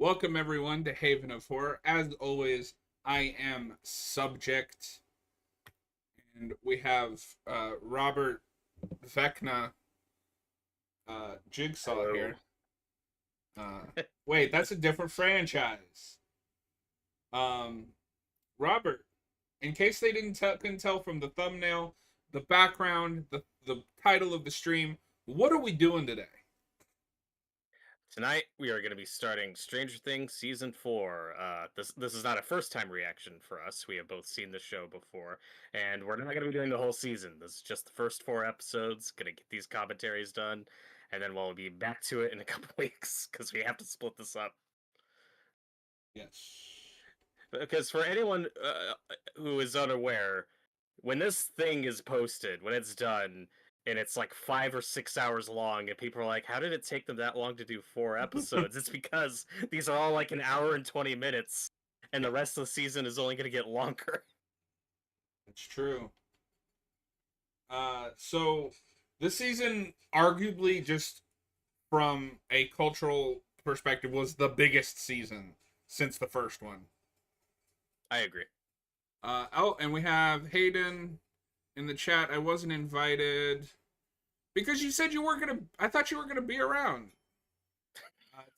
Welcome everyone to Haven of Horror. As always, I am Subject, and we have Robert Vecna Jigsaw Hello. here. Wait, that's a different franchise. Um, Robert, in case they couldn't tell from the thumbnail, the background, the title of the stream, what are we doing today? Tonight we are going to be starting Stranger Things season 4. This is not a first time reaction for us. We have both seen the show before, and we're not going to be doing the whole season. This is just the first 4 episodes. Going to get these commentaries done, and then we'll be back to it in a couple weeks because we have to split this up. Yes. Because for anyone who is unaware, when this thing is posted, when it's done, and it's like 5 or 6 hours long, and people are like, "How did it take them that long to do 4 episodes?" It's because these are all like an hour and 20 minutes, and the rest of the season is only going to get longer. It's true. So this season, arguably, just from a cultural perspective, was the biggest season since the first one. I agree. Oh, and we have Hayden in the chat. I wasn't invited because you said you weren't gonna. I thought you were gonna be around.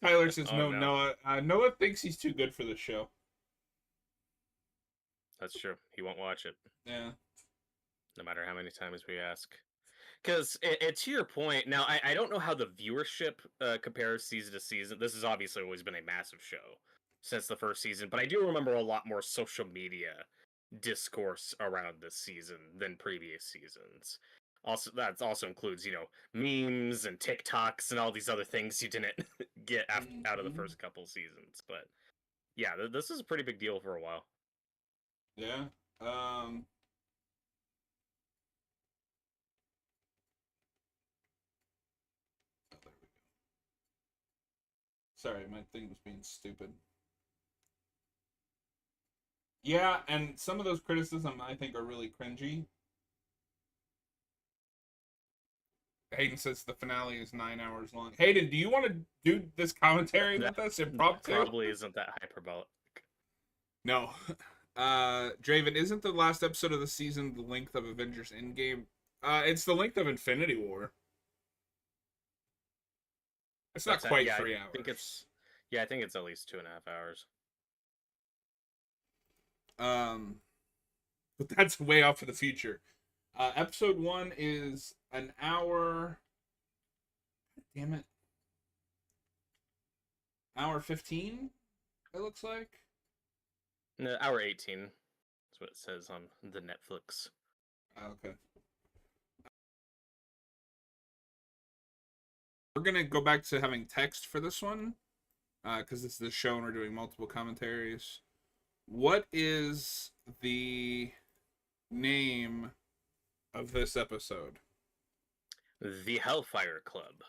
Tyler says Oh no. no, Noah. Noah thinks he's too good for the show. that's true. He won't watch it, Yeah. no matter how many times we ask. Because to your point, now I don't know how the viewership compares season to season. This has obviously always been a massive show since the first season, but I do remember a lot more social media discourse around this season than previous seasons. Also, that also includes memes and TikToks and all these other things you didn't get out of the Mm-hmm. first couple seasons. But yeah, this is a pretty big deal for a while. Yeah. Um. Oh, there we go. Sorry, my thing was being stupid. Yeah, and some of those criticism I think are really cringy. Hayden says the finale is 9 hours long. Hayden, do you want to do this commentary That with us that impromptu? probably isn't that hyperbolic. No. Draven, isn't the last episode of the season the length of Avengers Endgame? It's the length of Infinity War. It's not What's that? quite Yeah, I three think it's hours. yeah, I think it's at least 2.5 hours. Um, but that's way off for the future. Episode one is an hour. Damn it. Hour 15, it looks like. No, hour 18 is what it says on the Netflix. Okay. We're gonna go back to having text for this one, because this is the show and we're doing multiple commentaries. What is the name of this episode? The Hellfire Club.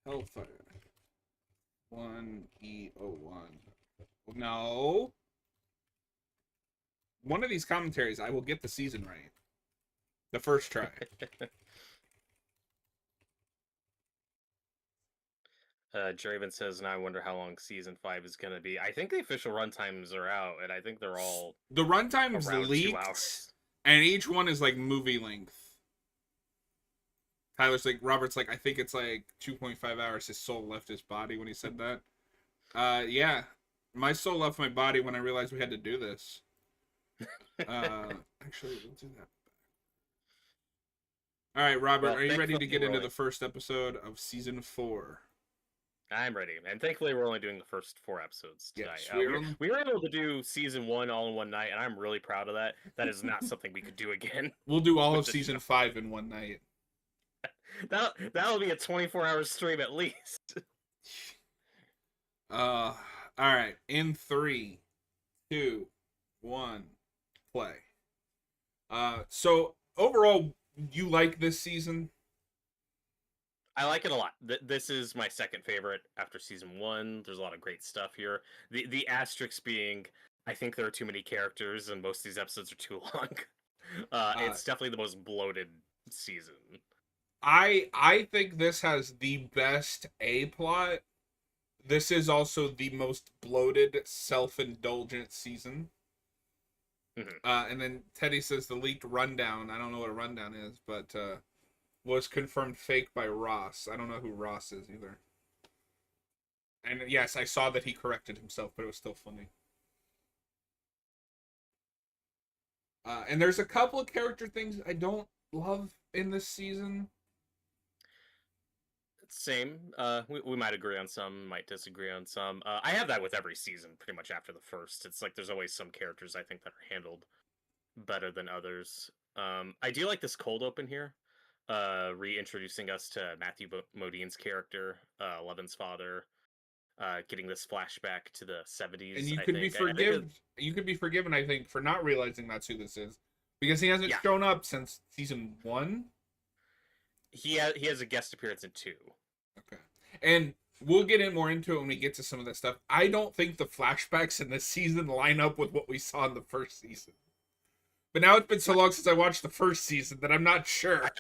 Hellfire. 1E01. No. One of these commentaries, I will get the season right. The first try. Draven says, now I wonder how long season 5 is going to be. I think the official runtimes are out, and I think they're all The runtime's around 2 leaked, hours. and each one is like movie length. Tyler's like, Robert's like, I think it's like 2.5 hours. His soul left his body when he said that. Yeah. My soul left my body when I realized we had to do this. Actually, we'll do that. All right, Robert, Well, are you ready thankfully to get we're into only... the first episode of season 4? I'm ready, and thankfully we're only doing the first 4 episodes tonight. Yes, we're on. We were able to do season 1 all in one night, and I'm really proud of that. That is not something we could do again We'll do all with of the show. season 5 in one night. That'll be a 24-hour stream at least. All right. In 3, 2, 1, play. So overall, you like this season? I like it a lot. This is my second favorite after season 1. There's a lot of great stuff here. The asterisk being, I think there are too many characters, and most of these episodes are too long. Uh, It's definitely the most bloated season. I think this has the best A plot this is also the most bloated, self-indulgent season. Mhm. And then Teddy says the leaked rundown. I don't know what a rundown is, but was confirmed fake by Ross. I don't know who Ross is either. And yes, I saw that he corrected himself, but it was still funny. And there's a couple of character things I don't love in this season. Same. We might agree on some, might disagree on some. I have that with every season, pretty much after the first. It's like there's always some characters I think that are handled better than others. I do like this cold open here, reintroducing us to Matthew Modine's character, Levin's father, getting this flashback to the And 70s. you I could be think. I think. you could be forgiven, I think, for not realizing that's who this is, because he hasn't Yeah, shown up since season 1. he has a guest appearance in 2. Okay, and we'll get in more into it when we get to some of that stuff. I don't think the flashbacks in this season line up with what we saw in the first season. But now it's been so long since I watched the first season that I'm not sure.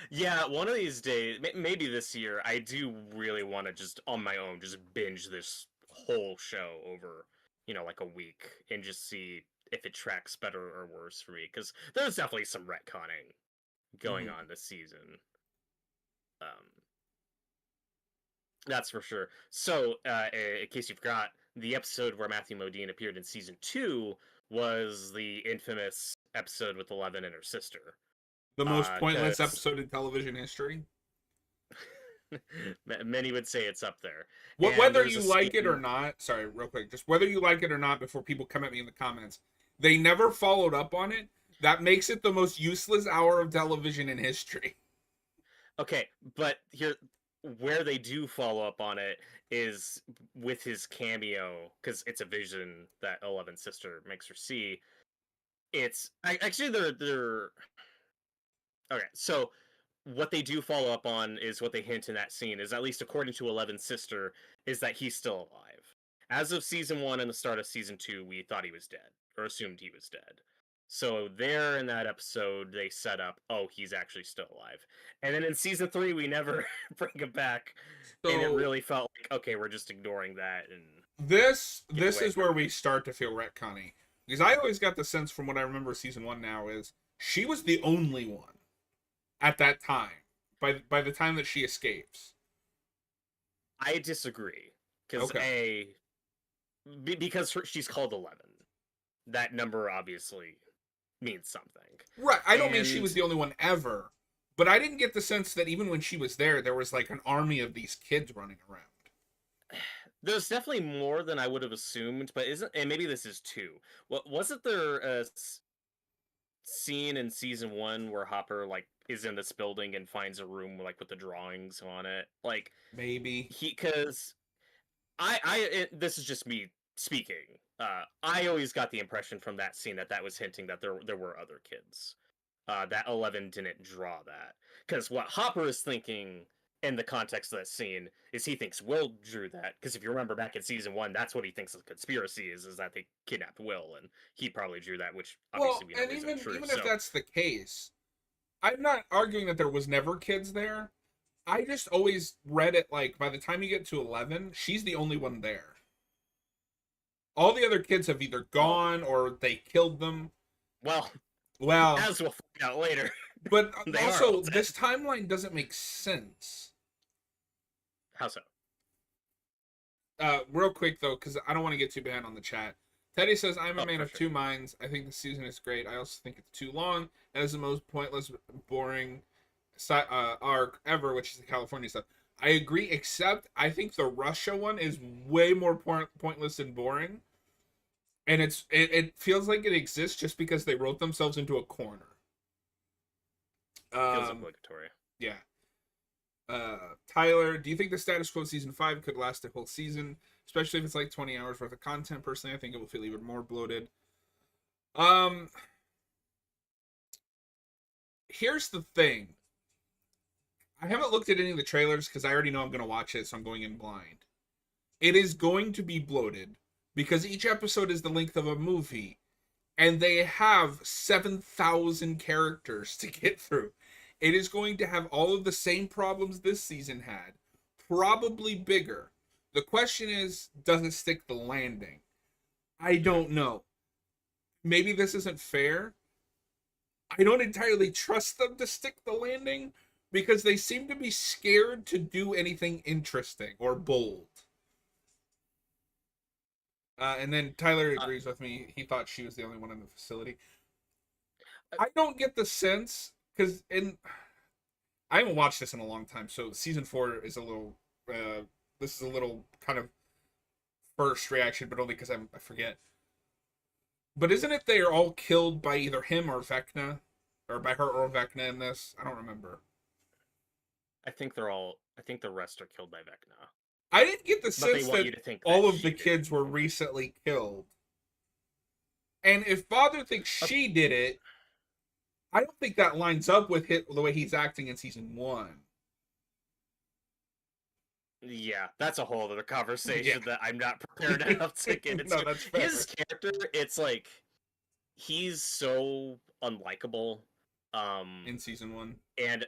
Yeah, one of these days, maybe this year, I do really want to just on my own just binge this whole show over, like a week and just see if it tracks better or worse for me. Because there's definitely some retconning going Mm-hmm. on this season. Um, that's for sure. So, in case you forgot, the episode where Matthew Modine appeared in season 2 was the infamous episode with Eleven and her sister. The most pointless Because episode in television history. many would say it's up there. What, And whether there's you a like it or scene. not, sorry, real quick, just whether you like it or not, before people come at me in the comments, they never followed up on it. That makes it the most useless hour of television in history. Okay, but here, where they do follow up on it is with his cameo, because it's a vision that Eleven's sister makes her see. Actually they're okay. So what they do follow up on is what they hint in that scene is, at least according to Eleven's sister, is that he's still alive. As of season 1 and the start of season 2, we thought he was dead or assumed he was dead. So there in that episode, they set up, oh, he's actually still alive. And then in season 3, we never bring him back, and it So really felt like, okay, we're just ignoring that and getting this away is from where it. we start to feel retconny. Because I always got the sense from what I remember of season 1 now is she was the only one at that time by the time that she escapes. I disagree because Okay. because she's called 11. That number obviously means something. Right. I don't mean she And was the only one ever, but I didn't get the sense that even when she was there was like an army of these kids running around. there's definitely more than I would have assumed, but isn't, and maybe this is two. What wasn't there a scene in season 1 where Hopper like is in this building and finds a room like with the drawings on it? Like Maybe. because this is just me speaking. I always got the impression from that scene that was hinting that there were other kids. That 11 didn't draw that, because what Hopper is thinking in the context of that scene is he thinks Will drew that, because if you remember back in season 1, that's what he thinks the conspiracy is that they kidnapped Will, and he probably drew that, which Well, obviously we know and isn't true. even if So that's the case, I'm not arguing that there was never kids there. I just always read it like by the time you get to 11, she's the only one there. All the other kids have either well, gone or they killed them. well, Well, as we'll find out later, but they are all also dead. this timeline doesn't make sense. How so? Real quick though, because I don't want to get too bad on the chat. Teddy says, "I'm a Oh, man for of sure. two minds. I think the season is great. I also think it's too long and is the most pointless, boring arc ever, which is the California stuff." I agree, except I think the Russia one is way more pointless and boring, and it feels like it exists just because they wrote themselves into a corner. Feels Um, obligatory. yeah. Tyler, do you think the status quo season 5 could last a whole season, especially if it's like 20 hours worth of content? Personally, I think it will feel even more bloated. Um, Here's the thing. I haven't looked at any of the trailers because I already know I'm going to watch it, so I'm going in blind. It is going to be bloated because each episode is the length of a movie, and they have 7,000 characters to get through. It is going to have all of the same problems this season had, probably bigger. The question is, does it stick the landing? I Mhm. don't know. Maybe this isn't fair. I don't entirely trust them to stick the landing because they seem to be scared to do anything interesting or bold. And then Tyler Uh, agrees with me. He thought she was the only one in the facility. uh, I don't get the sense because I haven't watched this in a long time, so season 4 is a little. This is a little kind of first reaction, but only because I forget. But isn't it they are all killed by either him or Vecna, or by her or Vecna in this? I don't remember. I think they're all. I think the rest are killed by Vecna, I didn't get the but they sense want that you to think that all of the she did kids were recently killed. And if Father thinks it. she did it, I don't think that lines up with the way he's acting in season 1. Yeah, that's a whole other Yeah. conversation that I'm not prepared enough to get No, into. that's His fair. character, it's like he's so unlikable. In season 1. And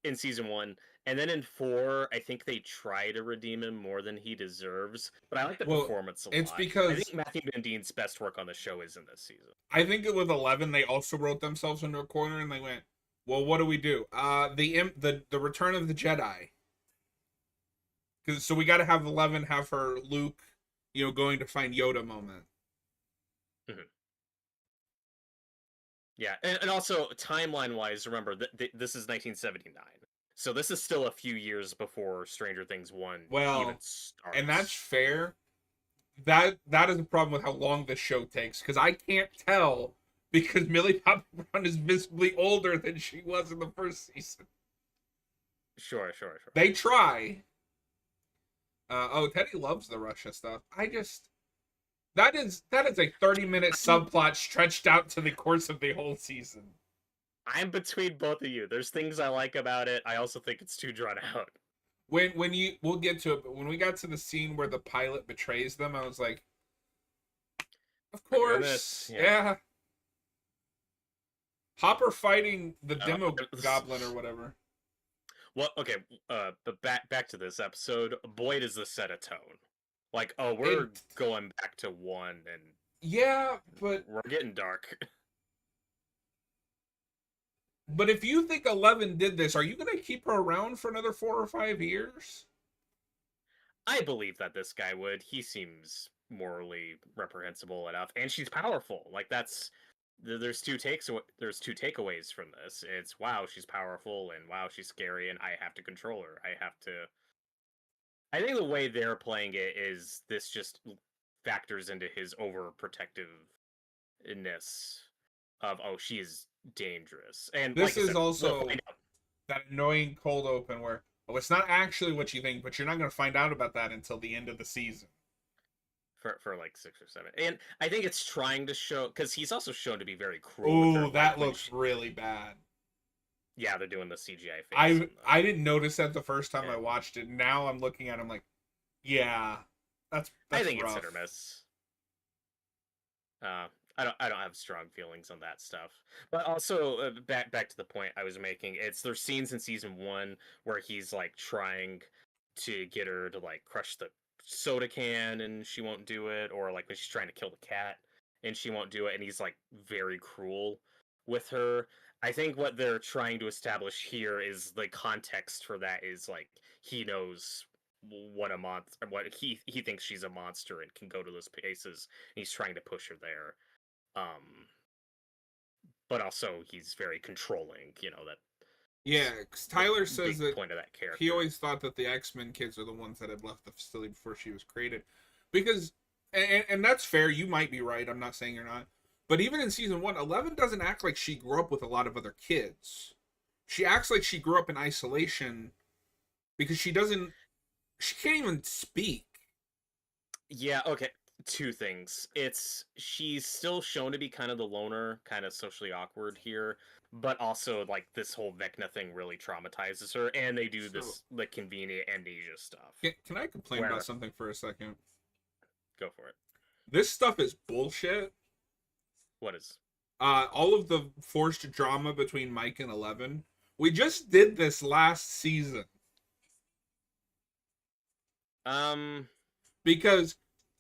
in season 1, and then in 4, I think they try to redeem him more than he deserves. But I like the Well, performance a it's lot. I because think Matthew Bendine's best work on the show is in this season. I think with 11 they also wrote themselves into a corner and they went, "Well, what do we do? The Return of the Jedi." Cuz so we got to have 11 have her Luke, going to find Yoda moment. Mhm. Yeah, and also timeline wise, remember this is 1979, so this is still a few years before Stranger Things 1 even Well, and that's starts. fair. That is a problem with how long this show takes because I can't tell because Millie Bobby Brown is visibly older than she was in the first season. Sure. They try. Teddy loves the Russia stuff. That is a 30-minute subplot stretched out to the course of the whole season. I'm between both of you. There's things I like about it. I also think it's too drawn out. We'll get to it, but when we got to the scene where the pilot betrays them, I was like, of We're doing this, course, yeah. yeah. Hopper fighting the Uh, demo goblin or whatever. well, okay, but back to this episode. Boy, does this set a tone. Like, oh, we're It going back to 1, and Yeah, but we're getting dark. if you think 11 did this, are you going to keep her around for another 4 or 5 years? I believe that this guy would. He seems morally reprehensible enough, and she's powerful. Like there's there's two takeaways from this. It's wow, she's powerful, and wow, she's scary, and I have to control her. I have to. I think the way they're playing it is this just factors into his overprotectiveness of oh, she is dangerous, and This like I is said, we'll also find out that annoying cold open where, oh, it's not actually what you think, but you're not going to find out about that until the end of the season. for like 6 or 7, and I think it's trying to show because he's also shown to be very cruel with her, Oh, like that when looks really bad. yeah, they're doing the CGI face I and I didn't notice that the first time I and watched it. Now I'm looking at him like, yeah, that's I that's think it's hit or rough. miss. Uh, I don't have strong feelings on that stuff. But also back to the point I was making. It's there's scenes in season 1 where he's like trying to get her to like crush the soda can and she won't do it, or like when she's trying to kill the cat and she won't do it, and he's like very cruel with her. I think what they're trying to establish here is the context for that is like he knows what a monster, what he thinks she's a monster and can go to those places, and he's trying to push her there. Um, but also he's very controlling. Yeah, because The Tyler says big that point of that he character. always thought that the X-Men kids are the ones that had left the facility before she was created, because and that's fair. You might be right. I'm not saying you're not. But even in season 1, 11 doesn't act like she grew up with a lot of other kids. She acts like she grew up in isolation because she can't even speak. Yeah, okay. Two things. It's she's still shown to be kind of the loner, kind of socially awkward here, but also like this whole Vecna thing really traumatizes her, and they do So this like convenient amnesia stuff. can I complain about Where something for a second? go for it. This stuff is bullshit. What is All of the forced drama between Mike and 11. We just did this last season. um because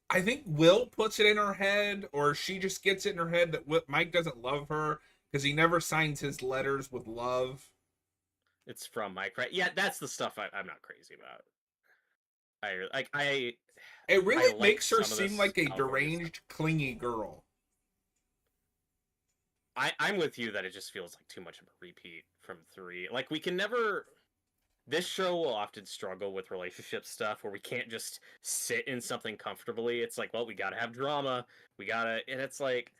I think Will puts it in her head, or she just gets it in her head that Mike doesn't love her because he never signs his letters with love. It's from Mike, right? Yeah, that's the stuff I'm not crazy about. I It I really like makes her some of seem this like a California stuff. deranged, clingy girl. I'm with you that it just feels like too much of a repeat from 3. Like we can never. This show will often struggle with relationship stuff where we can't just sit in something comfortably. It's like, well, we gotta have drama. We gotta, and it's like,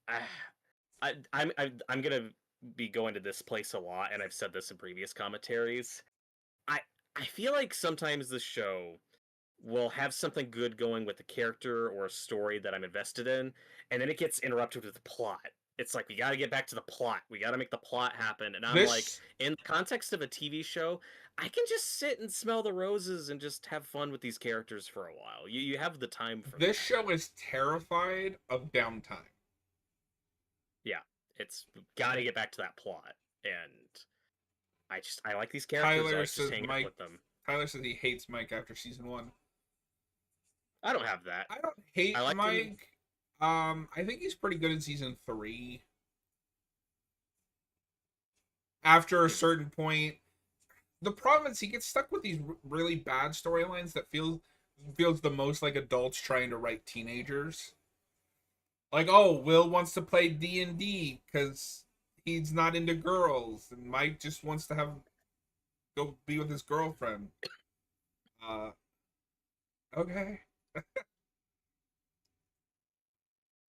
ah, I'm gonna be going to this place a lot, and I've said this in previous commentaries. I I feel like sometimes the show will have something good going with a character or a story that I'm invested in, and then it gets interrupted with the plot. It's like we got to get back to the plot. We got to make the plot happen. And I'm like, This in the context of a TV show, I can just sit and smell the roses and just have fun with these characters for a while. You have the time for this that. show is terrified of downtime. Yeah, it's got to get back to that plot. And I like these characters. I Tyler like just says hanging out Mike. with them. Tyler says he hates Mike after season 1. I don't have that. I don't hate I like him. Mike. I think he's pretty good in season 3. After a certain point, the problem is he gets stuck with these really bad storylines that feels the most like adults trying to write teenagers. Like, oh, Will wants to play D&D because he's not into girls, and Mike just wants to go be with his girlfriend. Okay.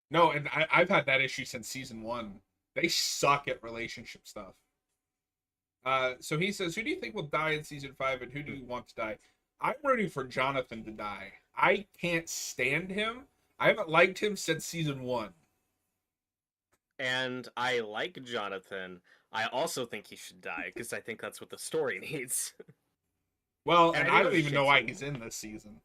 No, and I've had that issue since season 1. They suck at relationship stuff. So he says, who do you think will die in season 5, and who do you want to die? I'm rooting for Jonathan to die. I can't stand him. I haven't liked him since season 1. And I like Jonathan. I also think he should die because I think that's what the story needs. Well, And and I I think it don't was a even shit know why season. he's in this season.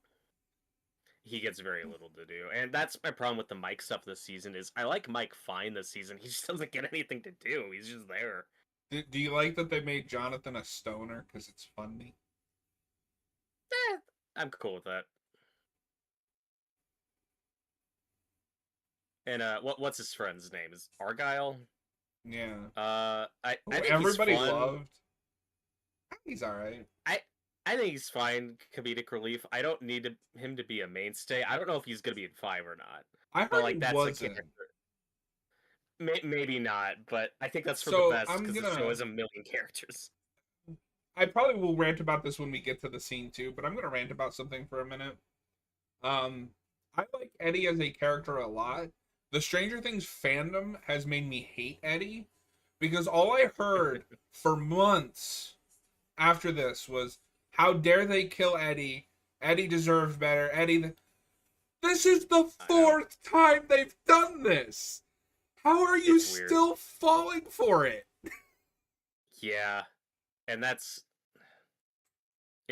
He gets very little to do, and that's my problem with the Mike stuff this season. Is I like Mike fine this season. He just doesn't get anything to do. He's just there. Do you like that they made Jonathan a stoner because it's funny? I'm cool with that. And what's his friend's name? Is Argyle? Yeah. I Who think everybody he's fun. loved. He's all right. I think he's fine comedic relief. I don't need him to be a mainstay. I don't know if he's gonna be in 5 or not. I heard But like he that's a wasn't. character. Maybe not, but I think that's for the So best because the show has a million characters. I probably will rant about this when we get to the scene too, but I'm gonna rant about something for a minute. I like Eddie as a character a lot. The Stranger Things fandom has made me hate Eddie because all I heard for months after this was, how dare they kill Eddie? Eddie deserves better. This is the 4th time they've done this. How are you still falling for it? Yeah, and it's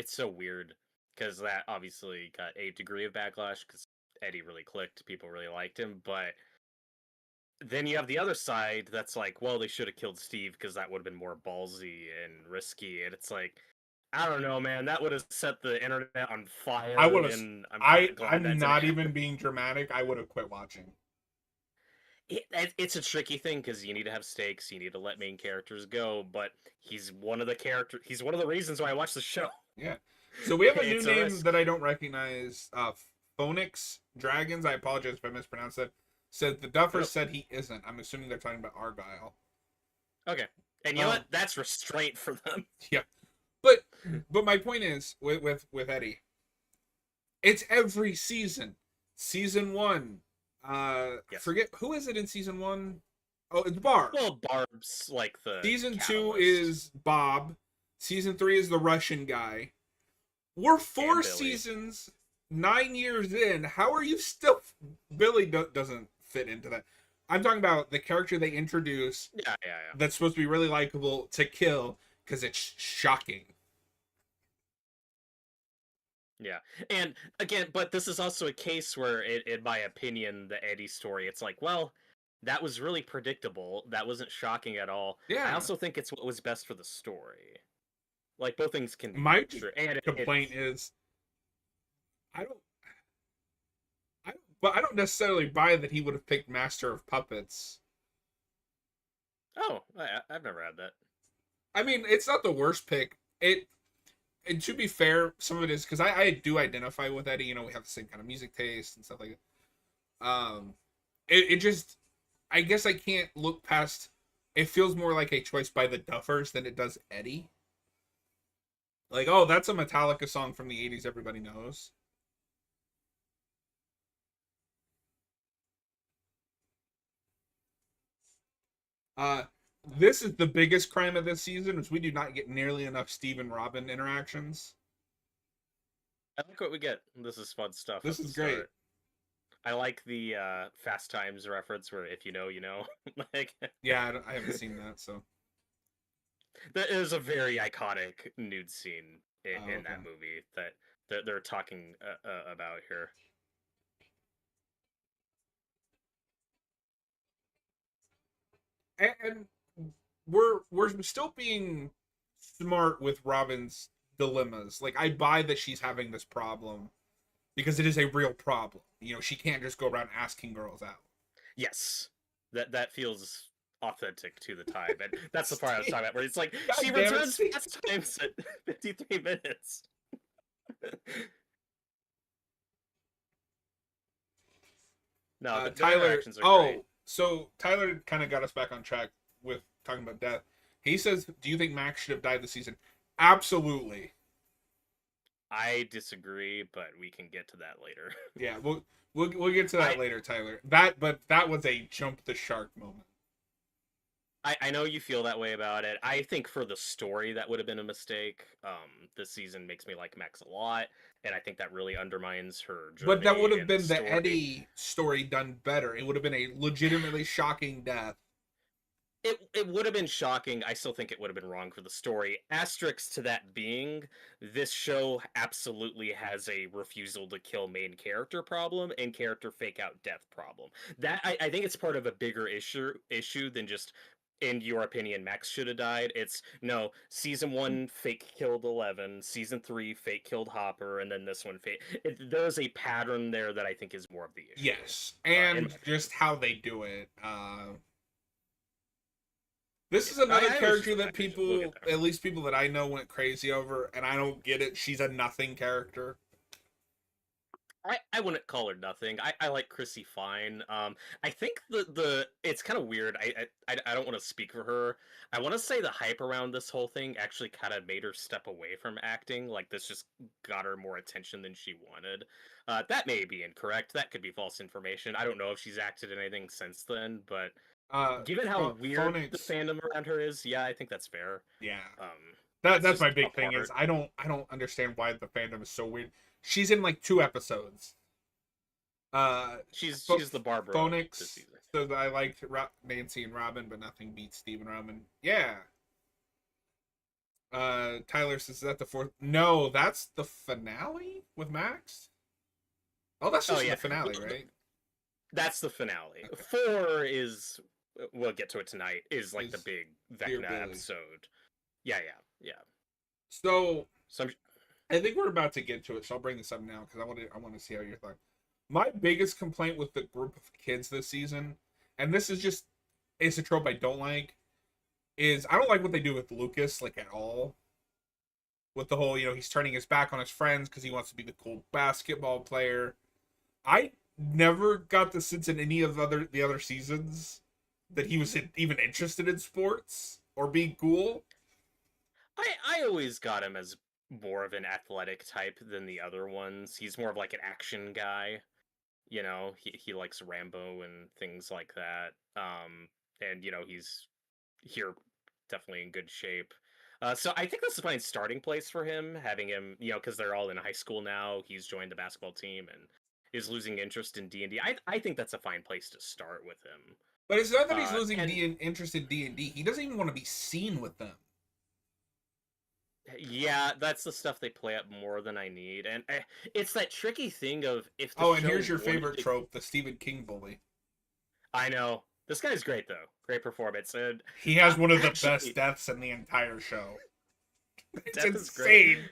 so weird because that obviously got a degree of backlash because Eddie really clicked, people really liked him, but then you have the other side that's like, well, they should have killed Steve because that would have been more ballsy and risky, and it's like, I don't know, man, that would have set the internet on fire. I would have. And I'm not even being dramatic. I would have quit watching. It's a tricky thing because you need to have stakes, you need to let main characters go, but he's one of the reasons why I watch the show. Yeah. So we have a new name that I don't recognize. Phoenix Dragons. I apologize if I mispronounced that. Said the Duffers said he isn't. I'm assuming they're talking about Argyle. Okay. And you know what? That's restraint for them. Yeah. But my point is with Eddie, it's every season. Season 1. Yes. Forget who is it in season 1? Oh, it's Barb. Well, Barb's like the season catalyst. 2 is Bob. Season 3 is the Russian guy. We're 4 seasons, 9 years in. How are you still? Billy doesn't fit into that. I'm talking about the character they introduce. Yeah. That's supposed to be really likable to kill because it's shocking. Yeah, and again, but this is also a case where, in my opinion, the Eddie story, it's like, well, that was really predictable. That wasn't shocking at all. Yeah. I also think it's what was best for the story. Like, both things can be My true. And complaint is, but I don't necessarily buy that he would have picked Master of Puppets. Oh, I've never had that. I mean, it's not the worst pick. And to be fair, some of it is because I do identify with Eddie. You know, we have the same kind of music taste and stuff like that. It just, I guess I can't look past. It feels more like a choice by the Duffers than it does Eddie. Like, oh, that's a Metallica song from the '80s. Everybody knows. Uh, this is the biggest crime of this season, is we do not get nearly enough Steve and Robin interactions. I like what we get. This is fun stuff. This is great. Start. I like the Fast Times reference where if you know, you know. Like, yeah, I haven't seen that, so. That is a very iconic nude scene in, okay. in that movie that they're talking about here. And we're still being smart with Robin's dilemmas. Like, I buy that she's having this problem because it is a real problem. You know, she can't just go around asking girls out. Yes, that feels authentic to the time, and that's the part I was talking about. Where it's like God she returns Fast Times at 53 minutes. No, Tyler. Great. So Tyler kind of got us back on track with talking about death. He says, "Do you think Max should have died this season?" Absolutely. I disagree, but we can get to that later. Yeah, we'll get to that later, Tyler. That was a jump the shark moment. I know you feel that way about it. I think for the story, that would have been a mistake. This season makes me like Max a lot, and I think that really undermines her journey. But that would have been the Eddie story done better. It would have been a legitimately shocking death. It would have been shocking. I still think it would have been wrong for the story. Asterisk to that being, this show absolutely has a refusal to kill main character problem and character fake out death problem. That I think it's part of a bigger issue than just, in your opinion, Max should have died. It's no, season 1 fake killed 11, season 3 fake killed Hopper, and then this one fake. There's a pattern there that I think is more of the issue. Yes, and just how they do it. This is another character that people, at least people that I know, went crazy over, and I don't get it. She's a nothing character. I wouldn't call her nothing. I like Chrissy fine. I think the it's kind of weird. I don't want to speak for her. I want to say the hype around this whole thing actually kind of made her step away from acting. Like, this just got her more attention than she wanted. That may be incorrect. That could be false information. I don't know if she's acted in anything since then, but given how weird the fandom around her is, yeah, I think that's fair. Yeah. That's my big thing is I don't understand why the fandom is so weird. She's in like 2 episodes. She's the Barbara Phonics, this season. So I liked Nancy and Robin, but nothing beats Steve and Robin. Yeah. Tyler says, is that the 4th? No, that's the finale with Max. Oh, that's just the finale, right? That's the finale. Okay. 4 is, we'll get to it tonight, is like the big Vecna episode. Yeah. So I think we're about to get to it, so I'll bring this up now because I want to see how you're thinking. My biggest complaint with the group of kids this season, and this is just, it's a trope I don't like, is I don't like what they do with Lucas, like, at all. With the whole, he's turning his back on his friends because he wants to be the cool basketball player. I never got the sense in any of the other seasons that he was even interested in sports or being cool. I always got him as more of an athletic type than the other ones. He's more of like an action guy. He likes Rambo and things like that. And he's here definitely in good shape. So I think this is a fine starting place for him, having him, because they're all in high school now. He's joined the basketball team and is losing interest in D&D. I think that's a fine place to start with him. But it's not that he's losing interest in D&D. He doesn't even want to be seen with them. Yeah, that's the stuff they play up more than I need, and it's that tricky thing of if. And here's your favorite trope: the Stephen King bully. I know, this guy's great though. Great performance, and he has one of the best deaths in the entire show. It's insane.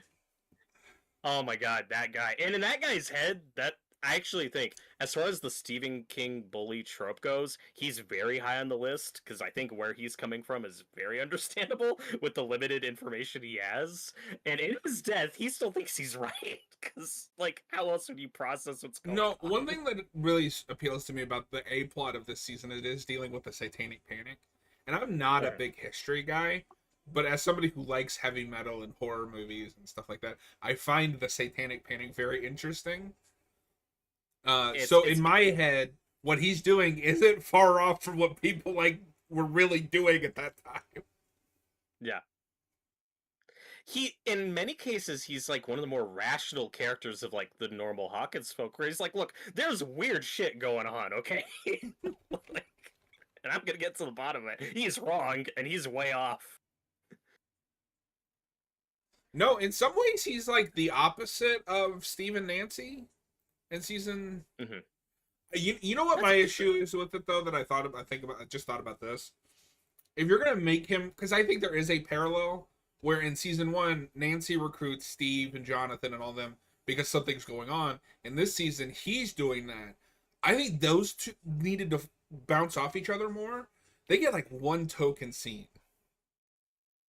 Oh my god, that guy! And in that guy's head, that I actually think, as far as the Stephen King bully trope goes, he's very high on the list because I think where he's coming from is very understandable with the limited information he has. And in his death, he still thinks he's right because, like, how else would you process what's going No, on? one thing that really appeals to me about the A plot of this season, it is dealing with the Satanic Panic. And I'm not a Mhm. big history guy, but as somebody who likes heavy metal and horror movies and stuff like that, I find the Satanic Panic very interesting. It's So in it's my head, what he's doing isn't far off from what people like were really doing at that time. yeah. He, in many cases, he's like one of the more rational characters of like the normal Hawkins folk, where he's like, look, there's weird shit going on, okay? Like, and I'm gonna get to the bottom of it. He's wrong, and he's way off. No, in some ways he's like the opposite of Steve and Nancy in season. Hmm. You know what That's my a good issue point. is with it though that I just thought about this. If you're gonna make him, because I think there is a parallel where in season one Nancy recruits Steve and Jonathan and all them because something's going on. In this season, he's doing that. I think those two needed to bounce off each other more. They get like one token scene.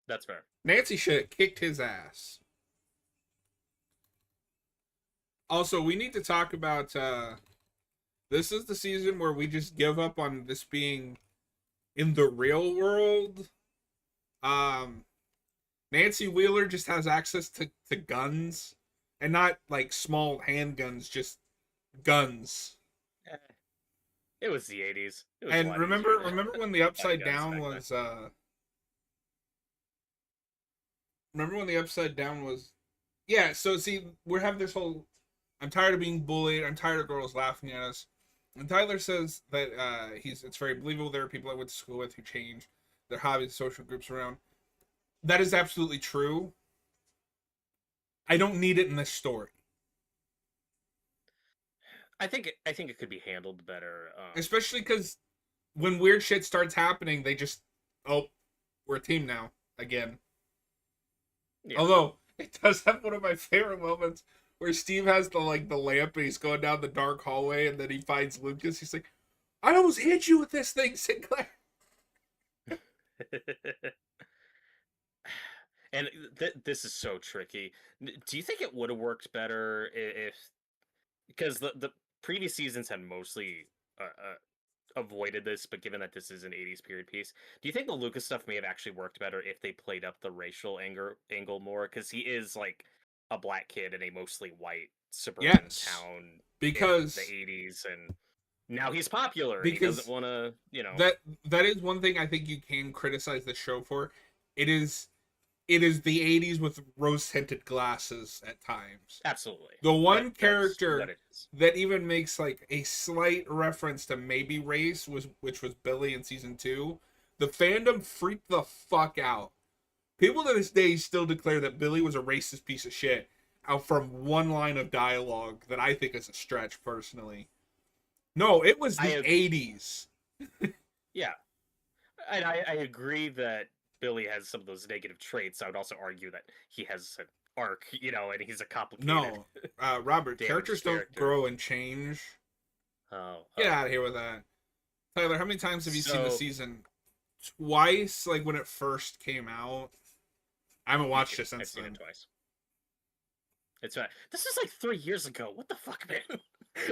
That's fair. Nancy should have kicked his ass. Also, we need to talk about this is the season where we just give up on this being in the real world. Um Nancy Wheeler just has access to guns. And not like small handguns, just guns. Eh, it was the '80s. It was a And lot easier remember when the to buy upside guns down back then. was remember when the upside down was yeah, so see, we're having this whole I'm tired of being bullied, I'm tired of girls laughing at us. And Tyler says that it's very believable there are people I went to school with who change their hobbies, social groups around. That is absolutely true. I don't need it in this story. I think it could be handled better. Especially because when weird shit starts happening, they just, oh, we're a team now again. Yeah. Although it does have one of my favorite moments where Steve has the lamp and he's going down the dark hallway and then he finds Lucas. He's like, I almost hit you with this thing, Sinclair. And this is so tricky. Do you think it would have worked better if because the previous seasons had mostly avoided this, but given that this is an '80s period piece, do you think the Lucas stuff may have actually worked better if they played up the racial angle more? Because he is like a black kid in a mostly white suburban Yes, town in the because '80s, and now he's popular, and he doesn't because want to, you know. that is one thing I think you can criticize the show for. It is it is the 80s with rose tinted glasses at times. Absolutely, The but one that's what character it is. that even makes like a slight reference to maybe race was which was Billy in season 2. The fandom freaked the fuck out. People to this day still declare that Billy was a racist piece of shit out from one line of dialogue that I think is a stretch personally. No, it was the I 80s. Yeah, and I agree that Billy has some of those negative traits. I would also argue that he has an arc, you know, and he's a complicated, No, Robert, characters damaged don't character. grow and change. Oh, Get oh. out of here with that. Tyler, how many times have you seen the So season? Twice, like when it first came out. I haven't me watched too. it I've since seen it then. twice. It's this is like 3 years ago. What the fuck, man?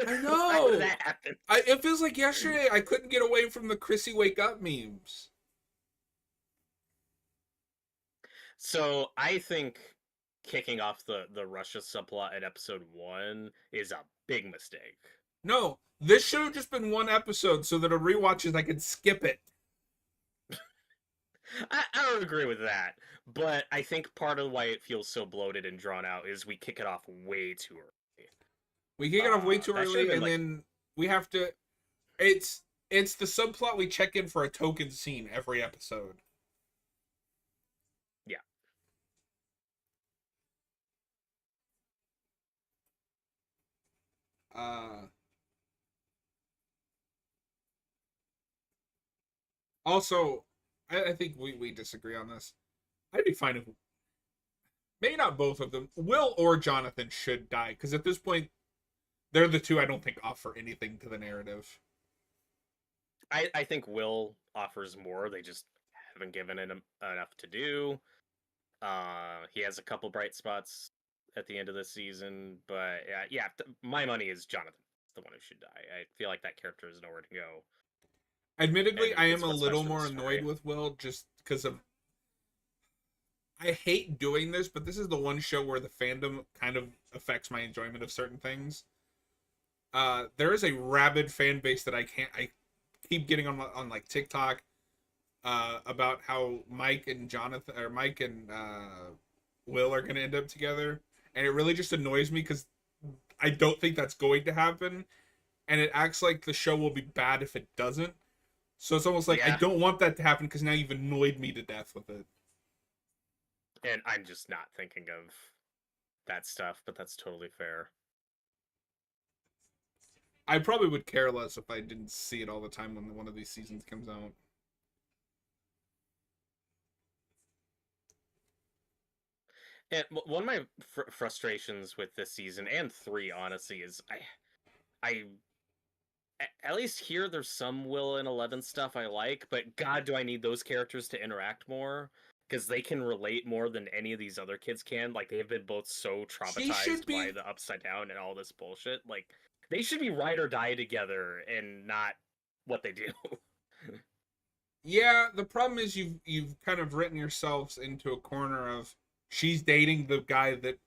I How did know. that happen? It feels like yesterday. I couldn't get away from the Chrissy wake up memes. So I think kicking off the Russia subplot in episode 1 is a big mistake. No, this should have just been one episode so that a rewatch is I could skip it. I don't agree with that, but I think part of why it feels so bloated and drawn out is we kick it off way too early. We kick it off way too That should have early, been and like, then we have to. It's the subplot we check in for a token scene every episode. yeah. Uh, Also, I think we disagree on this. I'd be fine if maybe not both of them. Will or Jonathan should die because at this point they're the two I don't think offer anything to the narrative. I think Will offers more. They just haven't given it enough to do. He has a couple bright spots at the end of the season, but yeah, my money is Jonathan, the one who should die. I feel like that character is nowhere to go, Admittedly, and I am it's a what's best little for the more annoyed story. with Will just because of. I hate doing this, but this is the one show where the fandom kind of affects my enjoyment of certain things. There is a rabid fan base that I keep getting on like TikTok about how Mike and Will are going to end up together, and it really just annoys me because I don't think that's going to happen, and it acts like the show will be bad if it doesn't. So it's almost like I Yeah, don't want that to happen because now you've annoyed me to death with it. and I'm just not thinking of that stuff, but that's totally fair. I probably would care less if I didn't see it all the time when one of these seasons comes out. And one of my frustrations with this season and three, honestly, is I at least here there's some Will and Eleven stuff I like, but God, do I need those characters to interact more because they can relate more than any of these other kids can. Like they've been both so She should traumatized by be. the upside down and all this bullshit. Like they should be ride or die together and not what they do. Yeah, the problem is you've kind of written yourselves into a corner of she's dating the guy that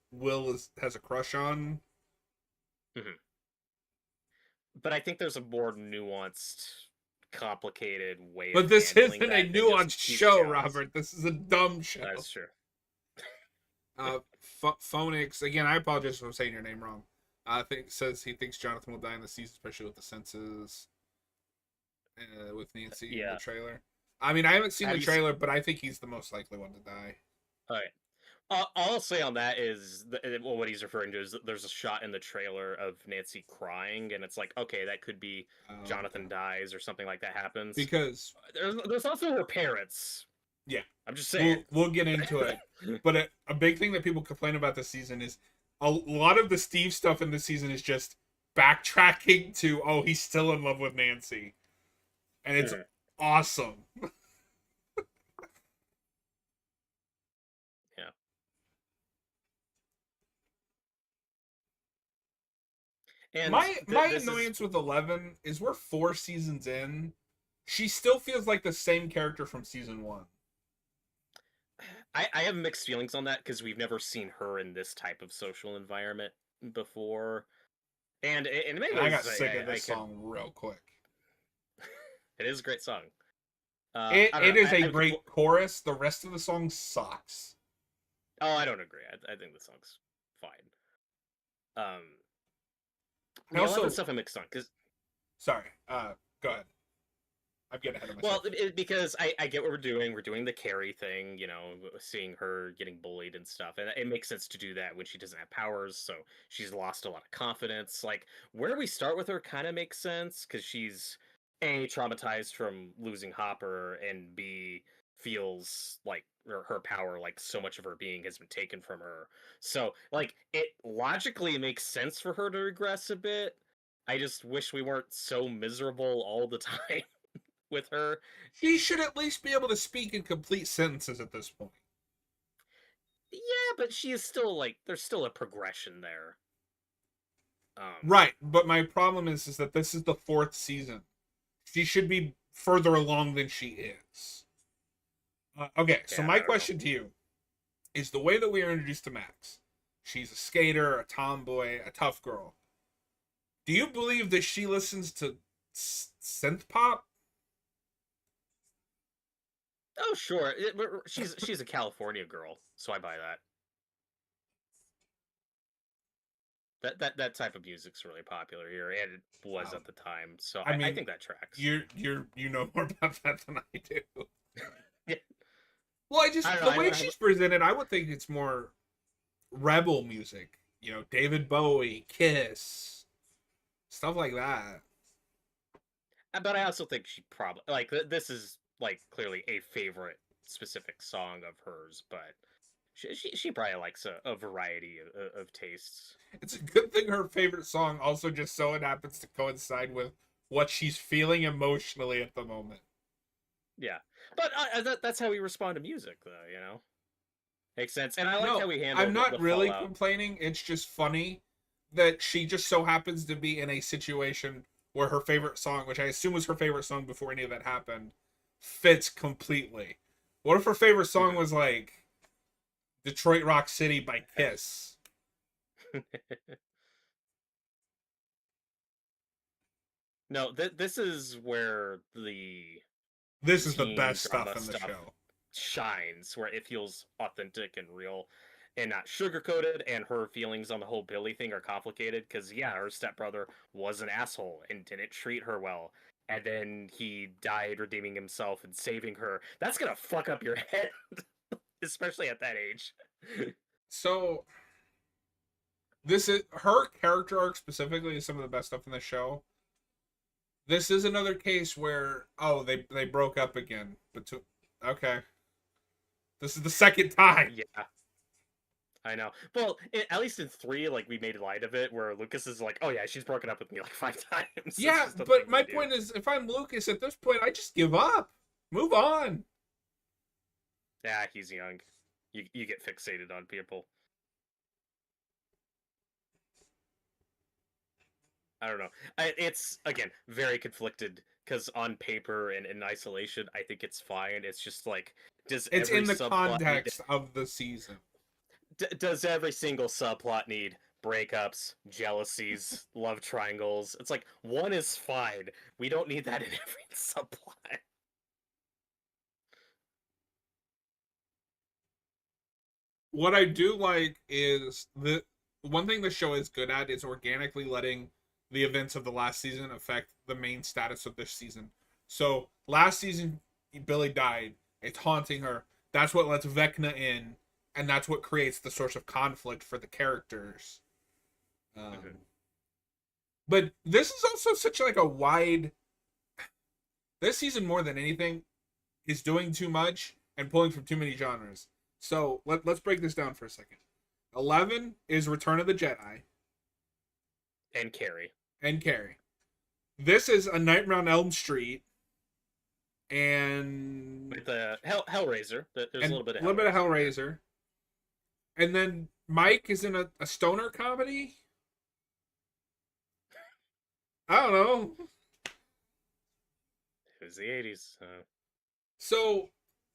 has a crush on. Mhm. But I think there's a more nuanced, complicated way of But this handling isn't a that than just nuanced he's show, jealous. Robert. This is a dumb show. That's true. Phonix again. I apologize for saying your name wrong. I think says he thinks Jonathan will die in the season, especially with the senses with Nancy in the Yeah. trailer. I mean, I haven't seen Have the you seen? trailer, but I think he's the most likely one to die. All right. All I'll say on that is well, what he's referring to is that there's a shot in the trailer of Nancy crying, and it's like, okay, that could be Okay. Jonathan dies or something like that happens. Because There's also her parents. yeah, I'm just saying. we'll get into it. But a big thing that people complain about this season is a lot of the Steve stuff in this season is just backtracking to he's still in love with Nancy, and it's Mhm. awesome. Yeah. And My this is annoyance with 11 is we're 4 seasons in. She still feels like the same character from season 1. I have mixed feelings on that because we've never seen her in this type of social environment before, and in many And I got ways, sick of I this could. song real quick. It is a great song. It I don't it know. is a I could. great chorus. The rest of the song sucks. Oh, I don't agree. I think the song's fine. Um, I the 11 also stuff I'm mixed on because sorry. Go ahead. I'm getting ahead of well, myself. because I get what we're doing. We're doing the Carrie thing, seeing her getting bullied and stuff, and it makes sense to do that when she doesn't have powers, so she's lost a lot of confidence. Like where we start with her kind of makes sense because she's a traumatized from losing Hopper, and B feels like her power, like so much of her being has been taken from her. So like it logically makes sense for her to regress a bit. I just wish we weren't so miserable all the time with her. She should at least be able to speak in complete sentences at this point. Yeah, but she is still like there's still a progression there. Right, but my problem is that this is the 4th season. She should be further along than she is. Okay, so Yeah, my I don't know. question to you is the way that we are introduced to Max. She's a skater, a tomboy, a tough girl. Do you believe that she listens to synth pop? Oh, sure. She's a California girl, so I buy that. That type of music's really popular here, and it was Um, at the time. So I I mean, think that tracks. you know more about that than I do. Yeah, Well, I don't know. the way she's presented, I would think it's more rebel music. David Bowie, Kiss, stuff like that. but I also think she probably like this is like clearly a favorite specific song of hers, but She probably likes a variety of tastes. It's a good thing her favorite song also just so it happens to coincide with what she's feeling emotionally at the moment. Yeah, but that's how we respond to music, though. Makes sense. And I liked how No, we I'm handled not the really fallout. complaining. It's just funny that she just so happens to be in a situation where her favorite song, which I assume was her favorite song before any of that happened, fits completely. What if her favorite song Mhm. was like Detroit Rock City by Kiss? No, this is where the This is the teen best stuff drama in the stuff show. shines, where it feels authentic and real and not sugar coated. And her feelings on the whole Billy thing are complicated because, yeah, her stepbrother was an asshole and didn't treat her well. And then he died redeeming himself and saving her. That's gonna fuck up your head, especially at that age. So this is her character arc specifically is some of the best stuff in the show. This is another case where they broke up again. But okay, this is the second time. Yeah, I know. Well, at least in 3, like, we made light of it, where Lucas is like, "Oh yeah, she's broken up with me like 5 times." It's Yeah, just a but thing my we do. point is, if I'm Lucas at this point, I just give up, move on. Yeah, he's young. You get fixated on people. I don't know. It's again very conflicted because on paper and in isolation, I think it's fine. It's just like, does It's every in the subplot need? context of the season. Does every single subplot need breakups, jealousies, love triangles? It's like one is fine. We don't need that in every subplot. What I do like is the one thing the show is good at is organically letting the events of the last season affect the main status of this season. So last season, Billy died. It's haunting her. That's what lets Vecna in, and that's what creates the source of conflict for the characters. Mhm. But this is also such like a wide. This season more than anything is doing too much and pulling from too many genres. So let's break this down for a second. 11 is Return of the Jedi And Carrie and Carrie. This is A Nightmare on Elm Street and with the Hellraiser. There's a and little bit a of little bit of Hellraiser in there. Hellraiser. And then Mike is in a stoner comedy. I don't know. It was the '80s. So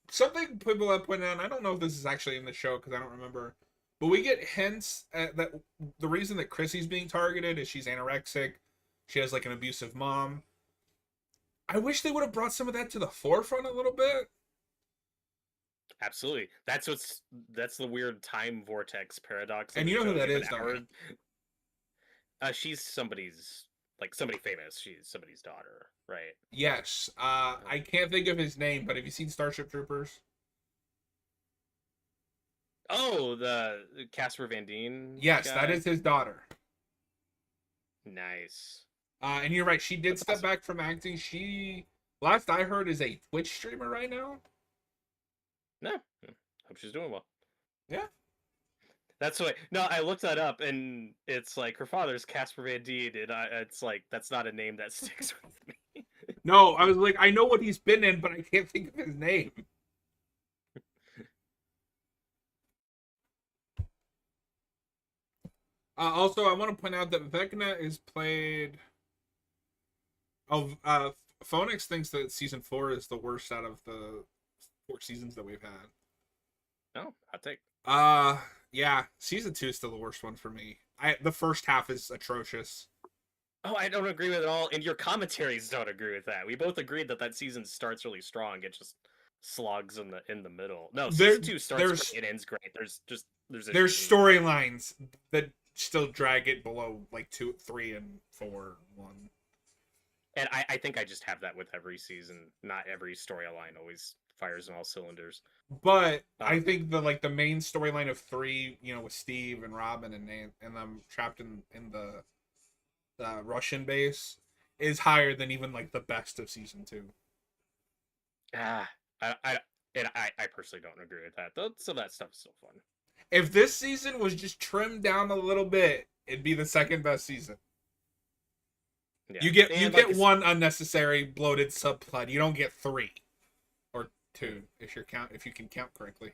something people have pointed out, and I don't know if this is actually in the show because I don't remember, but we get hints at that the reason that Chrissy's being targeted is she's anorexic. She has like an abusive mom. I wish they would have brought some of that to the forefront a little bit. Absolutely. That's the weird time vortex paradox of And the you know who show. that Even is, don't you? she's somebody's, like, somebody famous. She's somebody's daughter, right? Yes. I can't think of his name, but have you seen Starship Troopers? Oh, the Casper Van Dien Yes, that guy. is his daughter. Nice. And you're right, she did That's step awesome. back from acting. She, last I heard, is a Twitch streamer right now. No, hope she's doing well. Yeah. That's what. No, I looked that up, and it's like her father's Casper Van Dien, and it's like that's not a name that sticks with me. No, I was like, I know what he's been in, but I can't think of his name. Also, I want to point out that Vecna is played. Oh, Phoenix thinks that season 4 is the worst out of the 4 seasons that we've had. No, hot take. Uh, yeah, season 2 is still the worst one for me. The first half is atrocious. Oh, I don't agree with it at all, and your commentaries don't agree with that. We both agreed that season starts really strong. It just slogs in the middle. No, There, season 2 starts there's great. It ends great. There's there's issues. storylines that still drag it below like 2, 3, and 4, 1. And I think I just have that with every season. Not every storyline always fires on all cylinders. But I Um, think the main storyline of 3, with Steve and Robin and them trapped in the Russian base is higher than even like the best of season 2. ah, I And I personally don't agree with that, though. So that stuff is still fun. If this season was just trimmed down a little bit, it'd be the second best season. Yeah, You and like get one unnecessary bloated subplot. You don't get 3 or 2 if you can count correctly.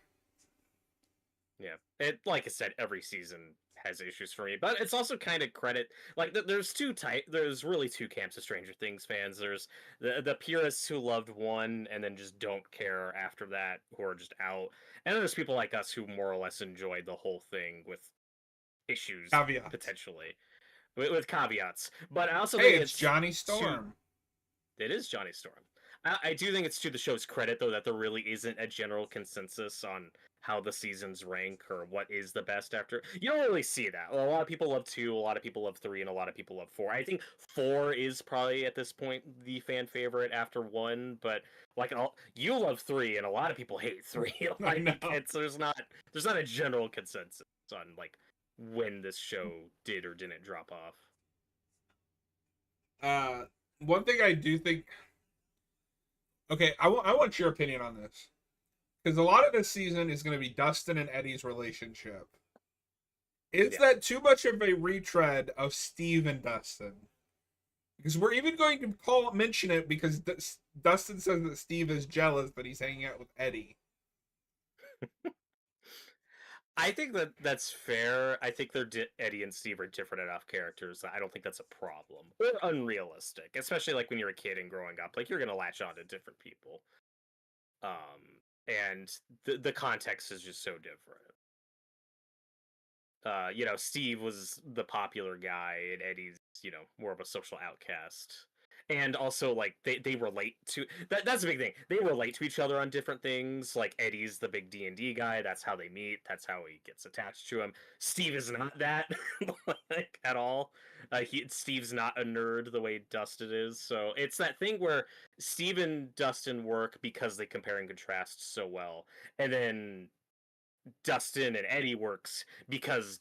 yeah, it like I said, every season has issues for me, but it's also kind of credit. Like there's really two camps of Stranger Things fans. There's the purists who loved one and then just don't care after that, who are just out, and then there's people like us who more or less enjoyed the whole thing with issues Caveats. potentially, with caveats. But I also Hey, think it's it's Johnny to Storm. it is Johnny Storm. I do think it's to the show's credit, though, that there really isn't a general consensus on how the seasons rank or what is the best after. You don't really see that. A lot of people love 2, a lot of people love 3, and a lot of people love 4. I think 4 is probably at this point the fan favorite after 1, but like you love 3, and a lot of people hate 3. I know. Like there's not a general consensus on like when this show did or didn't drop off. One thing I do think. Okay, I want your opinion on this because a lot of this season is going to be Dustin and Eddie's relationship. Is that too much of a retread of Steve and Dustin? Because we're even going to mention it because Dustin says that Steve is jealous that he's hanging out with Eddie. I think that's fair. I think Eddie and Steve are different enough characters. I don't think that's a problem or unrealistic, especially like when you're a kid and growing up. Like you're gonna latch on to different people, and the context is just so different. Steve was the popular guy, and Eddie's more of a social outcast. And also, like they relate to that's a big thing. They relate to each other on different things. Like Eddie's the big D&D guy. That's how they meet. That's how he gets attached to him. Steve is not that like, at all. Steve's not a nerd the way Dustin is. So it's that thing where Steve and Dustin work because they compare and contrast so well, and then Dustin and Eddie works because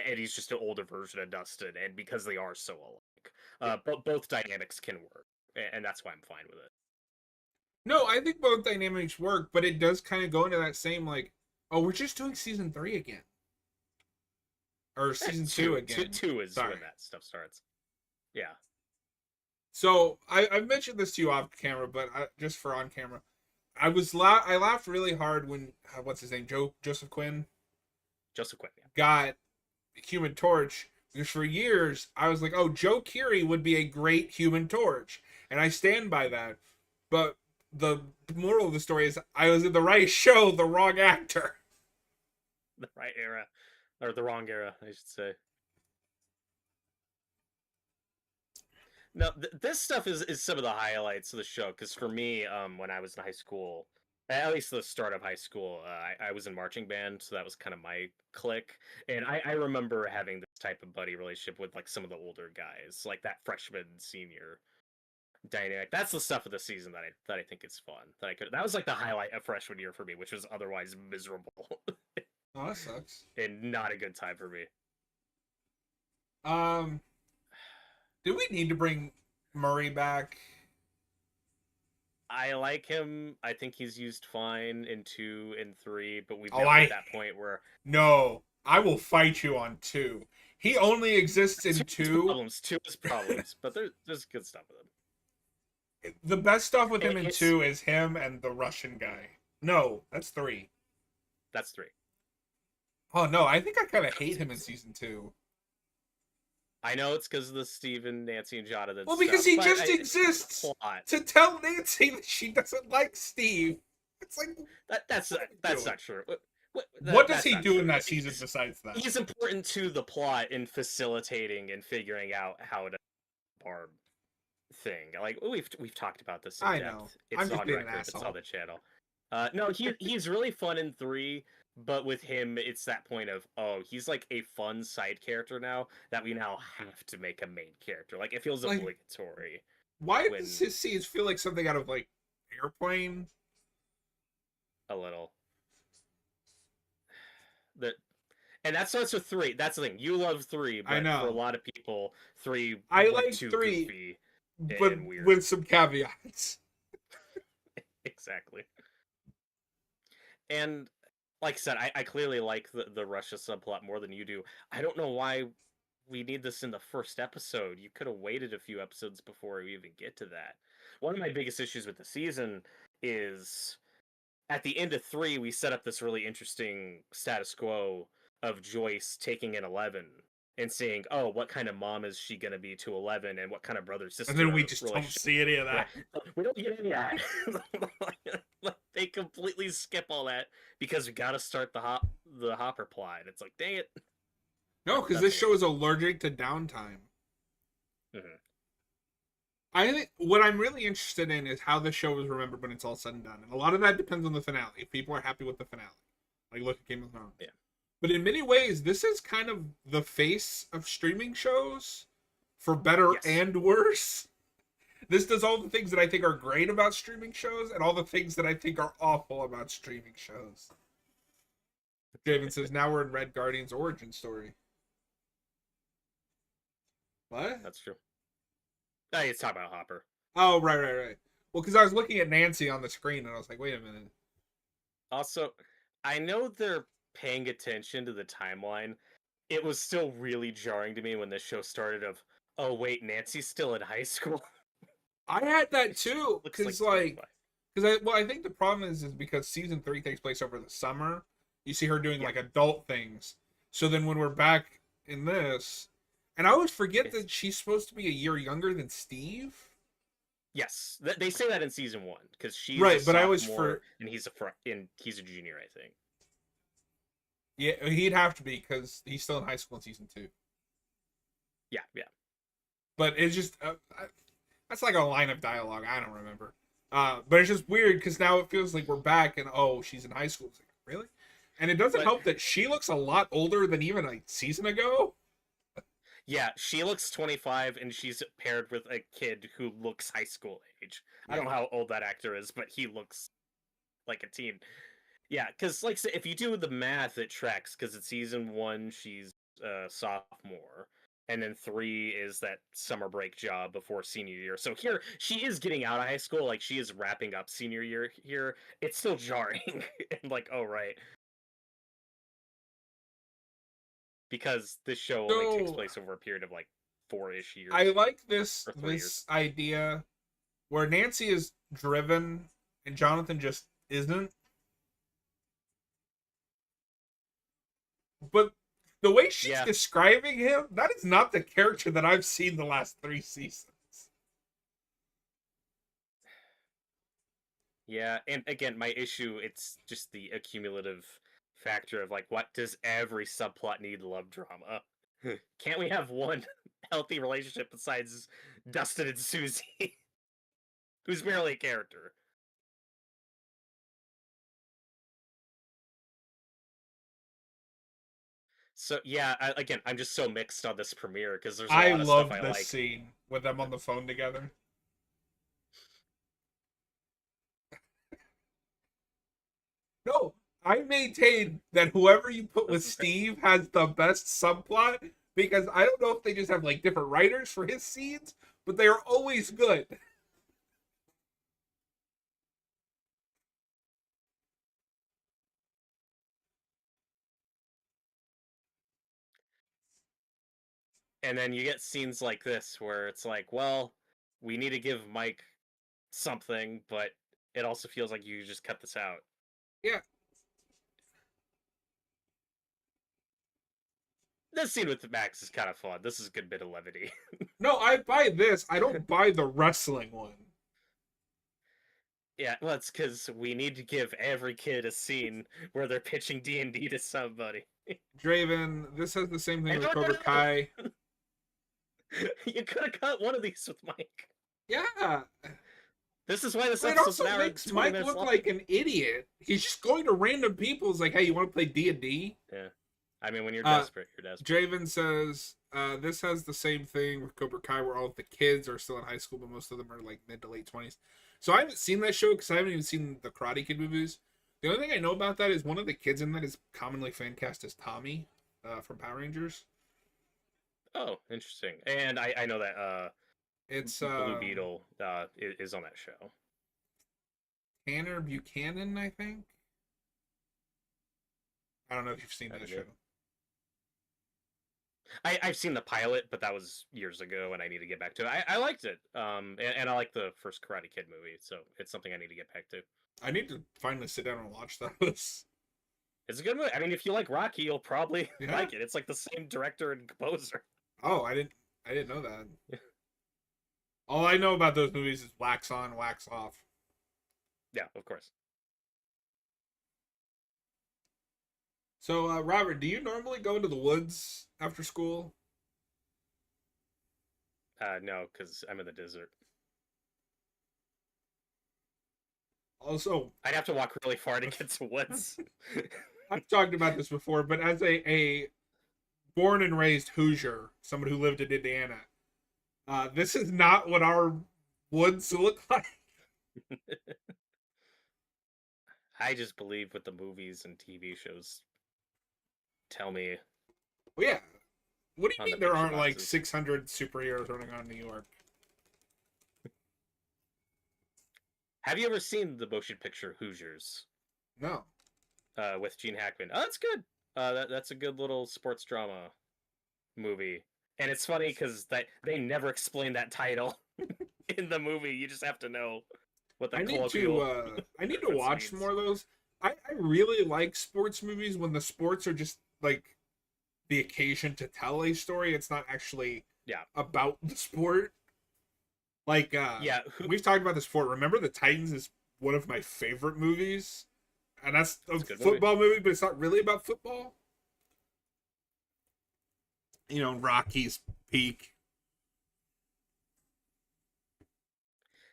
Eddie's just an older version of Dustin, and because they are so alike. But both dynamics can work, and that's why I'm fine with it. No, I think both dynamics work, but it does kind of go into that same like, oh, we're just doing season 3 again, or season 2 again. Two is when that stuff starts. Yeah. So I've mentioned this to you off camera, but just for on camera, I laughed really hard when what's his name, Joseph Quinn. Joseph Quinn, yeah. Got Human Torch, because for years I was like, oh, Joe Keery would be a great Human Torch, and I stand by that. But the moral of the story is I was in the right show, the wrong actor. The right era, or the wrong era, I should say. No, this stuff is some of the highlights of the show. Because for me, when I was in high school, at least the start of high school, I was in marching band, so that was kind of my clique. And I remember having this type of buddy relationship with like some of the older guys, like that freshman senior dynamic. That's the stuff of the season that I think is fun. That was like the highlight of freshman year for me, which was otherwise miserable. Oh, that sucks. And not a good time for me. Do we need to bring Murray back? I like him. I think he's used fine in 2 and 3, but we've gotten at that point where no, I will fight you on 2. He only exists in 2. Problems. 2 is problems, but there's good stuff with him. The best stuff with him in 2 is him and the Russian guy. No, that's 3. That's 3. Oh no, I think I kind of hate him in season 2. I know it's because of the Stephen, Nancy, and Jonathan. Well, because he just exists to tell Nancy that she doesn't like Steve. It's like that's not true. What does he do in that season besides that? He's important to the plot in facilitating and figuring out how to Barb thing. Like we've talked about this in depth. I know. It's on record. It's on the channel. No, he's really fun in 3. But with him, it's that point of, oh, he's like a fun side character now that we now have to make a main character. Like, it feels obligatory. Why does his scenes feel like something out of, like, Airplane? A little. And that starts with 3. That's the thing. You love 3, but I know. For a lot of people, 3 I like 3, goofy but weird. With some caveats. Exactly. And like I said, I clearly like the Russia subplot more than you do. I don't know why we need this in the first episode. You could have waited a few episodes before we even get to that. One of my biggest issues with the season is at the end of 3, we set up this really interesting status quo of Joyce taking in 11 and seeing, oh, what kind of mom is she going to be to 11 and what kind of brother And then we sister just don't relationship. see any of Yeah, that. we don't get any of that. Like, they completely skip all that because we got to start the Hopper plot. It's like, dang it. No, because That's this a show is allergic to downtime. Mhm. I think what I'm really interested in is how the show is remembered when it's all said and done. And a lot of that depends on the finale. If people are happy with the finale. Like, look at Game of Thrones. Yeah. But in many ways, this is kind of the face of streaming shows, for better Yes. and worse. This does all the things that I think are great about streaming shows, and all the things that I think are awful about streaming shows. Javen says, now we're in Red Guardian's origin story. What? That's true. Oh, he's talking about Hopper. Oh, right. Well, because I was looking at Nancy on the screen, and I was like, wait a minute. Also, I know they're paying attention to the timeline. It was still really jarring to me when this show started of, oh, wait, Nancy's still in high school? I had that too, Looks because like 25. I think the problem is because season 3 takes place over the summer. You see her doing Yeah. like adult things. So then when we're back in this, and I always forget that she's supposed to be a year younger than Steve. Yes, they say that in season 1 because she's Right, a but I always sophomore and he's a junior, I think. Yeah, he'd have to be because he's still in high school in season 2. Yeah. But it's just that's like a line of dialogue. I don't remember. But it's just weird because now it feels like we're back and oh, she's in high school. It's like, really? And it doesn't help that she looks a lot older than even a season ago. Yeah, she looks 25 and she's paired with a kid who looks high school age. I don't know how old that actor is, but he looks like a teen. Yeah, because like if you do the math, it tracks because it's season 1, she's a sophomore. And then 3 is that summer break job before senior year. So here, she is getting out of high school. Like, she is wrapping up senior year here. It's still jarring. And like, oh, right. Because this show only takes place over a period of like 4-ish years. I like this or 3 years. idea where Nancy is driven and Jonathan just isn't. But the way she's describing him, that is not the character that I've seen the last 3 seasons. Yeah, and again, my issue, it's just the accumulative factor of like, what does every subplot need love drama? Can't we have one healthy relationship besides Dustin and Susie, who's barely a character? So yeah, again, I'm just so mixed on this premiere because there's a lot of stuff I like. I love this scene with them on the phone together. No, I maintain that whoever you put with Steve has the best subplot because I don't know if they just have like different writers for his scenes, but they are always good. And then you get scenes like this where it's like, well, we need to give Mike something, but it also feels like you just cut this out. Yeah. This scene with Max is kind of fun. This is a good bit of levity. No, I buy this. I don't buy the wrestling one. Yeah, well, it's because we need to give every kid a scene where they're pitching D&D to somebody. Draven, this has the same thing with Cobra Kai. You could have cut one of these with Mike. Yeah. This is why this episode's also makes Mike look like an idiot. He's just going to random people. It's like, hey, you want to play D&D? Yeah. I mean, when you're desperate, you're desperate. Draven says, this has the same thing with Cobra Kai where all of the kids are still in high school, but most of them are like mid to late 20s. So I haven't seen that show because I haven't even seen the Karate Kid movies. The only thing I know about that is one of the kids in that is commonly fan cast as Tommy from Power Rangers. Oh, interesting. And I know that it's Blue Beetle is on that show. Tanner Buchanan, I think. I don't know if you've seen Have that you? show. I've seen the pilot, but that was years ago, and I need to get back to it. I liked it, and I like the first Karate Kid movie, so it's something I need to get back to. I need to finally sit down and watch those. It's a good movie. I mean, if you like Rocky, you'll probably Yeah. like it. It's like the same director and composer. Oh, I didn't know that. All I know about those movies is wax on, wax off. Yeah, of course. So, Robert, do you normally go into the woods after school? No, because I'm in the desert. Also, I'd have to walk really far to get to woods. I've talked about this before, but as a born and raised Hoosier, someone who lived in Indiana, this is not what our woods look like. I just believe what the movies and TV shows tell me Well, yeah. What do you on the mean there picture aren't like boxes. 600 superheroes running around New York? Have you ever seen the motion picture Hoosiers No. with Gene Hackman? Oh, that's good. That's a good little sports drama movie, and it's funny because that they never explain that title in the movie. You just have to know what the colloquial I need to reference watch means. more of those. I really like sports movies when the sports are just like the occasion to tell a story. It's not actually Yeah, about the sport. Like yeah. we've talked about this before. Remember the Titans is one of my favorite movies. And that's a It's a good movie. football movie, but it's not really about football. Rocky's peak.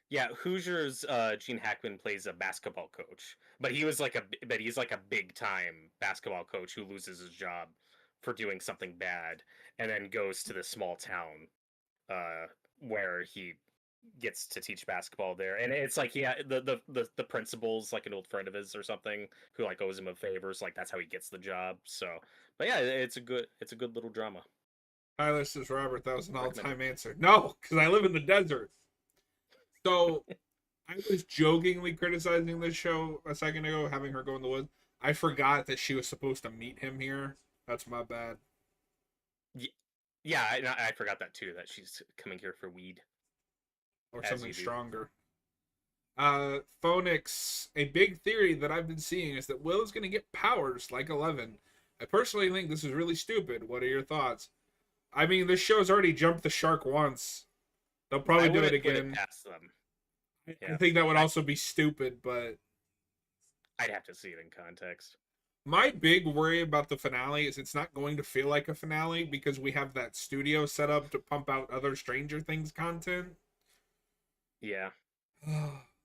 Yeah, Hoosiers. Gene Hackman plays a basketball coach, but he's like a big time basketball coach who loses his job for doing something bad, and then goes to this small town, where he gets to teach basketball there. And it's like, yeah, the principal's like an old friend of his or something who like owes him a favor. So like that's how he gets the job. So, but yeah, it's a good little drama. Tyler says, Robert, that was an all Recommend it. time answer. No, because I live in the desert. So I was jokingly criticizing this show a second ago, having her go in the woods. I forgot that she was supposed to meet him here. That's my bad. Yeah, I forgot that too. That she's coming here for weed, Or as something you do. stronger. Phonix, a big theory that I've been seeing is that Will is going to get powers like 11. I personally think this is really stupid. What are your thoughts? I mean, this show's already jumped the shark once. They'll I probably do it wouldn't put it again. past them. I Yeah, think that would I also be stupid, but I'd have to see it in context. my big worry about the finale is it's not going to feel like a finale because we have that studio set up to pump out other Stranger Things content. Yeah,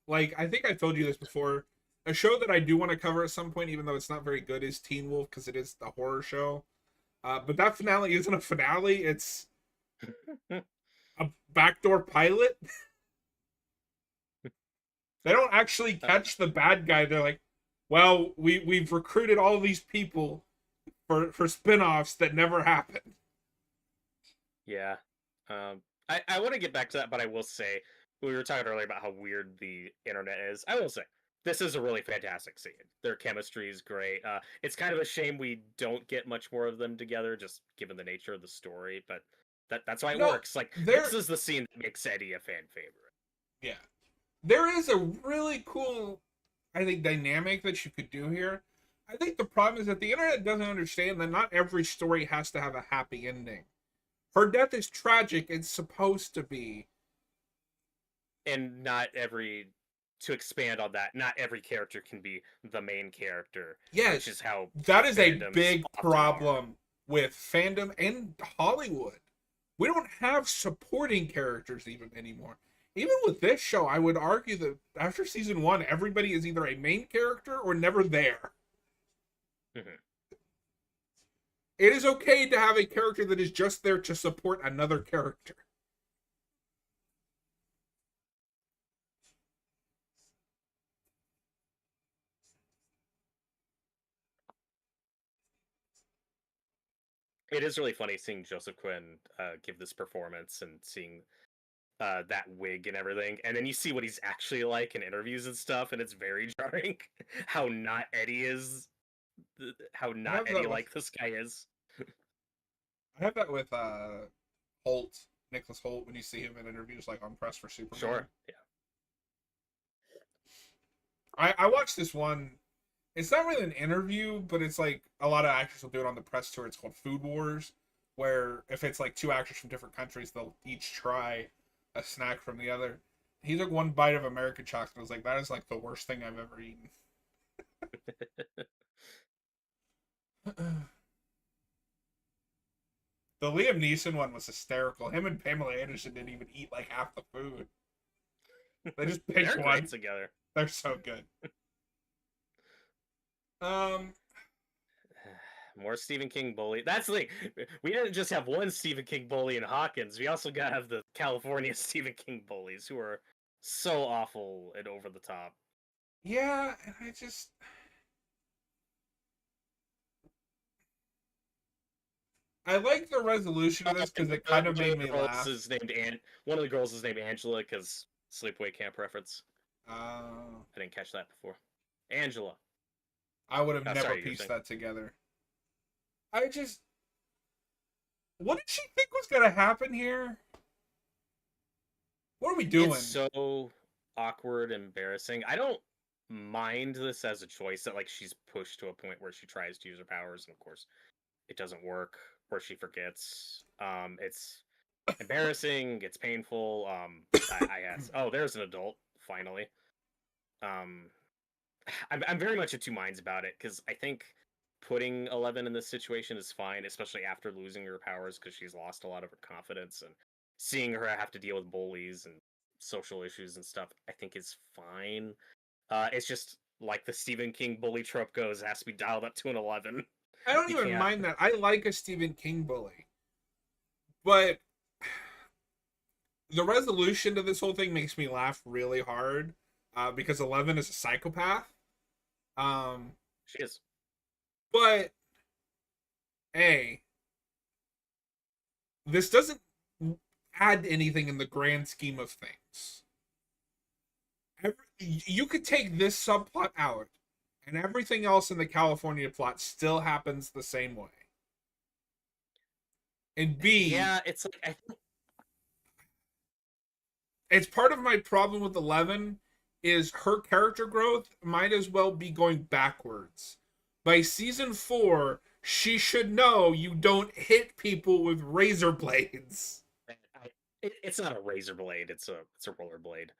Like, I think I told you this before. A show that I do want to cover at some point, even though it's not very good, is Teen Wolf because it is the horror show. But that finale isn't a finale; it's a backdoor pilot. They don't actually uh, catch the bad guy. They're like, "Well, we've recruited all these people for spin-offs that never happened." yeah. I want to get back to that, but I will say we were talking earlier about how weird the internet is. I will say this is a really fantastic scene. Their chemistry is great. It's kind of a shame we don't get much more of them together, just given the nature of the story. But that's why it No, works. Like this there, is the scene that makes Eddie a fan favorite. yeah, there is a really cool, I think, dynamic that you could do here. I think the problem is that the internet doesn't understand that not every story has to have a happy ending. Her death is tragic. It's supposed to be. And not every to expand on that, not every character can be the main character, which Yes, is how that is a fandoms big often are. problem with fandom and Hollywood. We don't have supporting characters even anymore. Even with this show, I would argue that after season one, everybody is either a main character or never there. Mhm. It is okay to have a character that is just there to support another character. It is really funny seeing Joseph Quinn give this performance and seeing that wig and everything, and then you see what he's actually like in interviews and stuff, and it's very jarring how not Eddie is how I not have that Eddie with like this guy is. Holt, Nicholas Holt, when you see him in interviews like on Press for Superman. Sure. Yeah. I watched this one. It's not really an interview, but it's like a lot of actors will do it on the press tour. It's called Food Wars, where if it's like two actors from different countries, they'll each try a snack from the other. He took one bite of American chocolate and was like, "That is like the worst thing I've ever eaten." The Liam Neeson one was hysterical. Him and Pamela Anderson didn't even eat like half the food. They just picked They're one. great together. They're so good. Um, More Stephen King bully. That's like we didn't just have one Stephen King bully in Hawkins. We also got to have the California Stephen King bullies who are so awful and over the top. yeah, and I like the resolution of this because it kind of made me laugh. One of the girls is named Angela because Sleepaway Camp reference. I I didn't catch that before. Angela. would have never sorry, pieced that together. What did she think was gonna happen here? What are we doing? It's so awkward, embarrassing. I don't mind this as a choice that like she's pushed to a point where she tries to use her powers, and of course, it doesn't work, or she forgets. It's embarrassing. It's painful. Oh, there's an adult finally. I'm very much of two minds about it because I think putting 11 in this situation is fine, especially after losing her powers because she's lost a lot of her confidence, and seeing her have to deal with bullies and social issues and stuff, I think is fine. It's just like the Stephen King bully trope goes, it has to be dialed up to an 11. I don't even mind that. I like a Stephen King bully. But the resolution to this whole thing makes me laugh really hard because 11 is a psychopath. She is. But, this doesn't add anything in the grand scheme of things. You could take this subplot out, and everything else in the California plot still happens the same way. And B, yeah, it's like I think it's part of my problem with 11 is her character growth might as well be going backwards. By season 4, she should know you don't hit people with razor blades. it's not a razor blade. It's a roller blade.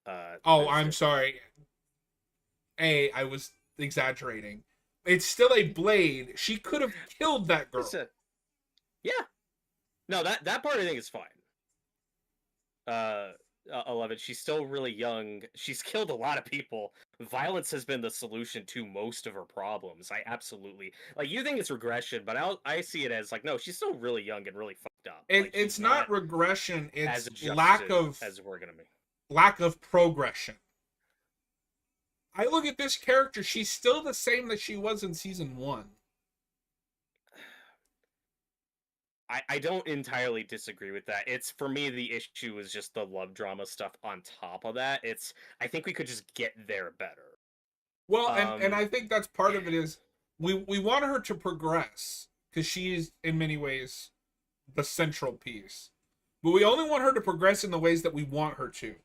I'm sorry. I was exaggerating. It's still a blade. She could have killed that girl. Yeah. No, that part I think is fine. 11. She's still really young. She's killed a lot of people. Violence has been the solution to most of her problems. I absolutely like. You think it's regression, but I see it as like no. She's still really young and really fucked up. It's not regression. It's as we're gonna be lack of progression. I look at this character. She's still the same that she was in season 1. I don't entirely disagree with that. It's for me the issue is just the love drama stuff on top of that. I think we could just get there better. Well, and I think that's part of it is we want her to progress because she's in many ways the central piece. But we only want her to progress in the ways that we want her to.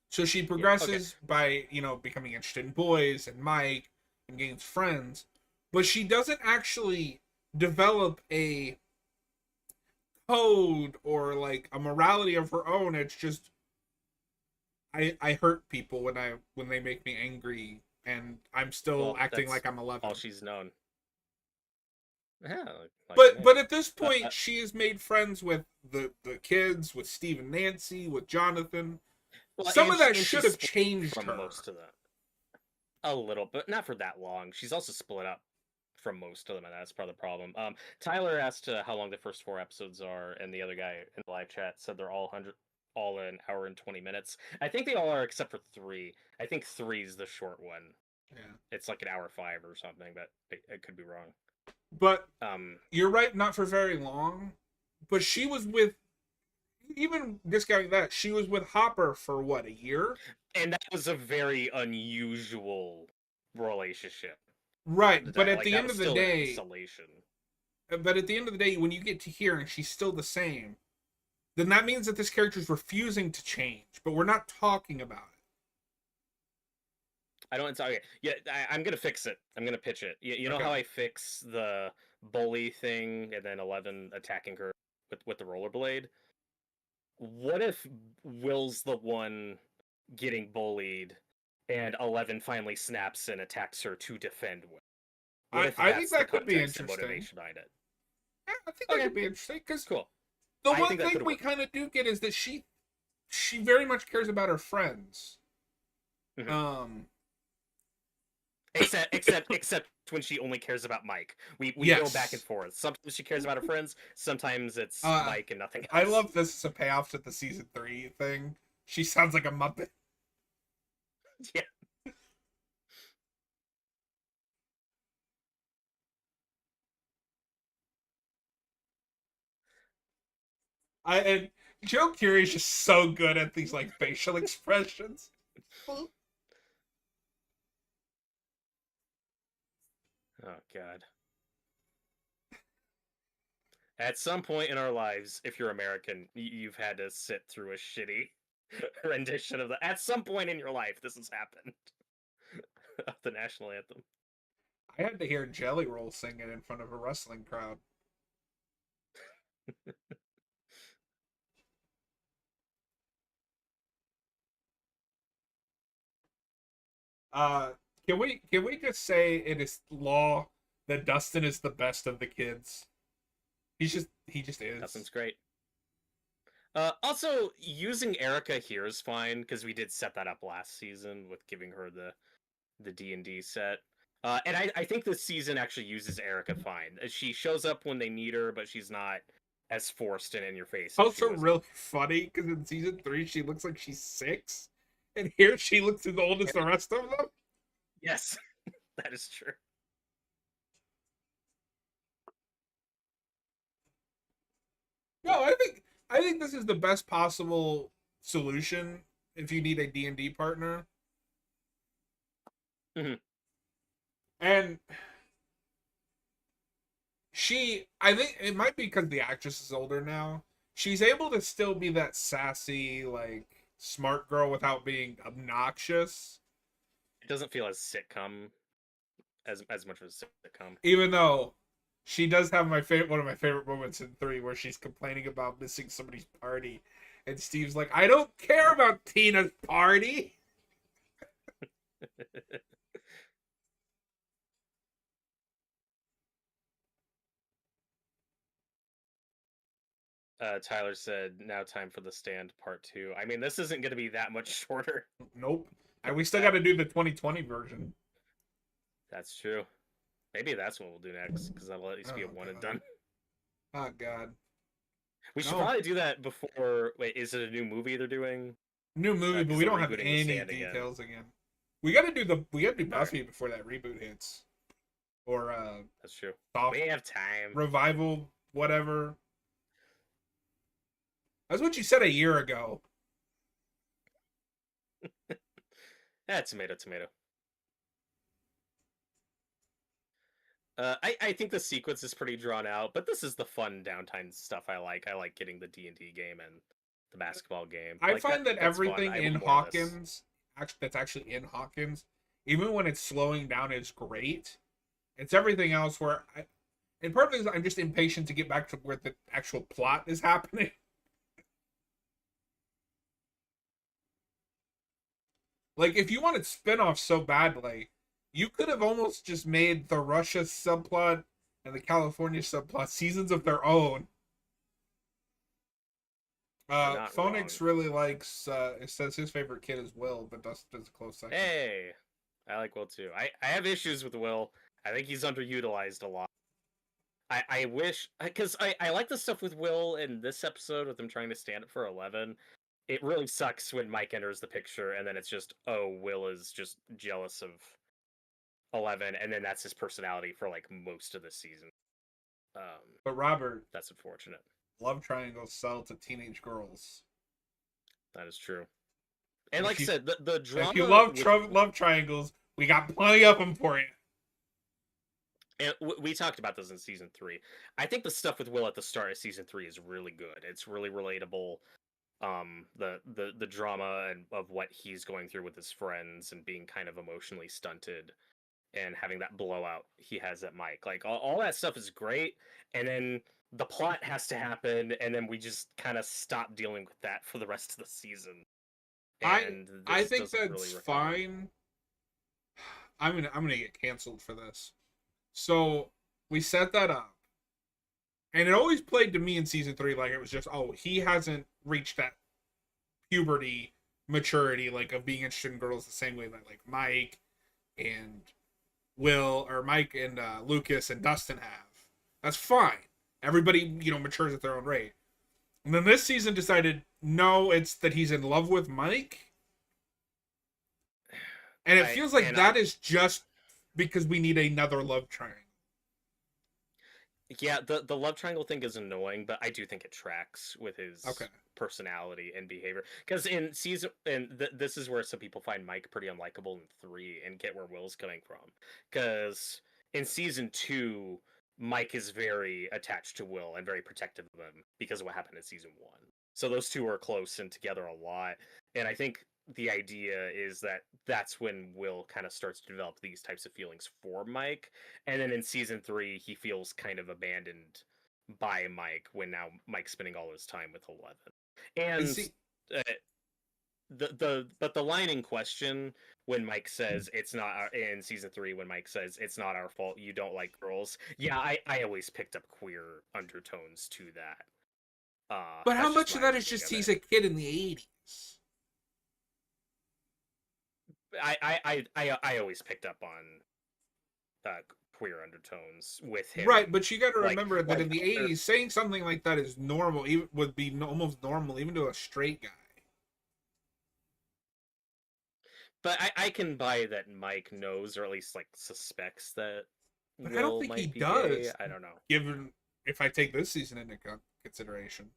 So she progresses by, becoming interested in boys and Mike and gains friends, but she doesn't actually develop a code or like a morality of her own. It's just I hurt people when they make me angry, and I'm still acting like I'm 11. All she's known. Yeah, but at this point, she has made friends with the kids, with Steve and Nancy, with Jonathan. Well, some of that should have changed from her. Most of that. A little, but not for that long. She's also split up from most of them, and that's part of the problem. Tyler asked how long the first 4 episodes are, and the other guy in the live chat said they're all an hour and 20 minutes. I think they all are except for 3. I think 3 is the short one. Yeah, it's like an hour 5 or something, but it could be wrong. But you're right, not for very long. But she was with, even discounting that, she was with Hopper for what, a year? And that was a very unusual relationship. Right, but at Like the that end was of the still in day, isolation. when you get to here and she's still the same, then that means that this character is refusing to change, but we're not talking about it. I don't. Okay, yeah, I'm gonna fix it. I'm gonna pitch it. You know Okay. how I fix the bully thing, and then 11 attacking her with the rollerblade. What if Will's the one getting bullied, and 11 finally snaps and attacks her to defend Will? What if I think that's the that could be context and interesting. motivation behind it? Yeah, I think that Okay, could be interesting because cool. the I one think that thing could we work. kind of do get is that she very much cares about her friends. Mhm. Um, Except when she only cares about Mike. We go back and yes. forth. Sometimes she cares about her friends. Sometimes it's Uh, Mike and nothing I else. love this as a payoff to the season 3 thing. She sounds like a Muppet. Yeah. And Joe Curie is just so good at these like facial expressions. Oh God. At some point in our lives, if you're American, you've had to sit through a shitty rendition of the. At some point in your life, this has happened. Of the national anthem. I had to hear Jelly Roll sing it in front of a wrestling crowd. Uh, can we just say it is law that Dustin is the best of the kids? He just is. Dustin's great. Also, using Erica here is fine because we did set that up last season with giving her the D&D set. And I think this season actually uses Erica fine. She shows up when they need her, but she's not as forced and in your face as she Also, was. really funny because in season 3 she looks like she's 6, and here she looks as old as the rest of them. Yes, that is true. No, I think this is the best possible solution if you need a D&D partner. Mm-hmm. And I think it might be because the actress is older now. She's able to still be that sassy, like smart girl without being obnoxious. It doesn't feel as sitcom as much as a sitcom. Even though she does have one of my favorite moments in 3 where she's complaining about missing somebody's party, and Steve's like, "I don't care about Tina's party." Tyler said, "Now time for the stand part 2." I mean, this isn't going to be that much shorter. Nope. And we still got to do the 2020 version. That's true. Maybe that's what we'll do next because that'll at least be a one and done. Oh God. We should probably do that before. Wait, is it a new movie they're doing? New movie, but we don't have any details again. We got to do Buffy before that reboot hits, or that's true. Soft We have time. Revival, whatever. That's what you said a year ago. Tomato, tomato. I think the sequence is pretty drawn out, but this is the fun downtime stuff I like. I like getting the D&D game and the basketball game. I find that everything in Hawkins, that's actually in Hawkins, even when it's slowing down, is great. It's everything else where, and part of it is I'm just impatient to get back to where the actual plot is happening. Like, if you wanted spin-offs so badly, you could have almost just made the Russia subplot and the California subplot seasons of their own. Phonix really likes, it says his favorite kid is Will, but Dustin's a close second. Hey, I like Will too. I have issues with Will. I think he's underutilized a lot. I wish, because I like the stuff with Will in this episode with him trying to stand up for 11. It really sucks when Mike enters the picture and then it's just, oh, Will is just jealous of 11, and then that's his personality for like most of the season. But Robert, that's unfortunate. Love triangles sell to teenage girls. That is true. And like I said, the drama. If you love triangles, we got plenty of them for you. And we talked about this in season 3. I think the stuff with Will at the start of season 3 is really good. It's really relatable. The drama and of what he's going through with his friends and being kind of emotionally stunted and having that blowout he has at Mike. Like all that stuff is great, and then the plot has to happen, and then we just kind of stop dealing with that for the rest of the season. I And I this think doesn't really that's recover. fine. I'm gonna get canceled for this. So we set that up, and it always played to me in season 3 like it was just, oh, he hasn't reached that puberty maturity like of being interested in girls the same way that like Mike and Will or Mike and Lucas and Dustin have. That's fine. Everybody, matures at their own rate. And then this season decided, no, it's that he's in love with Mike. And it feels like that is just because we need another love triangle. Yeah, the love triangle thing is annoying, but I do think it tracks with his Okay. personality and behavior. Because in season, and this is where some people find Mike pretty unlikable in 3 and get where Will's coming from. Because in season 2, Mike is very attached to Will and very protective of him because of what happened in season 1. So those two are close and together a lot. And I think the idea is that that's when Will kind of starts to develop these types of feelings for Mike. And then in season 3, he feels kind of abandoned by Mike when now Mike's spending all his time with 11. And And see, but the line in question when Mike says it's not in season 3 when Mike says it's not our fault you don't like girls. Yeah, I always picked up queer undertones to that. but how That's just much of my that is reading just of he's it. a kid in the 80s? I always picked up on queer undertones with him. Right, but you got to like remember that in the Hunter. 80s, saying something like that is normal, even would be almost normal, even to a straight guy. But I can buy that Mike knows or at least like suspects that But I don't Will think he might be gay. does, I don't know. given if I take this season into consideration.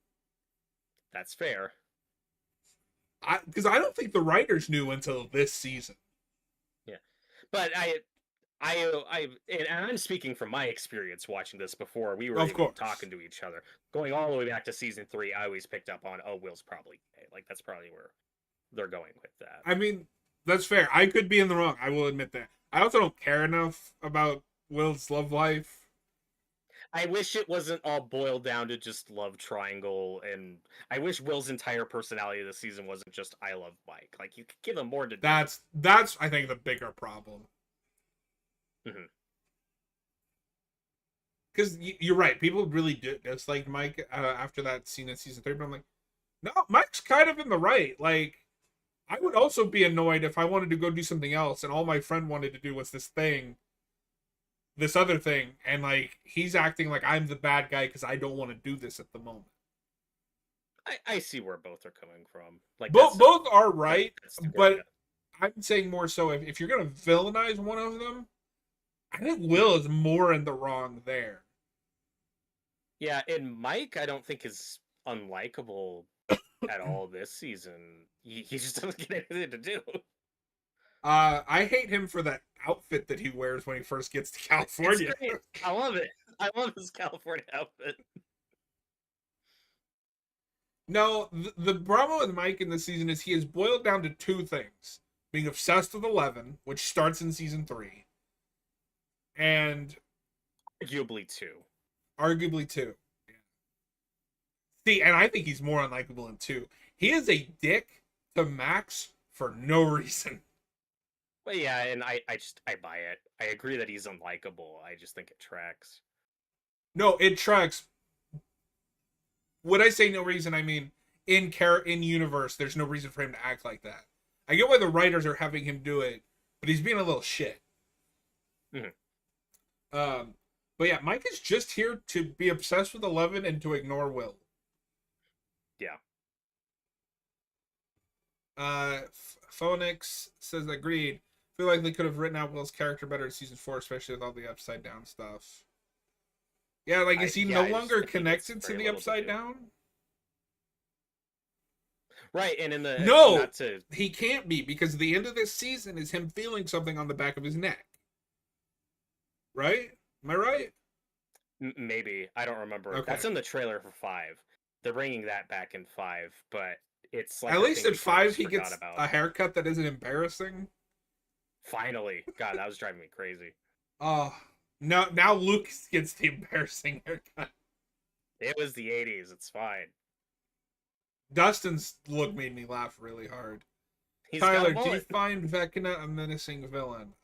That's fair. Because I don't think the writers knew until this season. Yeah, but and I'm speaking from my experience watching this before we were Of even course. talking to each other. Going all the way back to season 3, I always picked up on, oh, Will's probably gay. Like that's probably where they're going with that. I mean, that's fair. I could be in the wrong. I will admit that. I also don't care enough about Will's love life. I wish it wasn't all boiled down to just love triangle, and I wish Will's entire personality this season wasn't just I love Mike. Like you could give him more to do. That's I think the bigger problem. Mm-hmm. Because you're right, people really dislike Mike after that scene in season 3. But I'm like, no, Mike's kind of in the right. Like, I would also be annoyed if I wanted to go do something else, and all my friend wanted to do was this other thing, and like he's acting like I'm the bad guy because I don't want to do this at the moment. I see where both are coming from. Like Both are right, that's the but I'm saying more so if you're gonna villainize one of them, I think Will is more in the wrong there. Yeah, and Mike, I don't think is unlikable at all this season. He just doesn't get anything to do. I hate him for that outfit that he wears when he first gets to California. It's great. I love it. I love his California outfit. No, the problem with Mike in this season is he has boiled down to two things: being obsessed with 11, which starts in season 3, and Arguably two. arguably 2. See, and I think he's more unlikable in 2. He is a dick to Max for no reason. But yeah, and I buy it. I agree that he's unlikable. I just think it tracks. No, it tracks. When I say no reason, I mean in universe, there's no reason for him to act like that. I get why the writers are having him do it, but he's being a little shit. Mm-hmm. But yeah, Mike is just here to be obsessed with 11 and to ignore Will. Yeah. Phoenix says agreed. Feel like they could have written out Will's character better in season 4, especially with all the upside down stuff. Yeah, like is he no longer connected to the upside down? Right, and in the no, he can't be because the end of this season is him feeling something on the back of his neck. Right? Am I right? Maybe. I don't remember. Okay. That's in the trailer for 5. They're bringing that back in 5, but it's like At a least thing at we kind of 5 just he forgot gets about. a haircut that isn't embarrassing. Finally. God, that was driving me crazy. Oh, no, now Luke gets the embarrassing haircut. It was the 80s. It's fine. Dustin's look made me laugh really hard. He's got a Tyler, do you mullet. find Vecna a menacing villain?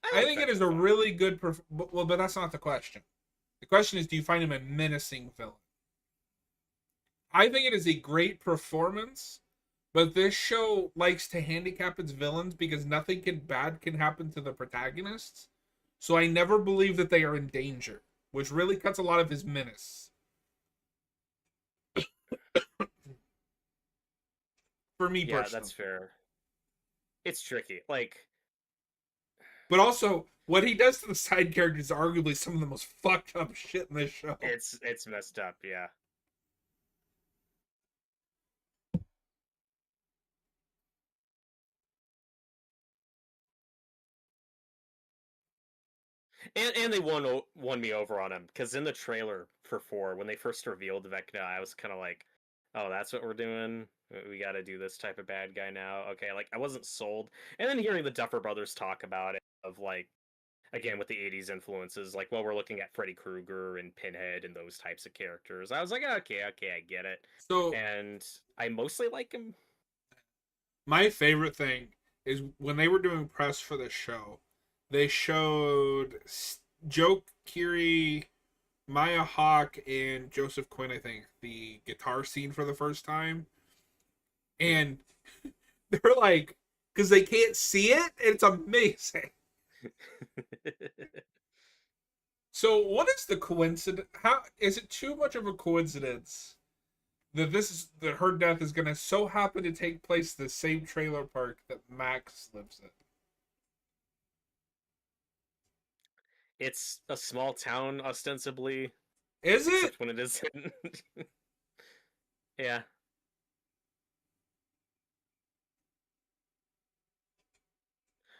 I I like think it is Vecna a fine. really good. Well, but that's not the question. The question is, do you find him a menacing villain? I think it is a great performance, but this show likes to handicap its villains because nothing bad can happen to the protagonists. So I never believe that they are in danger, which really cuts a lot of his menace. For me Yeah, personally. that's fair. It's tricky. Like, But also, what he does to the side characters is arguably some of the most fucked up shit in this show. it's messed up, yeah. And they won me over on him because in the trailer for 4, when they first revealed Vecna, I was kind of like, "Oh, that's what we're doing. We got to do this type of bad guy now." Okay, like I wasn't sold. And then hearing the Duffer Brothers talk about it, of like again with the '80s influences, like well, we're looking at Freddy Krueger and Pinhead and those types of characters. I was like, okay, I get it. So, And I mostly like him. my favorite thing is when they were doing press for the show, they showed Joe Keery, Maya Hawke, and Joseph Quinn, I think, the guitar scene for the first time. And they're like, because they can't see it, it's amazing. So, what is the coincidence? How is it too much of a coincidence that her death is going to so happen to take place the same trailer park that Max lives in? It's a small town, ostensibly, Is it? except when it isn't. Yeah.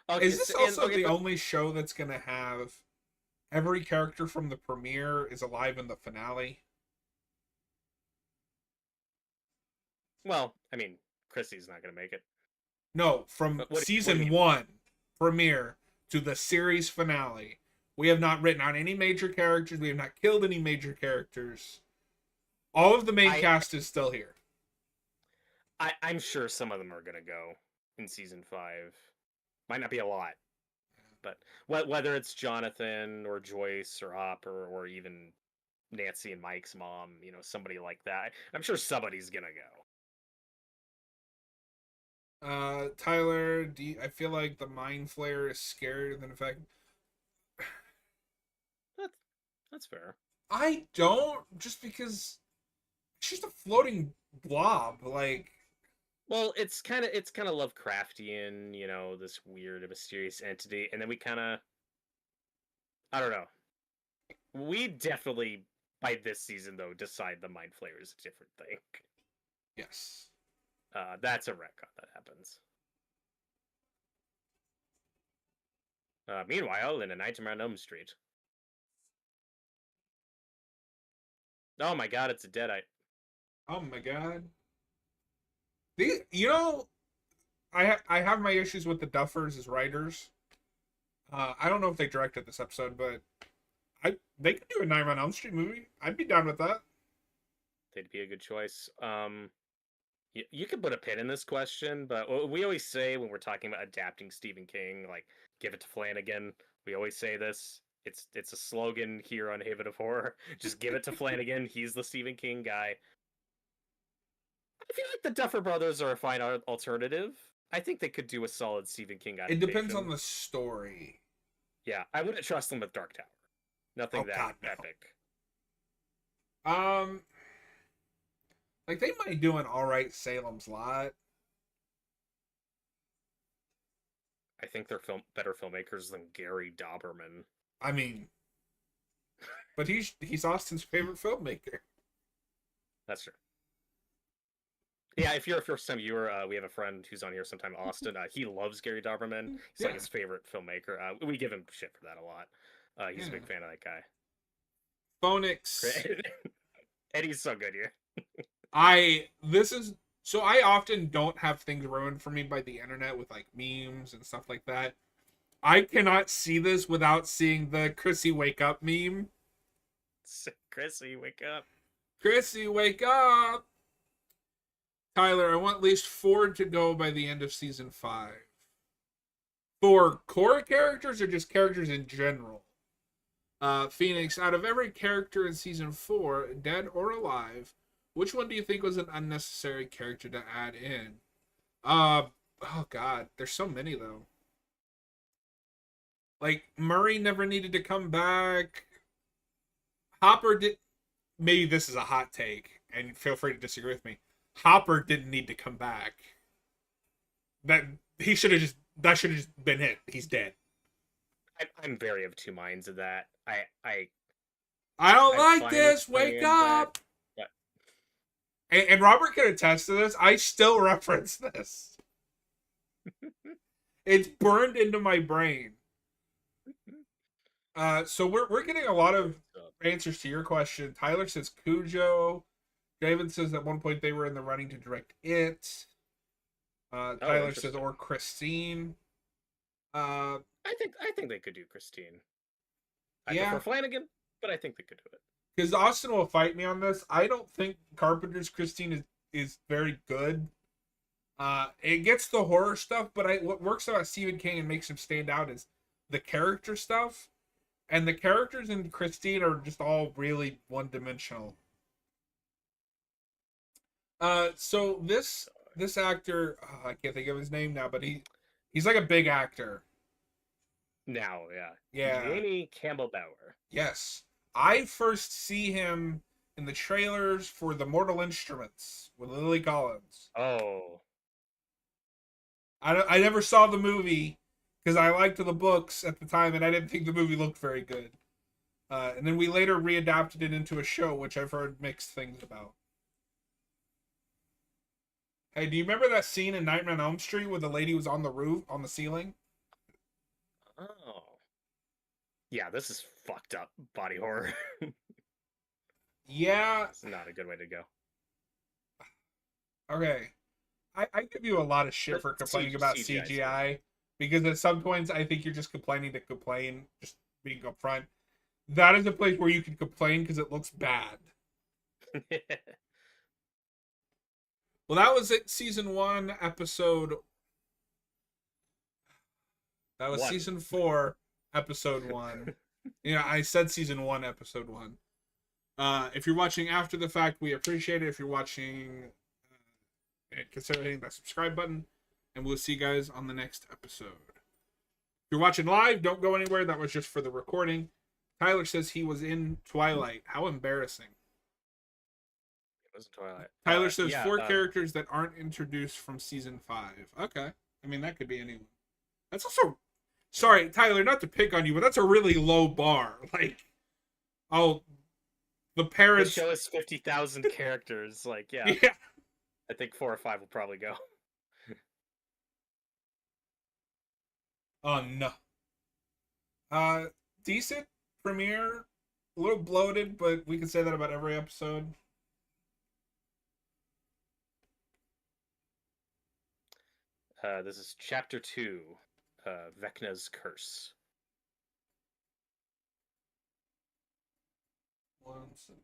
Okay, Is this and also okay, the but only show that's going to have every character from the premiere is alive in the finale? well, I mean, Chrissy's not gonna make it. No, from But what do you season mean? 1 premiere to the series finale. We have not written out any major characters. We have not killed any major characters. All of the main I, cast is still here. I'm sure some of them are gonna go in season 5. Might not be a lot, but whether it's Jonathan or Joyce or Hopper or even Nancy and Mike's mom, somebody like that, I'm sure somebody's gonna go. Tyler, I feel like the mind flayer is scarier than the fact. That's that's fair. I don't, just because it's just a floating blob. Like, Well, it's kind of Lovecraftian, this weird, mysterious entity, and then we kind of, I don't know. We definitely by this season though decide the mind flayer is a different thing. yes. That's a retcon that happens. Meanwhile, in A Nightmare on Elm Street. Oh my God, it's a deadite. Oh my god. You know, I have my issues with the Duffers as writers. I don't know if they directed this episode, but they could do a Nightmare on Elm Street movie. I'd be down with that. They'd be a good choice. You could put a pin in this question, but what we always say when we're talking about adapting Stephen King, like give it to Flanagan. We always say this. It's a slogan here on Haven of Horror. Just give it to Flanagan. He's the Stephen King guy. I feel like the Duffer Brothers are a fine alternative. I think they could do a solid Stephen King It depends adaptation. on the story. Yeah, I wouldn't trust them with Dark Tower. Oh Nothing that god, no. epic. Um, like they might do an all right Salem's Lot. I think they're better filmmakers than Gary Dauberman. I mean, but he's Austin's favorite filmmaker. That's true. Yeah, if you're a first time viewer, we have a friend who's on here sometime, Austin. He loves Gary Doberman. He's like Yeah, his favorite filmmaker. We give him shit for that a lot. He's a yeah. big fan of that guy. Phonics. And he's so good here. This is so I often don't have things ruined for me by the internet with like memes and stuff like that. I cannot see this without seeing the Chrissy wake up meme. Chrissy, wake up. Chrissy, wake up. Tyler, I want at least 4 to go by the end of season 5. 4 core characters or just characters in general? Phoenix, out of every character in season 4, dead or alive, which one do you think was an unnecessary character to add in? Oh god, there's so many though. Like Murray never needed to come back. Hopper did. Maybe this is a hot take, and feel free to disagree with me. Hopper didn't need to come back. That he should have just. That should have just been it. He's dead. I'm very of two minds of that. I don't I'm like fine this. with Wake bringing up. back, And Robert can attest to this. I still reference this. It's burned into my brain. So we're getting a lot of answers to your question. Tyler says Cujo. David says at one point they were in the running to direct it. Tyler says or Christine. I think they could do Christine. I Yeah. prefer Flanagan, but I think they could do it. Because Austin will fight me on this. I don't think Carpenter's Christine is very good. It gets the horror stuff, but what works about Stephen King and makes him stand out is the character stuff. And the characters in Christine are just all really one-dimensional. So this actor, I can't think of his name now, but he's like a big actor. Now, yeah. Yeah. Jamie Campbell Bower. Yes. I first see him in the trailers for The Mortal Instruments with Lily Collins. Oh. I never saw the movie because I liked the books at the time and I didn't think the movie looked very good. And then we later readapted it into a show, which I've heard mixed things about. Hey, do you remember that scene in Nightmare on Elm Street where the lady was on the roof, on the ceiling? Oh. Yeah, this is fucked up body horror. Yeah. It's not a good way to go. Okay. I give you a lot of shit for complaining about CGI because at some points I think you're just complaining to complain, just being upfront. That is a place where you can complain because it looks bad. Well, that was it. Season 1, episode. That was 1. Season 4, episode 1. Yeah, I said Season 1, episode 1. If you're watching after the fact, we appreciate it. If you're watching, consider hitting that subscribe button, and we'll see you guys on the next episode. If you're watching live, don't go anywhere. That was just for the recording. Tyler says he was in Twilight. How embarrassing. It was Twilight. Tyler says 4 characters that aren't introduced from season 5. Okay. I mean, that could be anyone. That's also... Sorry, Tyler, not to pick on you, but that's a really low bar. Like, the parents... The show is 50,000 characters. Like, yeah. Yeah. I think 4 or 5 will probably go. Oh, no. Decent premiere. A little bloated, but we can say that about every episode. This is Chapter 2, Vecna's Curse. 1 second.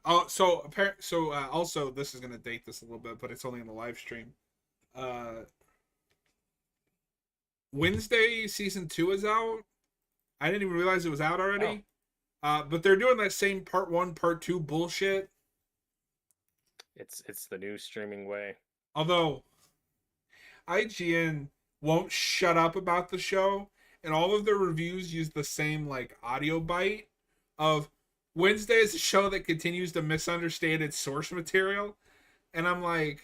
Also, this is gonna date this a little bit, but it's only in the live stream. Wednesday season 2 is out. I didn't even realize it was out already. But they're doing that same part 1, part 2 bullshit. It's the new streaming way. Although IGN won't shut up about the show, and all of their reviews use the same like audio bite of Wednesday is a show that continues to misunderstand its source material, and I'm like,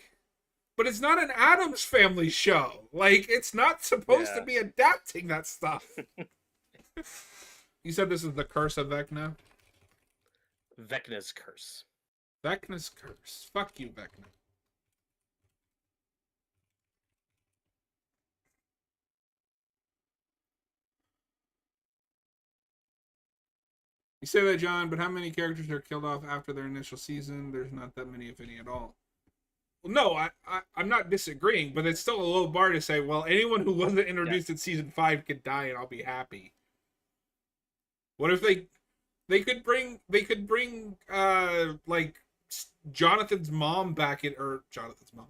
but it's not an Addams Family show. Like, it's not supposed to Yeah. be adapting that stuff. You said this is the curse of Vecna? Vecna's curse. Vecna's curse. Fuck you, Vecna. You say that, John, but how many characters are killed off after their initial season? There's not that many, if any, at all. Well, no, I'm not disagreeing, but it's still a low bar to say, well, anyone who wasn't introduced in season 5 could die and I'll be happy. What if they could bring like Jonathan's mom back in, or Jonathan's mom,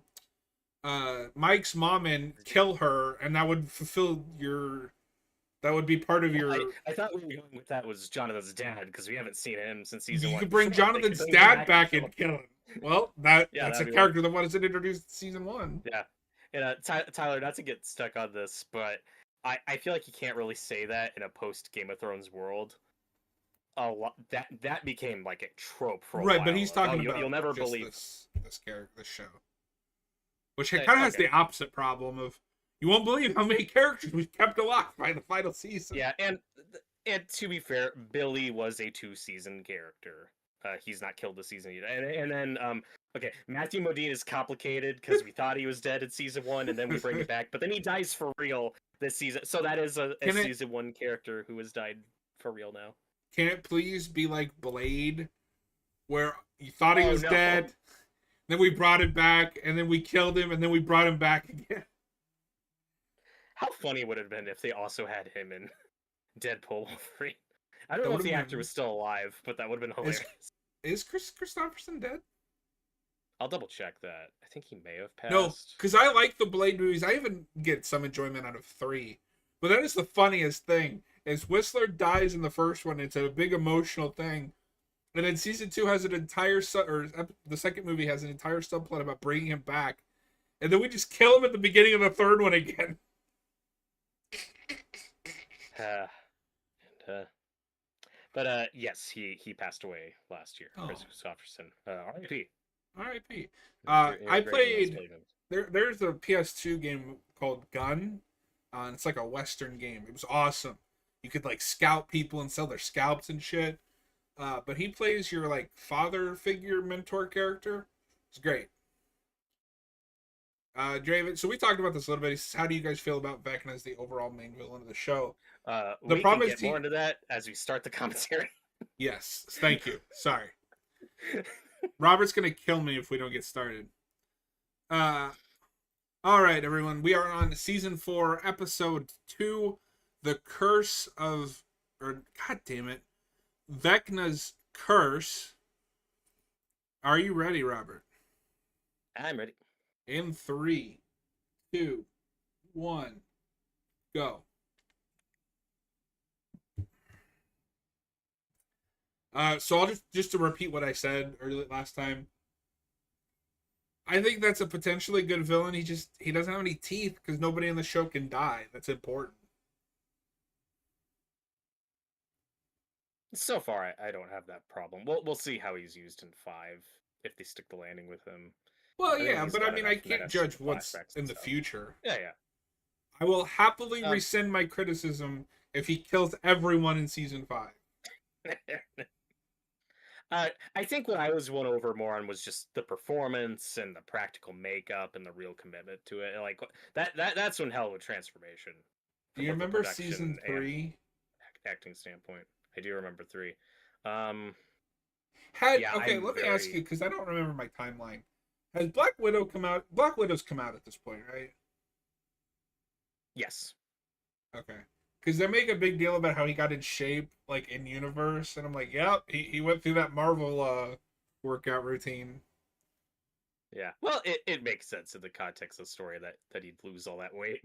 Mike's mom, and kill her, and that would fulfill your, that would be part of your. I thought we were going with that was Jonathan's dad, because we haven't seen him since season 1. You could bring Sure, Jonathan's bring dad him back and kill him. Well, that's a character that wasn't introduced in season 1. Yeah, and Tyler, not to get stuck on this, but I feel like you can't really say that in a post Game of Thrones world. A lot that became like a trope for a while. Right, but he's talking about you'll never just believe this character, this show, which kind of has the opposite problem of you won't believe how many characters we've kept alive by the final season. Yeah, and to be fair, Billy was a 2-season character. He's not killed this season either. And then okay, Matthew Modine is complicated because we thought he was dead in season 1, and then we bring it back, but then he dies for real this season. So that is a season 1 character who has died for real now. Can it please be like Blade, where you thought he was dead, then we brought him back, and then we killed him, and then we brought him back again? How funny would it have been if they also had him in Deadpool Wolverine? I don't know if the actor was still alive, but that would have been hilarious. Is Chris Christopherson dead? I'll double check that. I think he may have passed. No, because I like the Blade movies. I even get some enjoyment out of 3. But that is the funniest thing. Is Whistler dies in the first one. It's a big emotional thing. And then season 2 has an entire... the second movie has an entire subplot about bringing him back. And then we just kill him at the beginning of the third one again. But yes, he passed away last year. Chris Christopherson. R.I.P. R.I.P. I played. There's a PS2 game called Gun. It's like a Western game. It was awesome. You could like scout people and sell their scalps and shit. But he plays your like father figure mentor character. It's great. Draven, so we talked about this a little bit. He says, how do you guys feel about Vecna as the overall main villain of the show? The problem is more into that as we start the commentary. Yes, thank you. Sorry. Robert's gonna kill me if we don't get started. All right, everyone. We are on season 4, episode 2, The Curse of, or God damn it, Vecna's Curse. Are you ready, Robert? I'm ready. In 3, 2, 1, go. So I'll just to repeat what I said last time. I think that's a potentially good villain. He doesn't have any teeth because nobody in the show can die. That's important. So far, I don't have that problem. We'll see how he's used in 5 if they stick the landing with him. Well, yeah, but I mean, I can't judge what's in the future. Yeah. I will happily rescind my criticism if he kills everyone in season 5. I think what I was won over more on was just the performance and the practical makeup and the real commitment to it. Like that's one hell of a transformation. Do you remember season 3? Acting standpoint, I do remember 3. Let me ask you, because I don't remember my timeline. Has Black Widow come out? Black Widow's come out at this point, right? Yes. Okay. Because they make a big deal about how he got in shape, like, in universe. And I'm like, yep, he went through that Marvel workout routine. Yeah. Well, it makes sense in the context of the story that he'd lose all that weight.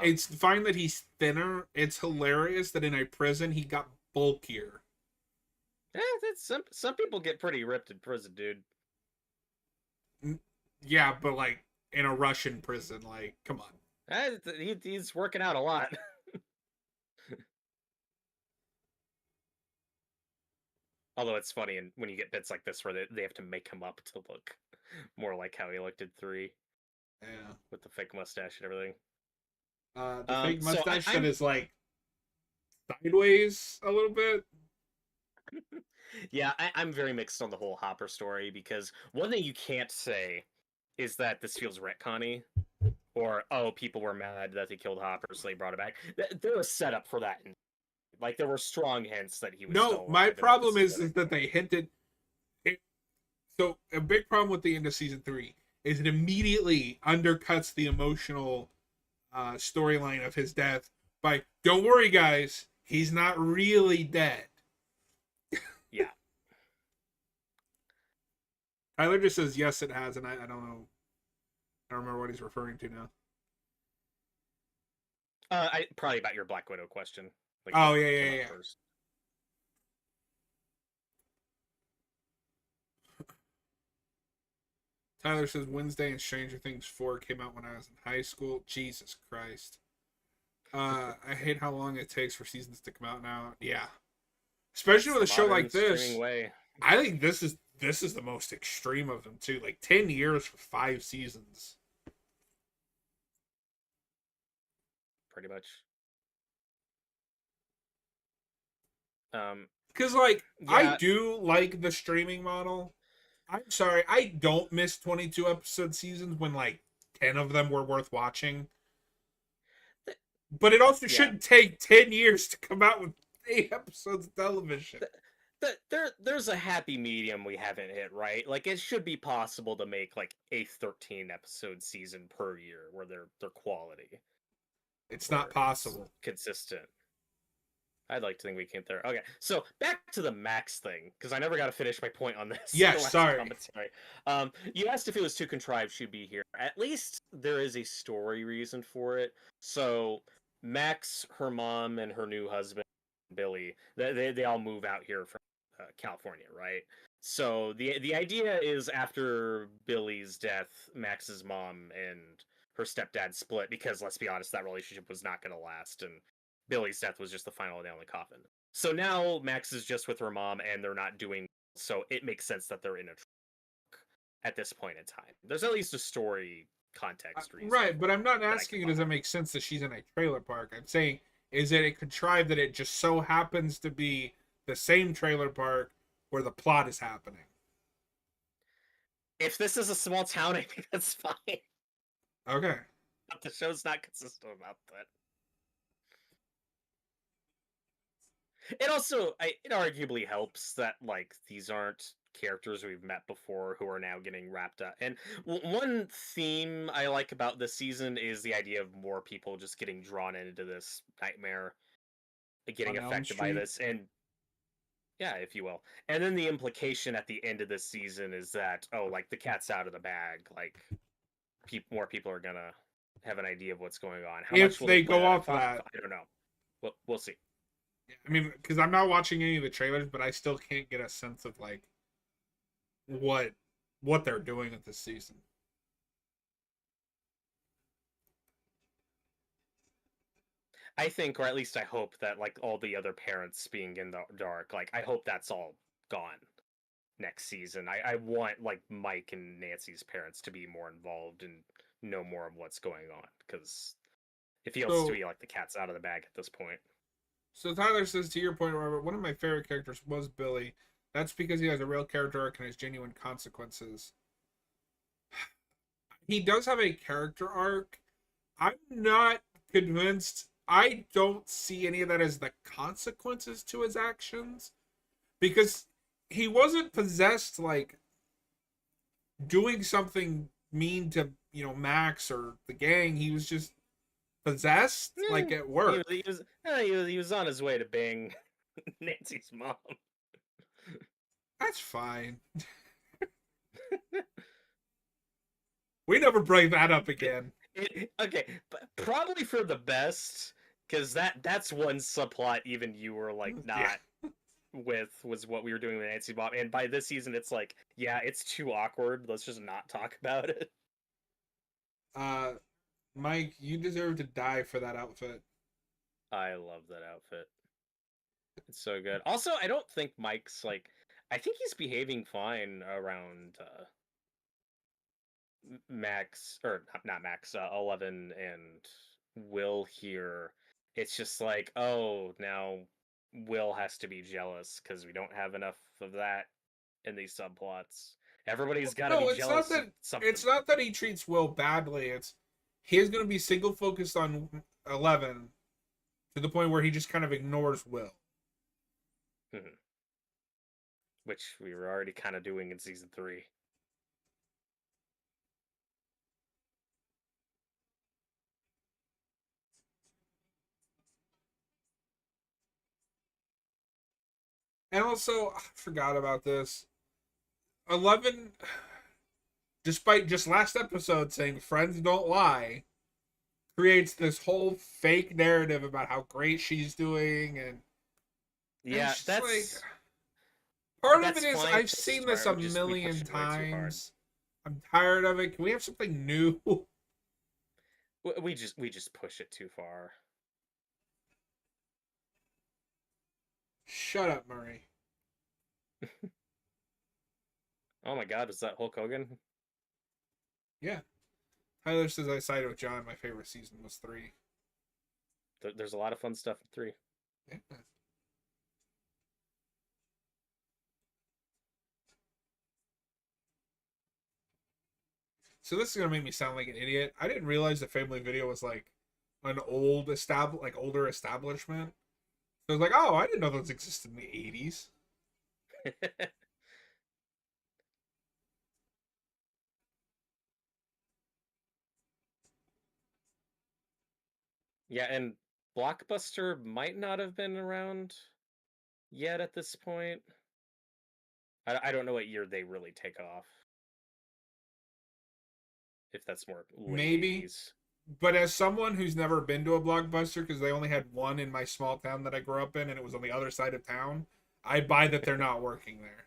It's fine that he's thinner. It's hilarious that in a prison he got bulkier. Yeah, some people get pretty ripped in prison, dude. Yeah, but, like, in a Russian prison, like, come on. He's working out a lot. Although it's funny when you get bits like this where they have to make him up to look More like how he looked at 3 Yeah. with the fake mustache and everything. The fake So mustache that I'm is like sideways a little bit. yeah, I'm very mixed on the whole Hopper story because one thing you can't say is that this feels retconny or oh people were mad that they killed Hopper so they brought it back. There was setup for that. Like there were strong hints that he was No, still my alive and that this problem is is gonna. that they hinted. It, so a big problem with the end of season 3 is it immediately undercuts the emotional storyline of his death by "Don't worry, guys, he's not really dead." Yeah. Tyler just says yes, it has, and I don't know. I don't remember what he's referring to now. I probably about your Black Widow question. Like Oh what yeah, came yeah, up yeah. first. Tyler says Wednesday and Stranger Things 4 came out when I was in high school. Jesus Christ. I hate how long it takes for seasons to come out now. Yeah. Especially It's with the a show modern like streaming this. way, I think this is the most extreme of them too. Like 10 years for 5 seasons. pretty much. Um, Cuz like I yeah, do like the streaming model. I'm sorry, I don't miss 22 episode seasons when like 10 of them were worth watching. But it also yeah. shouldn't take 10 years to come out with 8 episodes of television. There's a happy medium we haven't hit, right? Like it should be possible to make like a 13 episode season per year where they're quality, It's not where it's possible. consistent. I'd like to think we came there. Okay, so back to the Max thing because I never got to finish my point on this in the Yes, last sorry. commentary. You asked if it was too contrived she'd be here. At least there is a story reason for it. So Max, her mom, and her new husband Billy, they all move out here from California, right? So the idea is after Billy's death, Max's mom and her stepdad split because let's be honest, that relationship was not going to last, and Billy's death was just the final nail in the coffin. So now Max is just with her mom, and they're not doing. So it makes sense that they're in a truck at this point in time. There's at least a story context reason Right, for but it I'm not that I can asking you, buy. does it make sense that she's in a trailer park? I'm saying, is it a contrived that it just so happens to be the same trailer park where the plot is happening? If this is a small town, I think that's fine. Okay. But the show's not consistent about that. It also, it arguably helps that like these aren't characters we've met before who are now getting wrapped up. And one theme I like about this season is the idea of more people just getting drawn into this nightmare, getting On Elm affected by Street. this, and yeah, if you will. And then the implication at the end of this season is that oh, like the cat's out of the bag, like more people are gonna have an idea of what's going on. How If much will they they play go that off off? that. I don't know. We'll see. I mean, because I'm not watching any of the trailers, but I still can't get a sense of like what what they're doing with this season. I think, or at least I hope that like all the other parents being in the dark, like I hope that's all gone next season. I want like Mike and Nancy's parents to be more involved and know more of what's going on because it feels to So be like the cat's out of the bag at this point. So Tyler says, to your point, Robert, one of my favorite characters was Billy. That's because he has a real character arc and has genuine consequences. He does have a character arc. I'm not convinced. I don't see any of that as the consequences to his actions because he wasn't possessed like doing something mean to, Max or the gang. He was just possessed Yeah, like at work. he was on his way to bang Nancy's mom. That's fine. We never bring that up again. Okay, but probably for the best because that's one subplot even you were like Yeah. not with was what we were doing with Nancy Bob, and by this season it's like yeah it's too awkward. Let's just not talk about it. Uh, Mike, you deserve to die for that outfit. I love that outfit. It's so good. Also, I don't think Mike's like. I think he's behaving fine around Max, or not Max, 11 and Will here, it's just like, oh, now Will has to be jealous because we don't have enough of that in these subplots. Everybody's got to be No, it's not jealous of that something. he treats Will badly. It's he's going to be single focused on 11 to the point where he just kind of ignores Will. Mhm. Which we were already kind of doing in season 3. And also, I forgot about this. 11, despite just last episode saying friends don't lie, creates this whole fake narrative about how great she's doing, and Yeah, it's just like that's part of it that's is fine I've to seen this a start. We million pushed it way too hard. times. I'm tired of it. Can we have something new? We just push it too far. Shut up, Murray. Oh my God, is that Hulk Hogan? Yeah. Tyler says I sided with John. My favorite season was 3. There's a lot of fun stuff in 3. Yeah. So this is gonna make me sound like an idiot. I didn't realize the Family Video was like an older establishment. So I was like, oh, I didn't know those existed in the 80s. Yeah, and Blockbuster might not have been around yet at this point. I don't know what year they really take off. If that's more late Maybe. 80s. But as someone who's never been to a Blockbuster, because they only had one in my small town that I grew up in, and it was on the other side of town, I buy that they're not working there.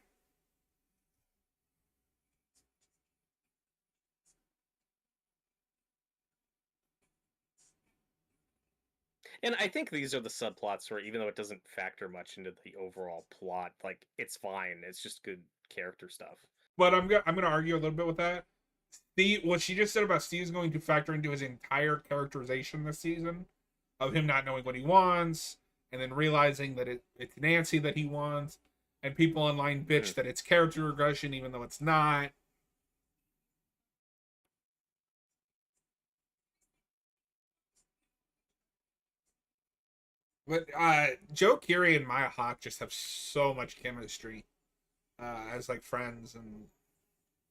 And I think these are the subplots where, even though it doesn't factor much into the overall plot, like, it's fine. It's just good character stuff. But I'm gonna argue a little bit with that. Steve, what she just said about Steve's going to factor into his entire characterization this season, of him not knowing what he wants, and then realizing that it's Nancy that he wants, and people online bitch that it's character regression even though it's not. But Joe Keery and Maya Hawke just have so much chemistry as like friends, and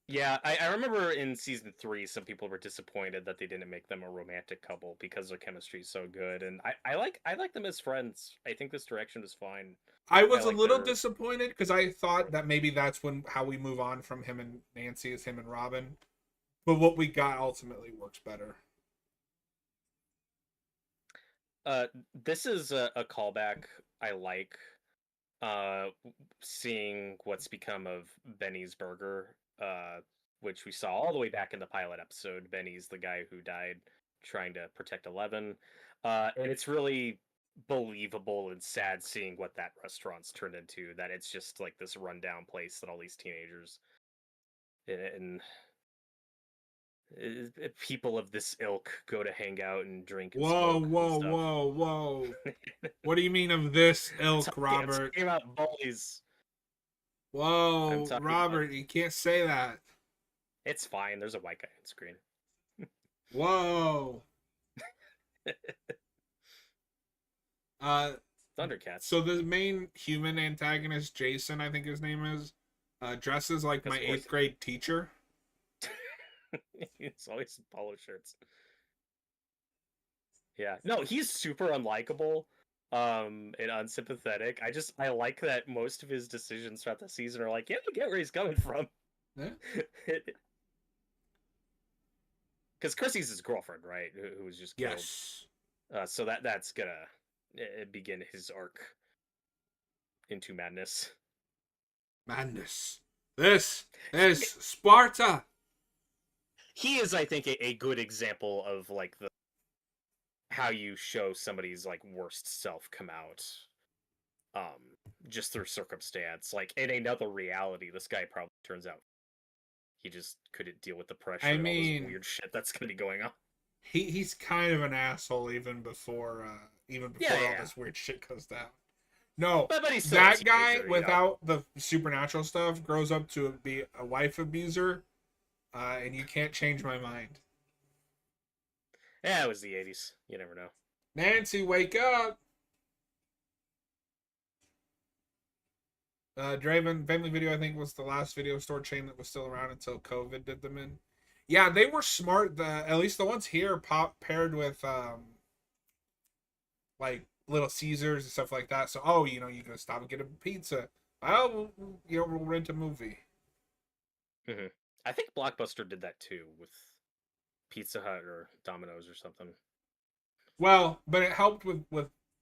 Yeah, I remember in season 3, some people were disappointed that they didn't make them a romantic couple because their chemistry is so good, and I like them as friends. I think this direction is fine. I I was a like little their disappointed because I thought that maybe that's when how we move on from him and Nancy is him and Robin. But what we got ultimately works better. uh this is a callback I like. Uh, seeing what's become of Benny's burger, which we saw all the way back in the pilot episode. Benny's the guy who died trying to protect 11. And it's really believable and sad seeing what that restaurant's turned into, that it's just like this rundown place that all these teenagers and people of this ilk go to hang out and drink and Whoa, smoke and whoa, stuff. whoa, whoa. What do you mean of this ilk, I'm Robert? talking about bullies. I'm Whoa, talking about. Robert, you can't say that. It's fine. There's a white guy on screen. Whoa. Uh, Thundercats. so the main human antagonist, Jason, I think his name is, dresses like my Because of course, 8th grade teacher. it's always in polo shirts. Yeah, no, he's super unlikable, and unsympathetic. I like that most of his decisions throughout the season are like, yeah, I get where he's coming from. Yeah. Because Chrissy's his girlfriend, right? Who was just killed. Yes. So that's gonna begin his arc into madness. Madness. This is Sparta. He is, I think, a good example of like the how you show somebody's like worst self come out, just through circumstance. Like in another reality, this guy probably turns out he just couldn't deal with the pressure I and all this mean, weird shit that's going to be going on. he's kind of an asshole even Yeah, before yeah, all yeah. this weird shit goes down. No, But he's still a that guy teenager, without the supernatural stuff grows up to be a wife abuser, and you can't change my mind. Yeah, it was the 80s. You never know. Nancy, wake up! Draven Family Video, I think, was the last video store chain that was still around until COVID did them in. Yeah, they were smart. At least the ones here paired with like Little Caesars and stuff like that. So, you can stop and get a pizza. Oh, we'll rent a movie. Mm-hmm. I think Blockbuster did that too with Pizza Hut or Domino's or something. Well, but it helped with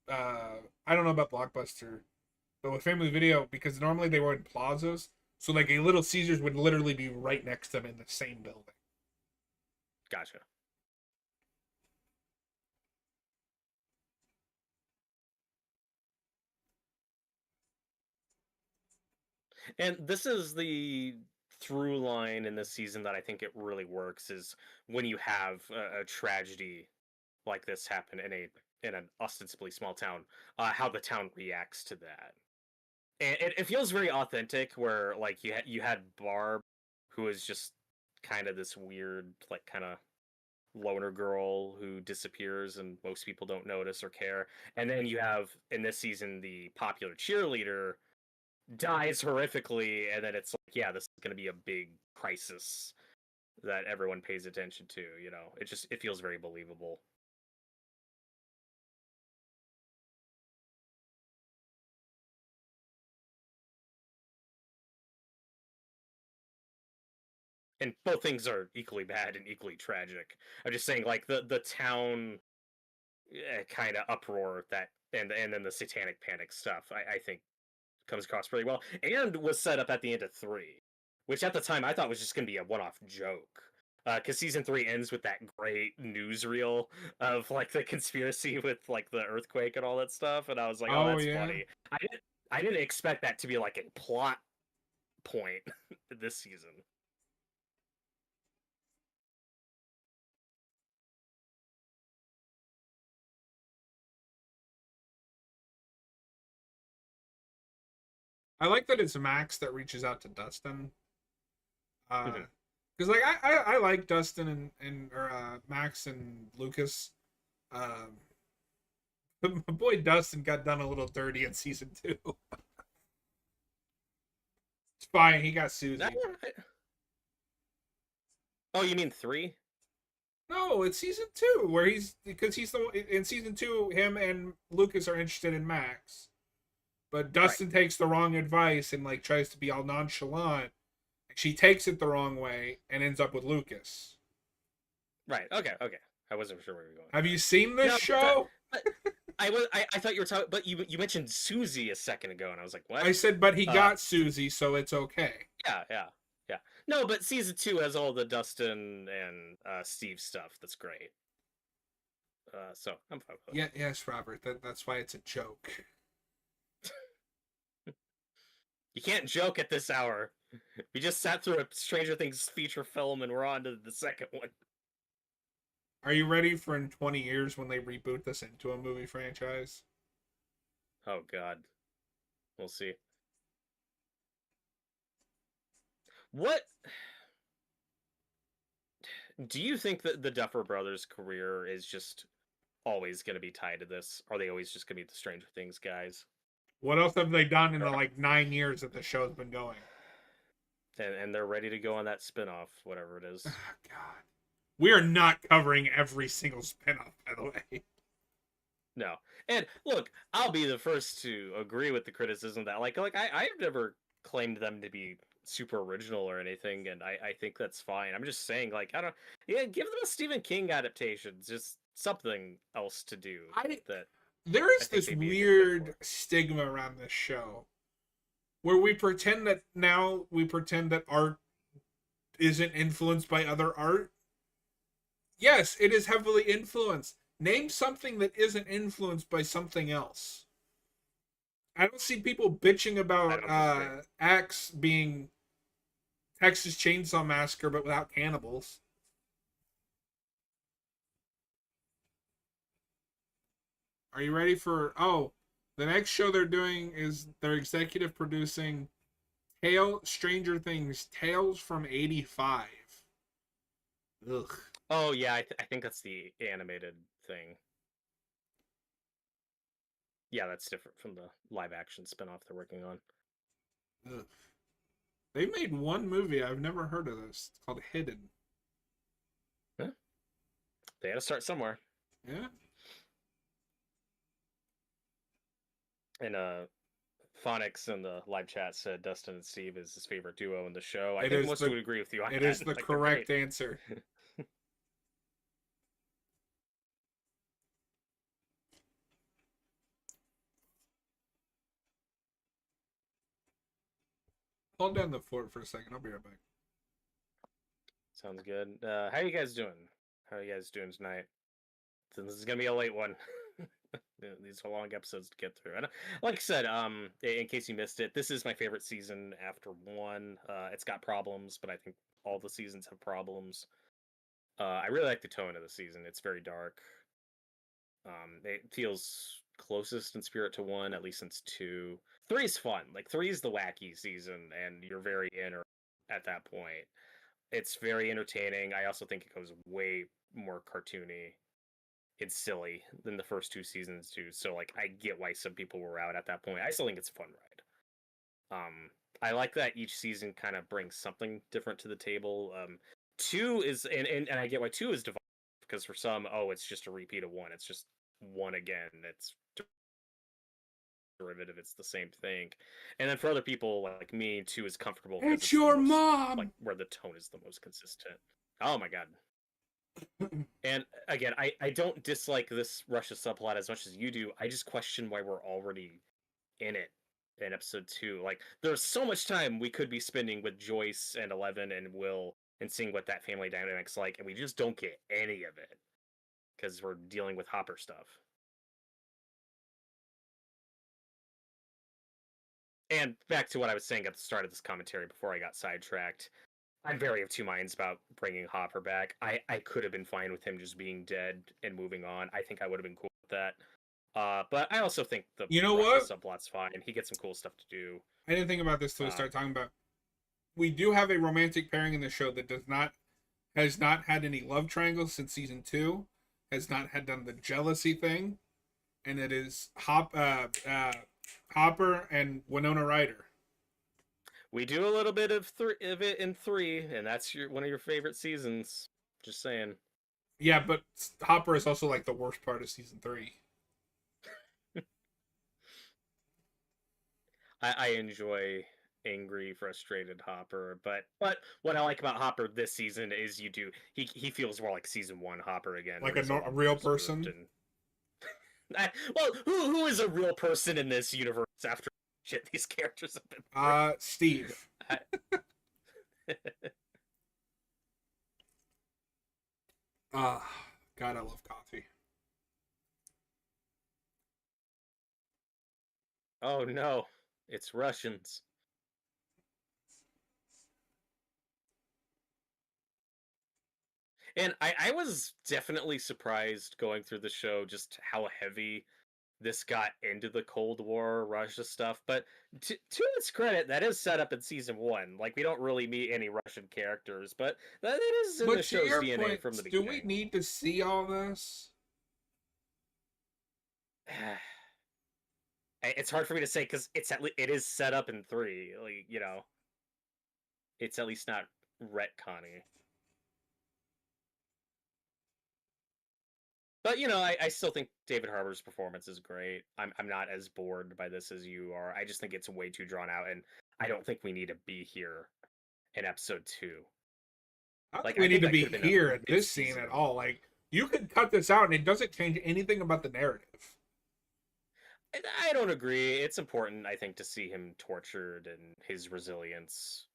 I don't know about Blockbuster, but with Family Video, because normally they were in plazas, so like a Little Caesars would literally be right next to them in the same building. Gotcha. And this is the through line in this season that I think it really works is when you have a tragedy like this happen in an ostensibly small town, how the town reacts to that. And it feels very authentic where like you had Barb, who is just kind of this weird like kind of loner girl who disappears and most people don't notice or care. And then you have in this season the popular cheerleader dies horrifically, and then it's like, yeah, this is going to be a big crisis that everyone pays attention to. It feels very believable. And both things are equally bad and equally tragic. I'm just saying, like the town kind of uproar that, and then the Satanic Panic stuff. I think comes across pretty well, and was set up at the end of 3, which at the time I thought was just going to be a one-off joke. Because season 3 ends with that great newsreel of like the conspiracy with like the earthquake and all that stuff, and I was like, oh, Oh that's yeah. funny. I didn't expect that to be like a plot point this season. I like that it's Max that reaches out to Dustin. Mhm. Because like I like Dustin and Max and Lucas. Um, but my boy Dustin got done a little dirty in season 2. It's fine. He got Susie. Oh, you mean 3? No, it's season 2 where because he's in season 2. Him and Lucas are interested in Max, but Dustin takes the wrong advice and like tries to be all nonchalant. She takes it the wrong way and ends up with Lucas. Right. Okay. I wasn't sure where you were going. Have you seen this show? I thought you were talking, but you mentioned Susie a second ago, and I was like, what? I said, but he got Susie, so it's okay. Yeah. No, but season 2 has all the Dustin and Steve stuff. That's great. So I'm fine with it. Yes, Robert. That's why it's a joke. You can't joke at this hour. We just sat through a Stranger Things feature film, and we're on to the second one. Are you ready for in 20 years when they reboot this into a movie franchise? Oh God, we'll see. What do you think that the Duffer Brothers' career is just always going to be tied to this? Are they always just going to be the Stranger Things guys? What else have they done in the like 9 years that the show's been going? And they're ready to go on that spinoff, whatever it is. Oh, God. We are not covering every single spinoff, by the way. No. And look, I'll be the first to agree with the criticism that I've never claimed them to be super original or anything, and I think that's fine. I'm just saying, give them a Stephen King adaptation, just something else to do. There is this weird stigma around this show where we pretend that art isn't influenced by other art. Yes, it is heavily influenced. Name something that isn't influenced by something else. I don't see people bitching about X being Texas Chainsaw Massacre, but without cannibals. Are you ready for? Oh, the next show they're doing is they're executive producing Stranger Things Tales from '85. Ugh. Oh yeah, I think that's the animated thing. Yeah, that's different from the live action spinoff they're working on. Ugh. They made one movie. I've never heard of this. It's called Hidden. Huh? They had to start somewhere. Yeah. And Phonics in the live chat said Dustin and Steve is his favorite duo in the show. I It think is most the- would agree with you on It that. is the Like, correct answer. Hold down the fort for a second. I'll be right back. Sounds good. How you guys doing? How are you guys doing tonight? So this is gonna be a late one. These are long episodes to get through. And like I said, in case you missed it, this is my favorite season after one. It's got problems, but I think all the seasons have problems. I really like the tone of the season. It's very dark. It feels closest in spirit to one, at least since two. Three's fun. Like three is the wacky season, and you're very in or at that point. It's very entertaining. I also think it goes way more cartoony. It's silly than the first two seasons too. So like I get why some people were out at that point. I still think it's a fun ride. I like that each season kind of brings something different to the table. Two is and I get why two is divided because for some, oh, it's just a repeat of one. It's just one again. It's derivative. It's the same thing. And then for other people like me, two is comfortable. It's your most, mom. like where the tone is the most consistent. Oh my god. And again, I don't dislike this Russia subplot as much as you do. I just question why we're already in it in episode 2. Like, there's so much time we could be spending with Joyce and Eleven and Will and seeing what that family dynamic's like, and we just don't get any of it because we're dealing with Hopper stuff. And back to what I was saying at the start of this commentary before I got sidetracked. I'm very of two minds about bringing Hopper back. I could have been fine with him just being dead and moving on. I think I would have been cool with that. But I also think the You know Russia what? subplot's fine. He gets some cool stuff to do. I didn't think about this till we start talking about. We do have a romantic pairing in the show that has not had any love triangles since season 2, has not had done the jealousy thing, and it is Hopper and Winona Ryder. We do a little bit of it in 3, and that's one of your favorite seasons. Just saying. Yeah, but Hopper is also like the worst part of season 3. I enjoy angry, frustrated Hopper, but what I like about Hopper this season is he feels more like season 1 Hopper again, Like a real person. Well, who is a real person in this universe after shit these characters have been through? Steve. God, I love coffee. Oh no, it's Russians. And I was definitely surprised going through the show just how heavy this got into the Cold War Russia stuff. But to its credit, that is set up in season 1. Like, we don't really meet any Russian characters, but that is in the show's DNA from the beginning. Do we need to see all this? It's hard for me to say because it is set up in 3. Like, you know, it's at least not retconning. But, you know, I still think David Harbour's performance is great. I'm not as bored by this as you are. I just think it's way too drawn out, and I don't think we need to be here in episode 2. I don't think we need to be here at this scene at all. Like, you could cut this out, and it doesn't change anything about the narrative. I don't agree. It's important, I think, to see him tortured and his resilience.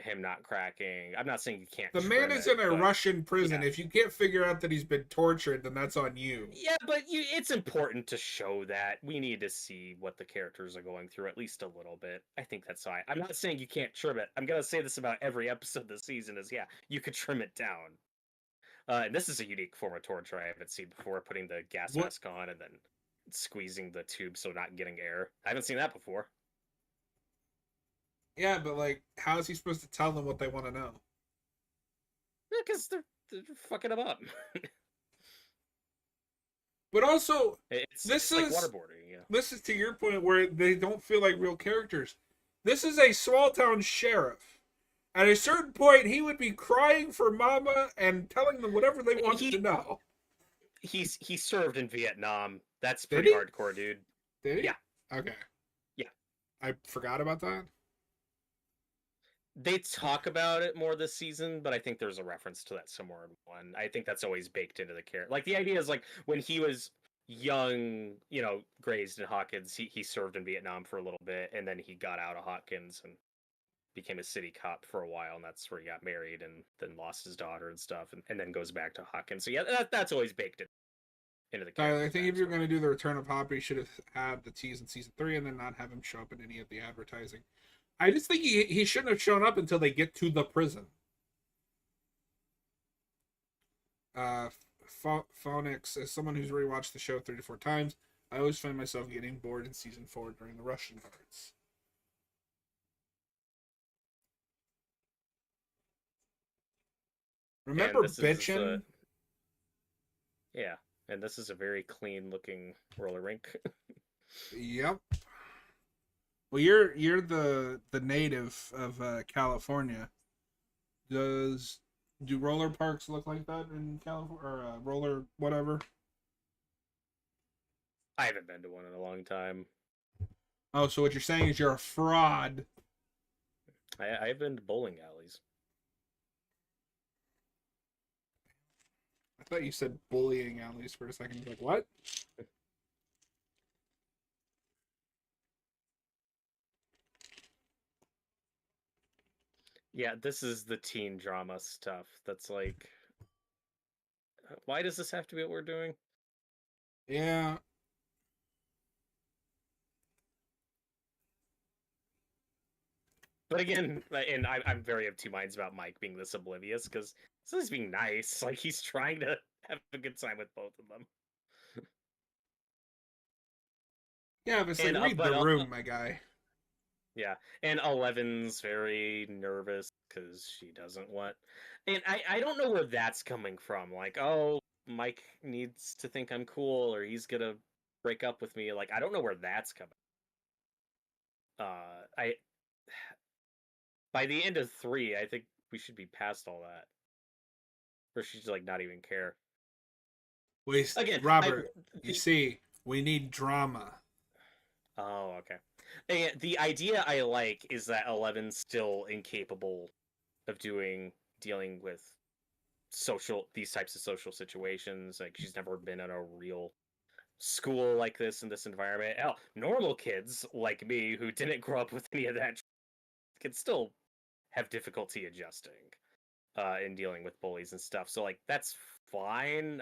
him not cracking. I'm not saying you can't The man trim is it, in a but Russian prison. yeah. If you can't figure out that he's been tortured, then that's on you. Yeah, but it's important to show that. We need to see what the characters are going through at least a little bit. I think that's fine. I'm not saying you can't trim it. I'm gonna say this about every episode this season is, yeah, you could trim it down. And this is a unique form of torture I haven't seen before, putting the gas What? mask on and then squeezing the tube so not getting air. I haven't seen that before. Yeah, but like, how is he supposed to tell them what they want to know? Yeah, because they're fucking him up. But also, It's like waterboarding, yeah. this is to your point where they don't feel like real characters. This is a small town sheriff. At a certain point, he would be crying for mama and telling them whatever they wanted to know. He served in Vietnam. That's Did pretty he? hardcore, dude. Did he? Yeah. Okay. Yeah. I forgot about that. They talk about it more this season, but I think there's a reference to that somewhere in one. I think that's always baked into the character. Like, the idea is, like, when he was young, grazed in Hawkins, he served in Vietnam for a little bit, and then he got out of Hawkins and became a city cop for a while, and that's where he got married and then lost his daughter and stuff, and then goes back to Hawkins. So, yeah, that's always baked into the character. I think if you're going to do the Return of Hopper, you should have had the tease in season 3 and then not have him show up in any of the advertising. I just think he shouldn't have shown up until they get to the prison. Phonics, as someone who's rewatched the show 3 to 4 times, I always find myself getting bored in season 4 during the Russian parts. Remember bitchin'? Yeah, and this is a very clean looking roller rink. Yep. Well, you're the native of California. Do roller parks look like that in California, or roller whatever? I haven't been to one in a long time. Oh, so what you're saying is you're a fraud. I've been to bowling alleys. I thought you said bullying alleys for a second. I was like, what? Yeah, this is the teen drama stuff. That's like, why does this have to be what we're doing? Yeah. But again, and I'm very of two minds about Mike being this oblivious, because he's being nice. Like, he's trying to have a good time with both of them. Yeah, but it's like, read the room, my guy. Yeah, and 11's very nervous because she doesn't want... And I don't know where that's coming from. Like, oh, Mike needs to think I'm cool, or he's gonna break up with me. Like, I don't know where that's coming. By the end of 3, I think we should be past all that. Or she's like not even care. Wait, again, Robert, you see, we need drama. Oh, okay. And the idea I like is that 11's still incapable of dealing with these types of social situations. Like, she's never been in a real school like this in this environment. Hell, normal kids like me who didn't grow up with any of that can still have difficulty adjusting in dealing with bullies and stuff. So, like, that's fine.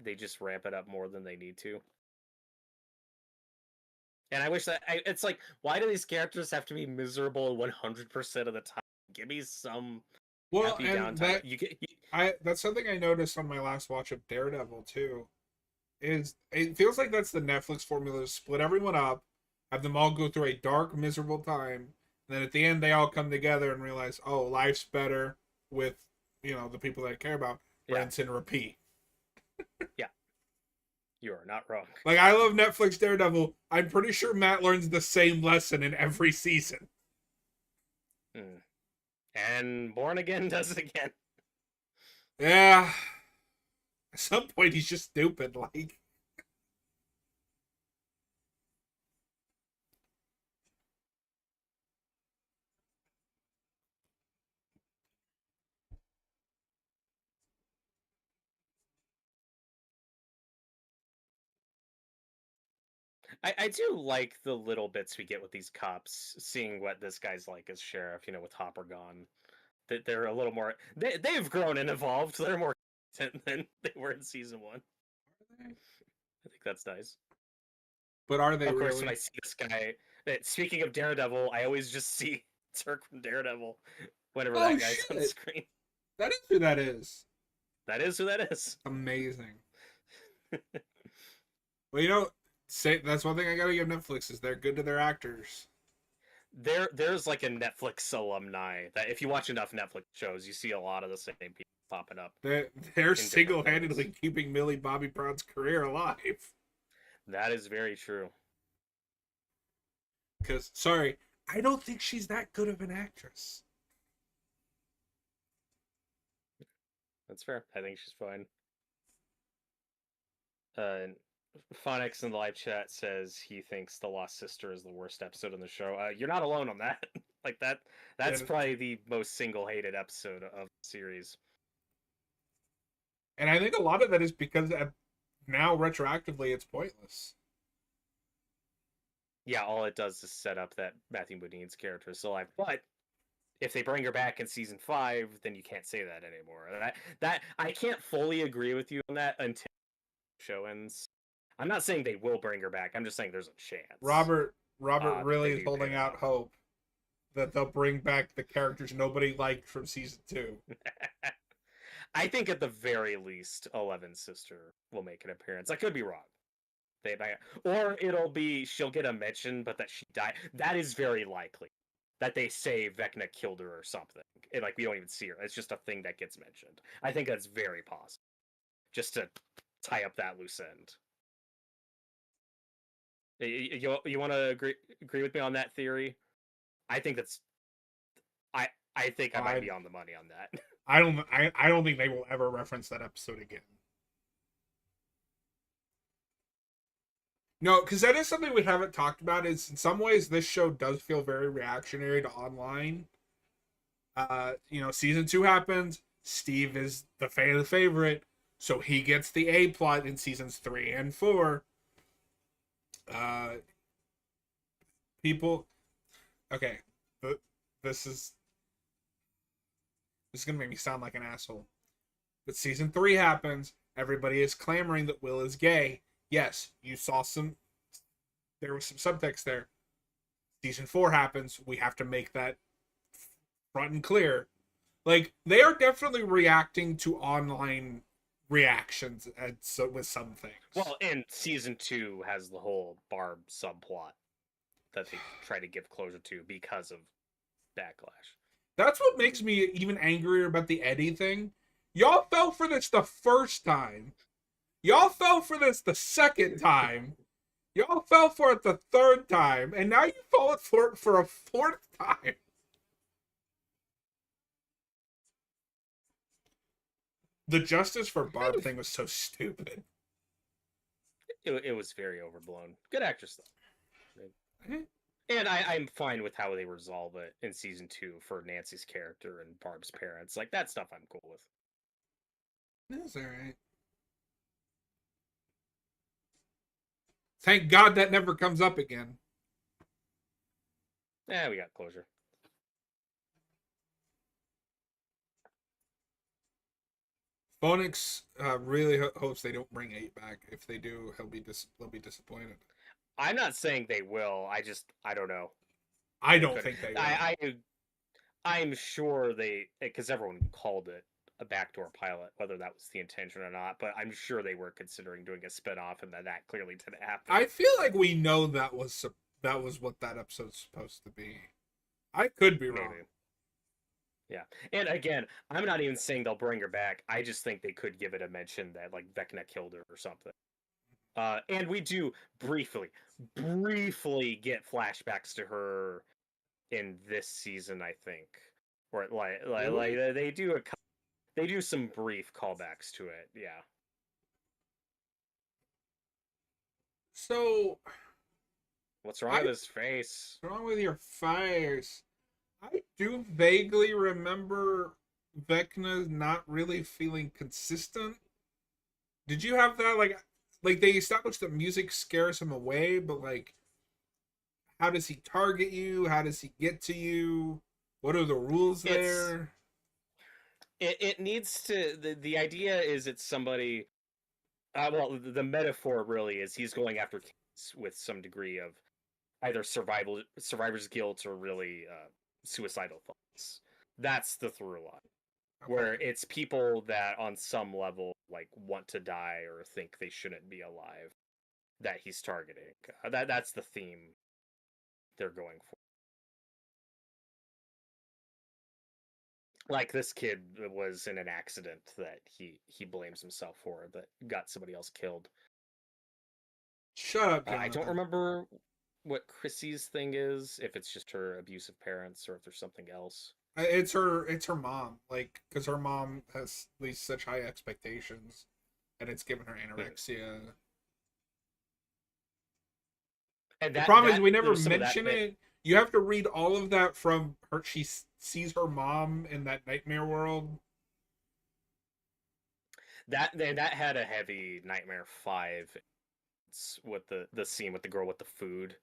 They just ramp it up more than they need to. And I wish that it's like, why do these characters have to be miserable 100% of the time? Give me some happy downtime. That's something I noticed on my last watch of Daredevil too. Is it feels like that's the Netflix formula: split everyone up, have them all go through a dark, miserable time, and then at the end they all come together and realize, oh, life's better with the people that I care about. Rinse and repeat. Yeah. You are not wrong. Like, I love Netflix Daredevil. I'm pretty sure Matt learns the same lesson in every season. And Born Again does it again. Yeah. At some point, he's just stupid. Like, I do like the little bits we get with these cops, seeing what this guy's like as sheriff. You know, with Hopper gone, that they're a little more. They've grown and evolved. They're more content than they were in season one. I think that's nice. But are they Of course, really? when I see this guy, speaking of Daredevil, I always just see Turk from Daredevil whenever Oh that guy's on shit! screen. That is who that is. That is who that is. Amazing. Well, you know, that's one thing I gotta give Netflix is they're good to their actors. There's like a Netflix alumni that if you watch enough Netflix shows, you see a lot of the same people popping up. They're single-handedly keeping Millie Bobby Brown's career alive. That is very true. Because, sorry, I don't think she's that good of an actress. That's fair. I think she's fine. Phonics in the live chat says he thinks The Lost Sister is the worst episode on the show. You're not alone on that. Like that's probably the most single-hated episode of the series. And I think a lot of that is because now retroactively it's pointless. Yeah, all it does is set up that Matthew Modine's character is still alive. But if they bring her back in season 5, then you can't say that anymore. That I can't fully agree with you on that until the show ends. I'm not saying they will bring her back. I'm just saying there's a chance. Robert really is holding out hope that they'll bring back the characters nobody liked from season 2. I think at the very least, Eleven's sister will make an appearance. I could be wrong. Or it'll be she'll get a mention, but that she died. That is very likely. That they say Vecna killed her or something. Like we don't even see her. It's just a thing that gets mentioned. I think that's very possible. Just to tie up that loose end. You want to agree with me on that theory? I think that's. I think I might be on the money on that. I don't think they will ever reference that episode again. No, because that is something we haven't talked about. Is in some ways this show does feel very reactionary to online. Season 2 happens. Steve is the fan favorite, so he gets the A plot in seasons 3 and 4. People. Okay, but this is gonna make me sound like an asshole. But season 3 happens. Everybody is clamoring that Will is gay. Yes, you saw there was some subtext there. Season 4 happens. We have to make that front and clear. Like, they are definitely reacting to online reactions with some things. Well, and season 2 has the whole Barb subplot that they try to give closure to because of backlash. That's what makes me even angrier about the Eddie thing. Y'all fell for this the first time. Y'all fell for this the second time. Y'all fell for it the third time. And now you fall for it for a fourth time. The Justice for Barb thing was so stupid. It was very overblown. Good actress, though. And I'm fine with how they resolve it in season 2 for Nancy's character and Barb's parents. Like, that stuff I'm cool with. That's alright. Thank God that never comes up again. Yeah, we got closure. Phonix really hopes they don't bring 8 back. If they do, they'll be disappointed. I'm not saying they will. I don't know. I don't think they will. I'm sure because everyone called it a backdoor pilot, whether that was the intention or not, but I'm sure they were considering doing a spinoff, and that clearly didn't happen. I feel like we know that was what that episode's supposed to be. I could be wrong. Yeah, and again, I'm not even saying they'll bring her back. I just think they could give it a mention that like Vecna killed her or something. And we do briefly get flashbacks to her in this season, I think, or like they do some brief callbacks to it. Yeah. So, what's wrong with his face? What's wrong with your face? I do vaguely remember Vecna not really feeling consistent. Did you have that? Like, like they established that music scares him away, but like, how does he target you? How does he get to you? What are the rules It's there? it needs to the idea is it's somebody. Well, the metaphor really is he's going after kids with some degree of either survivor's guilt or really suicidal thoughts. That's the through line. Where Okay. it's people that on some level like want to die or think they shouldn't be alive that he's targeting. That's the theme they're going for. Like this kid was in an accident that he blames himself for that got somebody else killed. Shut up, I don't Jonathan. remember what Chrissy's thing is, if it's just her abusive parents or if there's something else. It's her mom, like, because her mom has these such high expectations, and it's given her Hmm. anorexia. And The problem is that we never there's some of that mention bit it. You have to read all of that from her. She sees her mom in that nightmare world. that had a heavy Nightmare 5. It's with the scene with the girl with the food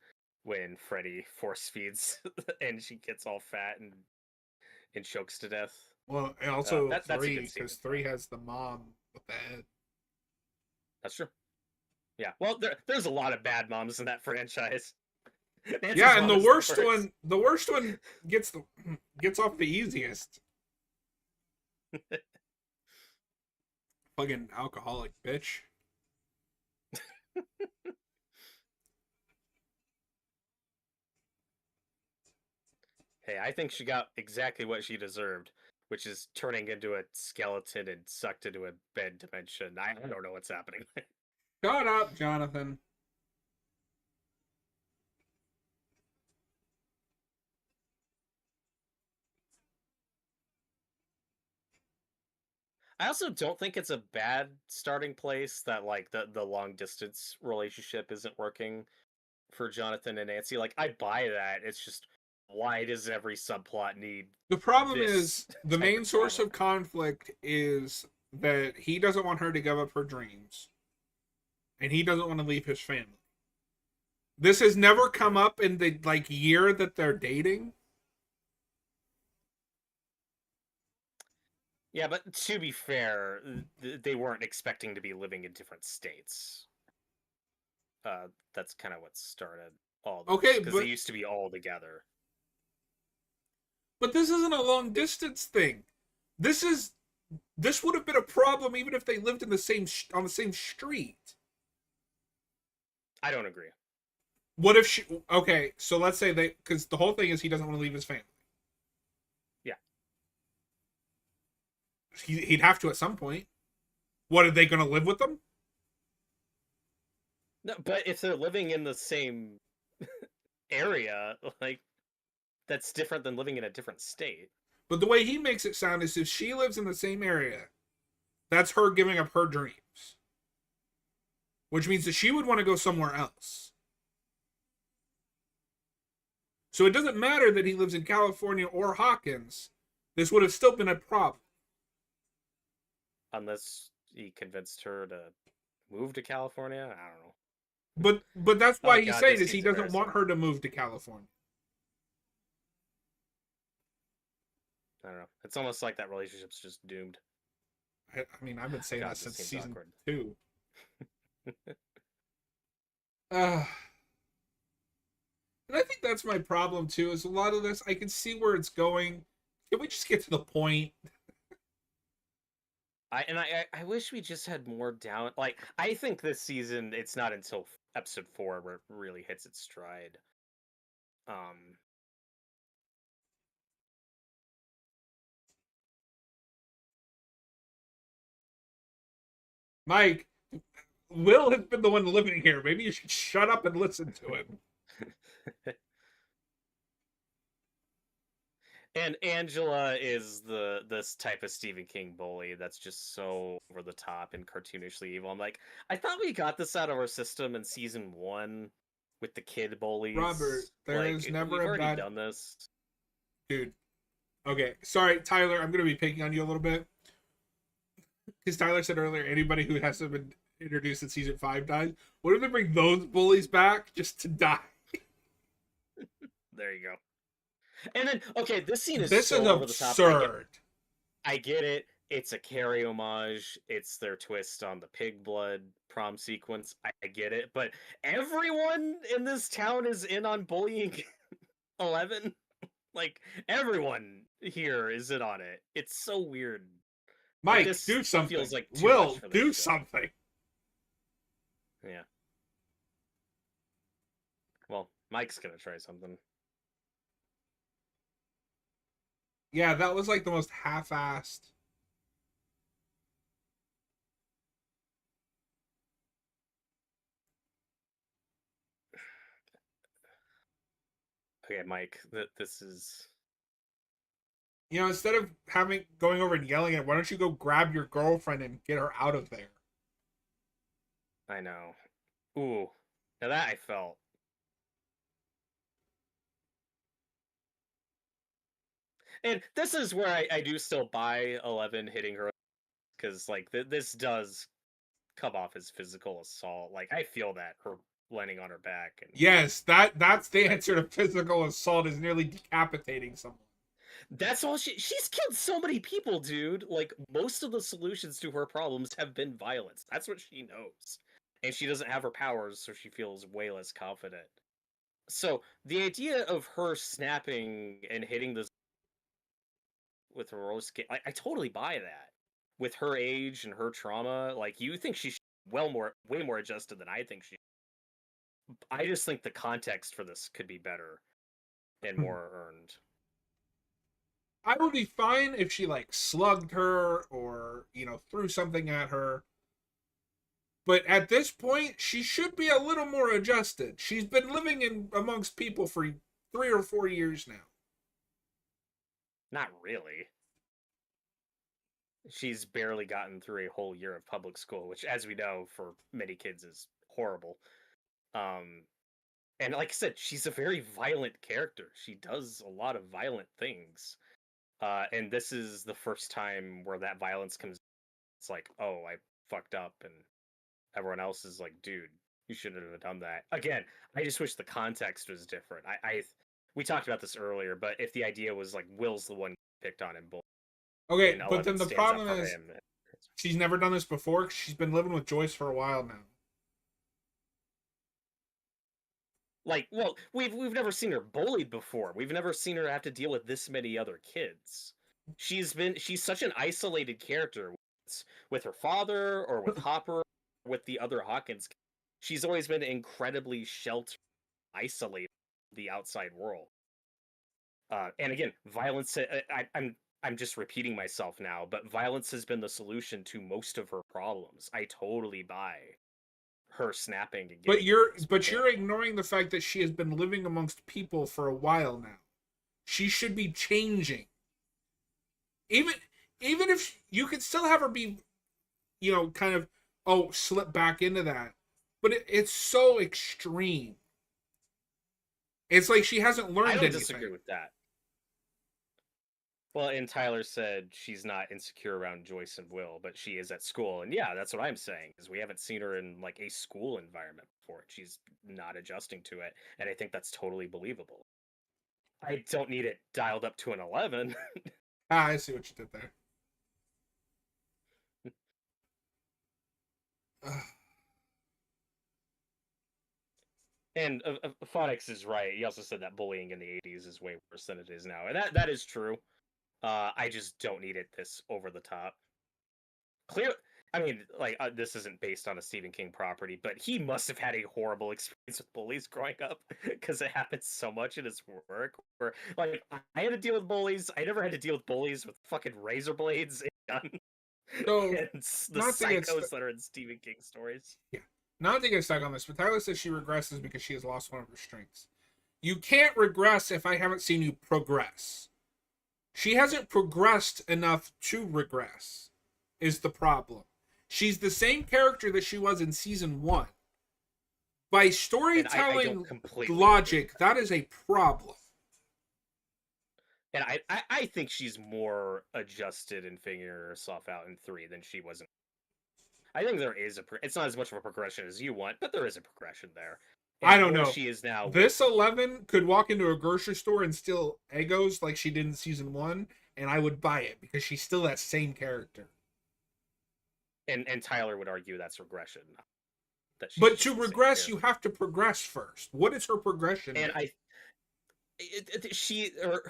when Freddy force feeds and she gets all fat and chokes to death. Well, and also That's a good three, scene because in three 5. has the mom with the head. That's true. Yeah. Well, there's a lot of bad moms in that franchise. Nancy's Yeah, and mom is the worst. the worst one gets the gets off the easiest. Fucking alcoholic bitch. Hey, I think she got exactly what she deserved, which is turning into a skeleton and sucked into a bed dimension. I don't know what's happening. Shut up, Jonathan. I also don't think it's a bad starting place that like the long distance relationship isn't working for Jonathan and Nancy. Like I buy that. It's just why does every subplot need The problem this is the type main of source drama? of conflict is that he doesn't want her to give up her dreams, and he doesn't want to leave his family. This has never come Hmm. up in the like year that they're dating. Yeah, but to be fair, they weren't expecting to be living in different states. That's kind of what started all this Okay, because they used to be all together. but this isn't a long distance thing. This is this would have been a problem even if they lived in the same on the same street. I don't agree. What if she? Okay, so let's say they, because the whole thing is he doesn't want to leave his family. Yeah. He'd have to at some point. What are they going to live with them? No, but if they're living in the same area, like that's different than living in a different state. But the way he makes it sound is if she lives in the same area, that's her giving up her dreams, which means that she would want to go somewhere else. So it doesn't matter that he lives in California or Hawkins. This would have still been a problem. Unless he convinced her to move to California. I don't know. But that's Oh why he's god, saying this is he seems doesn't want embarrassing. her to move to California. I don't know. It's almost like that relationship's just doomed. I mean, I've been saying that God, this since seems season awkward. 2. Uh, and I think that's my problem too. Is a lot of this I can see where it's going. Can we just get to the point? I wish we just had more down. Like I think this season, it's not until episode 4 where it really hits its stride. Um, Mike, Will has been the one living here. Maybe you should shut up and listen to him. and Angela is this type of Stephen King bully that's just so over the top and cartoonishly evil. I'm like, I thought we got this out of our system in season 1 with the kid Robert, bullies. there Like is never we've a already bad done this. dude. Okay, sorry, Tyler. I'm gonna be picking on you a little bit because Tyler said earlier anybody who has been introduced in season 5 dies. What if they bring those bullies back just to die? There you go. And then, okay, this scene is This is so over the top. absurd. I get it. It's a Carrie homage. It's their twist on the pig blood prom sequence. I get it. But everyone in this town is in on bullying 11. Like, everyone here is in on it. It's so weird. Mike, this do something. feels like too Will, much for do this show. something. Yeah. Well, Mike's gonna try something. Yeah, that was like the most half-assed. Okay, Mike, this is... You know, instead of going over and yelling at, why don't you go grab your girlfriend and get her out of there? I know. Ooh. Now that I felt. And this is where I do still buy 11 hitting her, because, like, this does come off as physical assault. Like, I feel that, her landing on her back. And Yes, that's the answer to physical assault, is nearly decapitating someone. that's all she's killed so many people, dude. Like, most of the solutions to her problems have been violence. That's what she knows. And she doesn't have her powers, so she feels way less confident. So, the idea of her snapping and hitting this with a rose skin, I totally buy that. With her age and her trauma, like, you think she's way more adjusted than I think she. I just think the context for this could be better and more earned. I would be fine if she like slugged her or, threw something at her. But at this point, she should be a little more adjusted. She's been living amongst people for 3 or 4 years now. Not really. She's barely gotten through a whole year of public school, which, as we know, for many kids is horrible. And like I said, she's a very violent character. She does a lot of violent things. And this is the first time where that violence comes. It's like, oh, I fucked up, and everyone else is like, dude, you shouldn't have done that. Again, I just wish the context was different. We talked about this earlier, but if the idea was like Will's the one picked on him, okay, but then the problem is she's never done this before. She's been living with Joyce for a while now. Like, well, we've never seen her bullied before. We've never seen her have to deal with this many other kids. She's such an isolated character with her father or with Hopper, with the other Hawkins. She's always been incredibly sheltered, isolated from the outside world. And again, violence. I'm just repeating myself now, but violence has been the solution to most of her problems. I totally buy her snapping and but you're ignoring the fact that she has been living amongst people for a while now. She should be changing. Even if you could still have her be, kind of slip back into that, but it's so extreme. It's like she hasn't learned anything. I don't disagree with that. Well, and Tyler said she's not insecure around Joyce and Will, but she is at school. And yeah, that's what I'm saying, is we haven't seen her in like a school environment before. She's not adjusting to it, and I think that's totally believable. I don't need it dialed up to an 11. I see what you did there. And Phonics is right. He also said that bullying in the 80s is way worse than it is now. And that is true. I just don't need it this over the top. This isn't based on a Stephen King property, but he must have had a horrible experience with bullies growing up, because it happens so much in his work. Where, like, I had to deal with bullies. I never had to deal with bullies with fucking razor blades and So, and the psychos that are in Stephen King stories. Yeah, not to get stuck on this, but Tyler says she regresses because she has lost one of her strengths. You can't regress if I haven't seen you progress. She hasn't progressed enough to regress, is the problem. She's the same character that she was in season 1. By storytelling logic, that is a problem. And I think she's more adjusted and figuring herself out in 3 than she was in. I think there is it's not as much of a progression as you want, but there is a progression there. I And don't where know. she is now This 11 could walk into a grocery store and steal Eggos like she did in season 1, and I would buy it because she's still that same character. and Tyler would argue that's regression. That she's But just to the same regress, you character. have to progress first. What is her progression? And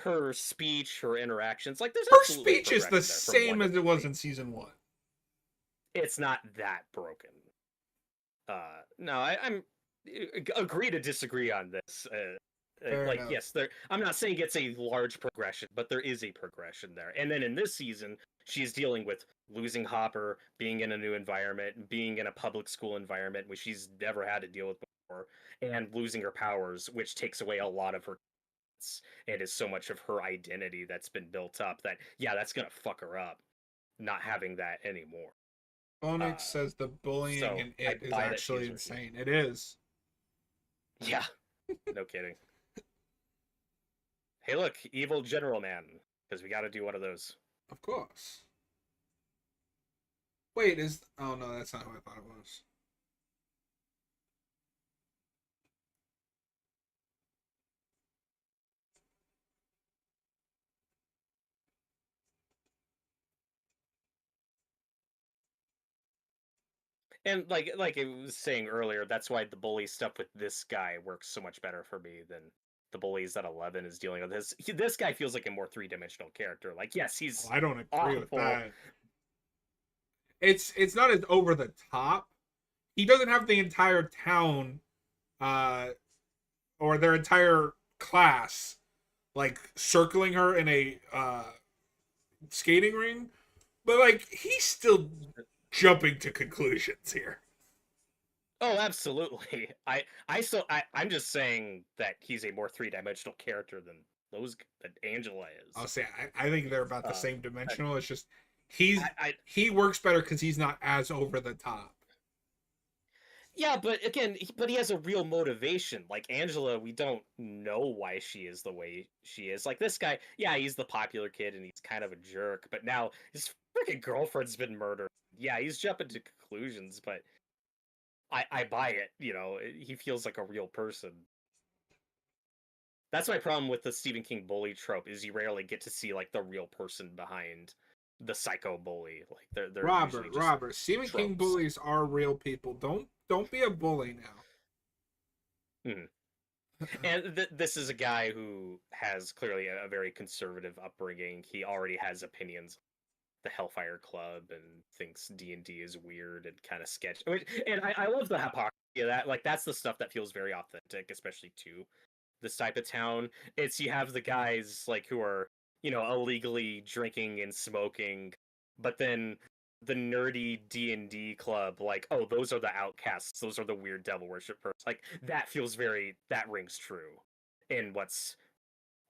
her speech, her interactions, like there's Her absolutely speech is the progression there from same 1 to as it was 3. in season 1. It's not that broken. No, I'm agree to disagree on this. Fair Like, enough. yes, there. I'm not saying it's a large progression, but there is a progression there. And then in this season, she's dealing with losing Hopper, being in a new environment, being in a public school environment which she's never had to deal with before, and losing her powers, which takes away a lot of her. And is so much of her identity that's been built up that yeah, that's gonna fuck her up, not having that anymore. Phonics says the bullying So in I it is buy that actually she's with you. insane. It is. Yeah, no kidding. Hey, look, evil general man, because we got to do one of those. Of course. Wait, is... Oh, no, that's not who I thought it was. And like I was saying earlier, that's why the bully stuff with this guy works so much better for me than the bullies that 11 is dealing with. This guy feels like a more three-dimensional character. Like, yes, Oh, he's I don't agree with awful. that. It's not as over the top. He doesn't have the entire town or their entire class like circling her in a skating ring, but like he's still jumping to conclusions here. Oh, absolutely. I'm just saying that he's a more three-dimensional character than that Angela is. I'll say I think they're about the same dimensional. It's just he works better because he's not as over the top. Yeah, but again, he has a real motivation. Like Angela, we don't know why she is the way she is. Like this guy, yeah, he's the popular kid and he's kind of a jerk, but now his freaking girlfriend's been murdered. Yeah, he's jumping to conclusions, but I buy it. You know, he feels like a real person. That's my problem with the Stephen King bully trope is you rarely get to see like the real person behind the psycho bully. Like they're usually just Robert, Stephen King tropes. bullies are real people. Don't be a bully now. Hmm. And this is a guy who has clearly a very conservative upbringing. He already has opinions the Hellfire Club and thinks D&D is weird and kind of sketchy. And I love the hypocrisy of that. Like that's the stuff that feels very authentic, especially to this type of town. It's you have the guys like who are, you know, illegally drinking and smoking, but then the nerdy D&D club, like, oh, those are the outcasts, those are the weird devil worshippers. Like that feels that rings true in what's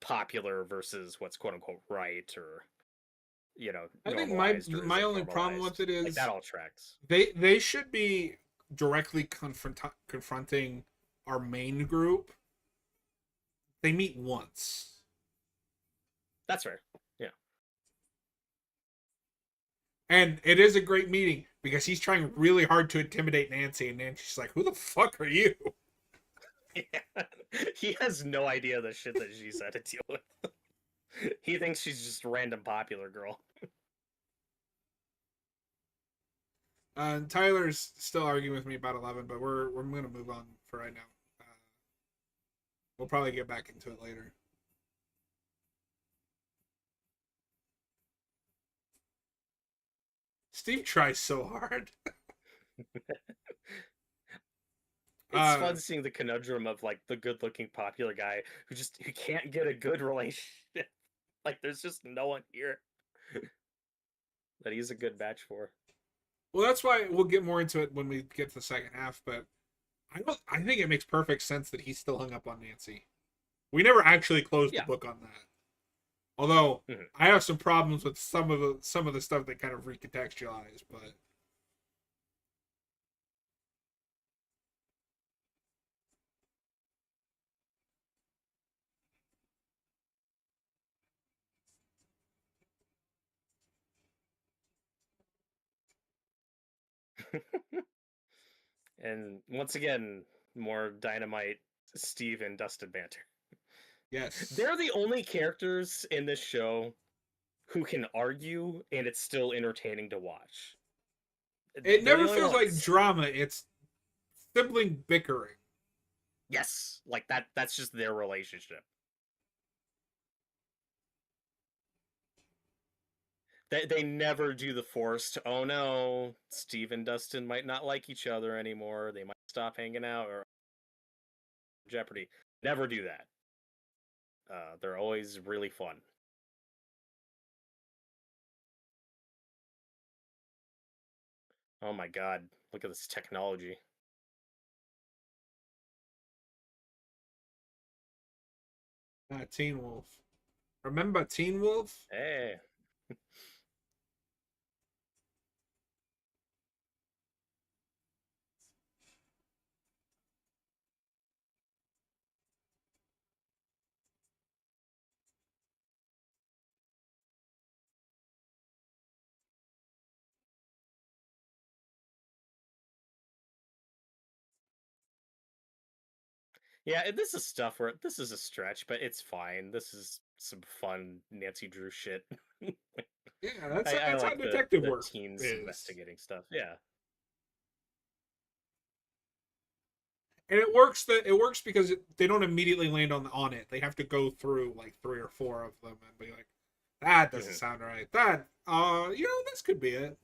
popular versus what's quote unquote right or you know I think normalized or my isn't only problem with normalized. it Like is that all tracks. they should be directly confronting our main group. They meet once. That's fair. Yeah. And it is a great meeting because he's trying really hard to intimidate Nancy, and Nancy's like, "Who the fuck are you?" Yeah. He has no idea the shit that she's had to deal with. He thinks she's just a random popular girl. Tyler's still arguing with me about 11, but we're gonna move on for right now. We'll probably get back into it later. Steve tries so hard. It's fun seeing the conundrum of like the good-looking popular guy who can't get a good relationship. Like there's just no one here that he's a good match for. Well, that's why we'll get more into it when we get to the second half. But I think it makes perfect sense that he's still hung up on Nancy. We never actually closed the book on that. Although I have some problems with some of the stuff they kind of recontextualize, but And once again, more Dynamite Steve and Dustin banter. Yes. They're the only characters in this show who can argue and it's still entertaining to watch. It They're the never only feels like ones. drama. It's sibling bickering. Yes, like that's just their relationship. They never do the forced, oh no, Steve and Dustin might not like each other anymore. They might stop hanging out or Jeopardy. Never do that. They're always really fun. Oh my god, look at this technology. Teen Wolf. Remember Teen Wolf? Hey. Yeah, this is stuff where this is a stretch, but it's fine. This is some fun Nancy Drew shit. Yeah, I that's how like detective the work teens is. investigating stuff. Yeah. And it works because they don't immediately land on it. They have to go through like 3 or 4 of them and be like, that doesn't Mhm. sound right. That this could be it.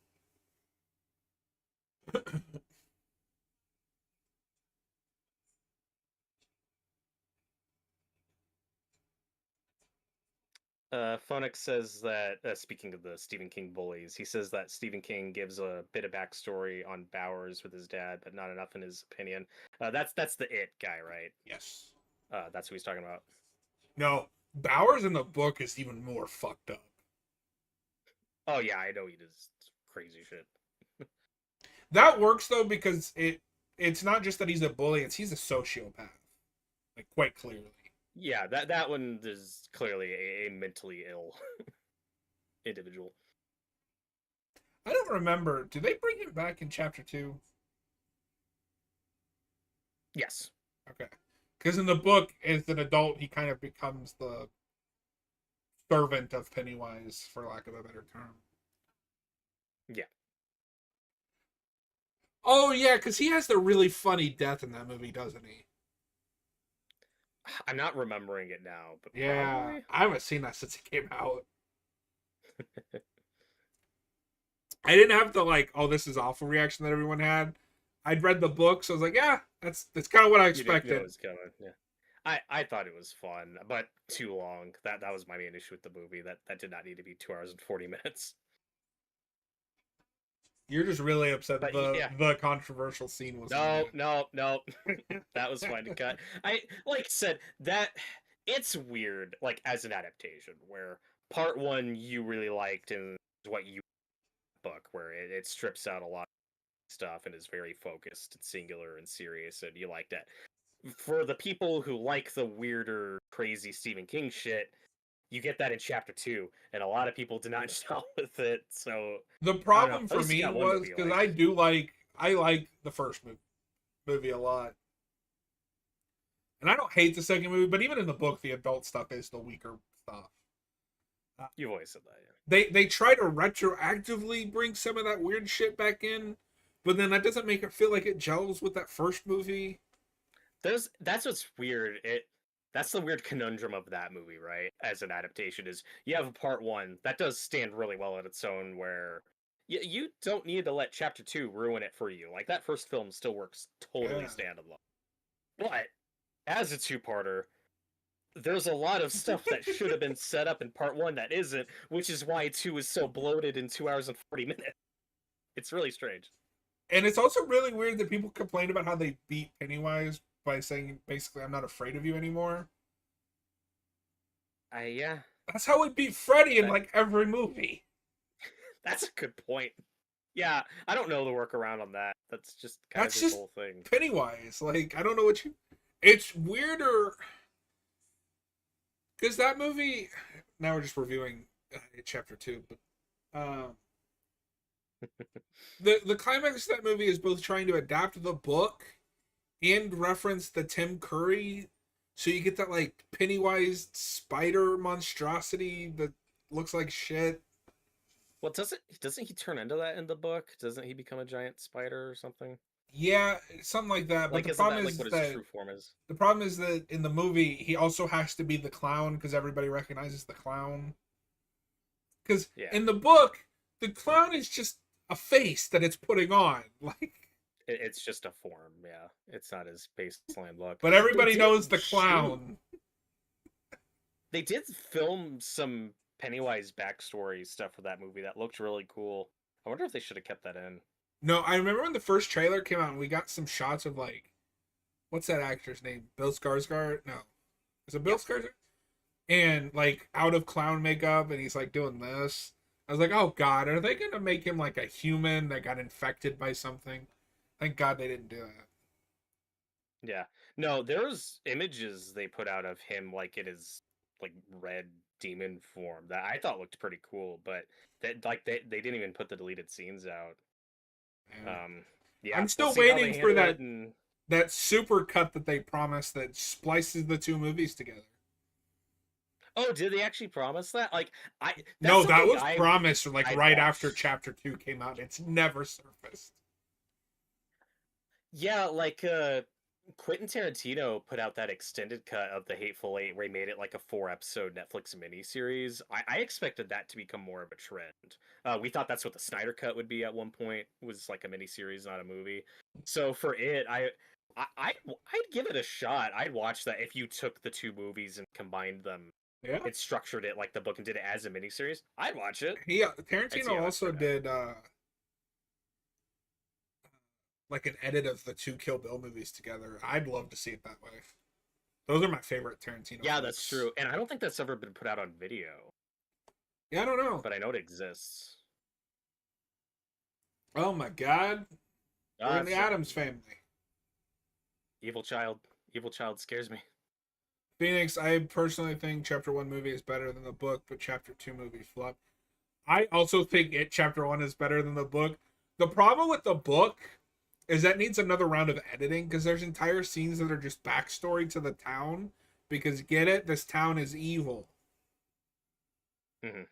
Phoenix says that, speaking of the Stephen King bullies, he says that Stephen King gives a bit of backstory on Bowers with his dad, but not enough in his opinion. That's the It guy, right? Yes. That's who he's talking about. No, Bowers in the book is even more fucked up. Oh yeah, I know he does crazy shit. That works though because it's not just that he's a bully, it's he's a sociopath. Like quite clearly. Yeah, that one is clearly a mentally ill individual. I don't remember. Did they bring him back in chapter 2? Yes. Okay. Because in the book, as an adult, he kind of becomes the servant of Pennywise, for lack of a better term. Yeah. Oh yeah, because he has the really funny death in that movie, doesn't he? I'm not remembering it now, but Yeah, probably. I haven't seen that since it came out. I didn't have the like, oh, this is awful reaction that everyone had. I'd read the book, so I was like, yeah, that's kind of what I You know expected. it's coming. Yeah. I thought it was fun, but too long. That was my main issue with the movie. That did not need to be 2 hours and 40 minutes. You're just really upset But yeah, the controversial scene was in no, no, no. That was fine to cut. I like I said that it's weird, like as an adaptation, where part one you really liked and what you book, where it strips out a lot of stuff and is very focused and singular and serious, and you like that. For the people who like the weirder, crazy Stephen King shit, you get that in chapter two, and a lot of people did not gel with it. So The I don't know. problem At for least you me got one was movie you because liked. I like the first movie a lot, and I don't hate the second movie, but even in the book, the adult stuff is the weaker stuff. Uh, You've always said that, yeah. they try to retroactively bring some of that weird shit back in, but then that doesn't make it feel like it gels with that first movie. That's what's weird. That's the weird conundrum of that movie, right? As an adaptation, is you have a part one that does stand really well on its own, where you don't need to let chapter two ruin it for you. Like that first film still works totally Yeah. standalone. But as a two-parter, there's a lot of stuff that should have been set up in part one that isn't, which is why two is so bloated in 2 hours and 40 minutes. It's really strange. And it's also really weird that people complain about how they beat Pennywise by saying basically I'm not afraid of you anymore. Yeah, That's how we beat Freddy in that like every movie. that's a good point. Yeah, I don't know the workaround on that. That's just kind of That's his just whole thing. Pennywise. Like I don't know what you. It's weirder because that movie. Now we're just reviewing chapter 2, but The climax of that movie is both trying to adapt the book and reference the Tim Curry, so you get that like Pennywise spider monstrosity that looks like shit. Well, doesn't he turn into that in the book? Doesn't he become a giant spider or something? Yeah, something like that. But Like, isn't that like what his true form is? the problem is that in the movie he also has to be the clown because everybody recognizes the clown. Because Yeah, in the book, the clown is just a face that it's putting on, like. it's just a form. Yeah, it's not his baseline look. But They everybody did knows the shoot. clown. They did film some Pennywise backstory stuff for that movie that looked really cool. I wonder if they should have kept that in. No, I remember when the first trailer came out and we got some shots of like, what's that actor's name? Bill Skarsgård? No, is it Bill Yep. Skarsgård? And like out of clown makeup, and he's like doing this. I was like, oh god, are they gonna make him like a human that got infected by something? Thank God they didn't do that. Yeah. No, there's images they put out of him like it is like red demon form that I thought looked pretty cool, but that like they didn't even put the deleted scenes out. Yeah. Yeah, I'm we'll still see how waiting they for handle it. And that super cut that they promised that splices the two movies together. oh, did they actually promise that? Like I that's No, that something was promised like I'd right after watch. chapter 2 came out. It's never surfaced. Yeah, like Quentin Tarantino put out that extended cut of The Hateful Eight where he made it like a 4 episode Netflix miniseries. I expected that to become more of a trend. We thought that's what the Snyder cut would be at one point, was like a miniseries, not a movie. So for it, I'd give it a shot. I'd watch that if you took the two movies and combined them Yeah. and structured it like the book and did it as a miniseries. I'd watch it. I'd see Tarantino how that also turned out. did like an edit of the two Kill Bill movies together. I'd love to see it that way. Those are my favorite Tarantino Yeah, that's flicks. true. And I don't think that's ever been put out on video, Yeah, I don't know. but I know it exists. Oh my god. We're in the So Addams family. evil child, evil child scares me. Phoenix, I personally think chapter 1 movie is better than the book, but chapter 2 movie flop. I also think it chapter 1 is better than the book. The problem with the book is that needs another round of editing because there's entire scenes that are just backstory to the town. Because get it, this town is evil. Mm-hmm.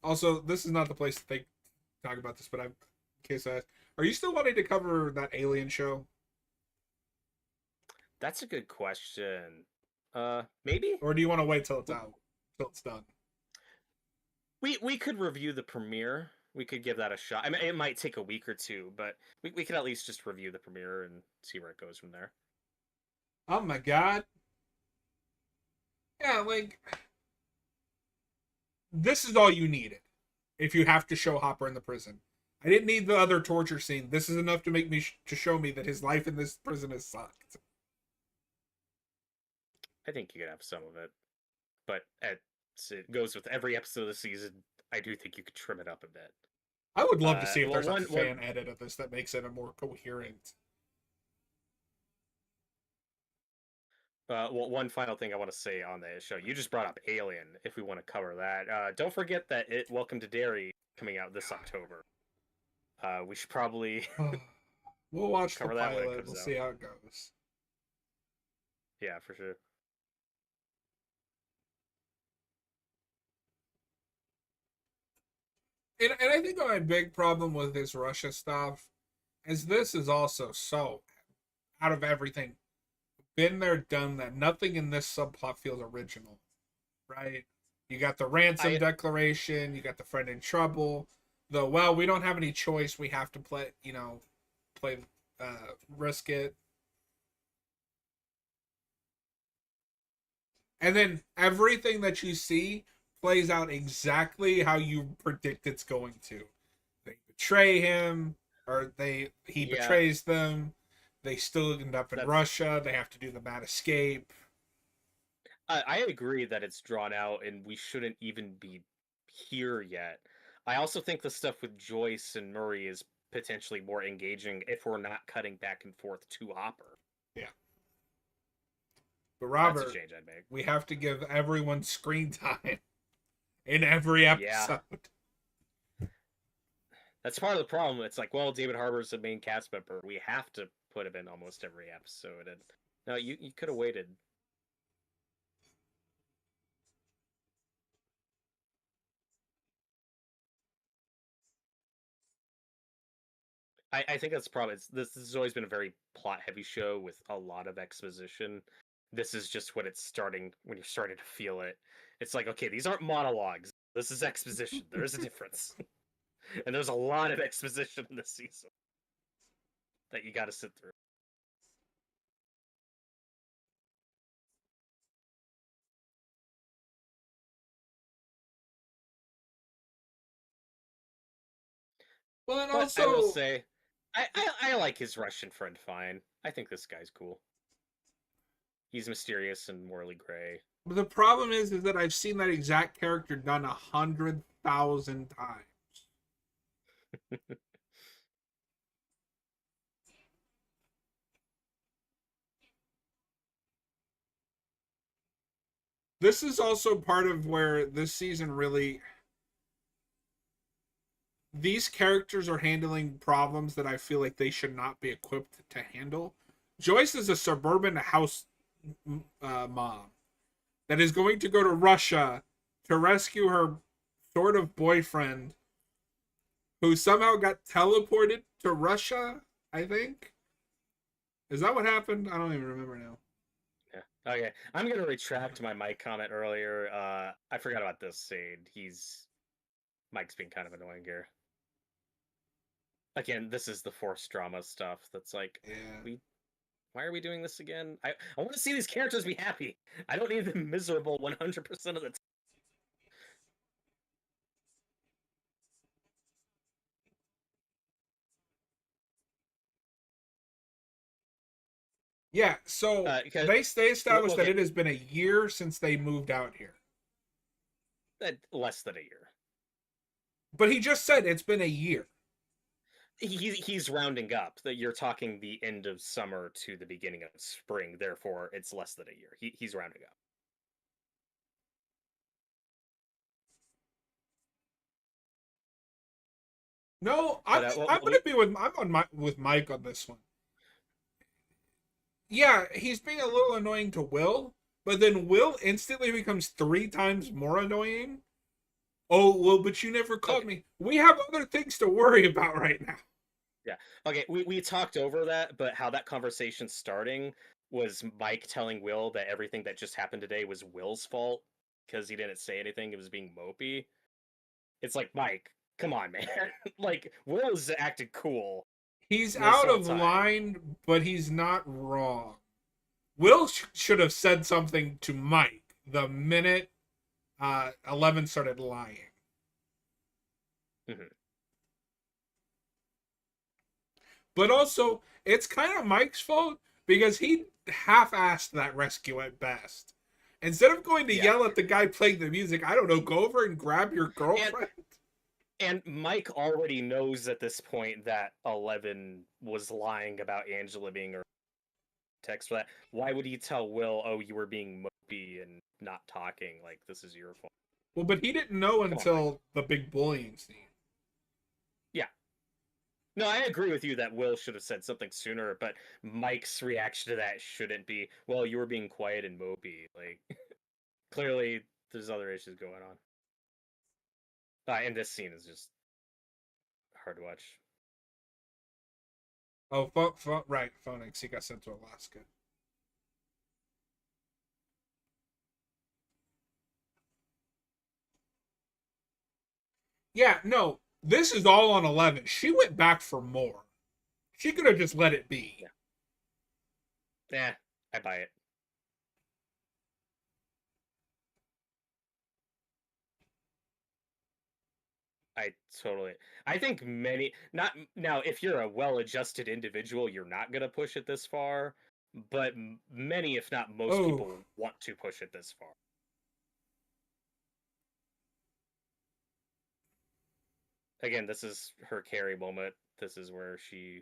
Also, this is not the place to talk about this, but I'm in case I ask, are you still wanting to cover that Alien show, That's a good question. Maybe or do you want to wait till it's out, till it's done? we could review the premiere. We could give that a shot. I mean, it might take a week or two, but we could at least just review the premiere and see where it goes from there. Oh my god! Yeah, like this is all you needed. If you have to show Hopper in the prison, I didn't need the other torture scene. This is enough to make me to show me that his life in this prison has sucked. I think you could have some of it, but it goes with every episode of the season. I do think you could trim it up a bit. I would love to see if Well, there's a fan edit of this that makes it a more coherent. Well, one final thing I want to say on the show. You just brought up Alien. If we want to cover that, don't forget that Welcome to Derry coming out this October. We should probably We'll watch the cover that when it pilot. comes We'll out. see how it goes. Yeah, for sure. And I think my big problem with this Russia stuff is this is also so out of everything. Been there, done that. Nothing in this subplot feels original, right? You got the ransom declaration, you got the friend in trouble. The well, we don't have any choice. We have to play, play, risk it. And then everything that you see plays out exactly how you predict it's going to. They betray him, or he betrays them. They still end up in Russia. They have to do the mad escape. I agree that it's drawn out and we shouldn't even be here yet. I also think the stuff with Joyce and Murray is potentially more engaging if we're not cutting back and forth to Hopper. Yeah. But Robert, that's a change I'd make. We have to give everyone screen time in every episode. That's part of the problem. It's like, well, David Harbour's the main cast member. We have to put him in almost every episode. And no, you could have waited. I think that's probably this has always been a very plot heavy show with a lot of exposition. This is just when it's starting when you're starting to feel it. It's like, okay, these aren't monologues. This is exposition. There is a difference. And there's a lot of exposition in this season that you got to sit through. Well, and But I will also, say, I like his Russian friend fine. I think this guy's cool. He's mysterious and morally gray. the problem is that I've seen that exact character done 100,000 times. This is also part of where this season really, these characters are handling problems that I feel like they should not be equipped to handle. Joyce is a suburban house mom that is going to go to Russia to rescue her sort of boyfriend who somehow got teleported to Russia, I think. Is that what happened? I don't even remember now. Yeah. Okay. I'm gonna retract my Mike comment earlier. I forgot about this scene. Mike's being kind of annoying here. Again, this is the forced drama stuff that's like, Yeah. why are we doing this again? I want to see these characters be happy. I don't need them miserable 100% of the time. Yeah, so Because they established that okay, it has been a year since they moved out here. less than a year. But he just said it's been a year. He's rounding up. That you're talking the end of summer to the beginning of spring. Therefore, it's less than a year. He's rounding up. No, But I'm gonna be with Mike on this one. Yeah, he's being a little annoying to Will, but then Will instantly becomes 3 times more annoying. Oh well, but you never called me. We have other things to worry about right now. Yeah. Okay, we talked over that, but how that conversation starting was Mike telling Will that everything that just happened today was Will's fault because he didn't say anything. It was being mopey. It's like, Mike, come on, man. Like, Will's acted cool He's this out whole of time. line, but he's not wrong. Will should have said something to Mike the minute 11 started lying. Mm-hmm. But also, it's kind of Mike's fault because he half-assed that rescue at best. Instead of going to yell at the guy playing the music, I don't know, go over and grab your girlfriend. And Mike already knows at this point that 11 was lying about Angela being her text for that. Why would he tell Will, oh, you were being mopey and not talking? Like, this is your fault. Well, but he didn't know until the big bullying scene. Yeah. No, I agree with you that Will should have said something sooner, but Mike's reaction to that shouldn't be, well, you were being quiet and mopey. Like, clearly, there's other issues going on. And this scene is just hard to watch. Oh, right, Phoenix. He got sent to Alaska. Yeah, no, this is all on 11. She went back for more. She could have just let it be. Yeah, I buy it. I think not now, if you're a well-adjusted individual, you're not going to push it this far, but many, if not most people want to push it this far. Again, this is her Carrie moment. This is where she,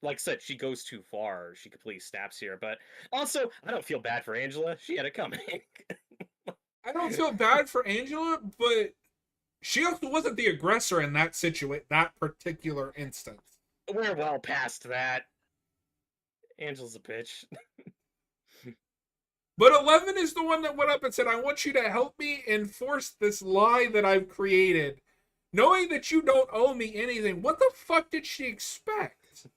like I said, she goes too far. She completely snaps here, but also, I don't feel bad for Angela. She had it coming. I don't feel bad for Angela, but She also wasn't the aggressor in that that particular instance. We're well past that. Angel's a bitch. But 11 is the one that went up and said, I want you to help me enforce this lie that I've created, knowing that you don't owe me anything. What the fuck did she expect?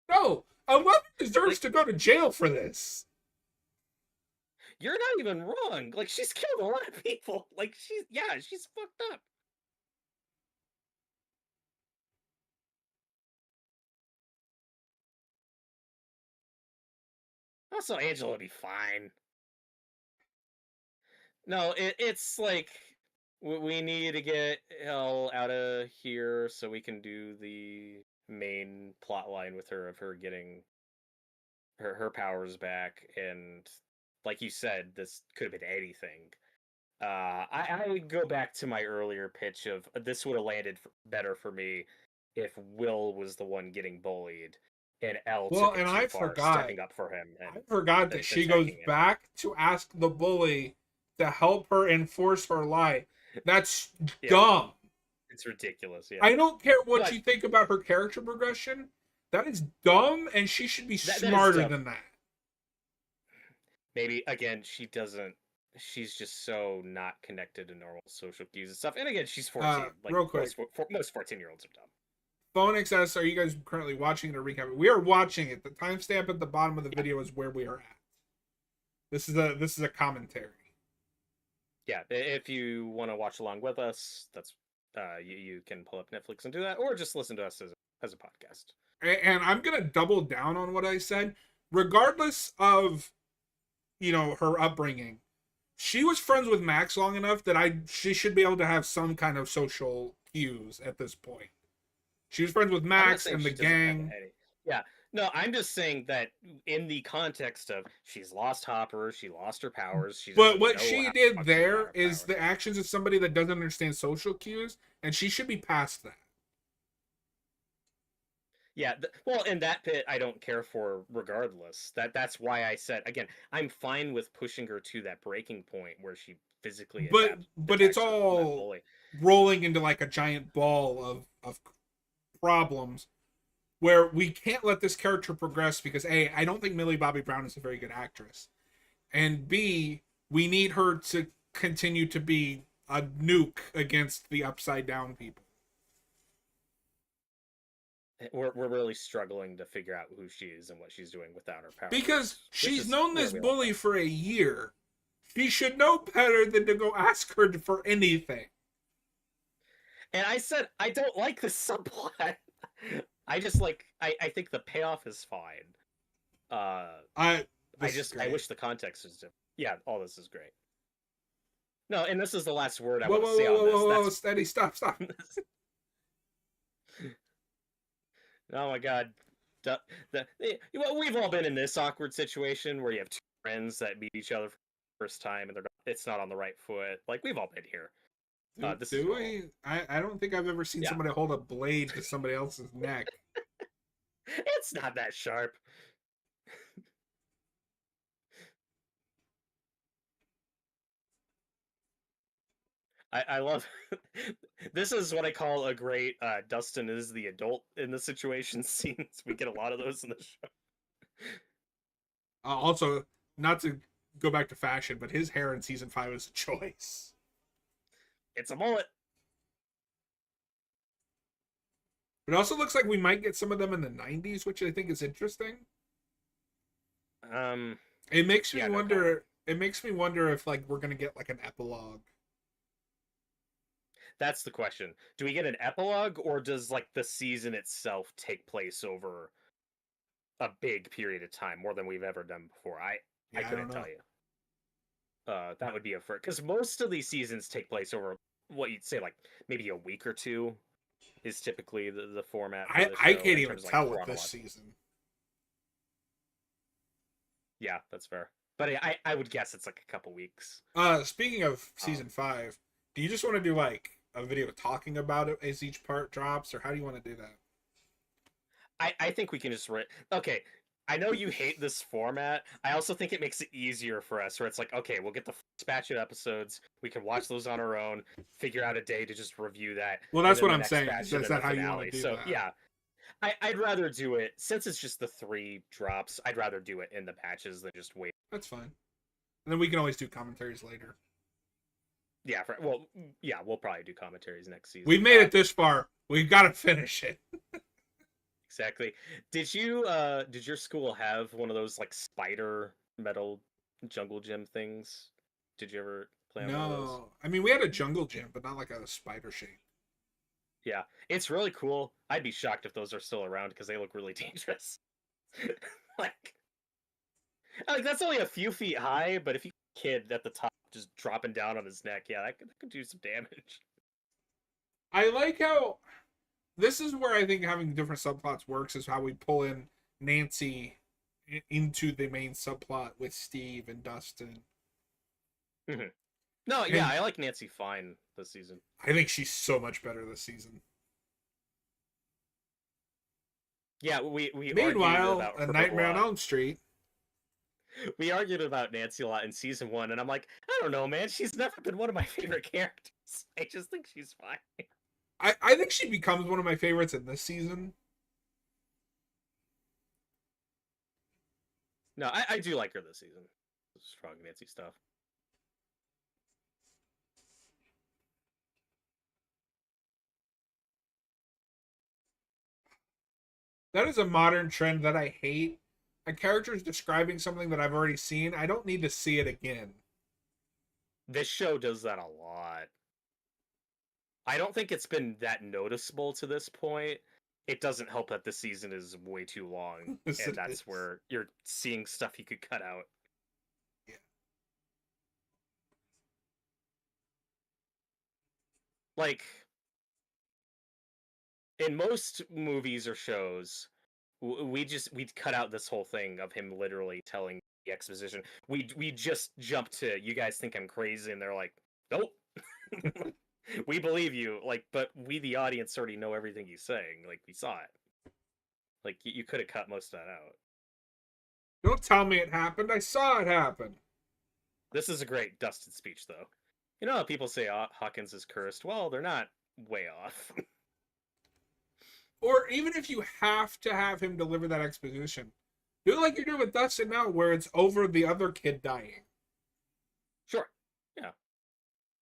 No, 11 deserves to go to jail for this. You're not even wrong. Like, she's killed a lot of people. Like, she's fucked up. Also, Angela will be fine. No, it's like we need to get hell out of here so we can do the main plot line with her of her getting her powers back. And like you said, this could have been anything. I would go back to my earlier pitch of this would have landed better for me if Will was the one getting bullied and Elle took it too far, stepping up for him. I forgot that she goes back to ask the bully to help her enforce her lie. That's dumb. It's ridiculous. Yeah. I don't care what you think about her character progression. That is dumb, and she should be smarter than that. Maybe again, she doesn't. She's just so not connected to normal social cues and stuff. And again, she's 14. Real quick, most 14-year-olds are dumb. Phonix asks, are you guys currently watching it or recapping? We are watching it. The timestamp at the bottom of the video is where we are at. This is a commentary. Yeah, if you want to watch along with us, that's you can pull up Netflix and do that, or just listen to us as a podcast. And I'm gonna double down on what I said, regardless of, her upbringing. She was friends with Max long enough that she should be able to have some kind of social cues at this point. She was friends with Max and the gang. Yeah. No, I'm just saying that in the context of she's lost Hopper, she lost her powers. But what she did there is the actions of somebody that doesn't understand social cues, and she should be past that. Yeah, well, in that bit, I don't care for regardless. That's why I said, again, I'm fine with pushing her to that breaking point where she physically but it's all rolling into like a giant ball of problems where we can't let this character progress because A, I don't think Millie Bobby Brown is a very good actress, and B, we need her to continue to be a nuke against the upside down people. We're really struggling to figure out who she is and what she's doing without her powers. Because she's known this bully for a year. She should know better than to go ask her for anything. And I said, I don't like this subplot. I just I think the payoff is fine. I wish the context was different. Yeah, all this is great. No, and this is the last word I want to say on this. Whoa, steady, stop. Oh my god. We've all been in this awkward situation where you have two friends that meet each other for the first time and it's not on the right foot. Like, we've all been here. I don't think I've ever seen somebody hold a blade to somebody else's neck. It's not that sharp. I love this is what I call a great Dustin is the adult in the situation scenes. We get a lot of those in the show. Also, not to go back to fashion, but his hair in season 5 is a choice. It's a mullet. It also looks like we might get some of them in the 90s, which I think is interesting. It makes me wonder. It makes me wonder if we're gonna get like an epilogue. That's the question. Do we get an epilogue, or does the season itself take place over a big period of time, more than we've ever done before? I couldn't tell you. That would be a first, because most of these seasons take place over what you'd say maybe a week or two is typically the format. I can't even tell with this season. Yeah, that's fair. But I would guess it's a couple weeks. Speaking of season 5, do you just want to do a video talking about it as each part drops, or how do you want to do that? I think we can just okay. I know you hate this format. I also think it makes it easier for us, where it's like, okay, we'll get the first batch of episodes. We can watch those on our own, figure out a day to just review that, Well, and that's then what the I'm next saying. batch, and Is then the that how you want to finale. do So that? yeah, I'd rather do it since it's just the 3 drops. I'd rather do it in the batches than just wait. That's fine. And then we can always do commentaries later. Yeah, we'll probably do commentaries next season. We've made it this far. We've got to finish it. Exactly. Did your school have one of those like spider metal jungle gym things? Did you ever play on one of those? No, I mean we had a jungle gym, but not like a spider shape. Yeah, it's really cool. I'd be shocked if those are still around because they look really dangerous. like, like that's only a few feet high, but if you kid at the top just dropping down on his neck, yeah, that could do some damage. I like how this is where I think having different subplots works is how we pull in Nancy into the main subplot with Steve and Dustin. Mm-hmm. No, yeah, I like Nancy fine this season. I think she's so much better this season. Yeah, we Meanwhile, about A Nightmare on Elm Street. We argued about Nancy a lot in season 1, and I'm like, I don't know, man. She's never been one of my favorite characters. I just think she's fine. I think she becomes one of my favorites in this season. No, I do like her this season. Strong Nancy stuff. That is a modern trend that I hate. A character is describing something that I've already seen. I don't need to see it again. This show does that a lot. I don't think it's been that noticeable to this point. It doesn't help that this season is way too long, Yes, and that's where you're seeing stuff you could cut out. Yeah. Like, in most movies or shows, we'd cut out this whole thing of him literally telling the exposition. We just jump to, you guys think I'm crazy, and they're like, nope. We believe you, like, but we the audience already know everything he's saying. Like, we saw it. Like, you could have cut most of that out. Don't tell me it happened. I saw it happen. This is a great Dustin speech, though. You know how people say Hawkins is cursed? Well, they're not way off. Or even if you have to have him deliver that exposition, do it like you're doing with Dustin now, where it's over the other kid dying. Sure. Yeah.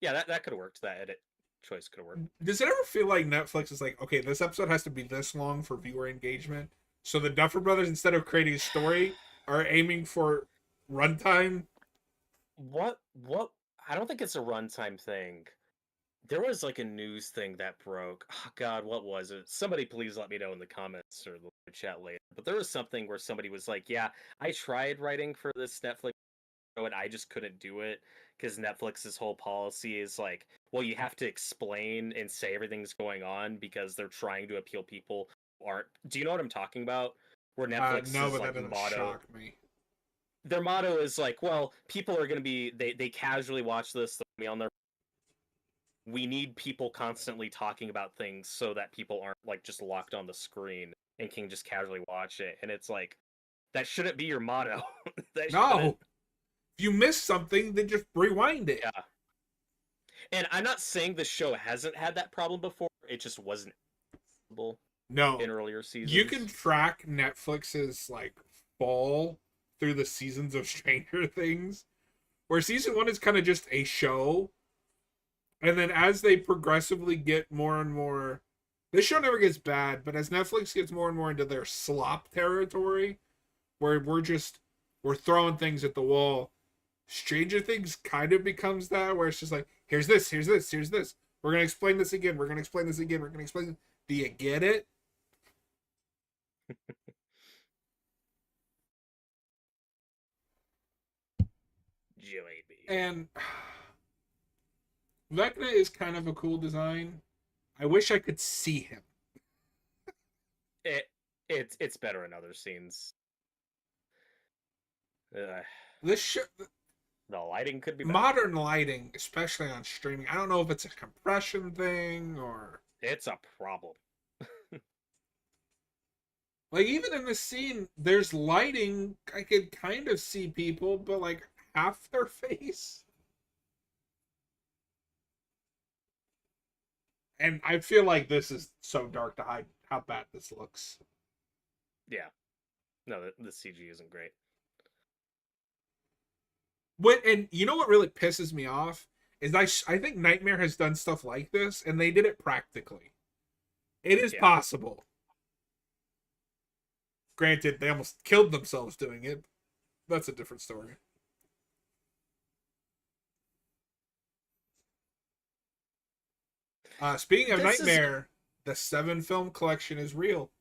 Yeah, that could have worked. That edit choice could have worked. Does it ever feel like Netflix is like, okay, this episode has to be this long for viewer engagement? So the Duffer Brothers, instead of creating a story, are aiming for runtime? What? I don't think it's a runtime thing. There was like a news thing that broke. Oh God, what was it? Somebody please let me know in the comments or the chat later. But there was something where somebody was like, "Yeah, I tried writing for this Netflix show and I just couldn't do it because Netflix's whole policy is like, well, you have to explain and say everything's going on because they're trying to appeal people who aren't." Do you know what I'm talking about? Where Netflix No, is but like that doesn't motto. shock me. Their motto is like, well, people are going to be they casually watch this, they'll be on their. We need people constantly talking about things so that people aren't like just locked on the screen and can just casually watch it. And it's like, that shouldn't be your motto. No. If you miss something, then just rewind it. Yeah. And I'm not saying the show hasn't had that problem before. It just wasn't no in earlier seasons. You can track Netflix's like fall through the seasons of Stranger Things, where season 1 is kind of just a show. And then as they progressively get more and more, this show never gets bad, but as Netflix gets more and more into their slop territory, where we're throwing things at the wall, Stranger Things kind of becomes that, where it's just like, here's this. We're going to explain this again. We're going to explain this again. We're going to explain it. Do you get it? And Vecna is kind of a cool design. I wish I could see him. It's better in other scenes. This show, the lighting could be better. Modern lighting, especially on streaming. I don't know if it's a compression thing or it's a problem. Like, even in this scene, there's lighting. I could kind of see people, but like half their face. And I feel like this is so dark to hide how bad this looks. Yeah. No, the CG isn't great. And you know what really pisses me off is I think Nightmare has done stuff like this, and they did it practically. It is Yeah. possible. Granted, they almost killed themselves doing it. That's a different story. Speaking of This is Nightmare, the 7 film collection is real.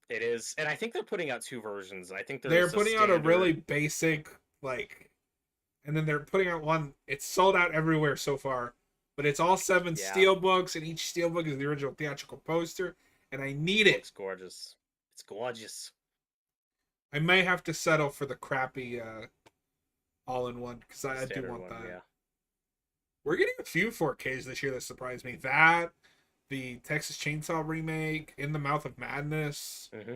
it is, and I think they're putting out two versions. I think They're there's a putting out a really standard. basic, like, and then they're putting out one. It's sold out everywhere so far, but it's all 7 Yeah, steel books, and each steel book is the original theatrical poster, and I need it. looks gorgeous. It's gorgeous. I may have to settle for the crappy all in one because The I do standard want one, that. yeah. We're getting a few 4Ks this year that surprised me. That, the Texas Chainsaw remake, In the Mouth of Madness. Mm-hmm.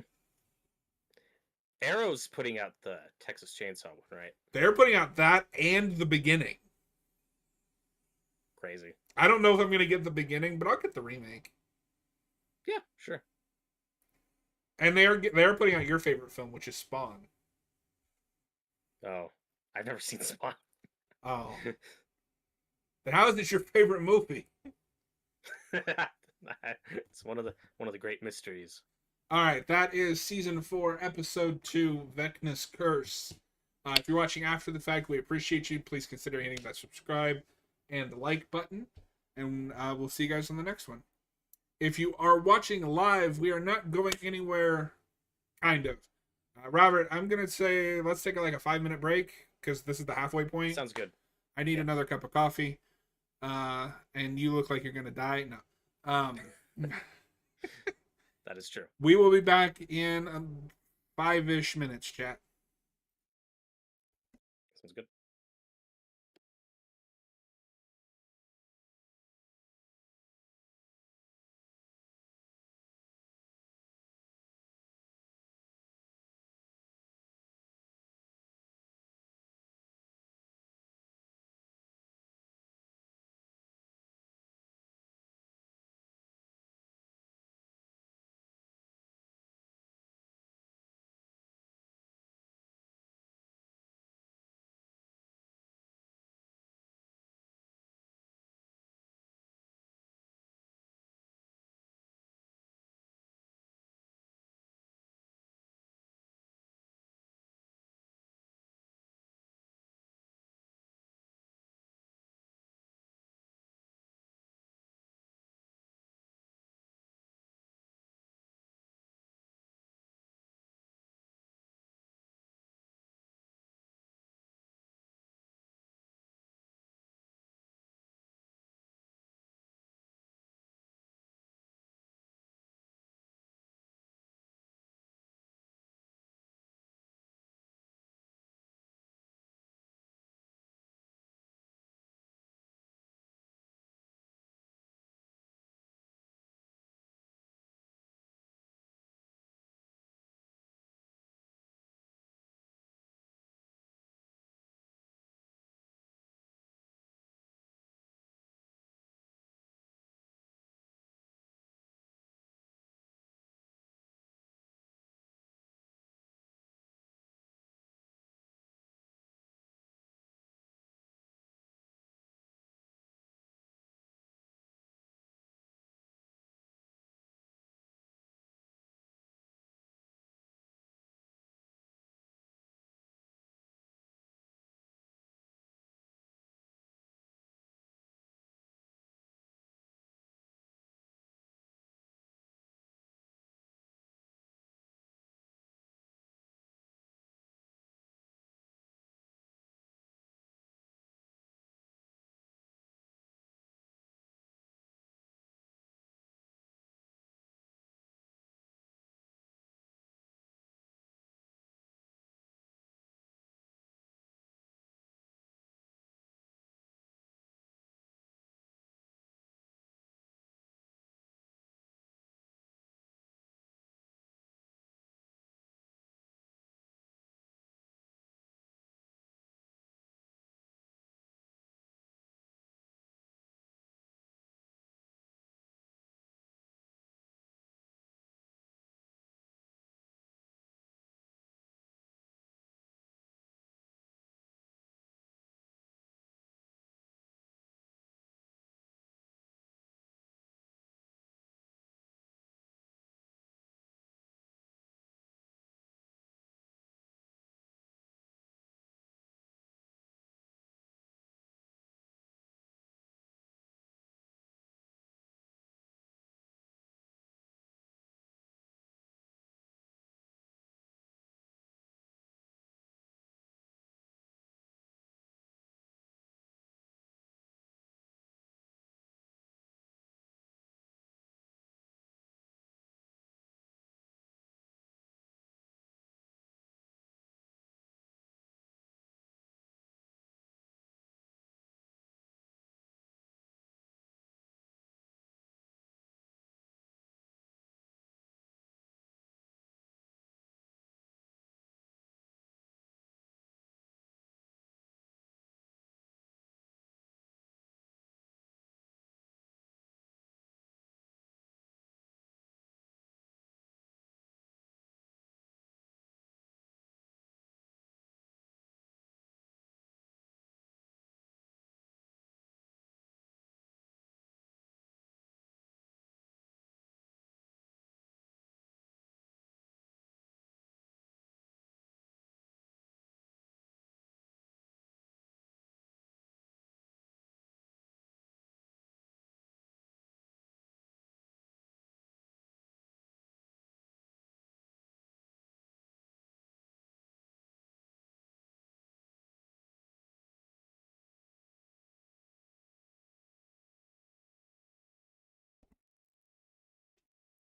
Arrow's putting out the Texas Chainsaw one, right? They're putting out that and the beginning. Crazy. I don't know if I'm gonna get the beginning, but I'll get the remake. Yeah, sure. And they're putting out your favorite film, which is Spawn. Oh, I've never seen Spawn. Oh, then how is this your favorite movie? It's one of the great mysteries. All right, that is season 4, episode 2, Vecna's Curse. If you're watching after the fact, we appreciate you. Please consider hitting that subscribe and the like button, and we'll see you guys on the next one. If you are watching live, we are not going anywhere, kind of. Robert, I'm going to say let's take like a 5-minute break because this is the halfway point. Sounds good. I need Yeah. another cup of coffee. And you look like you're going to die. No. That is true. We will be back in 5-ish minutes, chat. Sounds good.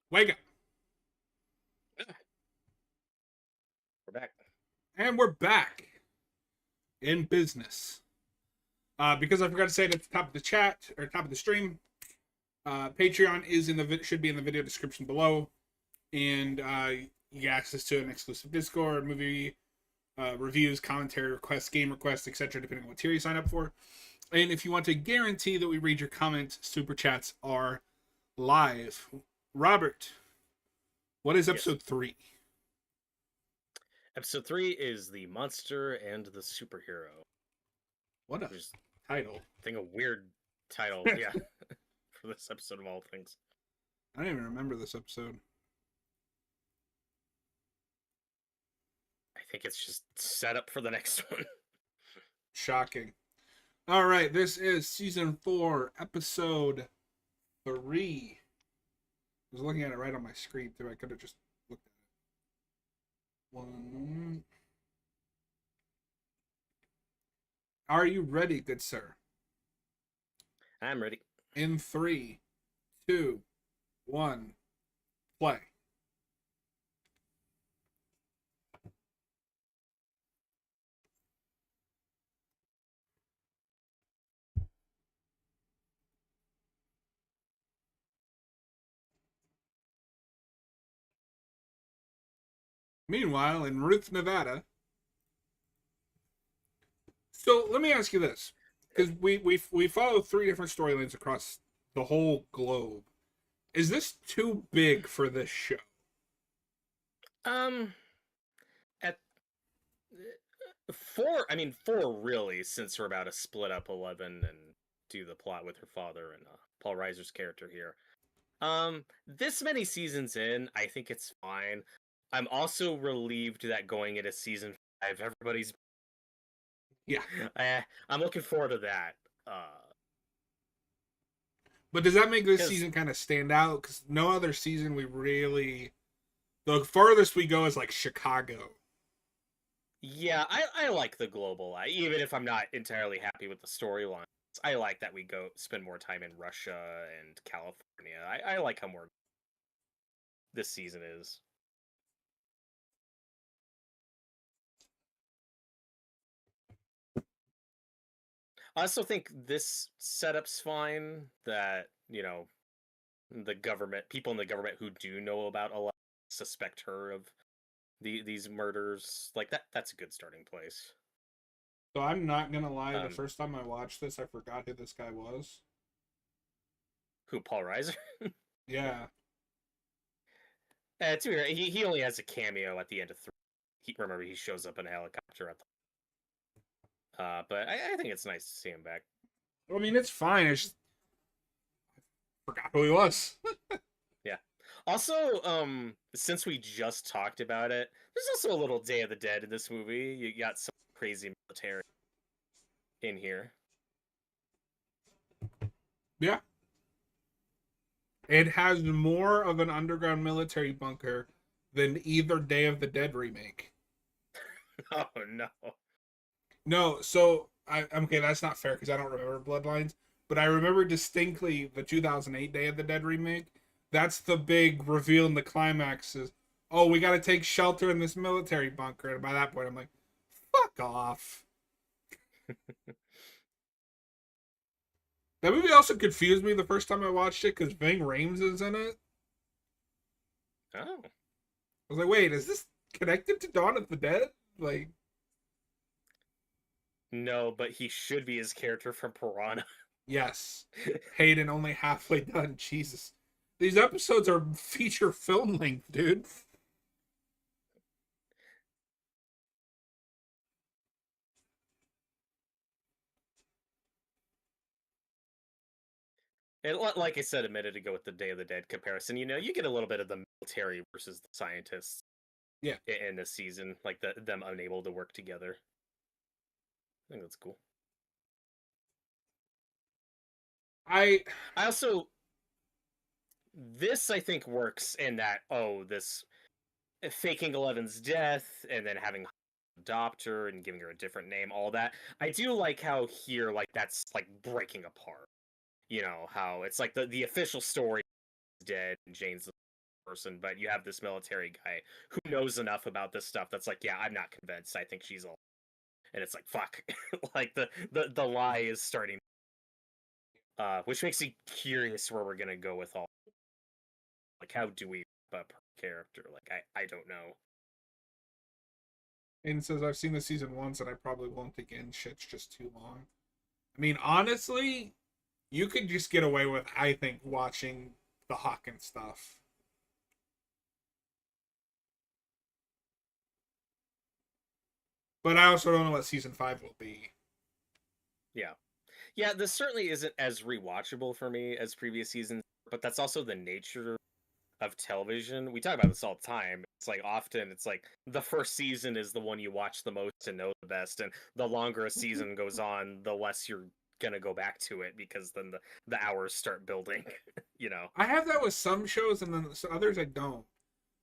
Wake up. We're back. And we're back in business. Because I forgot to say it at the top of the chat or top of the stream, Patreon is should be in the video description below, and you get access to an exclusive Discord, movie reviews, commentary requests, game requests, etc., depending on what tier you sign up for. And if you want to guarantee that we read your comments, super chats are live. Robert, what is episode 3? Episode 3 is the monster and the superhero. What a title! I think a weird title, yeah, for this episode of all things. I don't even remember this episode. I think it's just set up for the next one. Shocking. All right, this is season 4, episode 3. I was looking at it right on my screen too. I could have just looked at it. 1 moment. Are you ready, good sir? I'm ready. In 3, 2, 1, play. Meanwhile, in Ruth, Nevada. So let me ask you this, because we follow 3 different storylines across the whole globe. Is this too big for this show? At 4, I mean 4 really, since we're about to split up 11 and do the plot with her father and Paul Reiser's character here. This many seasons in, I think it's fine. I'm also relieved that going into season 5, everybody's. Yeah. I'm looking forward to that. But does that make this season kind of stand out? Because no other season we really. The farthest we go is like Chicago. Yeah, I like the global. Even if I'm not entirely happy with the storyline, I like that we go spend more time in Russia and California. I like how more this season is. I also think this setup's fine. That, you know, the government, people in the government who do know about a lot, suspect her of these murders. Like that's a good starting place. So I'm not gonna lie. The first time I watched this, I forgot who this guy was. Who, Paul Reiser? Yeah. To be fair, he only has a cameo at the end of 3. Remember, he shows up in a helicopter at the. But I think it's nice to see him back. I mean, it's fine. I just forgot who he was. Yeah. Also, since we just talked about it, there's also a little Day of the Dead in this movie. You got some crazy military in here. Yeah. It has more of an underground military bunker than either Day of the Dead remake. Oh, no. No, so okay, that's not fair because I don't remember Bloodlines, but I remember distinctly the 2008 Day of the Dead remake. That's the big reveal in the climax is, oh, we got to take shelter in this military bunker. And by that point, I'm like, fuck off. That movie also confused me the first time I watched it because Ving Rhames is in it. Oh. I was like, wait, is this connected to Dawn of the Dead? Like, no, but he should be his character from Piranha. Yes. Hayden only halfway done. Jesus. These episodes are feature film length, dude. And like I said a minute ago with the Day of the Dead comparison, you know, you get a little bit of the military versus the scientists. Yeah. In this season, like them unable to work together. I think that's cool. I also, this I think works in that, this faking Eleven's death and then having adopt her and giving her a different name, all that. I do like how here, like, that's like breaking apart. You know, how it's like the official story is dead and Jane's person, but you have this military guy who knows enough about this stuff that's like, yeah, I'm not convinced. I think she's all, and it's like, fuck, like the lie is starting, which makes me curious where we're gonna go with all, like, how do we up her character? Like, I don't know. And says, I've seen the season once and I probably won't again. Shit's just too long. I mean, honestly, you could just get away with, I think, watching the Hawkins stuff. But I also don't know what season 5 will be. Yeah. Yeah, this certainly isn't as rewatchable for me as previous seasons, but that's also the nature of television. We talk about this all the time. It's like often it's like the first season is the one you watch the most and know the best, and the longer a season goes on, the less you're gonna go back to it because then the hours start building, you know. I have that with some shows and then others I don't.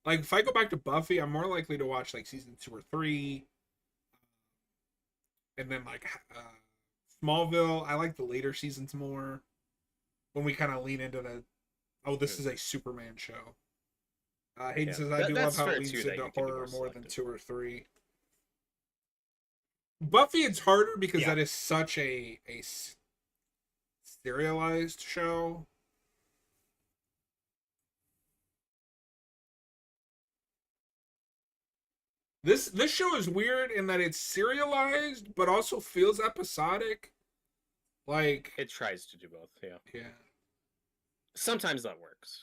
Like, if I go back to Buffy, I'm more likely to watch, like, season 2 or 3. And then, like, Smallville, I like the later seasons more. When we kind of lean into the, oh, this is a Superman show. Hayden says, I do love how it leans into horror more than 2 or 3. Buffy, it's harder because that is such a serialized show. This show is weird in that it's serialized, but also feels episodic. Like, it tries to do both, yeah. Yeah. Sometimes that works.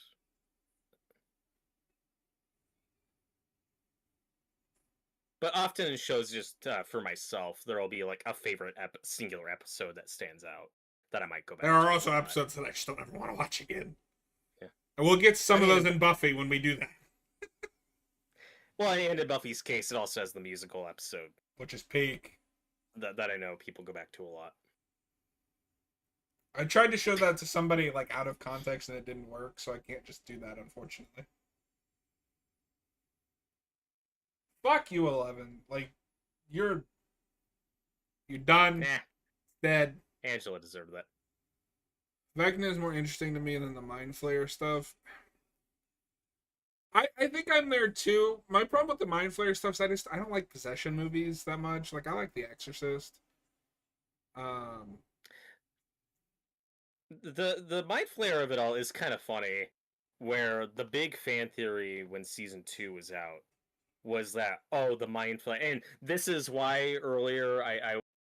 But often in shows, just for myself, there will be like a favorite singular episode that stands out that I might go back to. There are also episodes that I just don't ever want to watch again. Yeah. And we'll get some of those in Buffy when we do that. Well, and in Buffy's case, it also has the musical episode, which is peak. That I know people go back to a lot. I tried to show that to somebody like out of context and it didn't work, so I can't just do that, unfortunately. Fuck you, 11. Like, you're done. Nah. Dead. Angela deserved that. Vecna is more interesting to me than the Mind Flayer stuff. I think I'm there too. My problem with the Mind Flayer stuff is I don't like possession movies that much. Like, I like The Exorcist. The Mind Flayer of it all is kind of funny, where the big fan theory when season 2 was out was that, oh, the Mind Flayer, and this is why earlier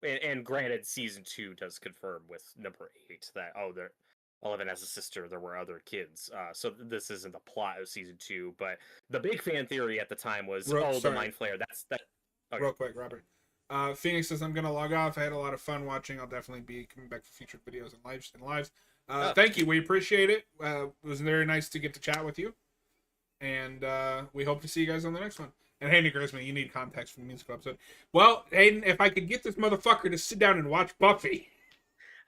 and granted season 2 does confirm with number 8 that, oh, 11 has a sister, there were other kids, so this isn't the plot of season 2, but the big fan theory at the time was, the Mind Flayer, that's that. Okay. Real quick, Robert. Phoenix says, I'm going to log off. I had a lot of fun watching. I'll definitely be coming back for future videos and lives. Thank you. We appreciate it. It was very nice to get to chat with you. And we hope to see you guys on the next one. And Hayden agrees with me, you need context from the musical episode. Well, Hayden, if I could get this motherfucker to sit down and watch Buffy.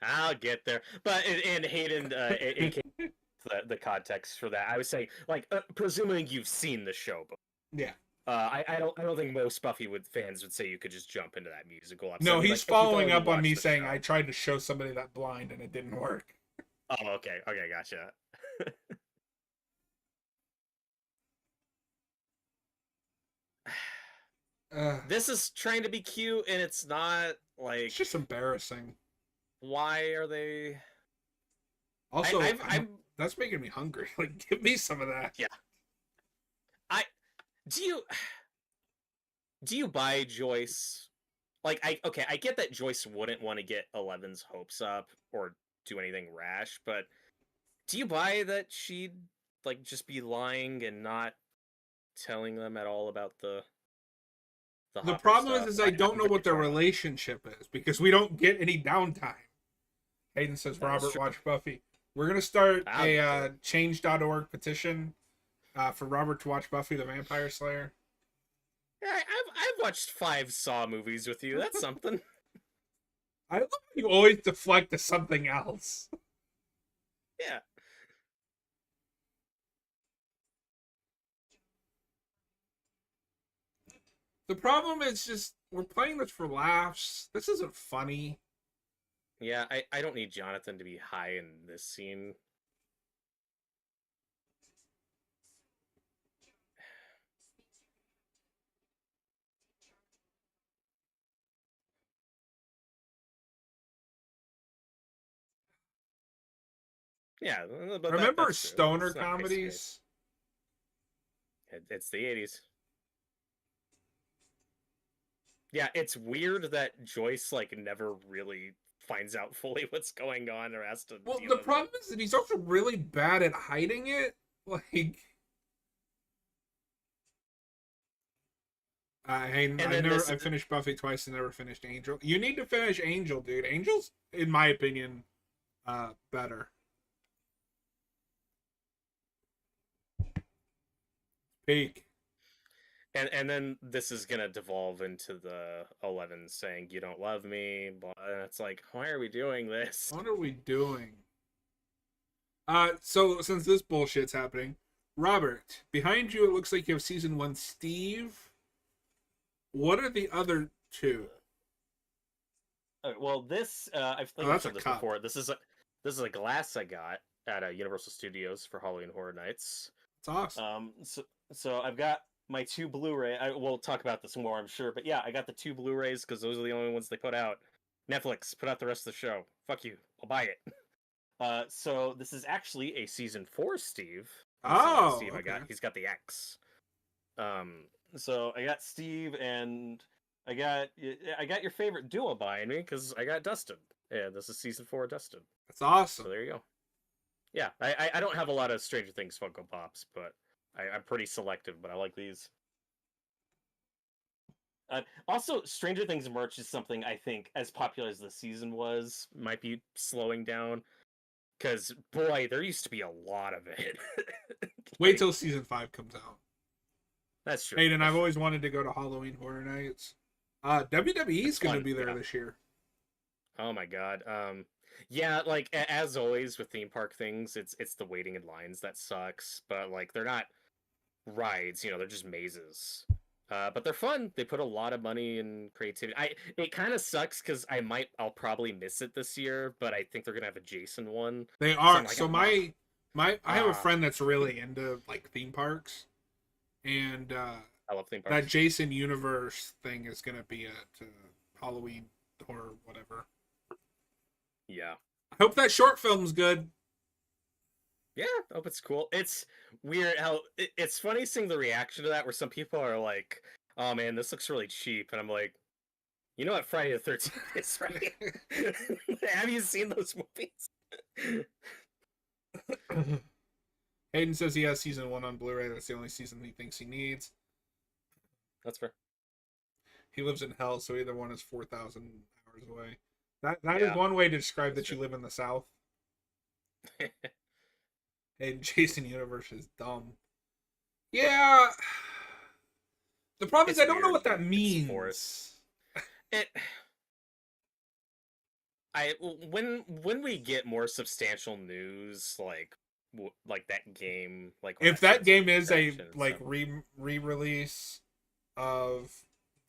I'll get there. But, and Hayden, the context for that, I was saying, like, presuming you've seen the show before. Yeah. I don't think most Buffy fans would say you could just jump into that musical episode. No, he's following up on me saying I tried to show somebody that blind and it didn't work. Oh, okay, gotcha. This is trying to be cute, and it's not. Like, it's just embarrassing. Why are they? Also, that's making me hungry. Like, give me some of that. Yeah. Do you buy Joyce? Like, I get that Joyce wouldn't want to get 11's hopes up or do anything rash, but do you buy that she'd like just be lying and not telling them at all about the problem is I don't know what their relationship is because we don't get any downtime. Hayden says, Robert, watch Buffy. We're going to start a change.org petition for Robert to watch Buffy the Vampire Slayer. Yeah, I've watched 5 Saw movies with you. That's something. I love how you always deflect to something else. Yeah. The problem is just we're playing this for laughs. This isn't funny. Yeah, I don't need Jonathan to be high in this scene. Yeah, but Remember that's true. stoner It's not ice skate. comedies? It's the 80s. Yeah, it's weird that Joyce like never really finds out fully what's going on or has to Well, deal the with it. problem is that he's also really bad at hiding it. Like, Hayden, And then this I finished Buffy twice and never finished Angel. You need to finish Angel, dude. Angel's, in my opinion, better. Peak. and then this is gonna devolve into the 11 saying you don't love me, but it's like, why are we doing this? What are we doing? So since this bullshit's happening, Robert, behind you, it looks like you have season 1 Steve. What are the other two? Well, this I've Oh, I've that's a said this cup. before. This is a glass I got at Universal Studios for Halloween Horror Nights. It's awesome. So I've got my 2 Blu-ray. We'll talk about this more, I'm sure. But yeah, I got the 2 Blu-rays because those are the only ones they put out. Netflix, put out the rest of the show. Fuck you. I'll buy it. So this is actually a season 4 Steve. Oh, Steve, okay. he's got the X. So I got Steve and I got your favorite duo behind me because I got Dustin. Yeah, this is season 4 Dustin. That's awesome. So there you go. Yeah, I don't have a lot of Stranger Things Funko Pops, but I'm pretty selective, but I like these. Also, Stranger Things merch is something I think, as popular as the season was, might be slowing down. Because, boy, there used to be a lot of it. Wait till season 5 comes out. That's true. Hayden, I've always wanted to go to Halloween Horror Nights. WWE's going to be there this year. Oh my god. Yeah, like as always with theme park things, it's the waiting in lines that sucks. But like they're not rides, they're just mazes. But they're fun. They put a lot of money and creativity. It kind of sucks because I'll probably miss it this year. But I think they're gonna have a Jason one. They are. Like, so I have a friend that's really into like theme parks, and I love theme parks. that Jason Universe thing is gonna be at Halloween or whatever. Yeah. I hope that short film's good. Yeah, I hope it's cool. It's weird how it's funny seeing the reaction to that where some people are like, "Oh man, this looks really cheap," and I'm like, "You know what Friday the 13th is, right? Have you seen those movies?" Hayden says he has season 1 on Blu-ray. That's the only season he thinks he needs. That's fair. He lives in hell, so either one is 4,000 hours away. That is one way to describe that you live in the South. And Jason Universe is dumb. Yeah. The problem is I don't know what that means. When we get more substantial news like that game, like if that game is a like re-release of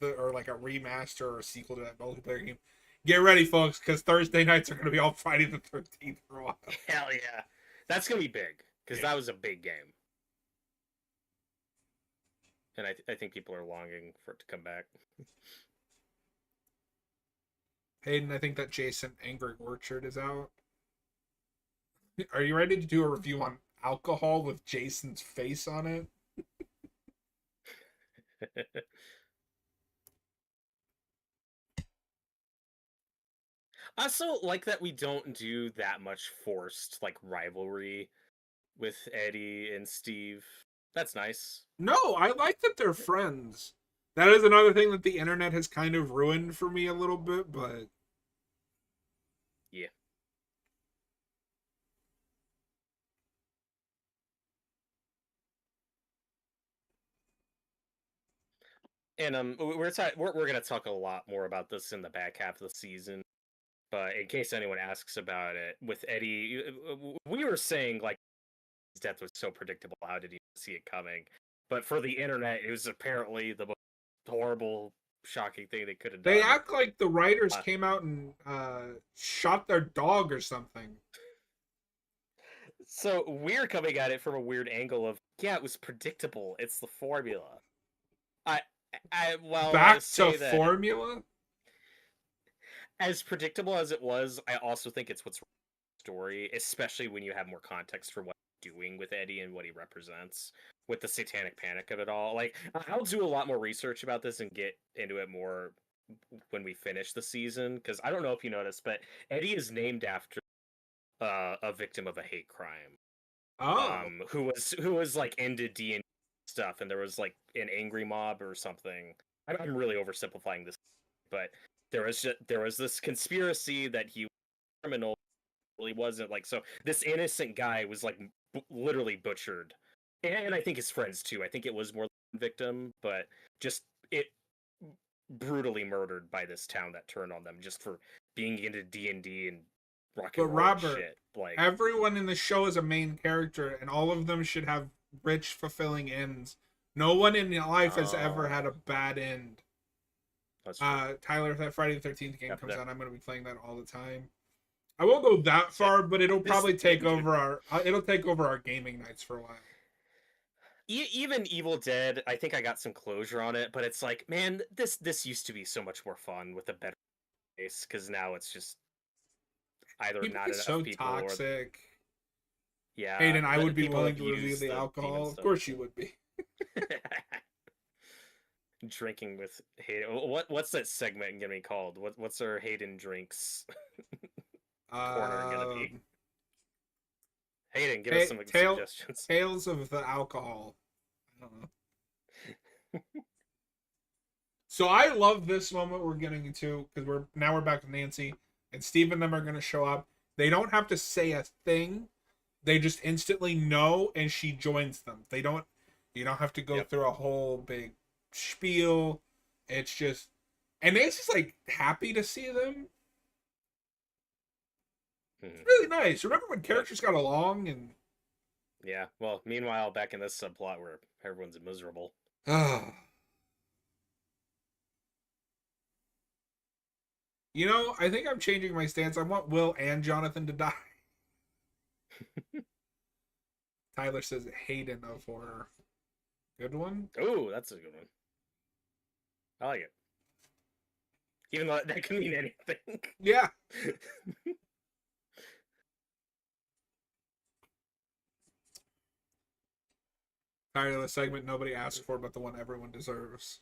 or like a remaster or a sequel to that multiplayer game, get ready, folks, because Thursday nights are going to be all Friday the 13th for a while. Hell yeah. That's going to be big, because that was a big game. And I think people are longing for it to come back. Hayden, I think that Jason Angry Orchard is out. Are you ready to do a review on alcohol with Jason's face on it? I also like that we don't do that much forced like rivalry with Eddie and Steve. That's nice. No, I like that they're friends. That is another thing that the internet has kind of ruined for me a little bit, but yeah. And we're going to talk a lot more about this in the back half of the season. But in case anyone asks about it, with Eddie, we were saying like his death was so predictable. How did he see it coming? But for the internet, it was apparently the most horrible, shocking thing they could have done. They act like the writers came out and shot their dog or something. So we're coming at it from a weird angle of, yeah, it was predictable. It's the formula. Back to formula? As predictable as it was, I also think it's what's story, especially when you have more context for what he's doing with Eddie and what he represents with the Satanic Panic of it all. Like, I'll do a lot more research about this and get into it more when we finish the season, because I don't know if you noticed, but Eddie is named after a victim of a hate crime, Oh, who was like into D&D stuff, and there was like an angry mob or something. I'm really oversimplifying this, but there was this conspiracy that he was a criminal. He wasn't, like, so this innocent guy was like literally butchered, and I think his friends too. I think it was more than victim, but just it brutally murdered by this town that turned on them just for being into D&D and rock but and roll and Robert, shit. Like, everyone in the show is a main character, and all of them should have rich, fulfilling ends. No one in life has ever had a oh, bad end. that's true. Tyler, if that Friday the 13th game Yep, comes that, out, I'm going to be playing that all the time. I won't go that that far, but it'll this probably take over our it'll take over our gaming nights for a while. even Evil Dead, I think I got some closure on it, but it's like, man, this used to be so much more fun with a better face, because now it's just either People not get enough so people or toxic. yeah, Hayden, I would be people willing to review abuse the the alcohol. demons Of so course you would be. drinking with Hayden. What's that segment gonna be called? What's our Hayden drinks corner gonna be? Um, Hayden, give us some suggestions. Tales of the alcohol. I don't know. So I love this moment we're getting into because we're back to Nancy and Steve and them are going to show up. They don't have to say a thing. They just instantly know, and she joins them. They don't. You don't have to go Yep. through a whole big spiel. It's just, and Nancy's like happy to see them. It's really nice. Remember when characters got along and. Yeah. Well, meanwhile, back in this subplot where everyone's miserable. You know, I think I'm changing my stance. I want Will and Jonathan to die. Tyler says Hayden of horror. Good one. Oh, that's a good one. I like it. Even though that can mean anything. Yeah. Tired of the segment nobody asked for, but the one everyone deserves.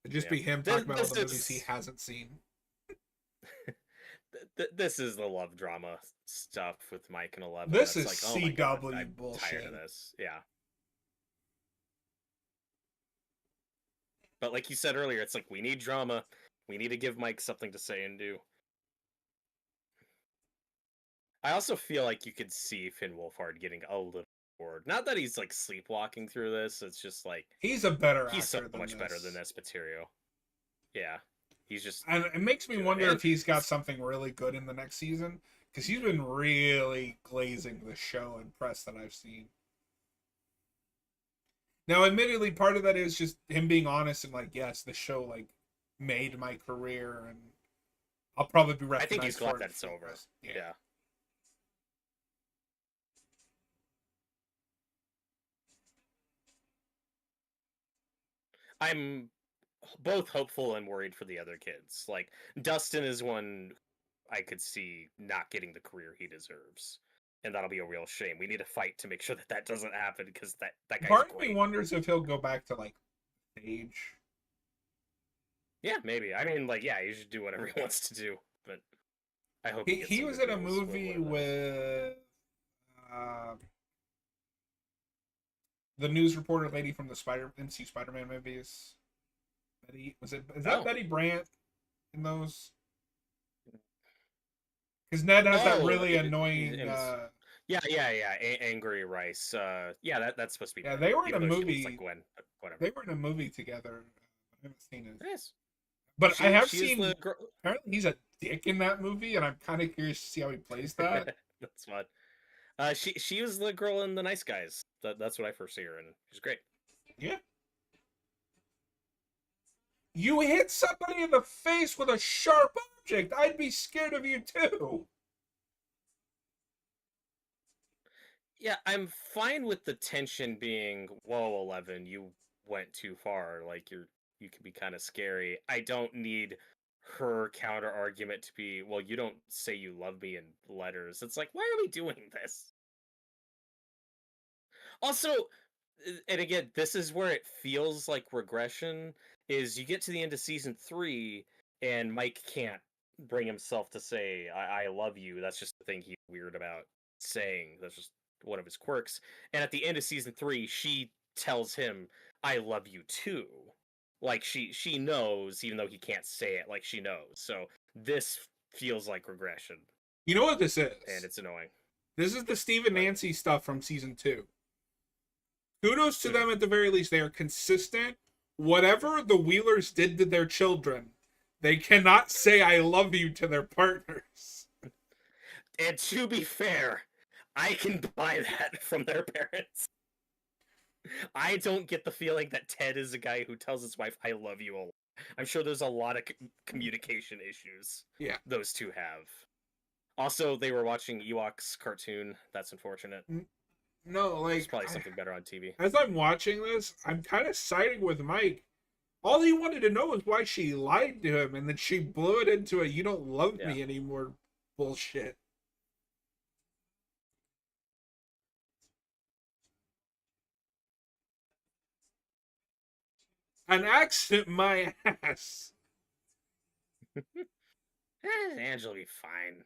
It'd just be him talking about all the movies he hasn't seen. This is the love drama stuff with Mike and Eleven. This is like, oh my CW God, I'm bullshit. tired of this. Yeah. But like you said earlier, it's like we need drama. We need to give Mike something to say and do. I also feel like you could see Finn Wolfhard getting a little bored. Not that he's like sleepwalking through this. It's just like he's a better he's so actor much than better this. than this material. Yeah, he's just. And it makes me good. wonder And if he's got something really good in the next season because he's been really glazing the show and press that I've seen. Now, admittedly, part of that is just him being honest and like, yes, the show like made my career, and I'll probably be recognized. I think he's for glad it that it's over. Yeah. I'm both hopeful and worried for the other kids. Like Dustin is one I could see not getting the career he deserves, and that'll be a real shame. We need to fight to make sure that that doesn't happen because that guy's Part of great. me wonders if he'll go back to like stage. Yeah, maybe. I mean, like, yeah, he should do whatever he wants to do, but I hope He was in a movie with the news reporter lady from the MC Spider-Man movies. Is that Betty Brant in those? Because Ned has that really annoying. Yeah. Angry Rice. Yeah, that's supposed to be. Yeah, they were in a movie. Looks like Gwen, but whatever. They were in a movie together. I haven't seen it. Yes. But I have seen. Apparently, he's a dick in that movie, and I'm kind of curious to see how he plays that. That's fun. She was the girl in The Nice Guys. That's what I first see her, and she's great. Yeah. You hit somebody in the face with a sharp object. I'd be scared of you too. Yeah, I'm fine with the tension being, whoa, 11, you went too far. Like you can be kind of scary. I don't need her counter argument to be, well, you don't say you love me in letters. It's like, why are we doing this? Also, and again, this is where it feels like regression. Is you get to the end of season 3, and Mike can't bring himself to say I love you. That's just the thing he's weird about saying. That's just one of his quirks. And at the end of season 3, she tells him I love you too. Like she knows, even though he can't say it. Like she knows. So this feels like regression, You know what this and is? it's annoying. This is the Steve and But Nancy stuff from season 2. Kudos to mhm. them at the very least. They are consistent. Whatever the Wheelers did to their children, they cannot say I love you to their partners. And to be fair, I can buy that from their parents. I don't get the feeling that Ted is a guy who tells his wife, I love you a lot. I'm sure there's a lot of communication issues Yeah. those two have. Also, they were watching Ewoks cartoon. That's unfortunate. No, There's like, probably something better on TV. as I'm watching this, I'm kind of siding with Mike. All he wanted to know was why she lied to him, and then she blew it into a "you don't love Yeah. me anymore" bullshit. An accident, my ass. Angela will be fine.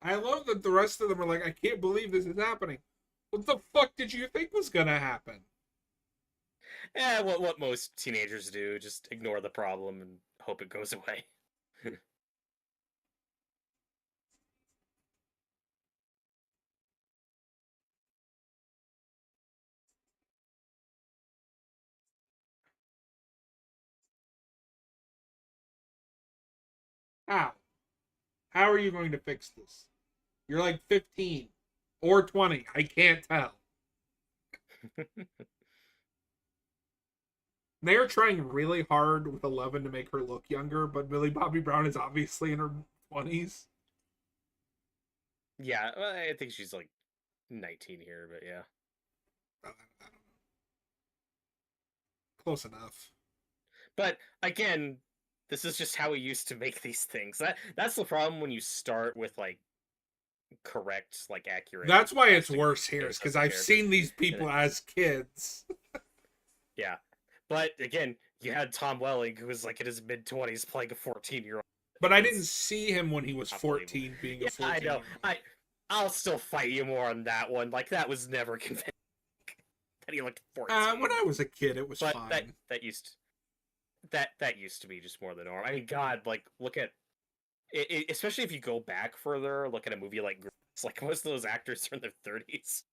I love that the rest of them are like, I can't believe this is happening. What the fuck did you think was gonna happen? Yeah, what most teenagers do, just ignore the problem and hope it goes away. How? How are you going to fix this? You're like 15 or 20. I can't tell. They're trying really hard with 11 to make her look younger, but Millie Bobby Brown is obviously in her 20s. Yeah, I think she's like 19 here, but yeah. I don't know. Close enough. But again, this is just how we used to make these things. That's the problem when you start with like correct, like accurate. That's why it's casting worse here, is based on because the I've characters. seen these And people it- as kids. yeah, but again, you had Tom Welling, who was like in his mid-20s, playing a 14-year-old. But I didn't see him when he was Unbelievable. 14 being Yeah, a 14 I know. year old. I'll still fight you more on that one. Like that was never convincing that he looked 14. When I was a kid, it was But fine. that used to be just more the norm. I mean, God, like look at it, especially if you go back further, look at a movie like Grease, like most of those actors are in their 30s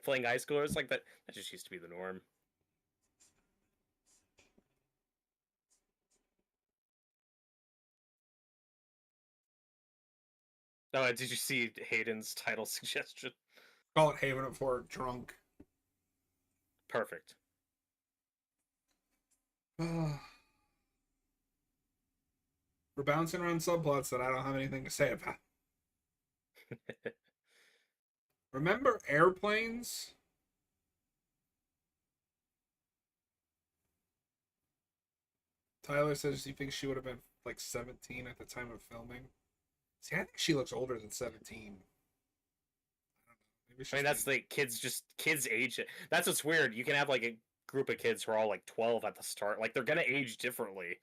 playing high schoolers. Like that just used to be the norm. Oh, did you see Hayden's title suggestion? Call it Haven it for drunk. Perfect. We're bouncing around subplots that I don't have anything to say about. Remember airplanes? Tyler says he thinks she would have been like 17 at the time of filming. See, I think she looks older than 17. I mean, that's the kids age. That's what's weird. You can have like a group of kids who are all like 12 at the start. Like they're gonna age differently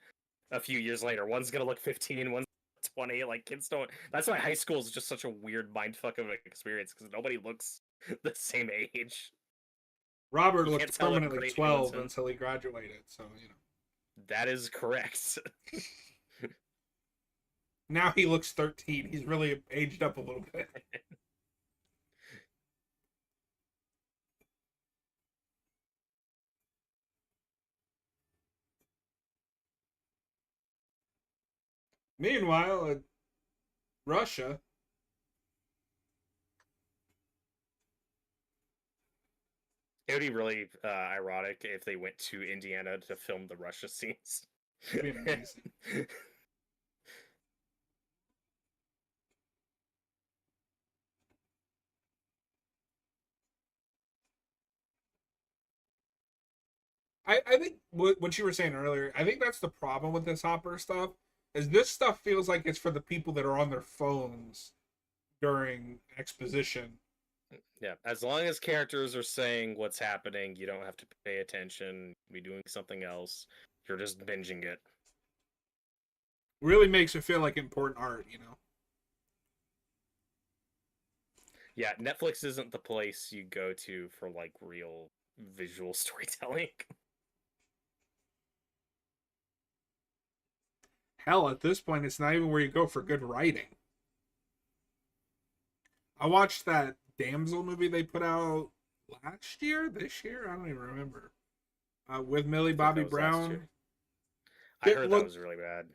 a few years later. One's gonna look 15, one's 20. Like kids don't. That's why high school is just such a weird mindfuck of an experience because nobody looks the same age. Robert You can't looked tell what permanently grade 12 anyone's in. until he graduated, so you know. That is correct. Now he looks 13. He's really aged up a little bit. Meanwhile, Russia, It would be really ironic if they went to Indiana to film the Russia scenes. it'd be amazing. I think what you were saying earlier, I think that's the problem with this Hopper stuff, is this stuff feels like it's for the people that are on their phones during exposition. Yeah, as long as characters are saying what's happening, you don't have to pay attention, be doing something else. You're just binging it. Really makes it feel like important art, you know? Yeah, Netflix isn't the place you go to for like real visual storytelling. Hell, at this point, it's not even where you go for good writing. I watched that Damsel movie they put out last year, this year, I don't even remember. With Millie I think Bobby that was last Brown. year. I It heard that looked was really bad.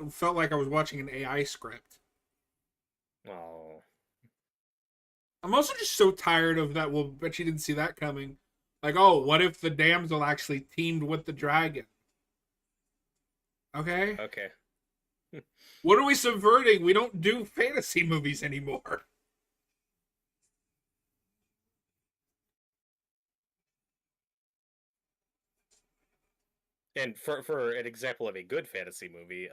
felt like I was watching an AI script. Oh, I'm also just so tired of that. Well, bet you didn't see that coming. Like, oh, what if the damsel actually teamed with the dragon? Okay, okay. what are we subverting? We don't do fantasy movies anymore. And for an example of a good fantasy movie,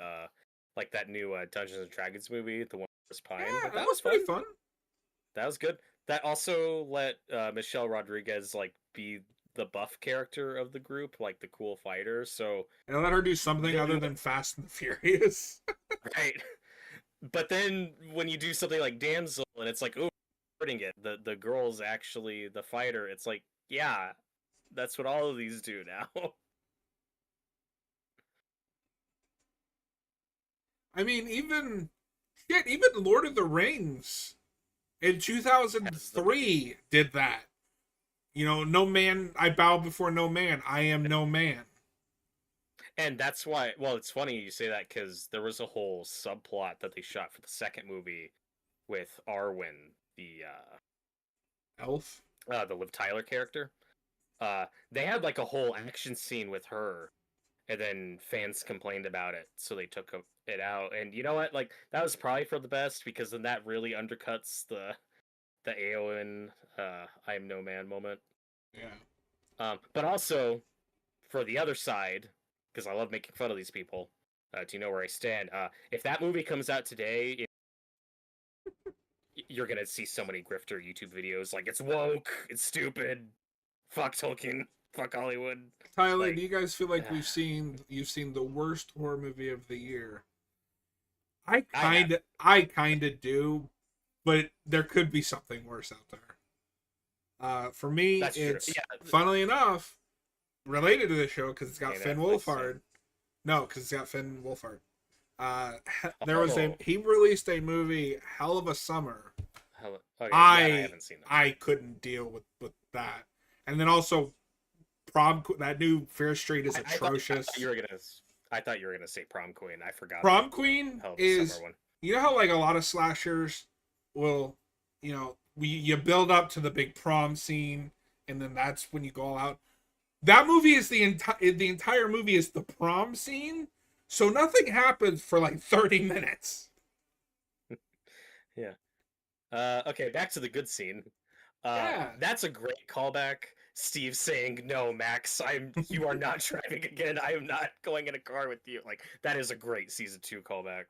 like that new Dungeons and Dragons movie, the one with Chris Pine, Yeah, that that was was pretty fun. fun. That was good. That also let Michelle Rodriguez like be the buff character of the group, like the cool fighter. So And let her do something then, other than Fast and the Furious. right. But then when you do something like Damsel, and it's like, oh, hurting it. The girl's actually the fighter. It's like, yeah, that's what all of these do now. I mean, even Lord of the Rings in Has the buddy. 2003 did that. You know, no man, I bow before no man. I am no man. And that's why, well, it's funny you say that because there was a whole subplot that they shot for the second movie with Arwen, Elf. the Liv Tyler character. They had like a whole action scene with her, and then fans complained about it, so they took it out. And you know what? Like that was probably for the best because then that really undercuts the Aowen "I am no man" moment. Yeah. But also for the other side, because I love making fun of these people. Do you know where I stand? If that movie comes out today, you're gonna see so many grifter YouTube videos like it's woke, it's stupid, fuck Tolkien, fuck Hollywood. Tyler, do Like, you guys feel like you've seen the worst horror movie of the year? I have. I kind of do, but there could be something worse out there. For me, That's true. it's Yeah, funnily enough related to the show because it's got hey, Finn Netflix. Yeah. Wolfhard. No, because it's got Finn Wolfhard. Uh, Oh, he released a movie, Hell of a Summer. hello. Okay, that I I haven't seen that. I couldn't deal with that, and then also that new Fear Street is I thought atrocious. you were gonna. I thought you were gonna say Prom Queen. I forgot the Prom Queen Hell of a Summer is, one. you know how like a lot of slashers will, you know, you build up to the big prom scene and then that's when you go all out. That movie is the entire movie is the prom scene, so nothing happens for like 30 minutes. Yeah. Okay, back to the good scene. Yeah. That's a great callback. Steve saying, "No, Max, you are not driving again. I am not going in a car with you." Like that is a great season 2 callback.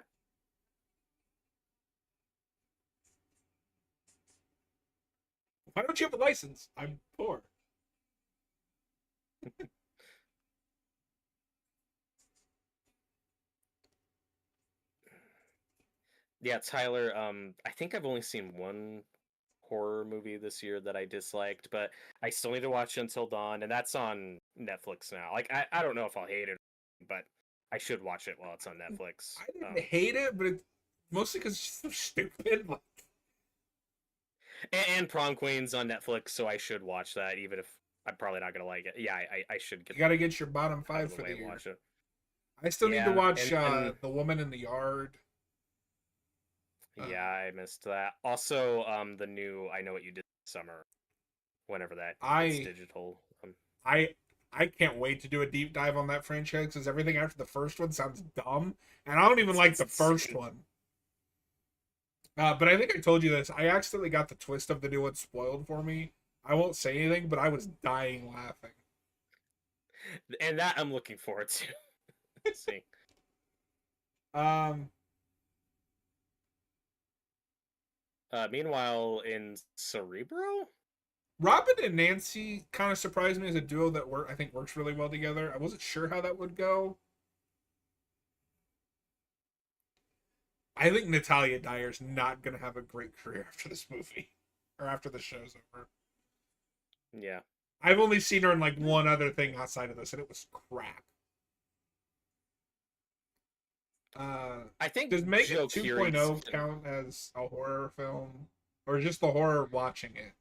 Why don't you have a license? I'm poor. Yeah, Tyler, I think I've only seen one horror movie this year that I disliked, but I still need to watch Until Dawn, and that's on Netflix now. Like I don't know if I'll hate it, but I should watch it while it's on Netflix. I didn't hate it, but it's mostly because it's so stupid. Like, And Prom Queen's on Netflix, so I should watch that, even if I'm probably not gonna like it. Yeah, I should you get got to get your bottom out of five the for way the and year. watch it. I still need to Yeah, watch and The Woman in the Yard. yeah, I missed that. Also, the new I Know What You Did This Summer, whenever that hits I digital. I I can't wait to do a deep dive on that franchise because everything after the first one sounds dumb, and I don't even like It's the first insane. one. But I think I told you this. I accidentally got the twist of the new one spoiled for me. I won't say anything, but I was dying laughing. And that I'm looking forward to. See. Um, Meanwhile, in Cerebro, Robin and Nancy kind of surprised me as a duo that I think works really well together. I wasn't sure how that would go. I think Natalia Dyer's not gonna have a great career after this movie or after the show's over. yeah. I've only seen her in like one other thing outside of this, and it was crap. I think Does Megan Joe 2.0 Keery's count as a horror film, or just the horror watching it?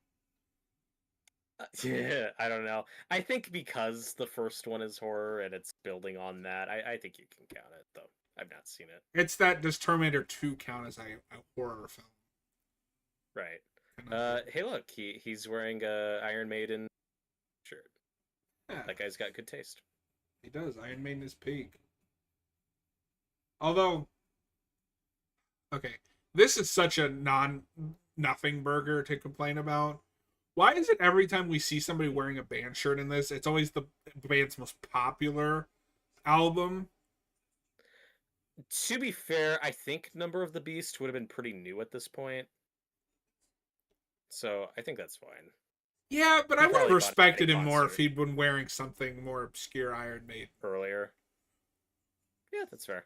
yeah, I don't know. I think because the first one is horror and it's building on that, I think you can count it, though. I've not seen it. It's that does Terminator 2 count as a horror film? Right. Hey, look, he's wearing a Iron Maiden shirt. Yeah, That guy's got good taste. he does. Iron Maiden is peak. Although, okay, this is such a nothing burger to complain about. Why is it every time we see somebody wearing a band shirt in this, it's always the band's most popular album? To be fair, I think Number of the Beast would have been pretty new at this point. So I think that's fine. Yeah, but He I would have probably bought it at respected a him more if concert he'd been wearing something more obscure Iron Maiden. earlier. Yeah, that's fair.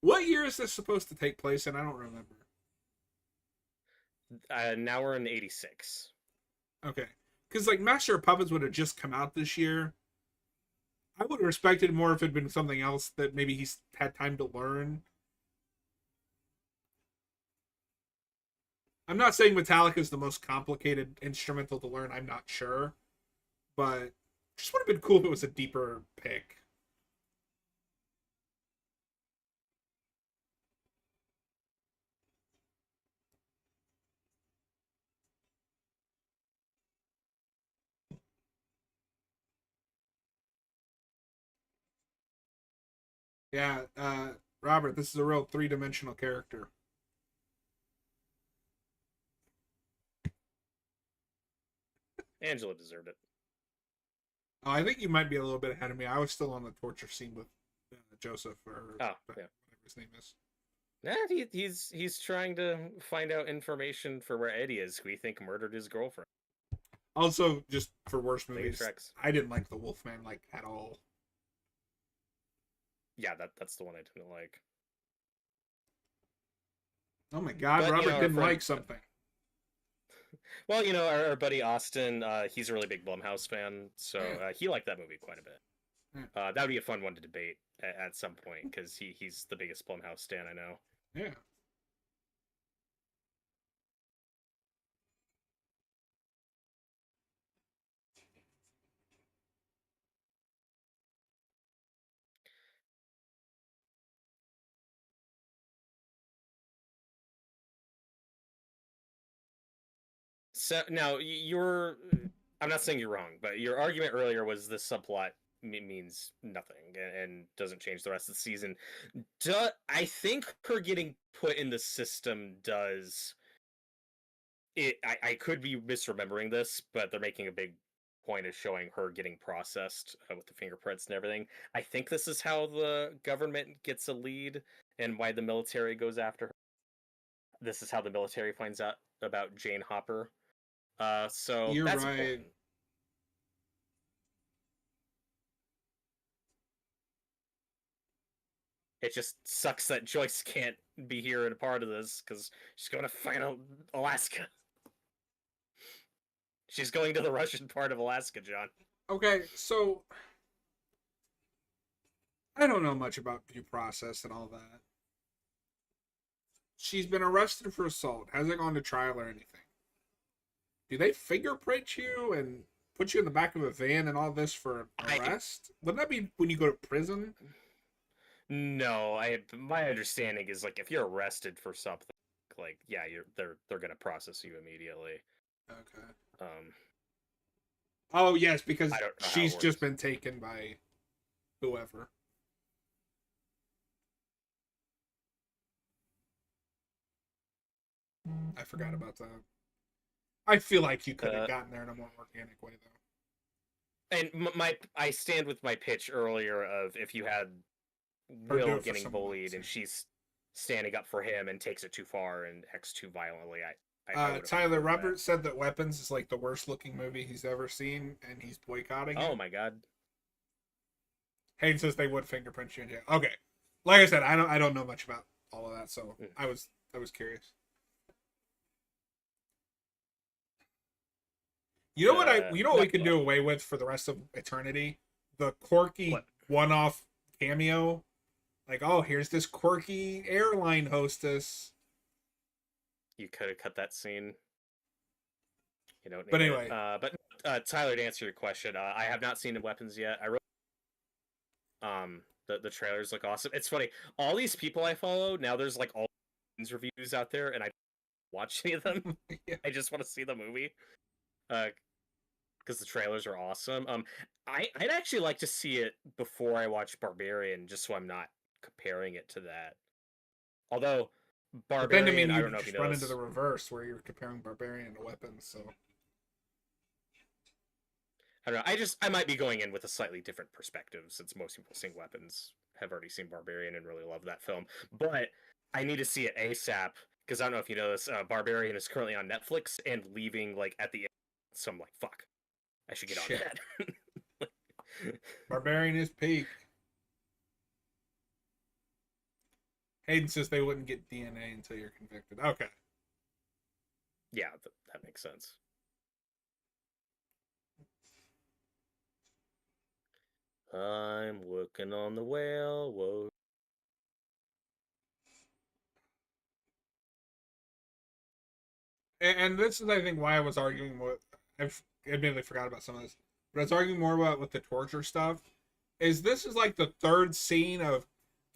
What year is this supposed to take place in? I don't remember. Now we're in '86. Okay. Because, like, Master of Puppets would have just come out this year. I would have respected more if it had been something else that maybe he's had time to learn. I'm not saying Metallica is the most complicated instrumental to learn. I'm not sure. But just would have been cool if it was a deeper pick. Yeah, Robert, this is a real three-dimensional character. Angela deserved it. Oh, I think you might be a little bit ahead of me. I was still on the torture scene with Joseph, or Oh, yeah. whatever his name is. Nah, he's trying to find out information for where Eddie is, who we think murdered his girlfriend. Also, just for worst Taking movies, tracks. I didn't like the Wolfman like at all. Yeah, that's the one I didn't like. Oh my God, But, Robert our didn't friend, like something. well, our buddy Austin, he's a really big Blumhouse fan, so he liked that movie quite a bit. That would be a fun one to debate at some point, because he's the biggest Blumhouse stan I know. Yeah. So now I'm not saying you're wrong, but your argument earlier was this subplot means nothing and doesn't change the rest of the season. I think her getting put in the system does it. I could be misremembering this, but they're making a big point of showing her getting processed with the fingerprints and everything. I think this is how the government gets a lead and why the military goes after her. This is how the military finds out about Jane Hopper. So You're that's right. important. It just sucks that Joyce can't be here and a part of this because she's going to find Alaska. She's going to the Russian part of Alaska, John. Okay, so I don't know much about due process and all that. She's been arrested for assault. Hasn't gone to trial or anything. Do they fingerprint you and put you in the back of a van and all this for arrest? Wouldn't that be when you go to prison? No, my understanding is like if you're arrested for something, like yeah, they're gonna process you immediately. Okay. Oh yes, because I don't know she's just been taken by whoever. I forgot about that. I feel like you could have gotten there in a more organic way, though. And I stand with my pitch earlier of if you had Or do Will it for getting someone bullied else. and she's standing up for him and takes it too far and acts too violently, I would have Tyler preferred Roberts that. said that Weapons is like the worst looking movie he's ever seen, and he's boycotting Oh it. my god. Hayden says they would fingerprint you in jail. Okay, like I said, I don't know much about all of that, so Mm. I was curious. You know what we No, could do away with for the rest of eternity? The quirky what? one-off cameo. Like, oh, here's this quirky airline hostess. You could have cut that scene. You don't But need it. anyway, But Tyler, to answer your question, I have not seen the weapons yet. I the trailers look awesome. It's funny. All these people I follow now, there's like all reviews out there, and I don't watch any of them. yeah. I just want to see the movie. Because the trailers are awesome. I'd actually like to see it before I watch Barbarian, just so I'm not comparing it to that. Although But then, I mean, Barbarian, I you don't know if you just know run into the this. reverse where you're comparing Barbarian to Weapons, so. I don't know. I might be going in with a slightly different perspective since most people seeing Weapons have already seen Barbarian and really love that film. But I need to see it ASAP because I don't know if you know this. Barbarian is currently on Netflix and leaving like at the end. So I'm like, fuck, I should get on Shit. that. Barbarian is peak. Hayden says they wouldn't get DNA until you're convicted. Okay. Yeah, that makes sense. I'm working on the railroad. And this is, I think, why I was arguing with. I've admittedly forgot about some of this, but I was arguing more about with the torture stuff. Is this is like the third scene of,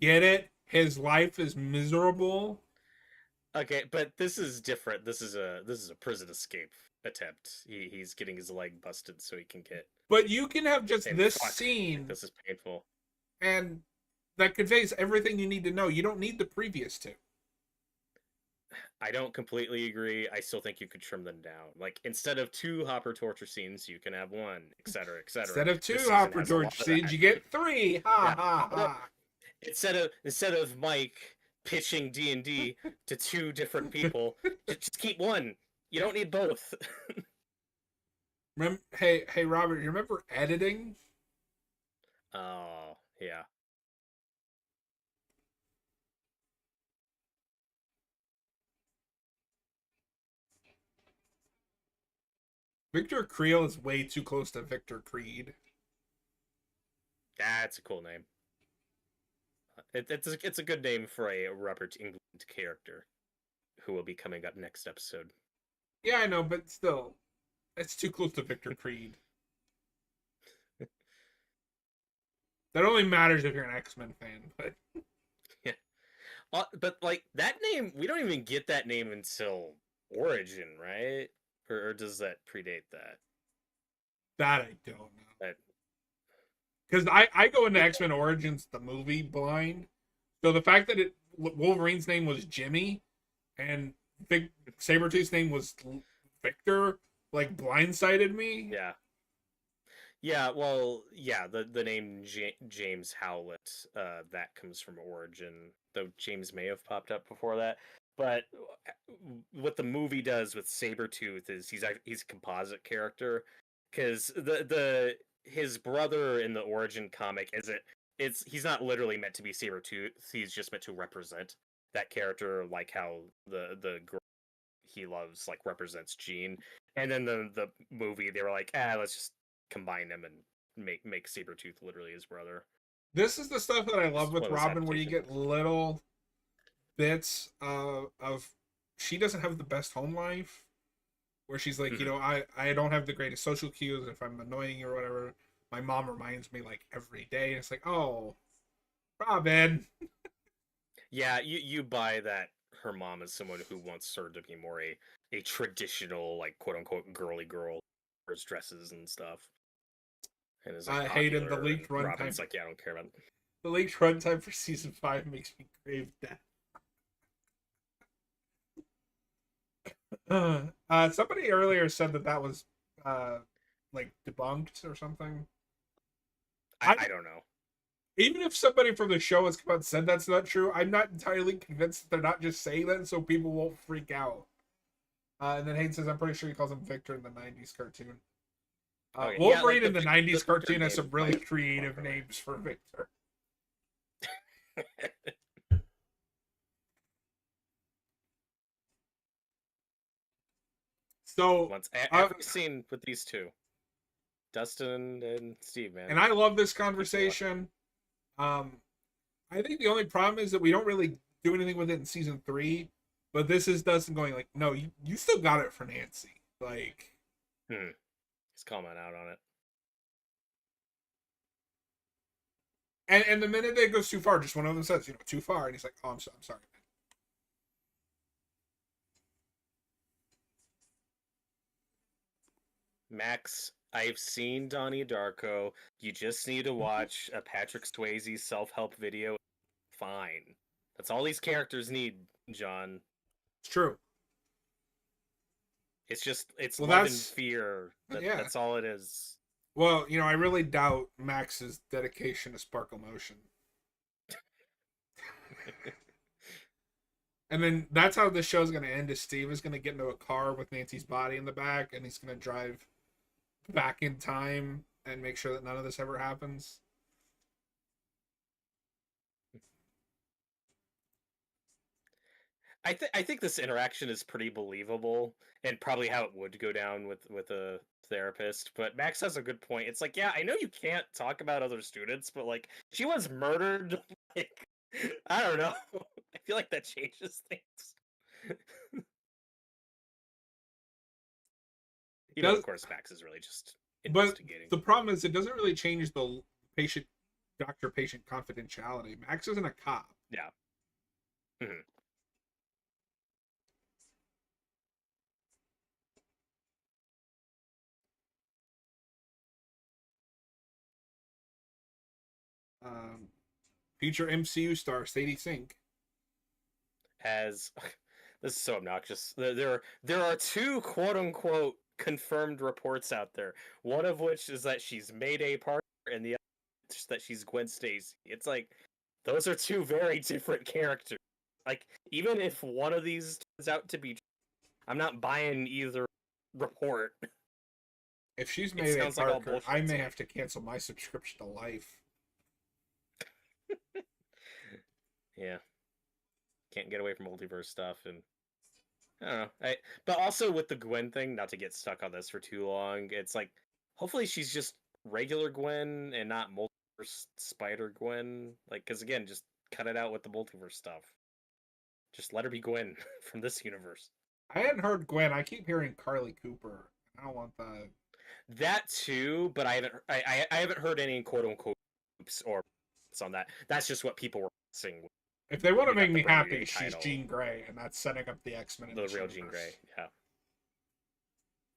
get it? His life is miserable. Okay, but this is different. This is a prison escape attempt. He's getting his leg busted so he can get. But you can have just And this fuck, scene, this is painful. and that conveys everything you need to know. You don't need the previous two. I don't completely agree. I still think you could trim them down. Like instead of 2 Hopper torture scenes, you can have 1, etc., etc. Instead of This two season Hopper has a lot torture of scenes, that. you get three. Ha Yeah. ha ha. Instead of Mike pitching D&D to 2 different people, just keep 1. You don't need both. Hey, Robert, you remember editing? Oh, yeah. Victor Creel is way too close to Victor Creed. That's a cool name. It's a good name for a Robert England character who will be coming up next episode. Yeah, I know, but still, it's too close to Victor Creed. That only matters if you're an X-Men fan, but Yeah. But like that name, we don't even get that name until Origin, right? Or does that predate that? that I don't know. That Because I go into X-Men Origins, the movie, blind. So the fact that Wolverine's name was Jimmy and Sabretooth's name was Victor, like, blindsided me. yeah. Yeah, well, yeah, the name James Howlett, that comes from Origin, though James may have popped up before that. But what the movie does with Sabretooth is he's a composite character because the his brother in the Origin comic he's not literally meant to be Sabretooth, he's just meant to represent that character, like how the girl he loves like represents Jean. And then the movie they were like, let's just combine them and make Sabretooth literally his brother. This is the stuff that I love Just with one of those Robin, where you adaptations. get little bits of she doesn't have the best home life, where she's like, Mm-hmm. I don't have the greatest social cues. If I'm annoying or whatever, my mom reminds me like every day. And it's like, oh, Robin. Yeah, you buy that her mom is someone who wants her to be more a traditional like quote unquote girly girl, wears dresses and stuff, and is like Hayden, the popular. And leaked runtime. Robin's like, yeah, I don't care about it. The leaked runtime for season 5 makes me crave death. Somebody earlier said that was like debunked or something. I don't know. Even if somebody from the show has come out and said that's not true, I'm not entirely convinced that they're not just saying that so people won't freak out. And then Hayden says, I'm pretty sure he calls him Victor in the 90s cartoon. Okay. Yeah, Wolverine like in the 90s Victor cartoon has name some really might creative properly. names for Victor. So, Once every scene with these two, Dustin and Steve, man. and I love this People conversation. I think the only problem is that we don't really do anything with it in season 3. But this is Dustin going like, no, you still got it for Nancy. Like, he's calling out on it. And the minute it goes too far, just one of them says, too far, and he's like, oh, I'm sorry. Max, I've seen Donnie Darko. You just need to watch a Patrick Swayze self-help video. Fine. That's all these characters need, John. It's true. It's well, love and fear. That's all it is. Well, I really doubt Max's dedication to Sparkle Motion. And then that's how the show's going to end, is Steve is going to get into a car with Nancy's body in the back, and he's going to drive back in time and make sure that none of this ever happens. I think this interaction is pretty believable, and probably how it would go down with a therapist. But Max has a good point. It's like, yeah, I know you can't talk about other students, but like, she was murdered. Like, I don't know. I feel like that changes things. Of course, Max is really just investigating. But the problem is, it doesn't really change the doctor-patient confidentiality. Max isn't a cop. Yeah. Mm-hmm. Future MCU star Sadie Sink As this is so obnoxious. There are two quote unquote confirmed reports out there. One of which is that she's Mayday Parker, and the other is that she's Gwen Stacy. It's like, those are two very different characters. Like, even if one of these turns out to be true, I'm not buying either report. If she's Mayday Parker, like I may have to cancel my subscription to Life. Yeah. Can't get away from multiverse stuff, and I don't know. But also with the Gwen thing, not to get stuck on this for too long, it's like, hopefully she's just regular Gwen and not multiverse Spider Gwen. Like, because again, just cut it out with the multiverse stuff. Just let her be Gwen from this universe. I hadn't heard Gwen. I keep hearing Carly Cooper. I don't want that. That too, but I haven't heard any quote unquote oops or on that. That's just what people were saying. If they want to make me happy, she's Jean Grey, and that's setting up the X-Men. The real Jean Grey, yeah.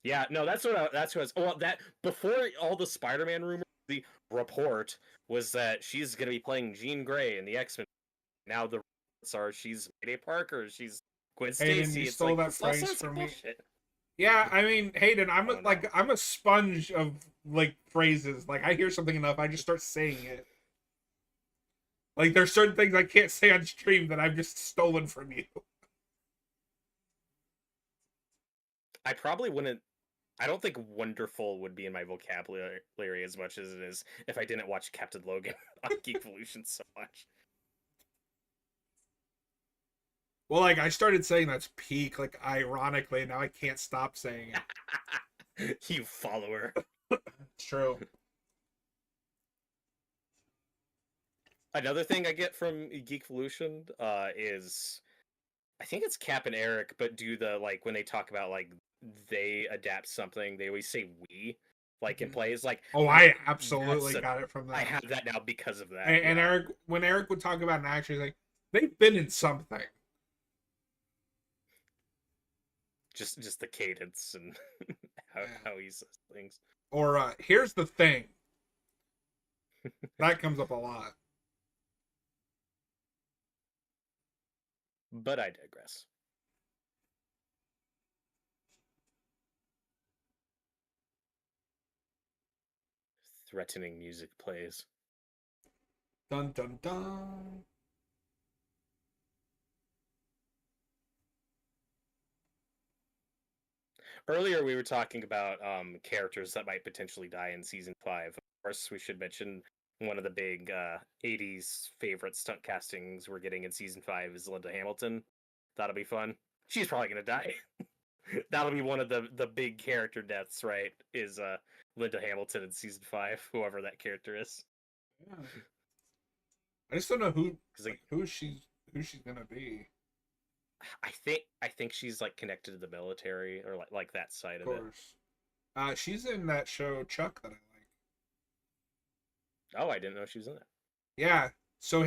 Yeah, no, that's what I was. Well, that before all the Spider-Man rumors, the report was that she's going to be playing Jean Grey in the X-Men. Now the reports are she's Mayday Parker, she's Gwen Stacy. Hayden, you stole that phrase from me. Yeah, I mean, Hayden, I'm a sponge of like phrases. Like, I hear something enough, I just start saying it. Like, there's certain things I can't say on stream that I've just stolen from you. I probably wouldn't. I don't think wonderful would be in my vocabulary as much as it is if I didn't watch Captain Logan on Geek Evolution so much. Well, like, I started saying that's peak, like, ironically, and now I can't stop saying it. You follower. It's true. Another thing I get from Geek Evolution is, I think it's Cap and Eric, but do the, like, when they talk about, like, they adapt something, they always say we, like, in plays, like... Oh, I absolutely got it from that. I have that now because of that. And Eric, when Eric would talk about an actor, he's like, they've been in something. Just the cadence and how he says things. Or, here's the thing. That comes up a lot. But I digress. Threatening music plays. Dun dun dun. Earlier, we were talking about characters that might potentially die in season 5. Of course, we should mention one of the big 80s favorite stunt castings we're getting in season 5 is Linda Hamilton. That'll be fun. She's probably going to die. That'll be one of the big character deaths, right? Is Linda Hamilton in season 5, whoever that character is. Yeah. I just don't know who Like, who she's gonna be. I think she's like connected to the military or like that side Of of it. course. She's in that show Chuck that I like. Oh, I didn't know she was in that. Yeah. So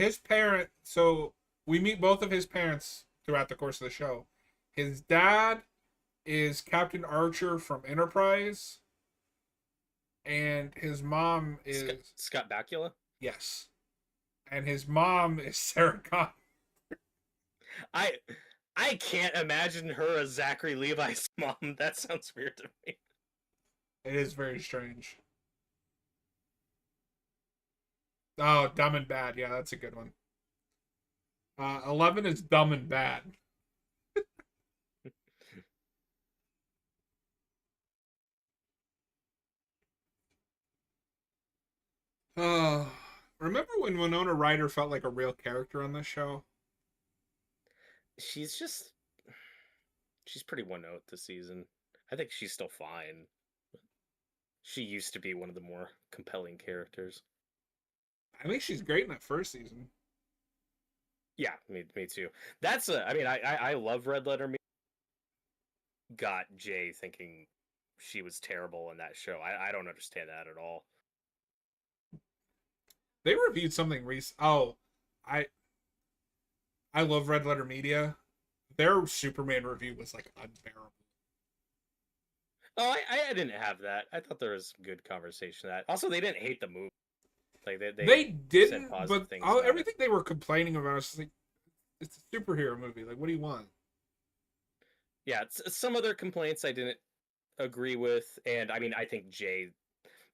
we meet both of his parents throughout the course of the show. His dad is Captain Archer from Enterprise, and his mom is Scott Bakula. yes, and his mom is Sarah Connor. I can't imagine her as Zachary Levi's mom. That sounds weird to me. It is very strange. Oh, Dumb and Bad. Yeah, that's a good one. 11 is Dumb and Bad. Remember when Winona Ryder felt like a real character on this show? She's pretty one note this season. I think she's still fine. She used to be one of the more compelling characters. I think she's great in that first season. Yeah, me too. That's I mean, I love Red Letter Media. Got Jay thinking she was terrible in that show. I don't understand that at all. They reviewed something recent. Oh, I love Red Letter Media. Their Superman review was like unbearable. Oh, I didn't have that. I thought there was good conversation. That also they didn't hate the movie. Like they didn't, said positive but things about everything it. they were complaining about is like, it's a superhero movie. Like, what do you want? Yeah, some other complaints I didn't agree with, and I mean I think Jay,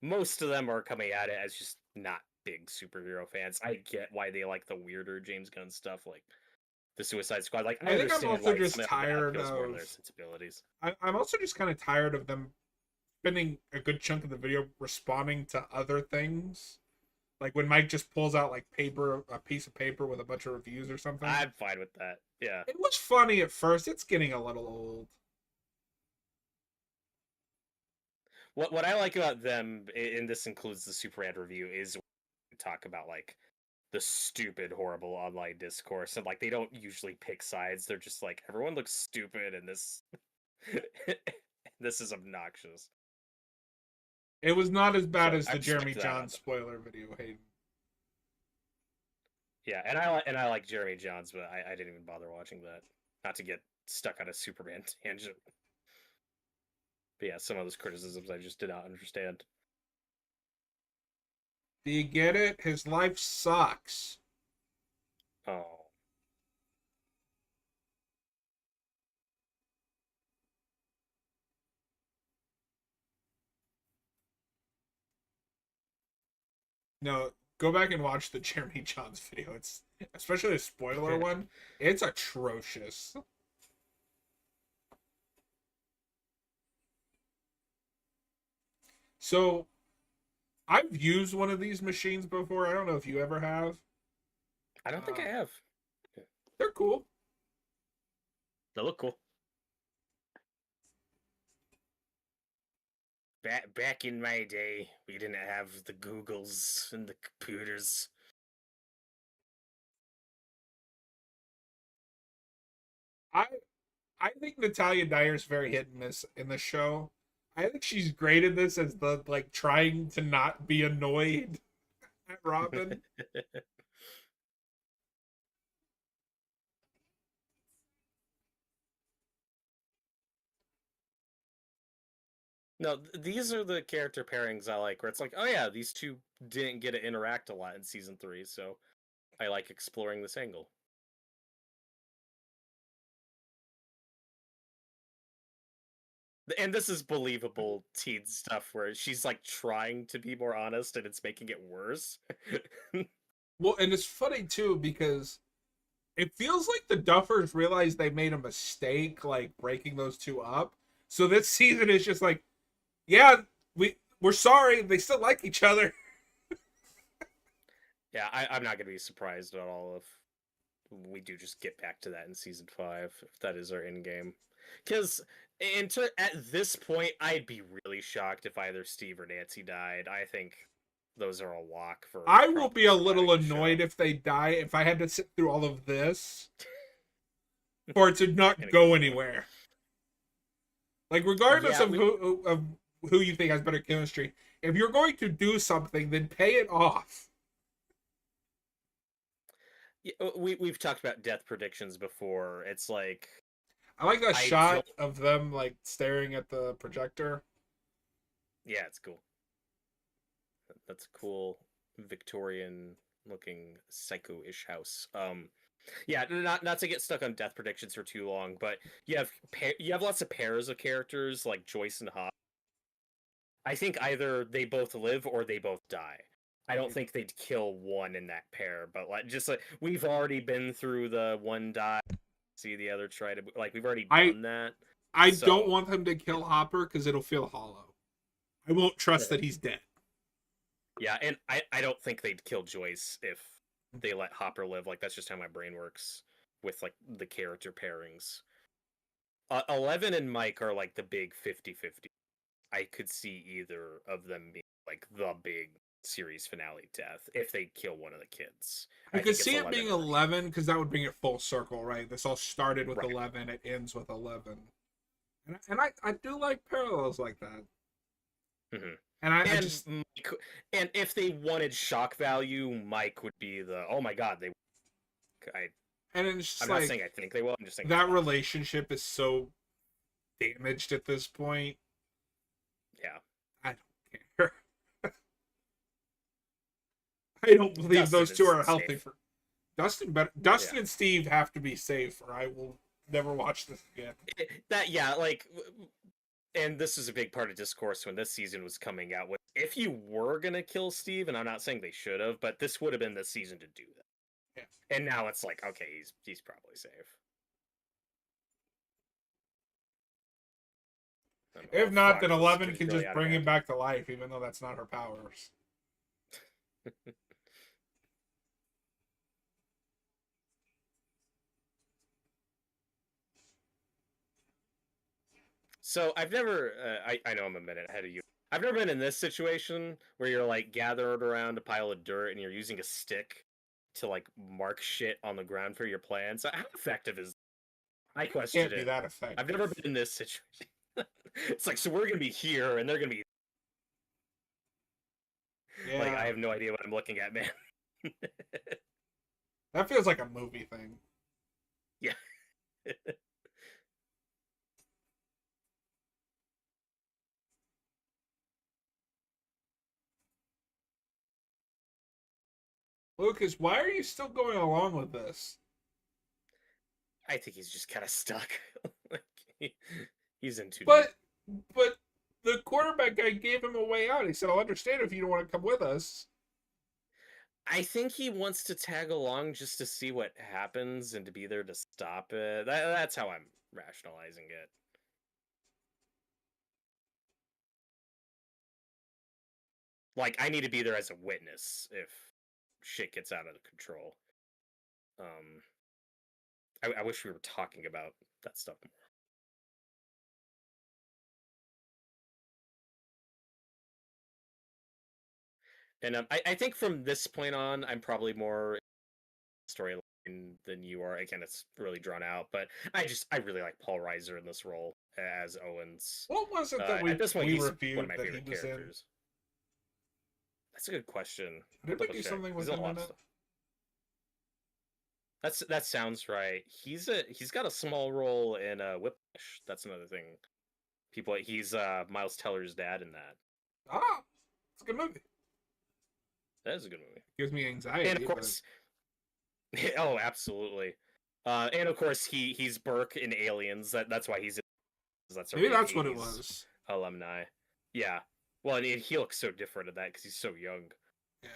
most of them are coming at it as just not big superhero fans. I get why they like the weirder James Gunn stuff, like the Suicide Squad. Like I I think I'm understand also why just some of that tired feels more to of. their sensibilities. I'm also just kind of tired of them spending a good chunk of the video responding to other things. Like when Mike just pulls out like a piece of paper with a bunch of reviews or something. I'm fine with that. Yeah. It was funny at first. It's getting a little old. What I like about them, and this includes the Super Ad review, is we talk about like the stupid, horrible online discourse, and like they don't usually pick sides. They're just like everyone looks stupid, and this this is obnoxious. It was not as bad So as I the Jeremy respect that Johns on them. spoiler video, Hayden. Yeah, and I like Jeremy Johns, but I didn't even bother watching that. Not to get stuck on a Superman tangent. But yeah, some of those criticisms I just did not understand. Do you get it? His life sucks. Oh. No, go back and watch the Jeremy Johns video. It's especially the spoiler one. It's atrocious. So, I've used one of these machines before. I don't know if you ever have. I don't think I have. They're cool. They look cool. Back in my day, we didn't have the Googles and the computers. I I think Natalia Dyer's very hit and miss in the show. I think she's great in this as the like trying to not be annoyed at Robin. No, these are the character pairings I like, where it's like, oh yeah, these two didn't get to interact a lot in season 3, so I like exploring this angle. And this is believable teen stuff where she's like trying to be more honest and it's making it worse. Well, and it's funny too because it feels like the Duffers realized they made a mistake, like breaking those two up. So this season is just like, yeah, we're sorry. They still like each other. Yeah, I'm not gonna be surprised at all if we do just get back to that in season 5, if that is our end game. Because at this point, I'd be really shocked if either Steve or Nancy died. I think those are a lock for. I will probably be a surviving little the annoyed show. if they die. If I had to sit through all of this for it to not In a go good way. anywhere. Like regardless Yeah, of who you think has better chemistry, if you're going to do something, then pay it off. we've talked about death predictions before. It's like I like that I shot don't. of them like staring at the projector. Yeah, it's cool. That's a cool Victorian looking psycho-ish house. Yeah, not to get stuck on death predictions for too long, but you have lots of pairs of characters like Joyce and Hop. I think either they both live or they both die. I don't think they'd kill one in that pair, but like we've already been through the one die, see the other try to like we've already I done that. I don't So want them to kill Hopper because it'll feel hollow. I won't trust that he's dead. yeah, and I don't think they'd kill Joyce if they let Hopper live. Like that's just how my brain works with like the character pairings. 11 and Mike are like the big 50-50. I could see either of them being like the big series finale death if they kill one of the kids. I I could think it's see it 11 being or 8. 11 because that would bring it full circle, right? This all started with Right. 11, it ends with 11. And I do like parallels like that. Mm-hmm. And I And just. and if they wanted shock value, Mike would be the oh my god they. I And it's just I'm not like saying I think they will. I'm just saying that relationship is so damaged at this point. yeah. I don't care. I don't believe Dustin those two is are healthy safe. for Dustin. But Dustin Yeah. and Steve have to be safe, or I will never watch this again. That yeah like. And this is a big part of discourse when this season was coming out. If you were gonna kill Steve, and I'm not saying they should have, but this would have been the season to do that. Yeah. And now it's like, okay, he's probably safe. If not, then this 11 kid's can really just out of bring him hand. back to life, even though that's not her powers. So I've never, I know I'm a minute ahead of you. I've never been in this situation where you're like gathered around a pile of dirt and you're using a stick to like mark shit on the ground for your plans. How effective is? I questioned Can't be it. that effective. I've never been in this situation. It's like, so we're gonna be here and they're gonna be Yeah. like, I have no idea what I'm looking at, man. That feels like a movie thing. Yeah. Lucas, why are you still going along with this? I think he's just kind of stuck. Like, he's in too But deep. but the quarterback guy gave him a way out. He said, "I'll understand if you don't want to come with us." I think he wants to tag along just to see what happens and to be there to stop it. That's how I'm rationalizing it. Like, I need to be there as a witness if shit gets out of control. I wish we were talking about that stuff more. And I think from this point on, I'm probably more storyline than you are. Again, it's really drawn out, but I really like Paul Reiser in this role as Owens. What was it that At this point, we he's one reviewed of my that he favorite was characters. That's a good question. in? Did we do something with him in it? That sounds right. He's got a small role in Whiplash. That's another thing. He's Miles Teller's dad in that. Ah, it's a good movie. That is a good movie. Gives me anxiety. And of course, oh, absolutely. And of course, he's Burke in Aliens. That's why he's in That's a Maybe really that's what it 80s was. alumni. Yeah. Well, and he looks so different in that because he's so young. Yeah.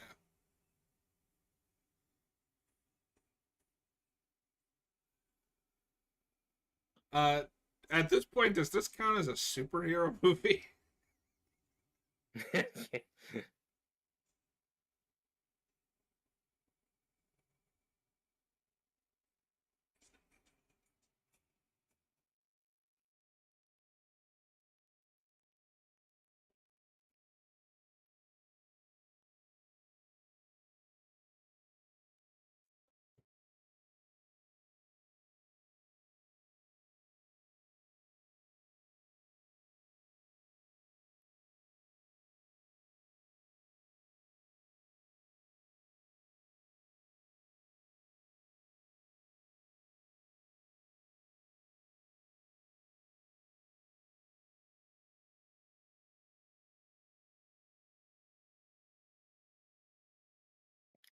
At this point, does this count as a superhero movie?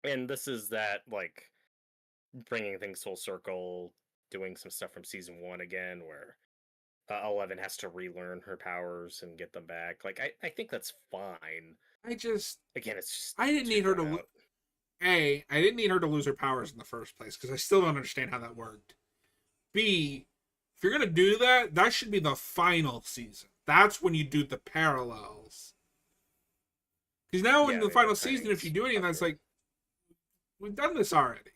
And this is that, like, bringing things full circle, doing some stuff from season 1 again, where 11 has to relearn her powers and get them back. Like, I think that's fine. I just Again, it's just I didn't too need her drawn to. out. I didn't need her to lose her powers in the first place because I still don't understand how that worked. B, if you're gonna do that, that should be the final season. That's when you do the parallels. Because now in Yeah, the maybe final the season, if you timing's do anything, not that's there. like we've done this already.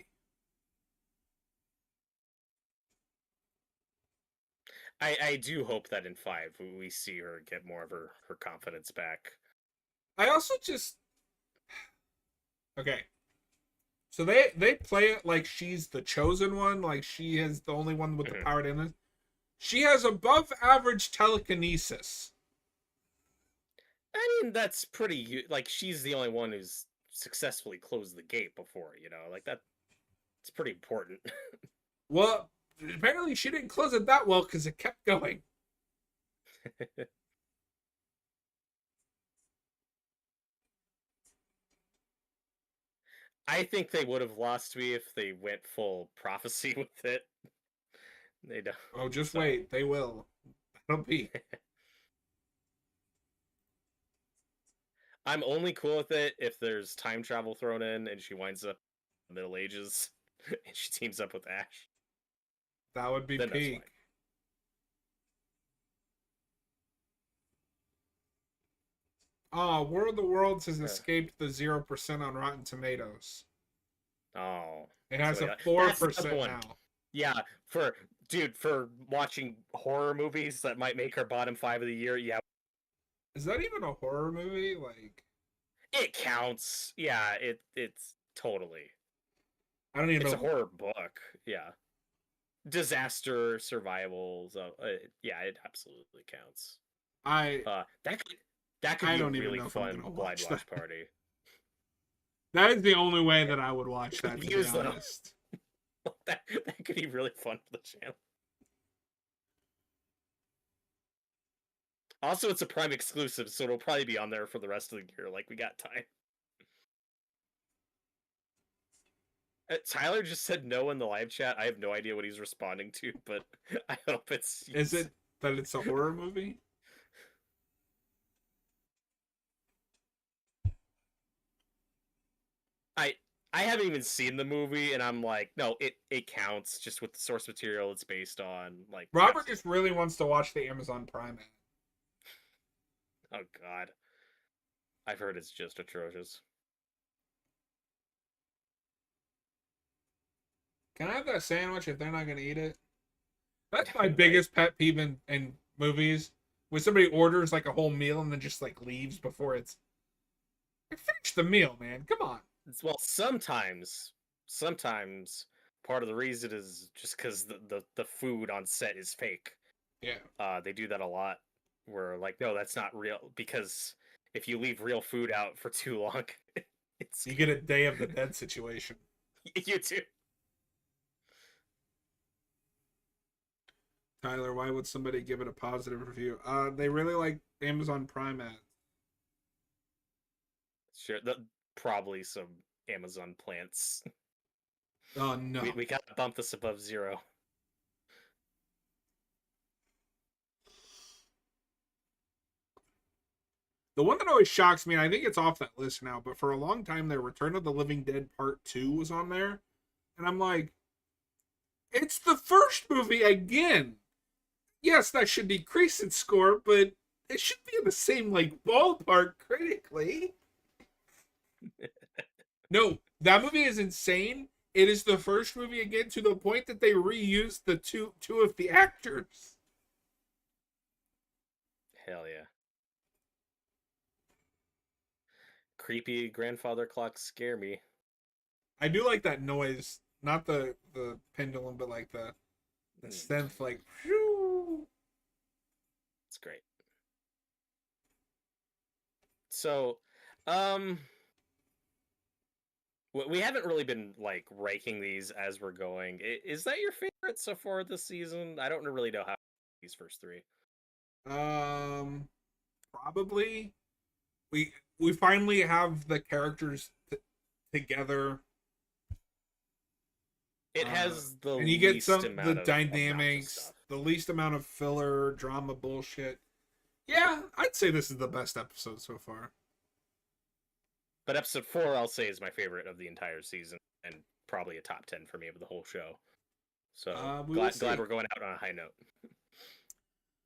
I do hope that in 5 we see her get more of her confidence back. I also just okay. So they play it like she's the chosen one, like she is the only one with the Mhm. power to end it. She has above average telekinesis. I mean, that's pretty. Like, she's the only one who's successfully closed the gate before. Like that. It's pretty important. Well, apparently she didn't close it that well because it kept going. I think they would have lost me if they went full prophecy with it. They don't. Oh, just So wait, they will. That'll be. I'm only cool with it if there's time travel thrown in and she winds up in the Middle Ages and she teams up with Ash. That would be Then that's fine. peak. Oh, War of the Worlds has escaped the 0% on Rotten Tomatoes. Oh, It has so a that's the other 4% one. now. Yeah, for watching horror movies that might make our bottom 5 of the year. Yeah, Is that even a horror movie? Like, it counts. Yeah, it's totally. I don't even It's a know. horror book. Yeah, disaster survival. So yeah, it absolutely counts. I That could I be a don't even really know if I'm fun gonna blind watch that. watch party. That is the only way that I would watch that, to be Views though, honest. that could be really fun for the channel. Also, it's a Prime exclusive, so it'll probably be on there for the rest of the year. Like, we got time. Tyler just said no in the live chat. I have no idea what he's responding to, but I hope it's. Is it that it's a horror movie? I I haven't even seen the movie, and I'm like, no, it counts just with the source material it's based on. Like, Robert absolutely. just really wants to watch the Amazon Prime ad. Oh God, I've heard it's just atrocious. Can I have that sandwich if they're not gonna eat it? That's my Right? biggest pet peeve in movies. When somebody orders like a whole meal and then just like leaves before it's finish the meal, man. Come on. Well, sometimes part of the reason is just because the food on set is fake. Yeah. They do that a lot. Where like, no, that's not real, because if you leave real food out for too long, it's You get a Day of the Dead situation. you too. Tyler, why would somebody give it a positive review? They really like Amazon Prime ads. Sure, probably some Amazon plants. Oh no. We gotta bump this above 0. The one that always shocks me, and I think it's off that list now, but for a long time there, Return of the Living Dead Part 2 was on there. And I'm like, it's the first movie again. Yes, that should decrease its score, but it should be in the same like ballpark critically. No, that movie is insane. It is the first movie again to the point that they reused the two of the actors. Hell yeah. Creepy grandfather clocks scare me. I do like that noise, not the pendulum, but like the synth, like. Whew. It's great. So, we haven't really been like ranking these as we're going. Is that your favorite so far this season? I don't really know how these first three. Probably we finally have the characters together. It has the and you get least some amount the of dynamics, the least amount of filler drama bullshit. Yeah, I'd say this is the best episode so far. But episode 4, I'll say, is my favorite of the entire season, and probably a top 10 for me of the whole show. So glad we're going out on a high note.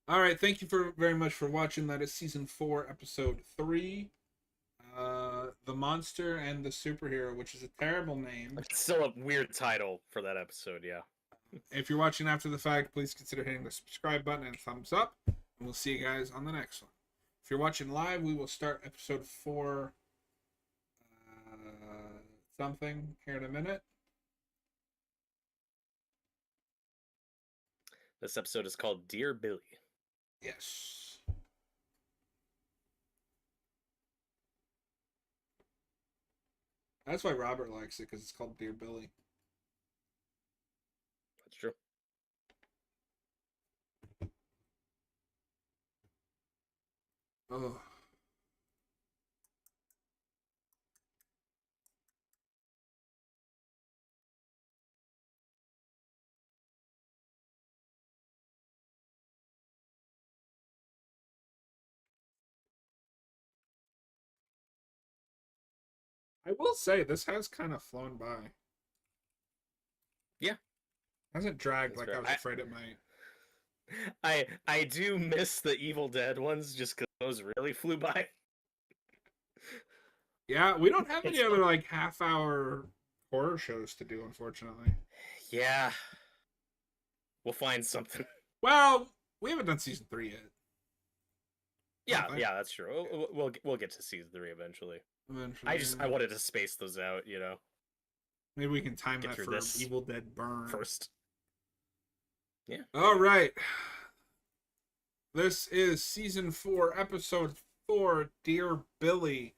All right, thank you very much for watching. That is season 4, episode 3. The Monster and the Superhero, which is a terrible name. It's still a weird title for that episode, yeah. If you're watching after the fact, please consider hitting the subscribe button and thumbs up. And we'll see you guys on the next one. If you're watching live, we will start episode 4 something here in a minute. This episode is called Dear Billy. Yes. That's why Robert likes it, because it's called Dear Billy. That's true. Oh. I will say, this has kind of flown by. Yeah. Hasn't dragged like I was afraid it might. I do miss the Evil Dead ones just because those really flew by. Yeah, we don't have any other like half-hour horror shows to do, unfortunately. Yeah. We'll find something. Well, we haven't done season 3 yet. Yeah, that's true. We'll get to season 3 eventually. I wanted to space those out, you know. Maybe we can time that for Evil Dead Burn first. Yeah. All right. This is season 4, episode 4, Dear Billy.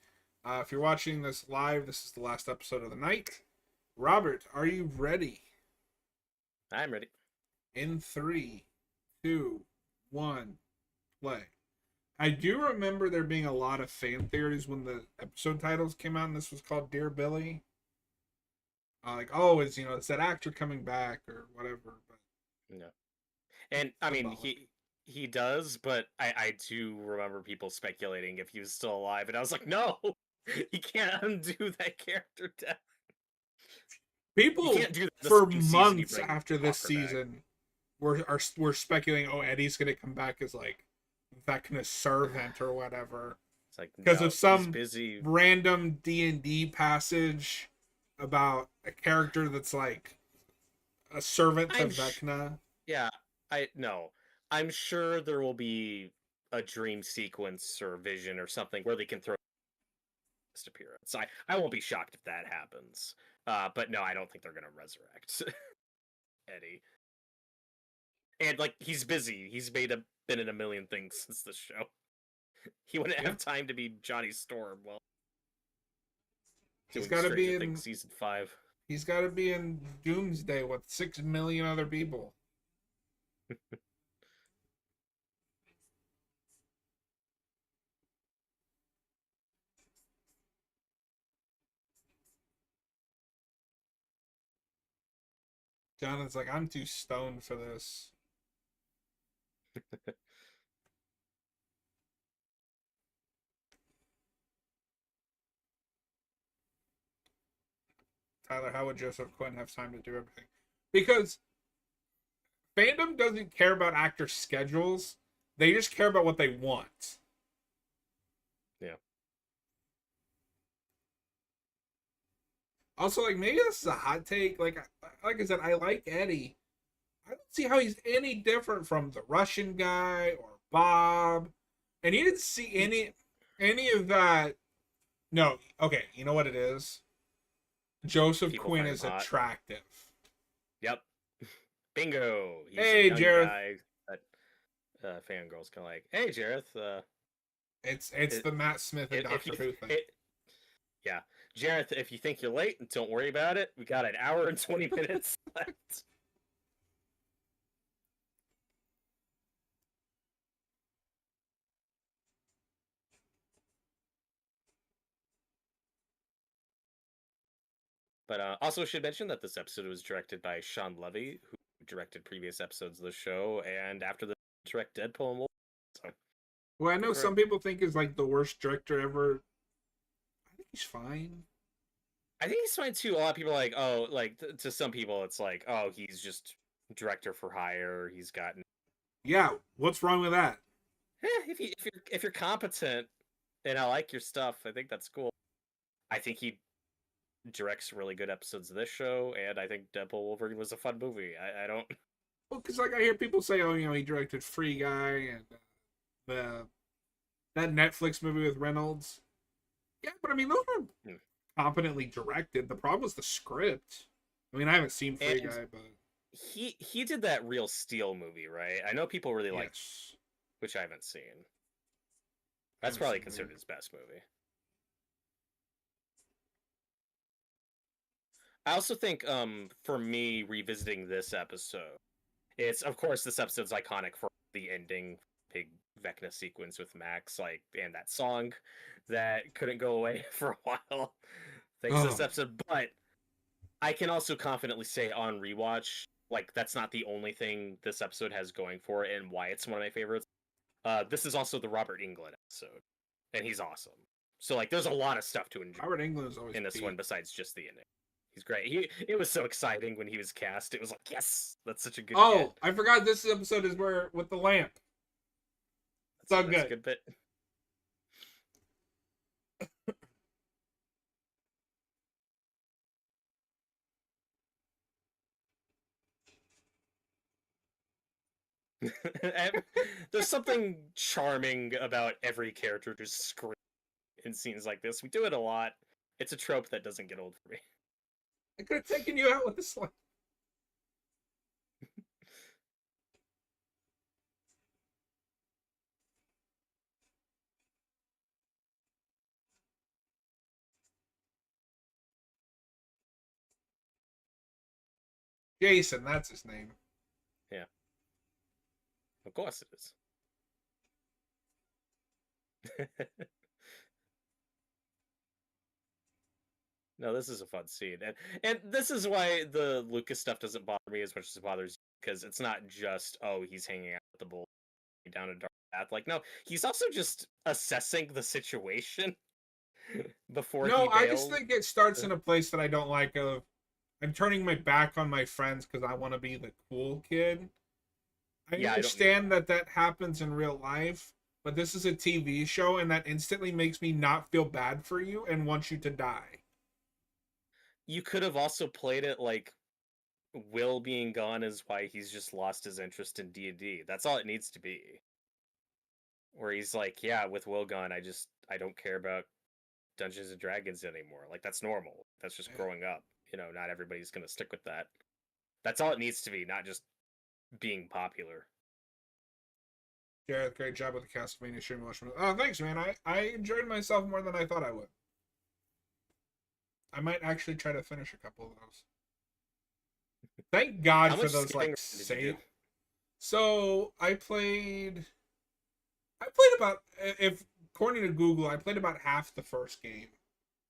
If you're watching this live, this is the last episode of the night. Robert, are you ready? I'm ready. In 3, 2, 1, play. I do remember there being a lot of fan theories when the episode titles came out and this was called Dear Billy. Like, oh, is that actor coming back or whatever. But no. And I mean, he does, but I do remember people speculating if he was still alive, and I was like, no, he can't undo that character death. People for months after this season were speculating, oh, Eddie's gonna come back as like Vecna servant or whatever. It's like because of some random D&D passage about a character that's like a servant to Vecna. Yeah, I'm sure there will be a dream sequence or vision or something where they can throw this appearance. I won't be shocked if that happens. But no, I don't think they're gonna resurrect Eddie. And like, he's busy. He's been in a million things since this show. He wouldn't have time to be Johnny Storm. Well, he's got to be in season 5. He's got to be in Doomsday with 6 million other people. Jonathan's like, I'm too stoned for this. Tyler, how would Joseph Quinn have time to do everything? Because fandom doesn't care about actor schedules. They just care about what they want. Yeah. Also, like, maybe this is a hot take. Like I said, I like Eddie. I don't see how he's any different from the Russian guy or Bob. And you didn't see any of that. No, okay, you know what it is? Joseph People Quinn find him is hot. attractive. Yep. Bingo. He's a Hey, young Jareth. guy that fangirls can like. Hey, Jareth. It's It, the Matt Smith and if Doctor you Who thing. yeah, Jareth, if you think you're late, don't worry about it. We got an hour and 20 minutes left. But also should mention that this episode was directed by Sean Levy, who directed previous episodes of the show, and after the direct Deadpool and Wolverine. So Well, I good know for him. some people think is like the worst director ever. I think he's fine. I think he's fine too. A lot of people are like, oh, like to some people, it's like, oh, he's just director for hire. He's gotten. Yeah, what's wrong with that? If you're competent and I like your stuff, I think that's cool. I think he directs really good episodes of this show, and I think Deadpool Wolverine was a fun movie. I don't. Well, because like I hear people say, oh, he directed Free Guy and the that Netflix movie with Reynolds. Yeah, but I mean, those were competently directed. The problem was the script. I mean, I haven't seen Free And Guy, but he did that Real Steel movie, right? I know people really like, yes, which I haven't seen. I That's haven't probably seen considered Real. his best movie. I also think, for me, revisiting this episode, it's of course this episode's iconic for the ending, big Vecna sequence with Max, like, and that song that couldn't go away for a while, thanks to this Oh, episode. But I can also confidently say on rewatch, like that's not the only thing this episode has going for it, and why it's one of my favorites. This is also the Robert Englund episode, and he's awesome. So like, there's a lot of stuff to enjoy Robert Englund is always in this one peak. besides just the ending. He's great. It was so exciting when he was cast. It was like, yes, that's such a good get. Oh, I forgot this episode is where with the lamp. It's all That's a good. good bit. There's something charming about every character just screaming in scenes like this. We do it a lot. It's a trope that doesn't get old for me. I could have taken you out with this one. Jason, that's his name. Yeah, of course it is. No, this is a fun scene, and this is why the Lucas stuff doesn't bother me as much as it bothers you, because it's not just, oh, he's hanging out with the bull down a dark path. Like, no, he's also just assessing the situation before No, he I just bails. think it starts in a place that I don't like. Of I'm turning my back on my friends because I want to be the cool kid. I Yeah, I don't need understand that. that happens in real life, but this is a TV show, and that instantly makes me not feel bad for you and want you to die. You could have also played it like Will being gone is why he's just lost his interest in D&D. That's all it needs to be. Where he's like, yeah, with Will gone, I don't care about Dungeons and Dragons anymore. Like, that's normal. That's just Yeah. growing up. Not everybody's gonna stick with that. That's all it needs to be, not just being popular. Jared, great job with the Castlevania stream. Oh, thanks, man. I enjoyed myself more than I thought I would. I might actually try to finish a couple of those. Thank God How for much those skipping like did you do? save. So I played about, if according to Google, I played about half the first game.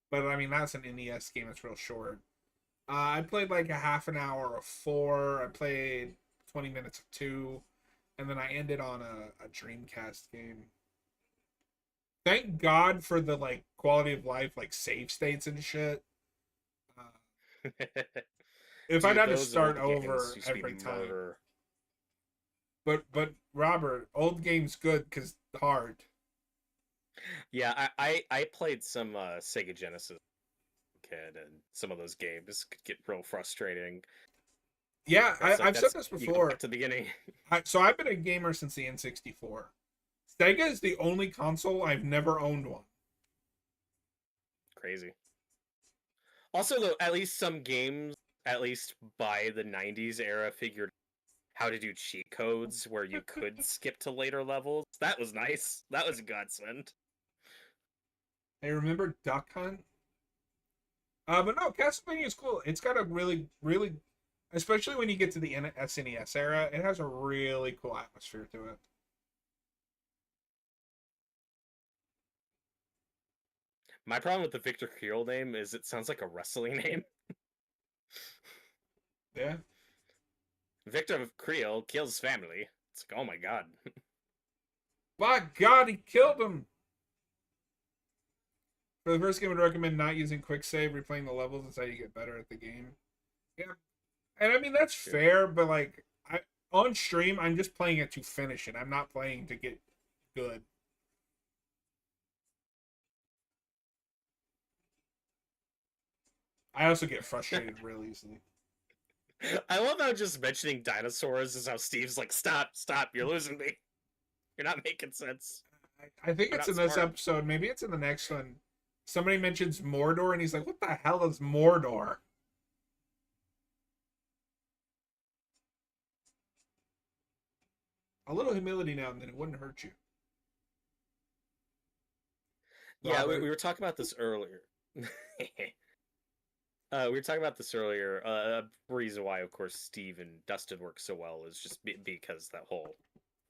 But I mean that's an NES game, it's real short. I played like a half an hour of 4. I played 20 minutes of 2, and then I ended on a Dreamcast game. Thank God for the like quality of life, like save states and shit. Uh, If I'd Dude, have to those start old games over used to be every time. murder. But Robert, old game's good because hard. Yeah, I played some Sega Genesis kid, and some of those games could get real frustrating. Yeah, I've said That's this you go back before. to the beginning. So I've been a gamer since the N64. Sega is the only console I've never owned one. Crazy. Also, though, at least some games, at least by the '90s era, figured how to do cheat codes where you could skip to later levels. That was nice. That was a godsend. I remember Duck Hunt. But no, Castlevania is cool. It's got a really, really, especially when you get to the SNES era, it has a really cool atmosphere to it. My problem with the Victor Creel name is it sounds like a wrestling name. Yeah. Victor Creel kills family. It's like, oh my god. By God, he killed him. For the first game, I'd recommend not using quick save. Replaying the levels is how you get better at the game. Yeah, and I mean that's fair, but like on stream, I'm just playing it to finish it. I'm not playing to get good. I also get frustrated real easily. I love how just mentioning dinosaurs is how Steve's like, stop, you're losing me. You're not making sense. I think You're it's not in this smart. episode. Maybe it's in the next one. Somebody mentions Mordor, and he's like, "What the hell is Mordor?" A little humility now and then, it wouldn't hurt you. Yeah, we Robert. were talking about this earlier. We were talking about this earlier. A reason why, of course, Steve and Dustin work so well is just because that whole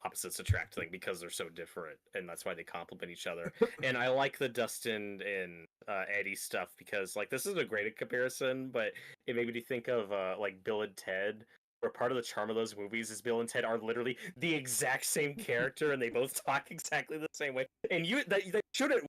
opposites attract thing, because they're so different, and that's why they complement each other. And I like the Dustin and Eddie stuff because, like, this isn't a great comparison, but it made me think of like Bill and Ted, where part of the charm of those movies is Bill and Ted are literally the exact same character, and they both talk exactly the same way. And that shouldn't,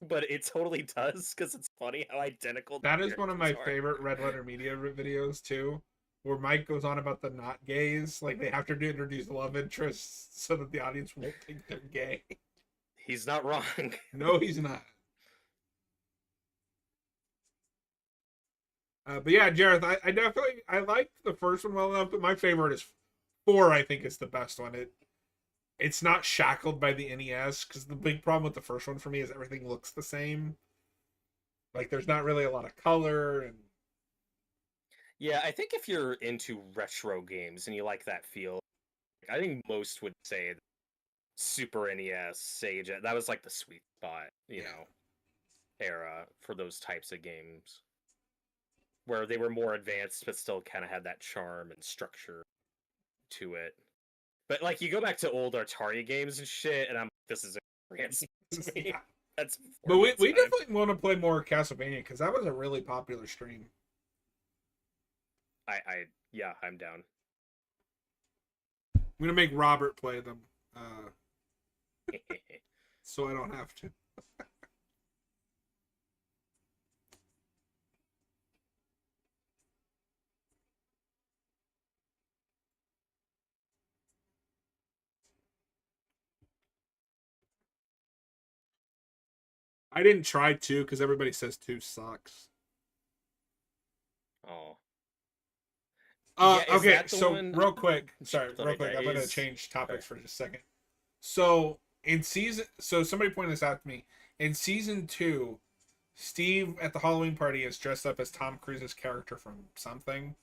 but it totally does because it's funny how identical That the is one of characters my are. favorite Red Letter Media videos too, where Mike goes on about the not gays. Like they have to introduce love interests so that the audience won't think they're gay. He's not wrong. No, he's not. But yeah, Jareth, I definitely I liked the first one well enough, but my favorite is 4. I think is the best one. It's not shackled by the NES because the big problem with the first one for me is everything looks the same. Like there's not really a lot of color and Yeah, I think if you're into retro games and you like that feel, I think most would say Super NES, Sage, that was like the sweet spot, you know, era for those types of games where they were more advanced but still kind of had that charm and structure to it. But like you go back to old Atari games and shit, and I'm this is advanced to me. yeah. That's But before my we time. definitely want to play more Castlevania because that was a really popular stream. Yeah, I'm down. I'm gonna make Robert play them, so I don't have to. I didn't try 2 because everybody says 2 sucks. Oh. Yeah, is Okay, that the so one? real quick, sorry, Sorry, real quick, I'm gonna guys. change topics Sorry. for just a second. So so somebody pointed this out to me. In season 2, Steve at the Halloween party is dressed up as Tom Cruise's character from something.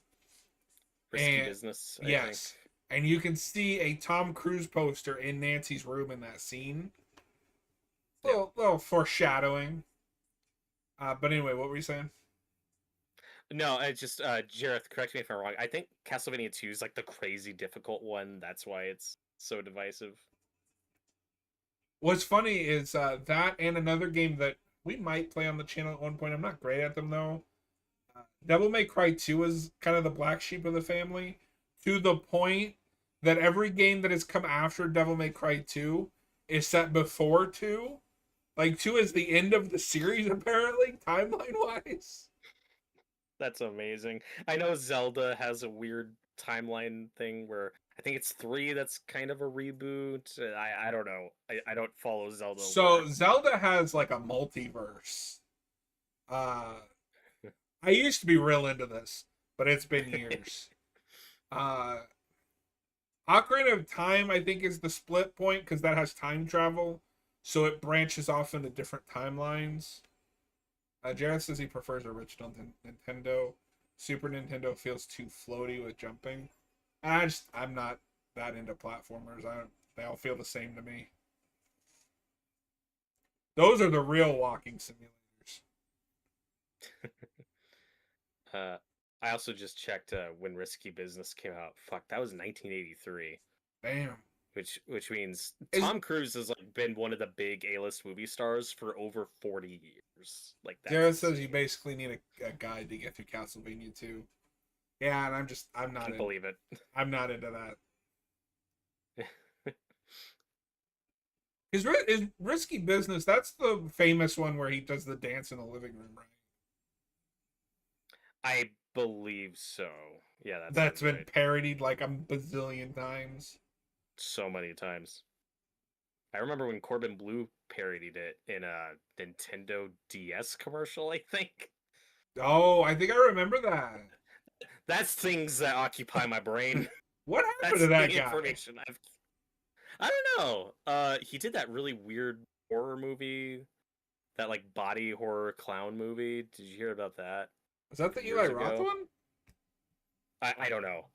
Risky And business, I think. yes, and you can see a Tom Cruise poster in Nancy's room in that scene. Little foreshadowing. But anyway, what were you saying? No, I just Jareth, correct me if I'm wrong. I think Castlevania 2 is like the crazy difficult one. That's why it's so divisive. What's funny is that and another game that we might play on the channel at one point. I'm not great at them though. Devil May Cry 2 is kind of the black sheep of the family to the point that every game that has come after Devil May Cry 2 is set before 2. Like 2 is the end of the series apparently, timeline wise. That's amazing. I know Zelda has a weird timeline thing where I think it's 3 that's kind of a reboot. I don't know. I don't follow Zelda lore. So Zelda has like a multiverse. Uh, I used to be real into this, but it's been years. Uh, Ocarina of Time, I think, is the split point because that has time travel, so it branches off into different timelines. Jared says he prefers original Nintendo. Super Nintendo feels too floaty with jumping. I'm not that into platformers. They all feel the same to me. Those are the real walking simulators. Uh, I also just checked when Risky Business came out. Fuck, that was 1983. Damn. Which means Is Tom Cruise has like been one of the big A-list movie stars for over 40 years. Like that's Jared says you insane. basically need a guide to get through Castlevania 2. Yeah, and I'm not Can in. believe it. I'm not into that. Is Risky Business? That's the famous one where he does the dance in the living room, right? I believe so. Yeah, that That's sounds been right. parodied like a bazillion times. So many times. I remember when Corbin Blue parodied it in a Nintendo DS commercial, I think. Oh, I think I remember that. That's things that occupy my brain. What happened to That's the that guy? information I've I don't know. He did that really weird horror movie, that like body horror clown movie. Did you hear about that Was that the Eli years Roth ago? one? I don't know.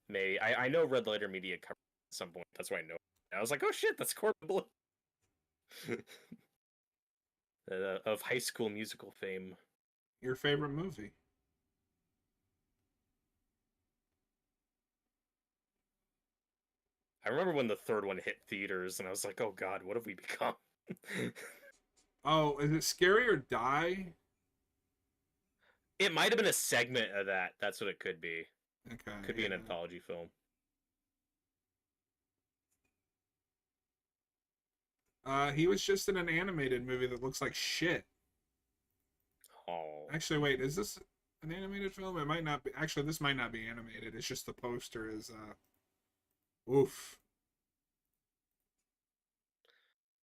Maybe I know Red Letter Media covered it at some point. That's why I know. I was like, oh shit, that's Corbin Blue of High School Musical fame. Your favorite movie? I remember when the third one hit theaters, and I was like, oh god, what have we become? Oh, is it Scary or Die? It might have been a segment of that. That's what it could be. Okay, Could be an yeah. anthology film. He was just in an animated movie that looks like shit. Oh. Actually, wait, is this an animated film? It might not be. Actually, this might not be animated. It's just the poster is oof.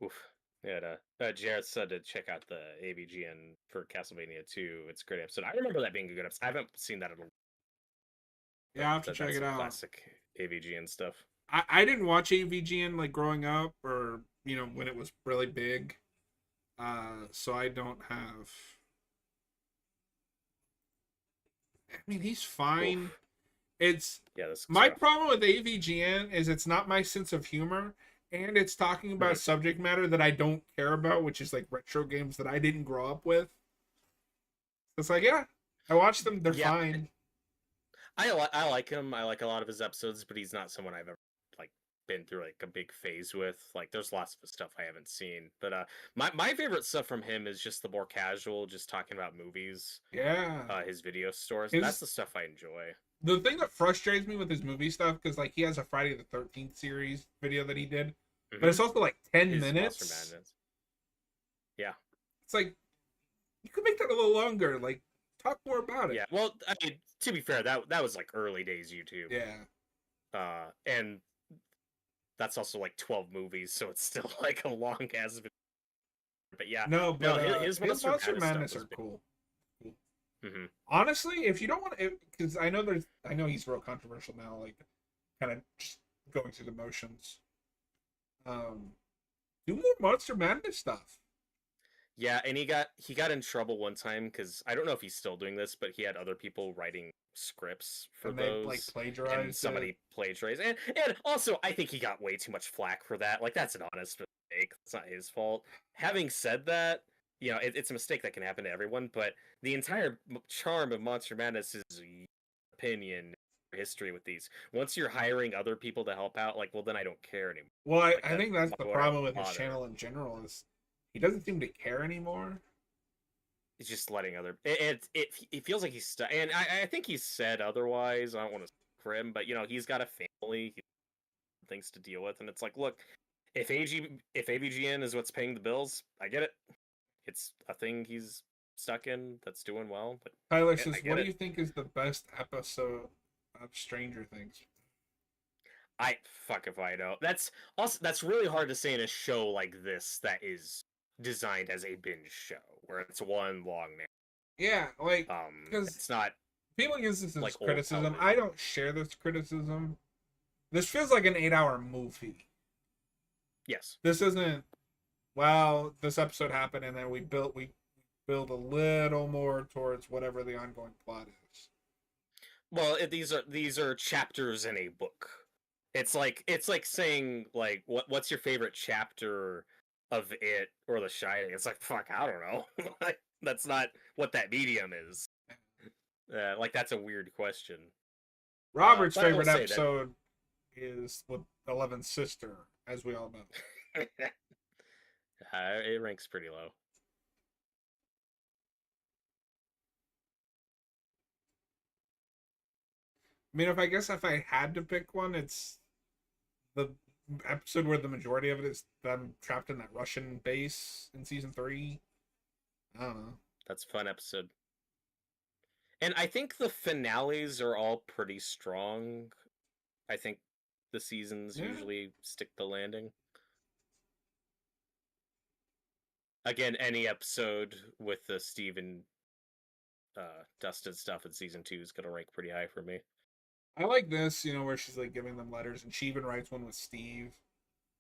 Oof. Yeah, Jared said to check out the AVGN for Castlevania 2. It's a great episode. I remember that being a good episode. I haven't seen that at all, but Yeah, I'll have to check that's it some out. classic AVGN stuff. I didn't watch AVGN like growing up or when it was really big. So I don't have. I mean, he's fine. Oof. It's Yeah, this is my rough. problem with AVGN is it's not my sense of humor, and it's talking about Mhm. subject matter that I don't care about, which is like retro games that I didn't grow up with. It's like, yeah, I watch them; they're Yeah, fine. I like him. I like a lot of his episodes, but he's not someone I've ever like been through like a big phase with. Like there's lots of stuff I haven't seen. But my favorite stuff from him is just the more casual, just talking about movies, Yeah, his video stores. That's his the stuff I enjoy. the thing that frustrates me with his movie stuff because like he has a Friday the 13th series video that he did, but Hmm. it's also like 10 His Monster minutes. Madness. Yeah. It's like you could make that a little longer. Like talk more about it. Yeah. Well, I mean, to be fair, that was like early days YouTube. Yeah. And that's also like 12 movies, so it's still like a long ass video. But yeah, No, no, but his his Monster Monster Madness stuff Madness was are big. cool. Hmm. Honestly, if you don't want to, because I know he's real controversial now, like kind of just going through the motions. Um, do more Monster Madness stuff, Yeah, and he got in trouble one time because I don't know if he's still doing this, but he had other people writing scripts for and they like those, and plagiarized it. somebody plagiarized. And also, I think he got way too much flack for that. Like that's an honest mistake. It's not his fault. Having said that, it's a mistake that can happen to everyone. But the entire charm of Monster Madness is opinion history with these. Once you're hiring other people to help out, like, well, then I don't care anymore. Well, Like I that, think that's why the would I problem with his bother? channel in general is he doesn't seem to care anymore. It's just letting other it feels like he's stuck, and I think he's said otherwise. I don't want to for him, but he's got a family, things to deal with, and it's like, look, if AVGN is what's paying the bills, I get it. It's a thing he's stuck in that's doing well. But Tyler I says, get "What do it. you think is the best episode of Stranger Things?" I fuck if I know. That's really hard to say in a show like this that is designed as a binge show where it's one long narrative. Yeah, like because It's not people use this as like old criticism. I television. don't share this criticism. This feels like an 8-hour movie. Yes. This isn't. Well, this episode happened, and then we build a little more towards whatever the ongoing plot is. Well, these are chapters in a book. It's like saying like what's your favorite chapter of it or The Shining? It's like fuck, I don't know. Like, that's not what that medium is. Like that's a weird question. Robert's But I will favorite say that episode is with Eleven's sister, as we all know. it ranks pretty low. I mean, if I had to pick one, it's the episode where the majority of it is them trapped in that Russian base in season 3. I don't know. That's a fun episode. And I think the finales are all pretty strong. I think the seasons Yeah. usually stick the landing. Again, any episode with the Steve and Dustin stuff in season 2 is gonna rank pretty high for me. I like this, where she's like giving them letters, and she even writes one with Steve.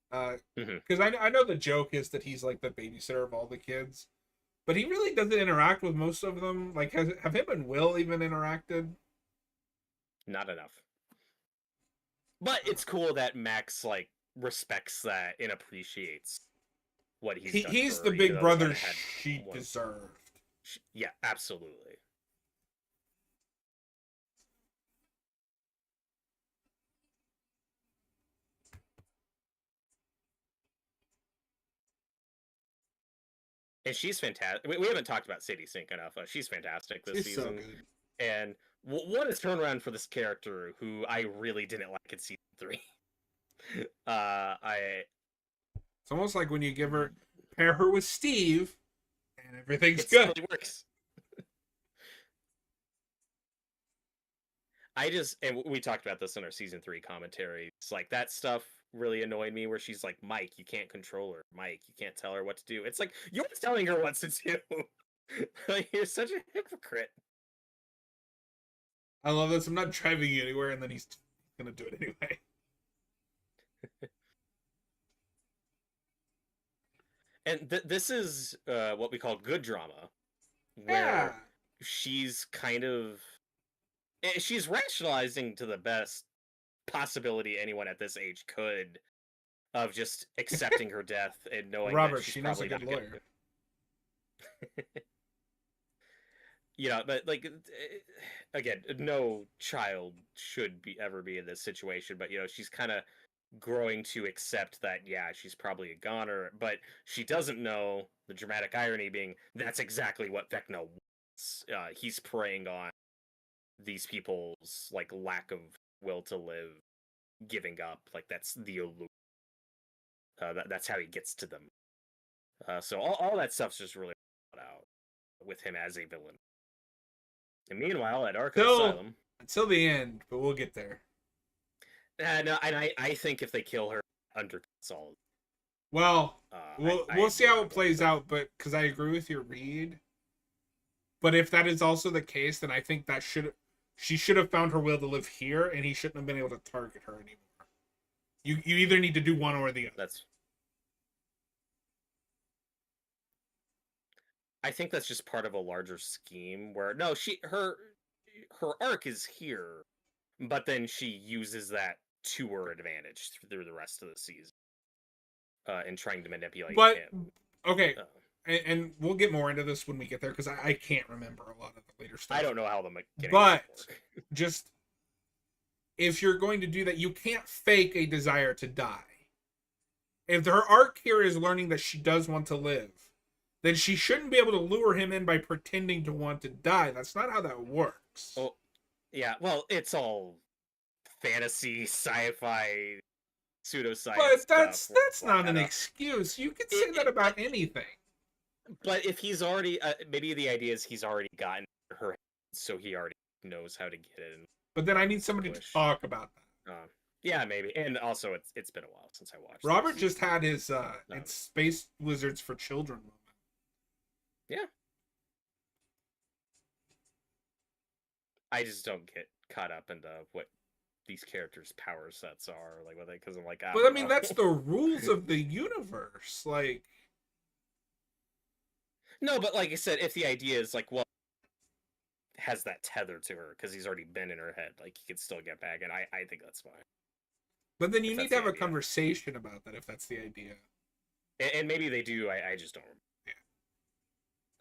Because I know the joke is that he's like the babysitter of all the kids, but he really doesn't interact with most of them. Like, have him and Will even interacted? Not enough. But it's cool that Max like respects that and appreciates what he's done. He's for the her, big even though they brother kinda had she one. deserved. Yeah, absolutely. And she's fantastic. We haven't talked about Sadie Sink enough. She's fantastic this She's so season. good. And what a turnaround for this character who I really didn't like in season 3. It's almost like when you pair her with Steve, and everything's it good. Really works. And we talked about this in our season 3 commentary. It's like that stuff really annoyed me where she's like, Mike, you can't control her. Mike, you can't tell her what to do. It's like, you're telling her what to do. Like, you're such a hypocrite. I love this. I'm not driving you anywhere, and then he's gonna do it anyway. And this is what we call good drama, where Yeah. she's kind of she's rationalizing to the best possibility anyone at this age could of just accepting her death and knowing Robert, that she's she knows a probably good not lawyer. But like again, no child should ever be in this situation, but she's kind of growing to accept that she's probably a goner, but she doesn't know the dramatic irony being that's exactly what Vecna wants. He's preying on these people's like lack of will to live, giving up. Like that's the illusion. That's how he gets to them. So all that stuff's just really thought out with him as a villain. And meanwhile, at Arkham Asylum, until the end, but we'll get there. No, and I think if they kill her, undercuts all. Well, we'll see how it plays out, but because I agree with your read. But if that is also the case, then I think that she should have found her will to live here, and he shouldn't have been able to target her anymore. You either need to do one or the other. I think that's just part of a larger scheme where no, her arc is here, but then she uses that to her advantage through the rest of the season, and trying to manipulate him. Okay, and we'll get more into this when we get there because I can't remember a lot of the later stuff. I don't know how the mechanics work. Just if you're going to do that, you can't fake a desire to die. If her arc here is learning that she does want to live, then she shouldn't be able to lure him in by pretending to want to die. That's not how that works. Oh, yeah. Well, it's all fantasy, sci-fi, pseudoscience. But that's not an excuse. You can say that about anything. But if he's already, maybe the idea is he's already gotten her, so he already knows how to get it. But then I need somebody to talk about that. Yeah, maybe. And also, it's been a while since I watched. Robert this. just had his it's Space Wizards for Children moment. Yeah. I just don't get caught up into what these characters' power sets are, like what they, because I'm like, But I mean, that's the rules of the universe. Like, no, but like I said, if the idea is like, well, has that tether to her because he's already been in her head, like he could still get back, and I think that's fine. But then you need to have a conversation about that if that's the idea. And maybe they do. I just don't remember.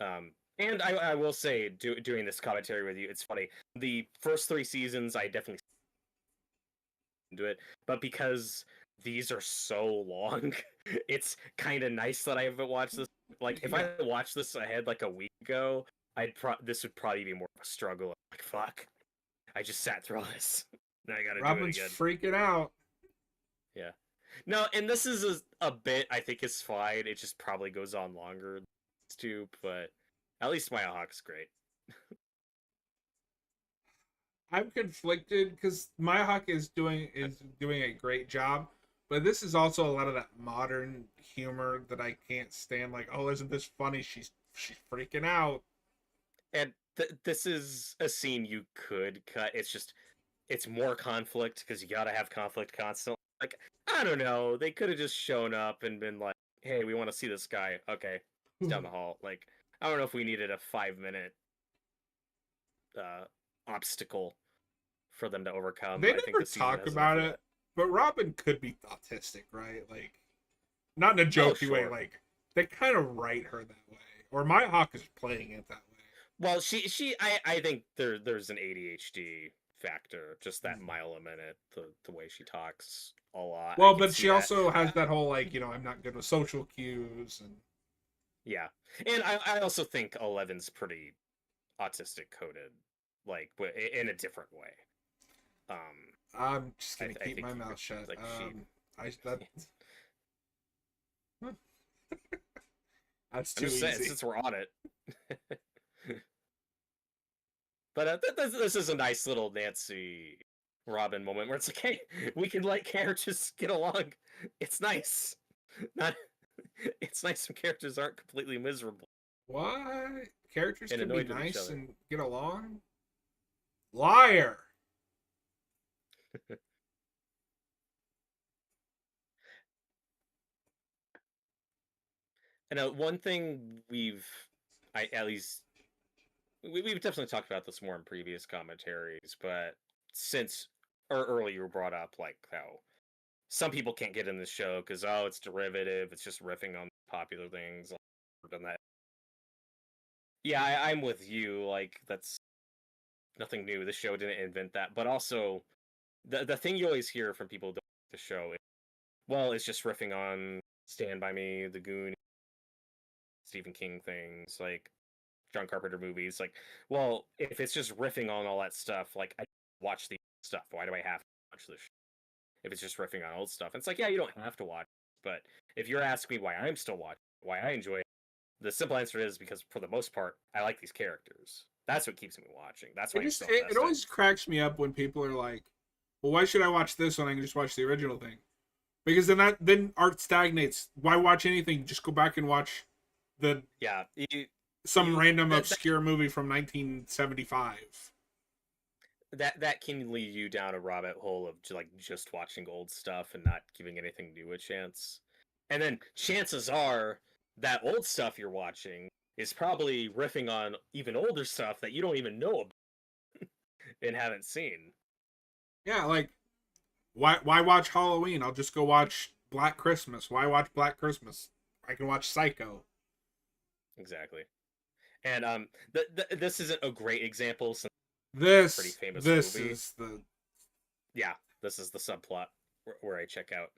Yeah. And I will say, doing this commentary with you, it's funny. The first 3 seasons, I definitely do it, but because these are so long, it's kind of nice that I haven't watched this. Like, if I watched this ahead like a week ago, this would probably be more of a struggle. Like, fuck, I just sat through all this. Now I gotta Robin's do it again. Freaking out. Yeah. No, and this is a bit I think is fine. It just probably goes on longer too, but at least Maya Hawke's great. I'm conflicted because Maya Hawke is doing a great job, but this is also a lot of that modern humor that I can't stand. Like, oh, isn't this funny? She's freaking out. And this is a scene you could cut. It's more conflict because you gotta have conflict constantly. Like, I don't know, they could have just shown up and been like, "Hey, we want to see this guy." Okay, he's down the hall. Like, I don't know if we needed a 5-minute obstacle for them to overcome. They never talk about it, but Robin could be autistic, right? Like, not in a jokey way. Like, they kind of write her that way, or Maya Hawke is playing it that way. Well, I think there's an ADHD factor, just that mile a minute, the way she talks a lot. Well, but she also has that whole, like, I'm not good with social cues. And yeah. And I also think Eleven's pretty autistic coded, like, in a different way. I'm just going to keep my mouth shut. Like, that's too easy. Since we're on it. But this is a nice little Nancy Robin moment where it's like, hey, we can let characters get along. It's nice. It's nice when characters aren't completely miserable. What? Characters can be nice and get along? Liar! And one thing we've definitely talked about this more in previous commentaries, but since earlier you brought up like how some people can't get in the show because it's derivative, it's just riffing on popular things. Done that. Yeah, I'm with you. Like, that's nothing new. The show didn't invent that, but also the thing you always hear from people who don't like the show is, well, it's just riffing on Stand By Me, The Goon, Stephen King things, like John Carpenter movies. Like, well, if it's just riffing on all that stuff, like, I watch the stuff. Why do I have to watch this show? If it's just riffing on old stuff. And it's like, yeah, you don't have to watch it. But if you're asking me why I'm still watching, why I enjoy it, the simple answer is because for the most part, I like these characters. That's what keeps me watching. That's why it always cracks me up when people are like, well, why should I watch this when I can just watch the original thing? Because then art stagnates. Why watch anything? Just go back and watch some random obscure movie from 1975. That can lead you down a rabbit hole of just watching old stuff and not giving anything new a chance. And then chances are that old stuff you're watching is probably riffing on even older stuff that you don't even know about and haven't seen. Yeah, like, why watch Halloween? I'll just go watch Black Christmas. Why watch Black Christmas? I can watch Psycho. Exactly. And this isn't a great example since this pretty famous movie. This is the subplot where I check out.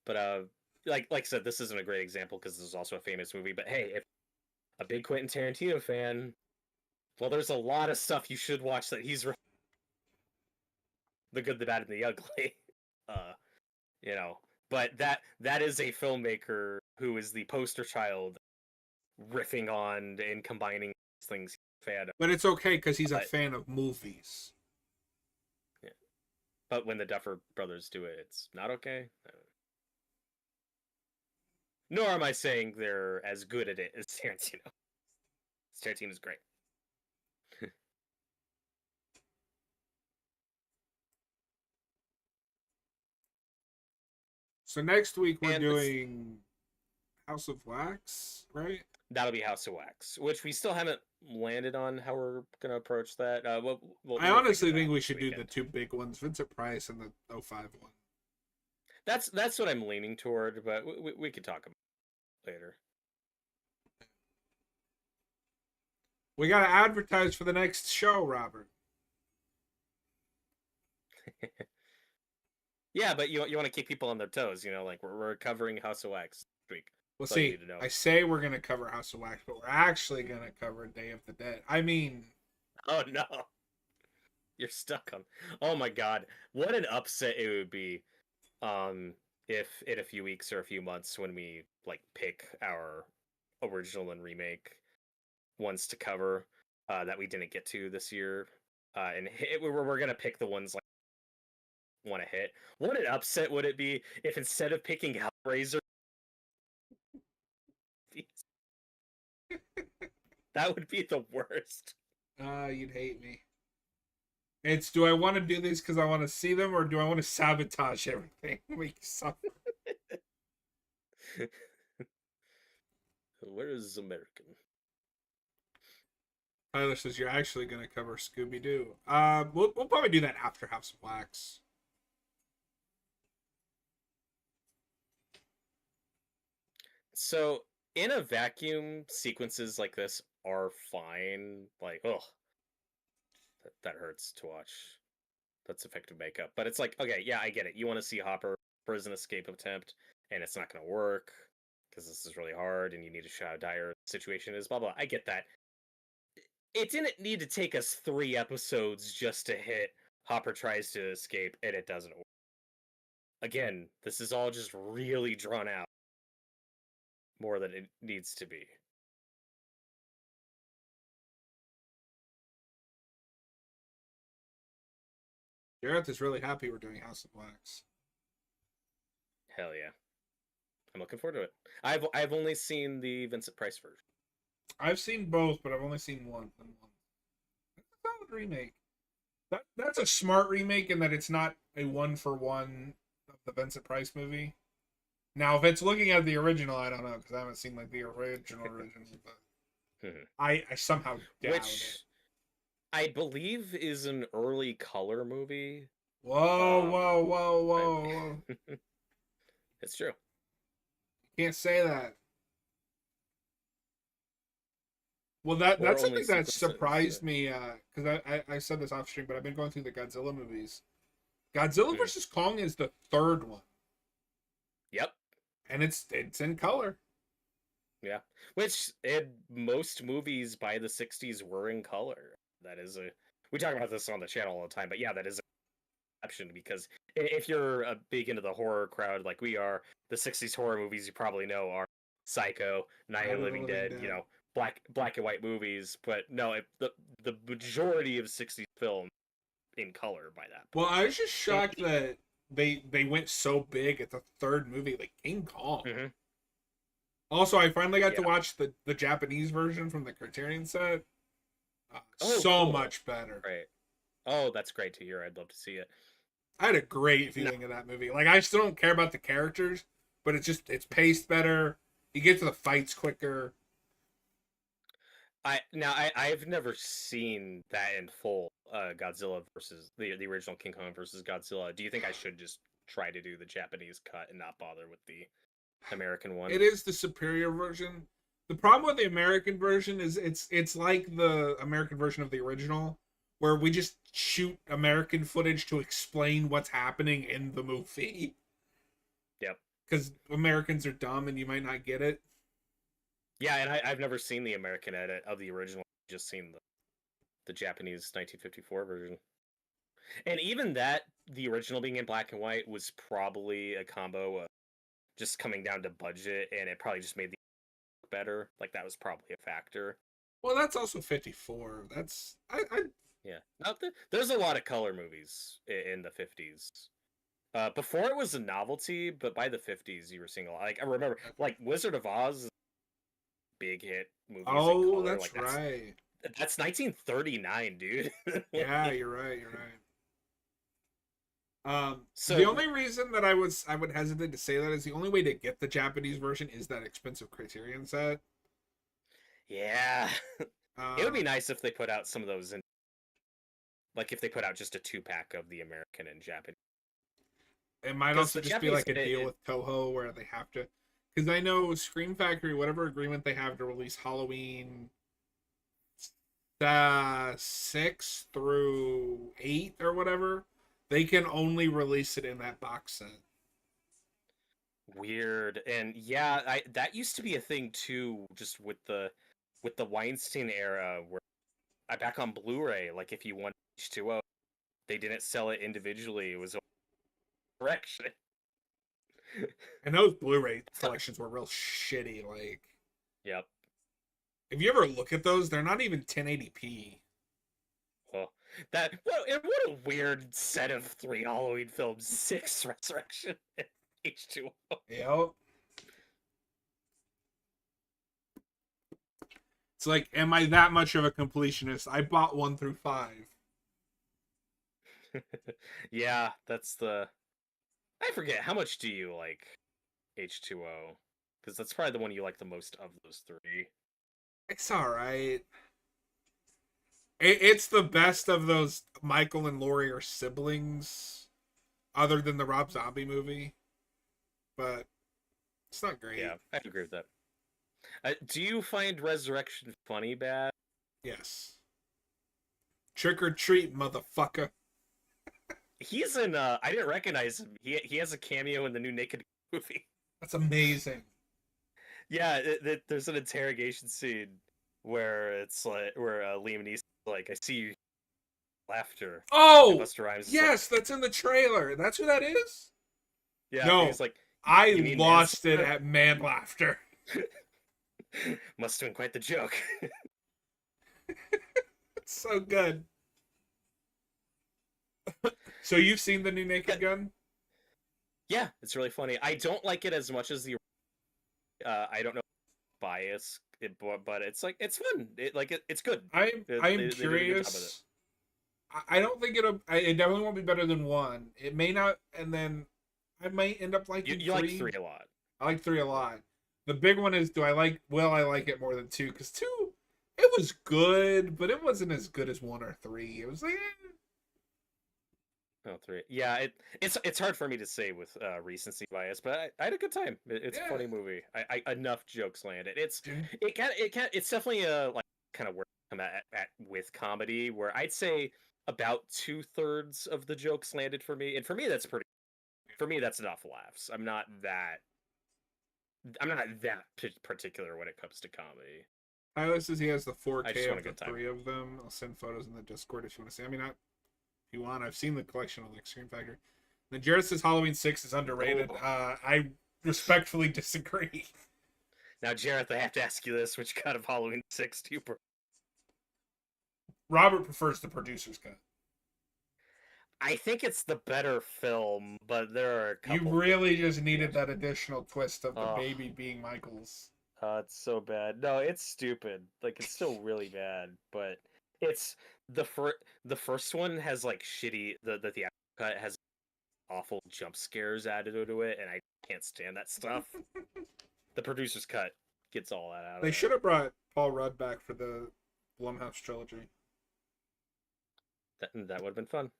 But like I said, this isn't a great example because this is also a famous movie. But hey, if a big Quentin Tarantino fan, well, there's a lot of stuff you should watch that he's The Good, the Bad, and the Ugly. But that is a filmmaker who is the poster child riffing on and combining things he's a fan of. But it's okay because he's a But, fan of movies. yeah. But when the Duffer Brothers do it, it's not okay. Nor am I saying they're as good at it as Tarantino. Tarantino is great. So next week we're And doing House of Wax, right? that'll be House of Wax, which we still haven't landed on how we're gonna approach that. I We'll honestly figure that think out we this should do the weekend. two big ones, Vincent Price and the '05 one. That's what I'm leaning toward, but we could talk about it later. We gotta advertise for the next show, Robert. Yeah, but you want to keep people on their toes, like we're covering House of Wax this week. Well, That's all you see, need to know. I say we're gonna cover House of Wax, but we're actually gonna cover Day of the Dead. I mean, Oh no, you're stuck on. Oh my god, what an upset it would be, if in a few weeks or a few months when we pick our original and remake ones to cover, that we didn't get to this year, and we're gonna pick the ones want to hit. What an upset would it be if instead of picking Hellraiser, that would be the worst. you'd hate me. It's, do I want to do these because I want to see them, or do I want to sabotage everything? Make you suffer. Where is American? Tyler says you're actually gonna cover Scooby Doo. We'll probably do that after House of Wax. So in a vacuum, sequences like this are fine. That hurts to watch. That's effective makeup. But it's okay, yeah, I get it. You want to see Hopper prison escape attempt, and it's not going to work because this is really hard, and you need to show how dire the situation is. Blah blah. I get that. It didn't need to take us 3 episodes just to hit Hopper tries to escape, and it doesn't work. Again, this is all just really drawn out more than it needs to be. Gareth is really happy we're doing House of Wax. Hell yeah. I'm looking forward to it. I've only seen the Vincent Price version. I've seen both, but I've only seen one. It's a solid remake. That's a smart remake in that it's not a one-for-one of the Vincent Price movie. Now, if it's looking at the original, I don't know, because I haven't seen the original, but I somehow doubt it. I believe is an early color movie. Whoa. It's true. You can't say that. Well, that's something that surprised me, because I said this off stream, but I've been going through the Godzilla movies. Godzilla vs. Kong is the third one. Yep. And it's in color. Yeah. Which most movies by the 60s were in color. That is we talk about this on the channel all the time, but yeah, that is an exception, because if you're big into the horror crowd like we are, the 60s horror movies you probably know are Psycho, Night of the Living Dead, black and white movies, but no, the majority of 60s films in color by that point. Well, I was just shocked that they went so big at the third movie, like King Kong. Mm-hmm. Also, I finally got to watch the Japanese version from the Criterion set. Cool. Much better. Right. Oh, that's great to hear. I'd love to see it. I had a great feeling of that movie. I still don't care about the characters, but it's paced better. You get to the fights quicker. I've never seen that in full. Godzilla versus the original King Kong versus Godzilla. Do you think I should just try to do the Japanese cut and not bother with the American one? It is the superior version. The problem with the American version is it's like the American version of the original, where we just shoot American footage to explain what's happening in the movie. Yep. Because Americans are dumb and you might not get it. Yeah, and I've never seen the American edit of the original. I've just seen the Japanese 1954 version. And even that, the original being in black and white, was probably a combo of just coming down to budget, and it probably just made the better. Like that was probably a factor. Well, that's also 54. That's I Yeah. Now, there's a lot of color movies in the 50s. Before it was a novelty, but by the 50s you were seeing a lot. Like I remember, like Wizard of Oz, big hit movies in Oh, color. that's Like right. that's 1939, dude. Yeah, you're right. You're right. The So only reason that I would hesitate to say that is the only way to get the Japanese version is that expensive Criterion set. yeah, it would be Um, nice if they put out some of those in, like if they put out just a 2-pack of the American and Japanese. it might Because also the just be Japanese, like a deal with Toho where they have to, because I know Scream Factory, whatever agreement they have to release Halloween 6 through 8 or whatever, they can only release it in that box set. weird, and yeah, that used to be a thing too. Just with the Weinstein era, where back on Blu-ray, like if you want H2O, they didn't sell it individually. It was a correction. And those Blu-ray collections were real shitty. Like, Yep. if you ever look at those, they're not even 1080p. Well, what a weird set of 3 Halloween films: 6 Resurrection, and H2O. Yep. It's like, am I that much of a completionist? I bought 1 through 5. Yeah, that's the. I forget how much do you like H2O? Because that's probably the one you like the most of those 3. It's all right. It's the best of those Michael and Laurie are siblings, other than the Rob Zombie movie. But it's not great. Yeah, I agree with that. Do you find Resurrection funny bad? Yes. Trick or treat, motherfucker. He's in. I didn't recognize him. He has a cameo in the new Naked movie. That's amazing. Yeah, there's an interrogation scene where it's like where Liam Neeson like, I see you laughter. And Oh, Busta Rhymes is like, yes, that's in the trailer. That's who that is? yeah, No, he's like, I you mean lost it Manslaughter? at man laughter. Must have been quite the joke. It's so good. So you've seen the new Naked Gun? Yeah, it's really funny. I don't like it as much as the. I don't know bias, but it's like it's fun. It's good. I am They did a good job of it. curious. I don't think it definitely won't be better than 1. It may not, and then I might end up liking You 3. like 3 a lot. I like 3 a lot. The big one is, will I like it more than 2? Because 2, it was good, but it wasn't as good as 1 or 3. It was like, Oh, 3. Yeah, it's hard for me to say with recency bias, but I had a good time. It's a funny movie. I enough jokes landed. It's definitely a like kind of where I come at with comedy, where I'd say about 2/3 of the jokes landed for me, and for me that's pretty. For me, that's enough laughs. I'm not that particular when it comes to comedy. Tyler says he has the I just 4K want a of the good time. 3 of them. I'll send photos in the Discord if you want to see. I mean, if you want, I've seen the collection on like Scream Factory. Then Jared says Halloween 6 is underrated. Oh. I respectfully disagree. Now, Jareth, I have to ask you this: which cut of Halloween 6 do you prefer? Robert prefers the producer's cut. I think it's the better film, but there are a couple. You really just needed that additional twist of the Oh. baby being Michael's. It's so bad. No, it's stupid. Like, it's still really bad, but it's the first one has like shitty the theatrical cut has awful jump scares added to it, and I can't stand that stuff. The producer's cut gets all that out of They it. should have brought Paul Rudd back for the Blumhouse trilogy. That would have been fun.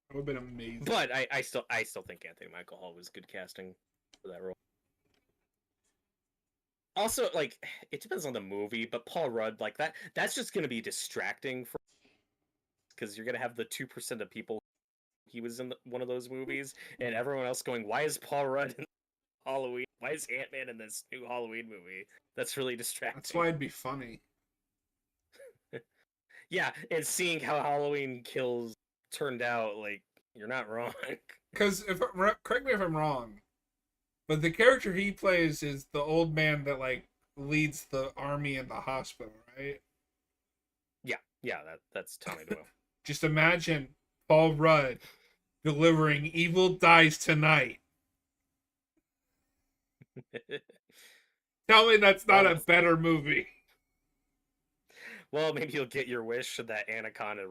That would have been amazing. But I still think Anthony Michael Hall was good casting for that role. Also, like, it depends on the movie, but Paul Rudd, like that's just gonna be distracting for because you're gonna have the 2% of people he was in one of those movies, and everyone else going, "Why is Paul Rudd in Halloween? Why is Ant-Man in this new Halloween movie?" That's really distracting. That's why it'd be funny. Yeah, and seeing how Halloween Kills turned out, like, you're not wrong. Because correct me if I'm wrong, But the character he plays is the old man that like leads the army in the hospital, right? Yeah, that's Tommy Doyle. Just imagine Paul Rudd delivering Evil Dies Tonight. Tell me that's not a well, better movie. well, maybe you'll get your wish that Anaconda.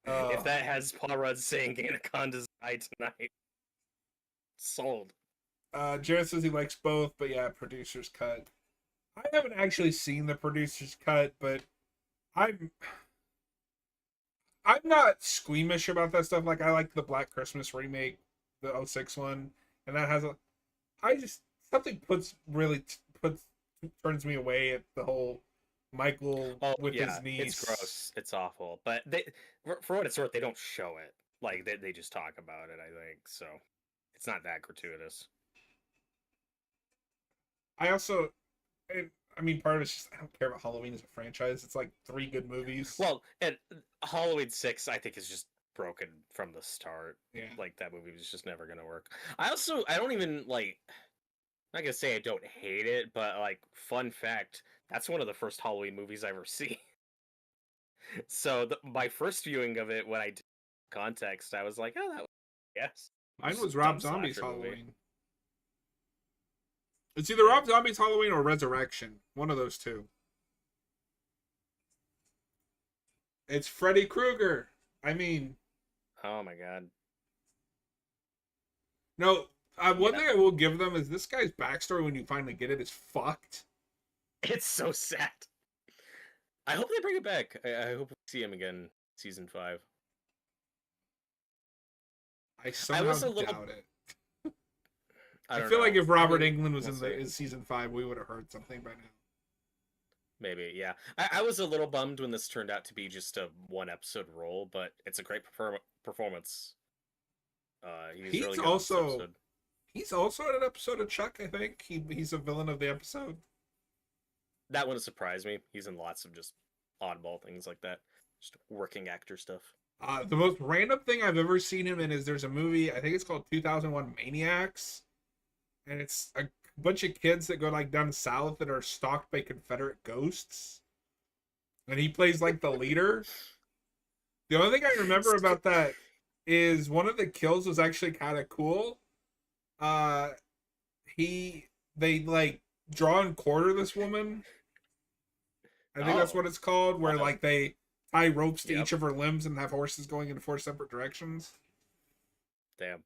If that has Paul Rudd saying Anaconda's die tonight, sold. Jared says he likes both, but yeah, producer's cut. I haven't actually seen the producer's cut, but I'm I'm not squeamish about that stuff. Like I like the Black Christmas remake, the '06 one, and that has a. I just something puts turns me away at the whole Michael Oh with yeah, his niece. it's gross. It's awful. But for what it's worth, they don't show it. Like they just talk about it. I think so. It's not that gratuitous. I also, I mean, part of it's just I don't care about Halloween as a franchise. It's like 3 good movies. Well, and Halloween 6, I think, is just broken from the start. Yeah. Like that movie was just never gonna work. I don't even like. I'm not gonna say I don't hate it, but like, fun fact, that's one of the first Halloween movies I ever see. So my first viewing of it, when I did context, I was like, oh, that was yes. Mine was Dumb Rob Zombie's slasher movie. Halloween. It's either Rob Zombie's Halloween or Resurrection. One of those two. It's Freddy Krueger. I mean, Oh my god. no. One Yeah. thing I will give them is this guy's backstory when you finally get it is fucked. It's so sad. I hope they bring it back. I hope we see him again season 5. I somehow was a little- doubt it. I I don't feel know. like if Robert I mean, Englund was we'll see. in season 5, we would have heard something by now. Maybe, yeah. I was a little bummed when this turned out to be just a 1-episode role, but it's a great performance. He's really good also on this episode. he's also in an episode of Chuck. I think he's a villain of the episode. That wouldn't surprise me. He's in lots of just oddball things like that, just working actor stuff. The most random thing I've ever seen him in is there's a movie, I think it's called 2001 Maniacs, and it's a bunch of kids that go like down south that are stalked by Confederate ghosts, and he plays like the leader. The only thing I remember about that is one of the kills was actually kind of cool. They like draw and quarter this woman. I think that's what it's called, where like they tie ropes to each of her limbs and have horses going in 4 separate directions. Damn.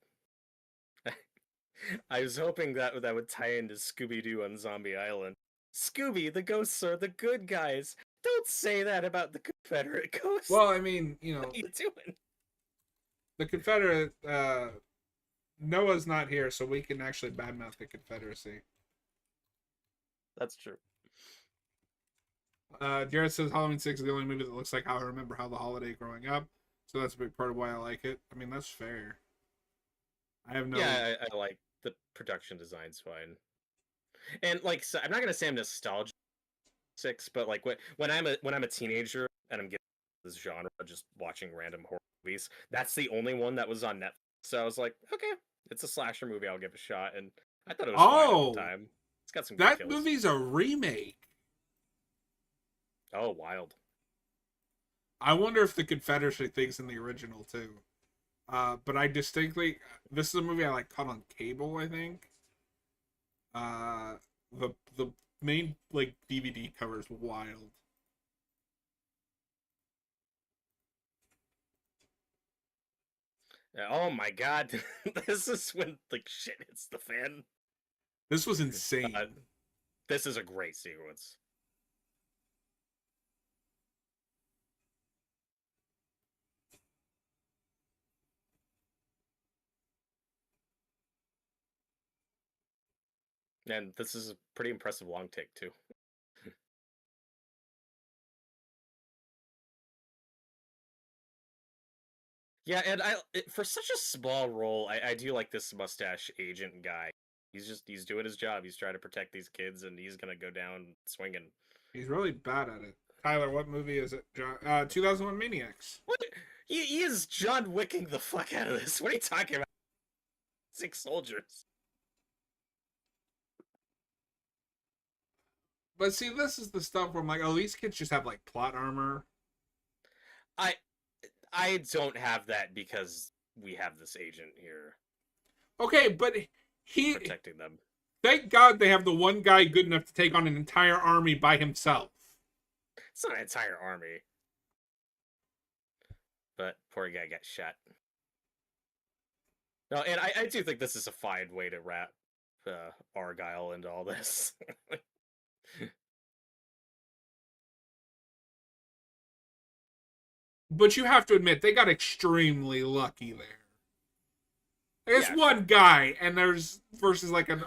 I was hoping that would tie into Scooby-Doo on Zombie Island. Scooby, the ghosts are the good guys. Don't say that about the Confederate ghosts. Well, I mean, what are you doing? The Confederate, Noah's not here, so we can actually badmouth the Confederacy. That's true. Jared says Halloween 6 is the only movie that looks like how I remember how the holiday growing up, so that's a big part of why I like it. I mean, that's fair. I have no. Yeah, I like the production design's fine, and like, so I'm not gonna say I'm nostalgic 6, but like when I'm a teenager and I'm getting this genre, just watching random horror movies, that's the only one that was on Netflix. So I was like, okay, it's a slasher movie, I'll give it a shot, and I thought it was fine at the time. It's got some good that kills. movie's a remake. Oh, wild. I wonder if the Confederacy thing's in the original too. But I distinctly, this is a movie I like caught on cable, I think. The main like DVD cover is wild. Oh my god, this is when like shit hits the fan. This was insane. This is a great sequence. And this is a pretty impressive long take, too. Yeah, and for such a small role, I do like this mustache agent guy. He's doing his job. He's trying to protect these kids, and he's gonna go down swinging. He's really bad at it. Tyler, what movie is it? 2001 Maniacs. What? He is John Wicking the fuck out of this. What are you talking about? 6 soldiers. But see, this is the stuff where I'm like, oh, these kids just have like plot armor. I I don't have that because we have this agent here Okay, but he protecting them. thank God they have the one guy good enough to take on an entire army by himself. It's not an entire army. But poor guy got shot. No, and I do think this is a fine way to wrap Argyle into all this. But you have to admit, they got extremely lucky there. It's Yeah, one sure. guy, and there's versus like a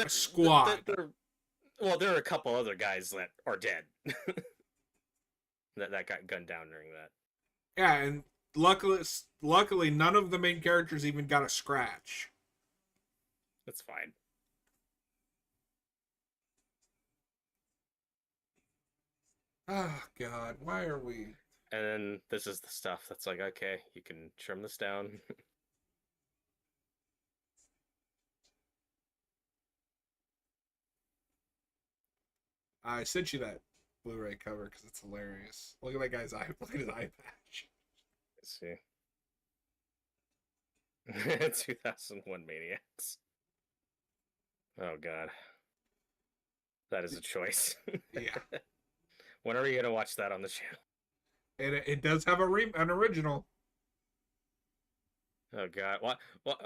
squad. There are a couple other guys that are dead that got gunned down during that. Yeah, and luckily, none of the main characters even got a scratch. That's fine. Oh God, why are we? And then this is the stuff that's like, okay, you can trim this down. I sent you that Blu-ray cover because it's hilarious. Look at that guy's eye. Look at his eye patch. Let's see. 2001 Maniacs. Oh God, that is a choice. Yeah, When are you gonna watch that on the channel? and it does have an original. Oh God,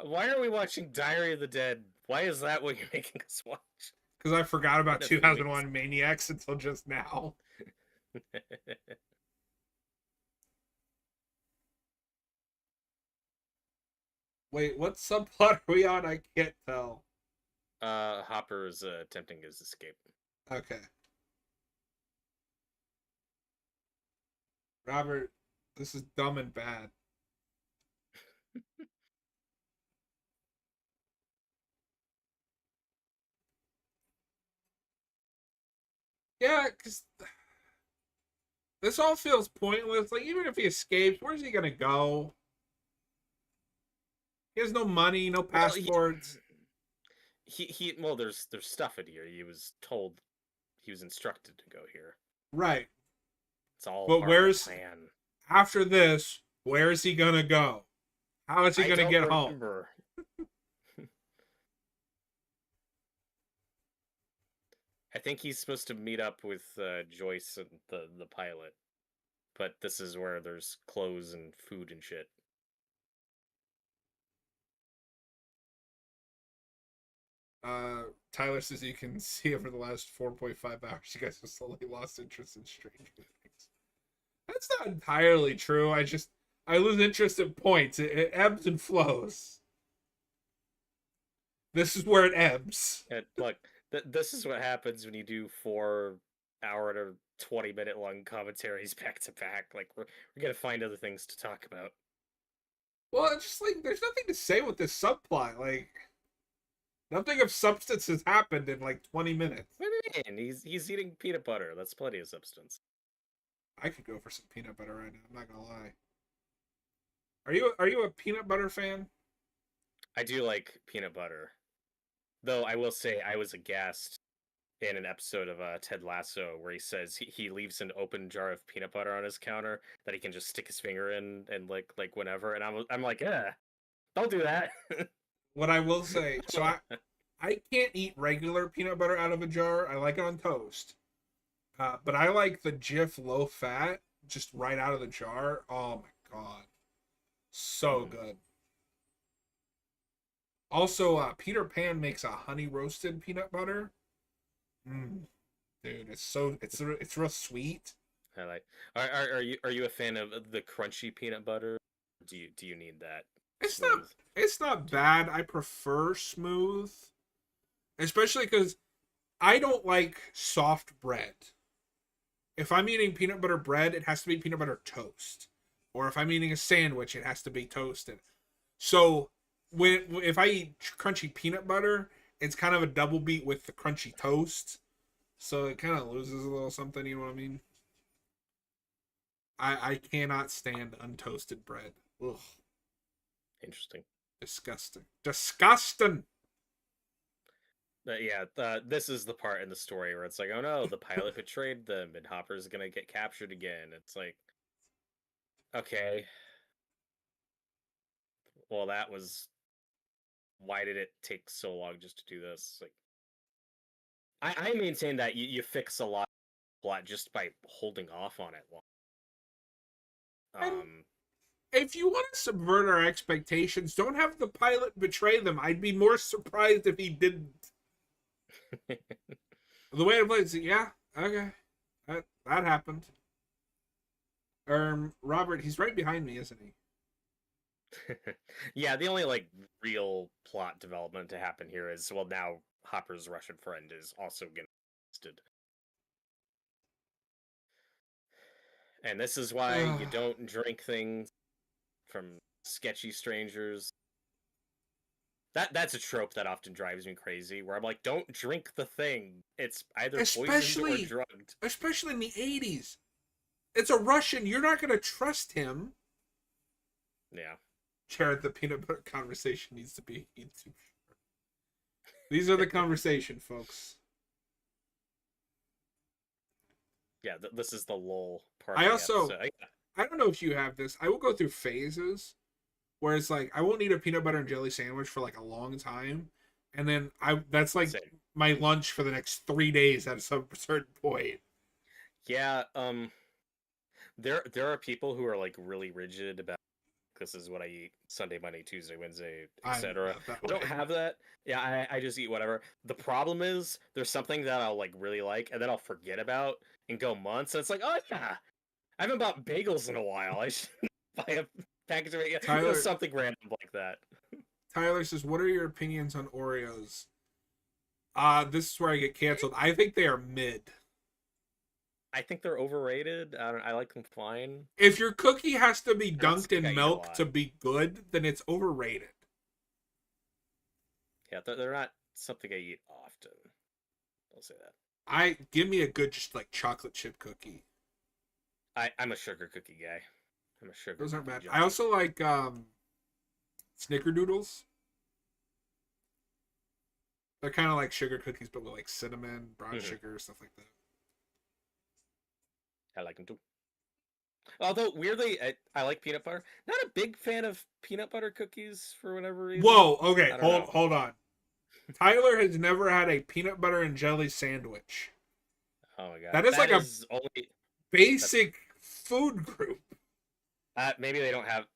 why are we watching Diary of the Dead? Why is that what you're making us watch? Because I forgot about That doesn't 2001 Maniacs until just now. Wait, what subplot are we on? I can't tell. Hopper is attempting his escape. Okay. Robert, this is dumb and bad. Yeah, because this all feels pointless. Like, even if he escapes, where's he gonna go? He has no money, no passports. Well, there's stuff in here. He was told, he was instructed to go here. Right. It's all But part where's of the plan. after this? Where is he gonna go? How is he I gonna don't get remember. home? I think he's supposed to meet up with Joyce and the pilot, but this is where there's clothes and food and shit. Tyler says you can see over the last 4.5 hours, you guys have slowly lost interest in Stranger Things. That's not entirely true. I lose interest at points. It ebbs and flows. This is where it ebbs. And look, this is what happens when you do 4 hour to 20-minute long commentaries back to back. Like we're gonna find other things to talk about. Well, it's just like there's nothing to say with this subplot. Like nothing of substance has happened in like 20 minutes. What do you mean? He's eating peanut butter. That's plenty of substance. I could go for some peanut butter right now. I'm not gonna lie. Are you a peanut butter fan? I do like peanut butter. Though I will say I was aghast in an episode of Ted Lasso where he says he leaves an open jar of peanut butter on his counter that he can just stick his finger in and like whenever, and I'm like, don't do that. What I will say, so I can't eat regular peanut butter out of a jar. I like it on toast. But I like the Jif low fat just right out of the jar. Oh my God. So good. Also, Peter Pan makes a honey roasted peanut butter. Dude, it's real sweet. I like. Are you a fan of the crunchy peanut butter? Do you need that? It's not bad. I prefer smooth, especially because I don't like soft bread. If I'm eating peanut butter bread, it has to be peanut butter toast. Or if I'm eating a sandwich, it has to be toasted. So if I eat crunchy peanut butter, it's kind of a double beat with the crunchy toast. So it kind of loses a little something, you know what I mean? I cannot stand untoasted bread. Ugh. Interesting. Disgusting. Disgusting! this is the part in the story where it's like, oh no, the pilot betrayed them, and Hopper's gonna get captured again. It's like, okay, well, that was. Why did it take so long just to do this? Like, I maintain that you fix a lot of plot just by holding off on it long. And Um, if you want to subvert our expectations, don't have the pilot betray them. I'd be more surprised if he didn't. The way it plays, yeah, okay, that happened. Robert, he's right behind me, isn't he? yeah, the only like real plot development to happen here is, well, now Hopper's Russian friend is also getting arrested. And this is why you don't drink things from sketchy strangers. That's a trope that often drives me crazy, where I'm like, don't drink the thing. It's either poisoned or drugged. Especially in the 80s. It's a Russian. You're not going to trust him. Yeah. Jared, the peanut butter conversation needs to be. These are the conversation, folks. Yeah, this is the lull part. I don't know if you have this. I will go through phases where it's like I won't eat a peanut butter and jelly sandwich for like a long time, and then that's like Same. my lunch for the next 3 days at some certain point. Yeah, there are people who are like really rigid about this is what I eat Sunday, Monday, Tuesday, Wednesday, etc. I don't have that. Yeah, I just eat whatever. The problem is there's something that I'll like really like, and then I'll forget about and go months. And it's like, oh yeah, I haven't bought bagels in a while. I should buy a package of bagels. Tyler, something random like that. Tyler says, "What are your opinions on Oreos?" This is where I get canceled. I think they are mid. I think they're overrated. I like them fine. If your cookie has to be dunked in milk to be good, then it's overrated. Yeah, they're not something I eat often. I'll say that. Give me a good just like chocolate chip cookie. I'm a sugar cookie guy. I'm a sugar. Those aren't bad. I also like snickerdoodles. They're kind of like sugar cookies, but with like cinnamon, brown sugar, stuff like that. I like them too. Although weirdly, I like peanut butter. Not a big fan of peanut butter cookies for whatever reason. Whoa, okay, hold on. Tyler has never had a peanut butter and jelly sandwich. Oh my god, that is only basic food group. Maybe they don't have.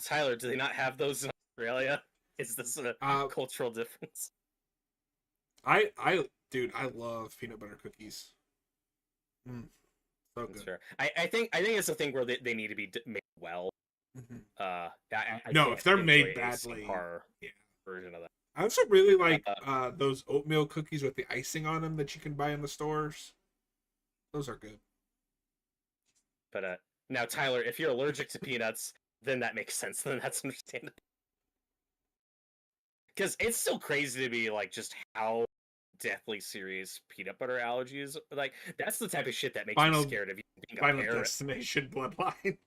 Tyler, do they not have those in Australia? Is this a cultural difference? Dude, I love peanut butter cookies. So good. Sure. I think it's a thing where they need to be made well. No, if they're made badly, version of that. I also really like those oatmeal cookies with the icing on them that you can buy in the stores. Those are good. But now, Tyler, if you're allergic to peanuts, then that makes sense. Then that's understandable. Because it's so crazy to me, like, just how deathly serious peanut butter allergies. Like, that's the type of shit that makes me scared of you being a Final parent. Destination bloodline.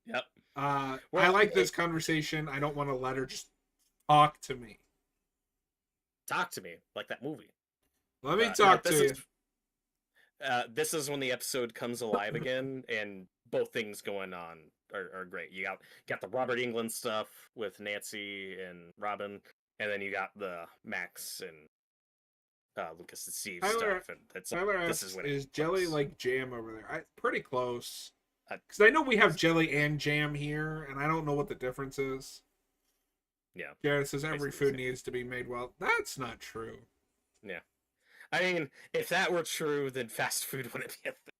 Yep. I like this conversation. I don't want to let her just talk to me. Talk to me, like that movie. Let me talk to you. This is when the episode comes alive again, and both things going on are great. You got the Robert Englund stuff with Nancy and Robin, and then you got the Max and Lucas and Steve stuff. And this is when is jelly like jam over there? Pretty close. Because I know we have jelly and jam here, and I don't know what the difference is. Yeah. Jared says every food needs to be made well. That's not true. Yeah. I mean, if that were true, then fast food wouldn't be a thing.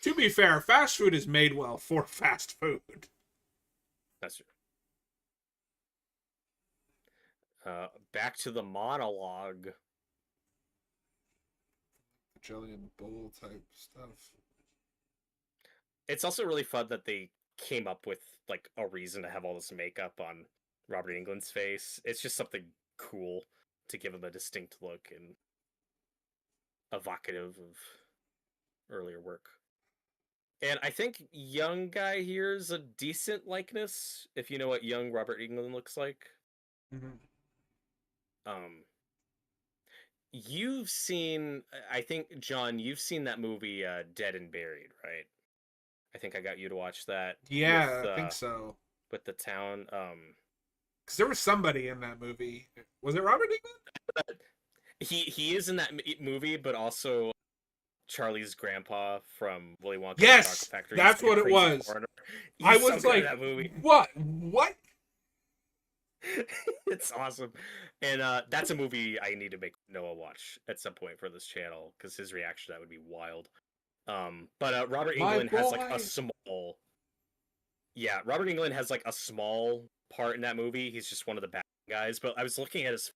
To be fair, fast food is made well for fast food. That's true. Back to the monologue. Jelly and bowl type stuff. It's also really fun that they came up with like a reason to have all this makeup on Robert Englund's face. It's just something cool to give him a distinct look and evocative of earlier work. And I think young guy here is a decent likeness, if you know what young Robert Englund looks like. Mm-hmm. you've seen, I think, John, you've seen that movie, Dead and Buried, right? I think I got you to watch that Yeah, I think so. with the town. Because there was somebody in that movie. Was it Robert England? He is in that movie, but also Charlie's grandpa from Willy Wonka and the Chocolate Yes, Factory. He's that's like a what it crazy was. foreigner. I He's so was good in like, that movie. what? What? It's awesome, and that's a movie I need to make Noah watch at some point for this channel because his reaction to that would be wild. But Robert My Englund has like a boy. small, yeah, Robert Englund has like a small part in that movie. He's just one of the bad guys. But I was looking at his,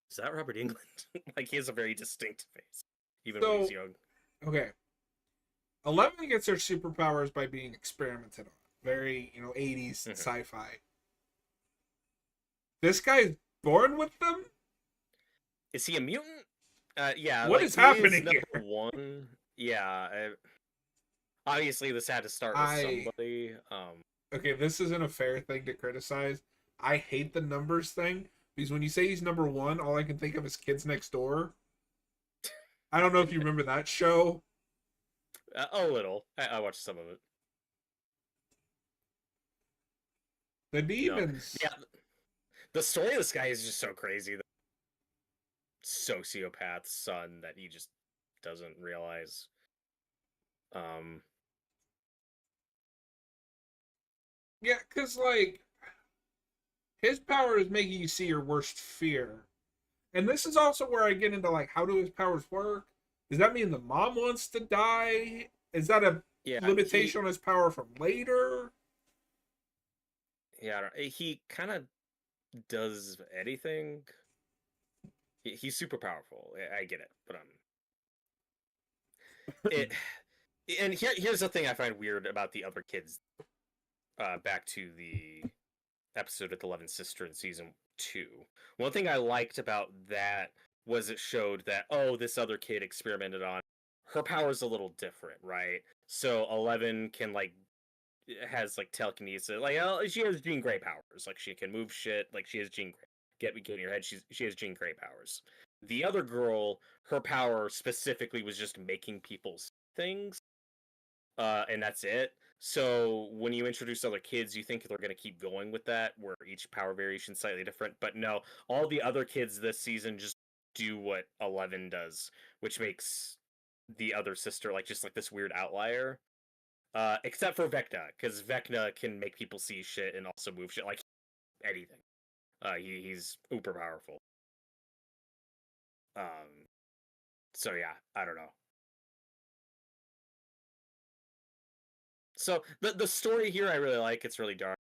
is that Robert Englund? Like he has a very distinct face, even when he's So, young. okay. 11 gets their superpowers by being experimented on. Very, 80s Mhm. sci-fi. This guy's born with them? Is he a mutant? Yeah, What like is he is happening number here? one. Yeah, obviously this had to start with I somebody. Okay, this isn't a fair thing to criticize. I hate the numbers thing because when you say he's number one, all I can think of is Kids Next Door. I don't know if you remember that show. A little. I watched some of it. The No, demons. yeah, the story of this guy is just so crazy. The sociopath son that he just doesn't realize. Um, Yeah, because, like, his power is making you see your worst fear. And this is also where I get into, like, how do his powers work? Does that mean the mom wants to die? Is that a yeah, limitation on his power from later? he kind of does anything. He's super powerful. I get it, but it. And here's the thing I find weird about the other kids. Back to the episode with 11 Sister in season 2. One thing I liked about that was it showed that, oh, this other kid experimented on her power's a little different, right? So 11 can like has like telekinesis, like oh, she has Jean Grey powers, like she can move shit, like she has Jean Grey. Get in your head, she has Jean Grey powers. The other girl, her power specifically was just making people see things, and that's it. So when you introduce other kids, you think they're going to keep going with that, where each power variation is slightly different. But no, all the other kids this season just do what 11 does, which makes the other sister like just like this weird outlier. Except for Vecna, because Vecna can make people see shit and also move shit like anything. He's uber powerful. Um, so yeah, I don't know. So the story here I really like. It's really dark.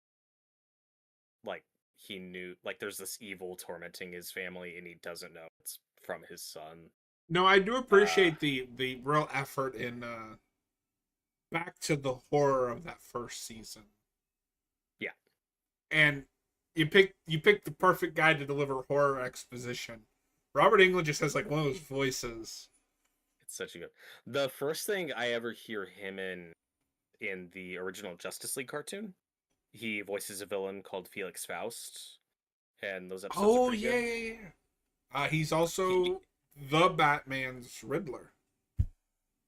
Like he knew, like there's this evil tormenting his family, and he doesn't know it's from his son. No, I do Uh, appreciate the real effort in back to the horror of that first season. yeah, And you picked the perfect guy to deliver horror exposition. Robert Englund just has like one of those voices. it's such a good. The first thing I ever hear him in the original Justice League cartoon, he voices a villain called Felix Faust, and those episodes are Oh pretty yeah, good. yeah, yeah. He's He, also the Batman's Riddler.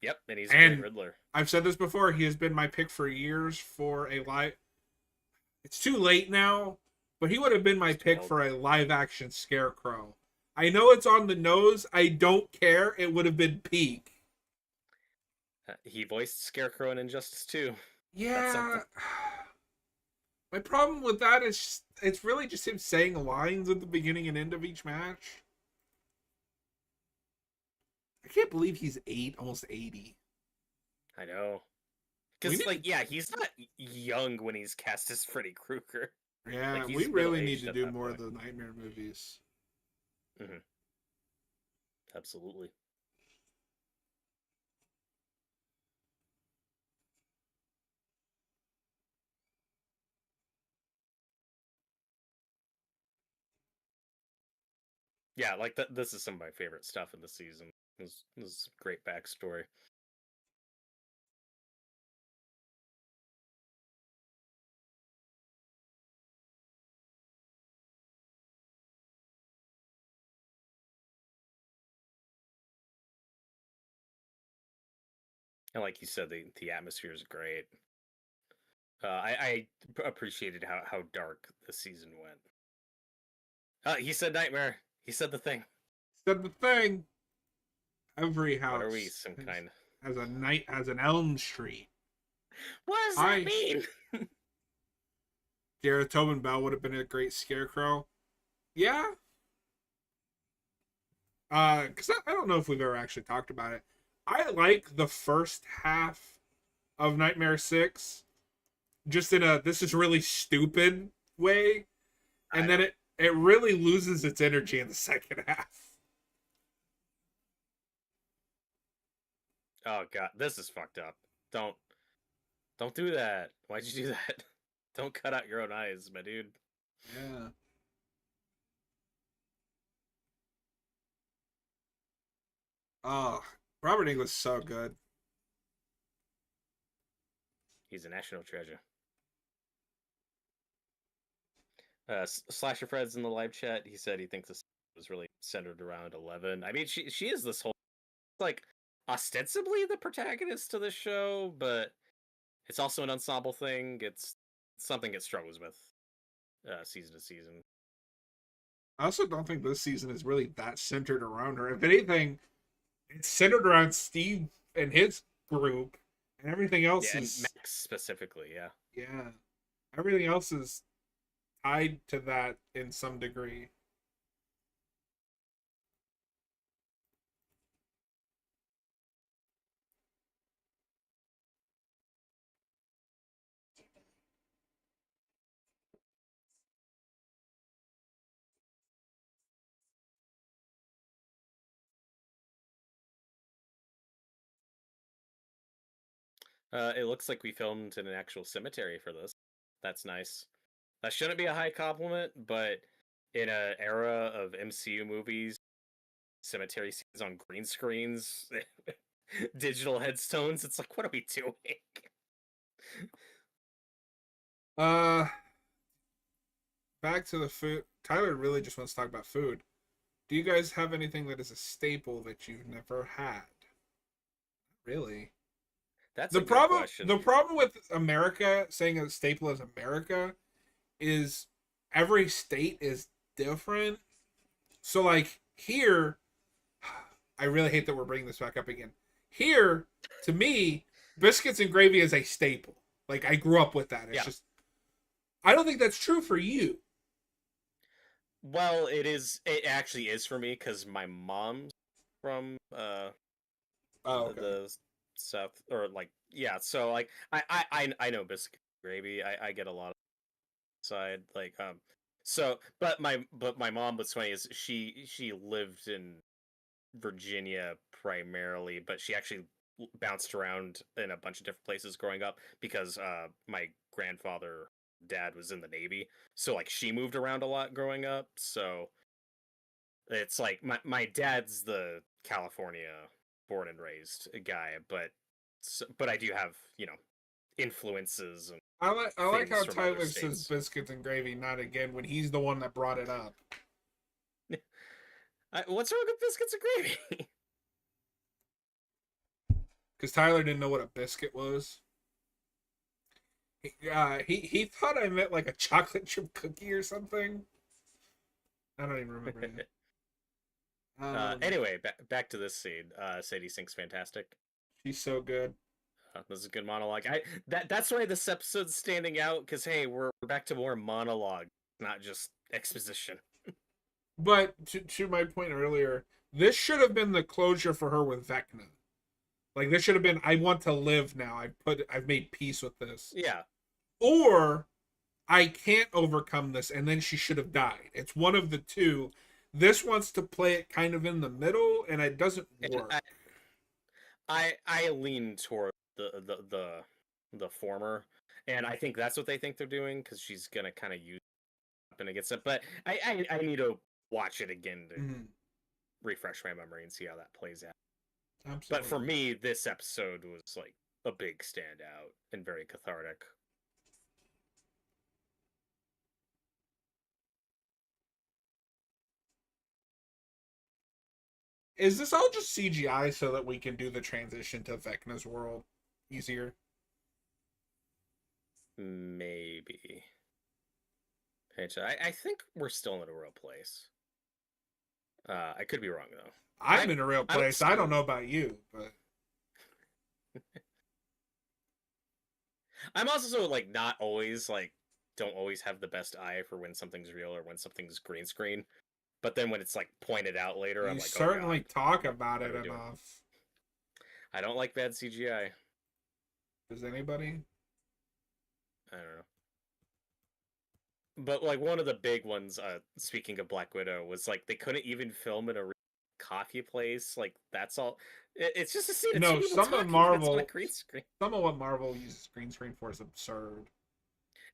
yep, and he's a great And Riddler. I've said this before, he has been my pick for years for a live. It's too late now, but he would have been my He's too pick old. for a live action Scarecrow. I know it's on the nose. I don't care. It would have been peak. He voiced Scarecrow in Injustice 2. That's Yeah. something. My problem with that is it's really just him saying lines at the beginning and end of each match. I can't believe he's almost 80. I know. We Because, need like, yeah, he's not young when he's cast as Freddy Krueger. Like, Yeah, we he's middle really need aged to at do that more of point. the Nightmare movies. Hmm. Absolutely. Yeah, like, this is some of my favorite stuff in the season. This great backstory. And like you said, the atmosphere is great. I appreciated how dark the season went. He said nightmare. He said the thing. Said the thing. Every What are we? house Some kind? has an Elm Street. What does that I mean? Jared Tobin Bell would have been a great scarecrow. Yeah. Because I don't know if we've ever actually talked about it. I like the first half of Nightmare 6, just in a this is really stupid way, and then it really loses its energy in the second half. Oh god, this is fucked up. Don't don't do that. Why'd you do that? Don't cut out your own eyes, my dude. Yeah. Oh, Robert Englund's so good. He's a national treasure. Slasher Fred's in the live chat. He said he thinks this was really centered around 11. I mean, she is this whole like ostensibly the protagonist to this show, but it's also an ensemble thing. It's something it struggles with season to season. I also don't think this season is really that centered around her. If anything, it's centered around Steve and his group, and everything else Yeah, and is Max specifically, yeah. yeah, everything else is tied to that in some degree. It looks like we filmed in an actual cemetery for this. That's nice. That shouldn't be a high compliment, but in an era of MCU movies, cemetery scenes on green screens, digital headstones, it's like, what are we doing? Uh, Back to the food. Tyler really just wants to talk about food. Do you guys have anything that is a staple that you've never had? Really? That's The a good problem question. the problem with America saying a staple is America is every state is different. So like here, I really hate that we're bringing this back up again. Here, to me, biscuits and gravy is a staple. Like I grew up with that. It's Yeah. just I don't think that's true for you. Well, it is. It actually is for me because my mom's from Oh, okay. the south, or like, yeah. So like, I know biscuit gravy. I get a lot of side like so but my mom, what's funny is she lived in Virginia primarily, but she actually bounced around in a bunch of different places growing up because my grandfather dad was in the Navy, so like she moved around a lot growing up. So it's like my dad's the California born and raised guy, but I do have influences and I like things how from other Tyler says states. biscuits and gravy, not again when he's the one that brought it up. What's wrong with biscuits and gravy? Because Tyler didn't know what a biscuit was. He thought I meant like a chocolate chip cookie or something. I don't even remember it. Anyway, back to this scene. Sadie sings fantastic. She's so good. This is a good monologue. That's why this episode's standing out because hey, we're back to more monologue, not just exposition. But to my point earlier, this should have been the closure for her with Vecna. Like this should have been, I want to live now. I've made peace with this. Yeah. Or I can't overcome this, and then she should have died. It's one of the two. This wants to play it kind of in the middle, and it doesn't And work. I lean toward the former, and I think that's what they think they're doing because she's gonna kind of use up and against it. But I need to watch it again to refresh my memory and see how that plays out. Absolutely. But for me, this episode was like a big standout and very cathartic. Is this all just CGI so that we can do the transition to Vecna's world easier? Maybe. I think we're still in a real place. I could be wrong though. I'm in a real I'm place. I don't know about you, but I'm also like not always like don't always have the best eye for when something's real or when something's green screen. But then when it's like pointed out later, I'm you like, oh certainly god, talk about what it are we doing? enough. I don't like bad CGI. Does anybody? I don't know. But like one of the big ones, speaking of Black Widow, was like they couldn't even film in a coffee place. Like that's all. It's just a scene of two No, people some of talking. That's on a Marvel, green screen. some of what Marvel uses green screen for is absurd.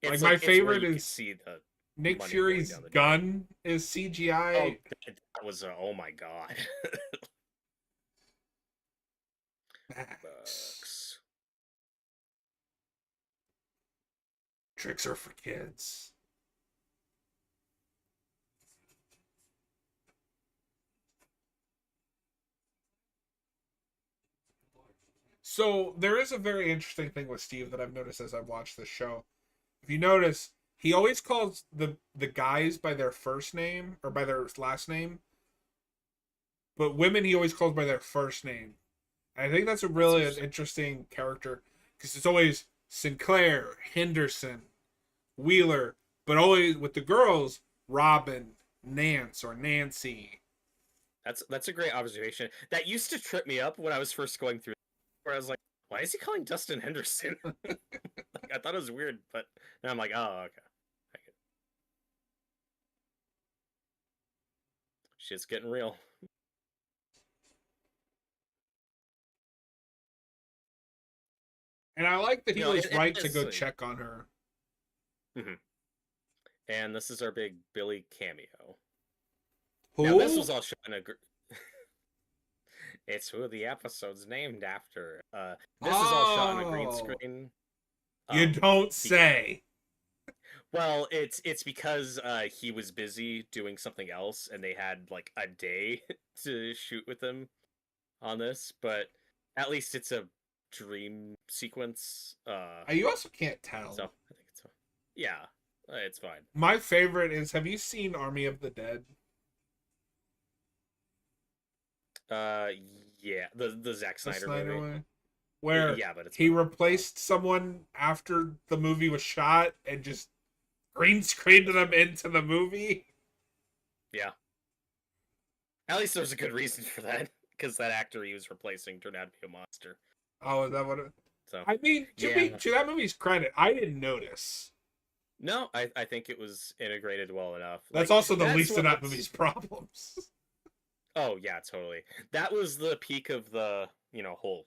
Like It's my like it's where favorite you could is see the Nick money going Fury's down the drain. gun is Oh, CGI. that was oh my god. Max. Bucks. Tricks are for kids. So there is a very interesting thing with Steve that I've noticed as I've watched this show. If you notice, he always calls the guys by their first name or by their last name, but women he always calls by their first name. And I think that's a really an interesting character because it's always Sinclair, Henderson, Wheeler, but always with the girls, Robin, Nance, or Nancy. That's a great observation. That used to trip me up when I was first going through, where I was like, why is he calling Dustin Henderson? Like, I thought it was weird, but now I'm like, oh, okay. Shit's getting real. And I like that he was right to go like, check on her. mm-hmm. And this is our big Billy cameo. Who? Now this was all shot in a. It's who the episode's named after. This is all shot on a green screen. You don't say. Well, it's because he was busy doing something else, and they had like a day to shoot with him on this. But at least it's a dream sequence. You also can't tell. So I think it's fine. Yeah, it's fine. My favorite is: have you seen Army of the Dead? Yeah, the Zack Snyder movie. One? Where yeah, but he replaced someone after the movie was shot and just green screened them into the movie. Yeah. At least there's a good reason for that, because that actor he was replacing turned out to be a monster. Oh, is that what it... So I mean, to that movie's credit, I didn't notice. No, I think it was integrated well enough. That's like, also the least of that movie's problems. Oh yeah, totally. That was the peak of the, whole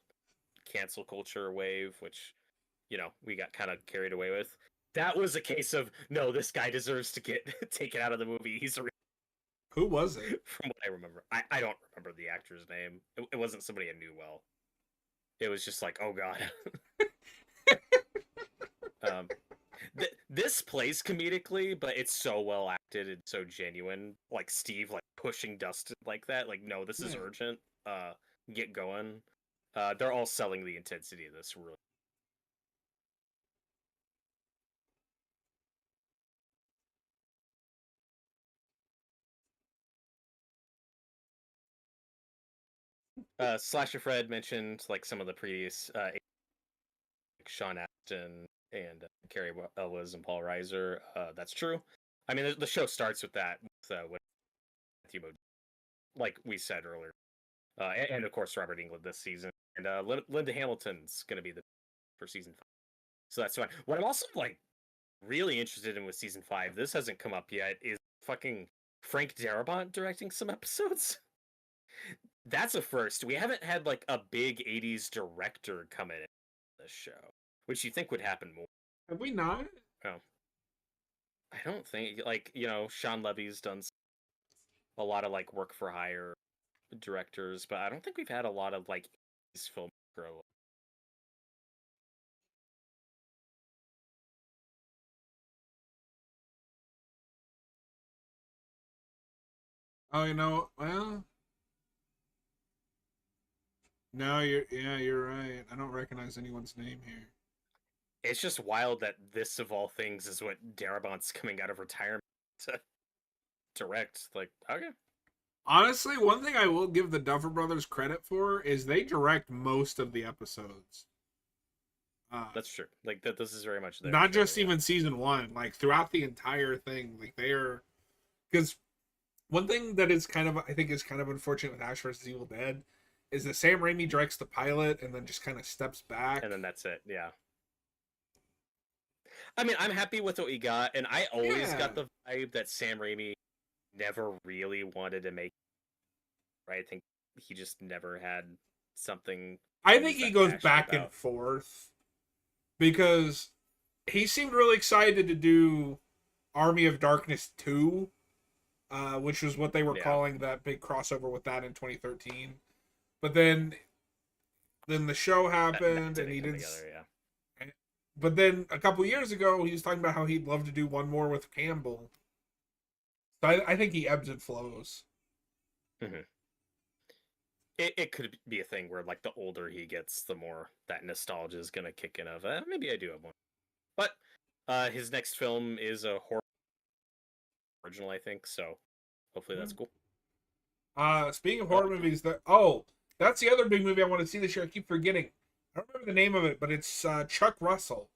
cancel culture wave, which, we got kind of carried away with. That was a case of, no, this guy deserves to get taken out of the movie. He's a Who was it? From what I remember. I don't remember the actor's name. It wasn't somebody I knew well. It was just like, oh god. This plays comedically, but it's so well acted and so genuine. Like Steve, like pushing Dustin like that. Like, no, this is urgent. Get going. They're all selling the intensity of this really. Slasher Fred mentioned like some of the previous Sean Astin and Carrie Elwes and Paul Reiser. That's true. I mean, the show starts with that with Matthew Modine, like we said earlier, and of course Robert Englund this season, and Linda Hamilton's going to be for season 5. So that's fine. What I'm also like really interested in with season 5, this hasn't come up yet, is fucking Frank Darabont directing some episodes. That's a first. We haven't had like a big 80s director come in this show, which you think would happen more. Have we not? Oh. I don't think, like, Sean Levy's done a lot of like work for hire directors, but I don't think we've had a lot of like film grow. Oh, well, No, you're right. I don't recognize anyone's name here. It's just wild that this of all things is what Darabont's coming out of retirement to direct. Like, okay. Honestly, one thing I will give the Duffer Brothers credit for is they direct most of the episodes. That's true. Like that this is very much their Not show, just even season one, like throughout the entire thing. Like they are, because one thing that is kind of, I think, is kind of unfortunate with Ash vs. Evil Dead is that Sam Raimi directs the pilot and then just kind of steps back. And then that's it. Yeah. I mean, I'm happy with what we got, and I always got the vibe that Sam Raimi never really wanted to make. Right? I think he just never had something. I think he goes back and forth because he seemed really excited to do Army of Darkness 2, which was what they were calling that big crossover with that in 2013. But then the show happened and he did. Together, but then a couple years ago, he was talking about how he'd love to do one more with Campbell. So I think he ebbs and flows. Mm-hmm. It could be a thing where, like, the older he gets, the more that nostalgia is gonna kick in. Of maybe I do have one, but his next film is a horror original, I think. So hopefully that's cool. Speaking of horror movies, that's the other big movie I want to see this year. I keep forgetting. I don't remember the name of it, but it's Chuck Russell.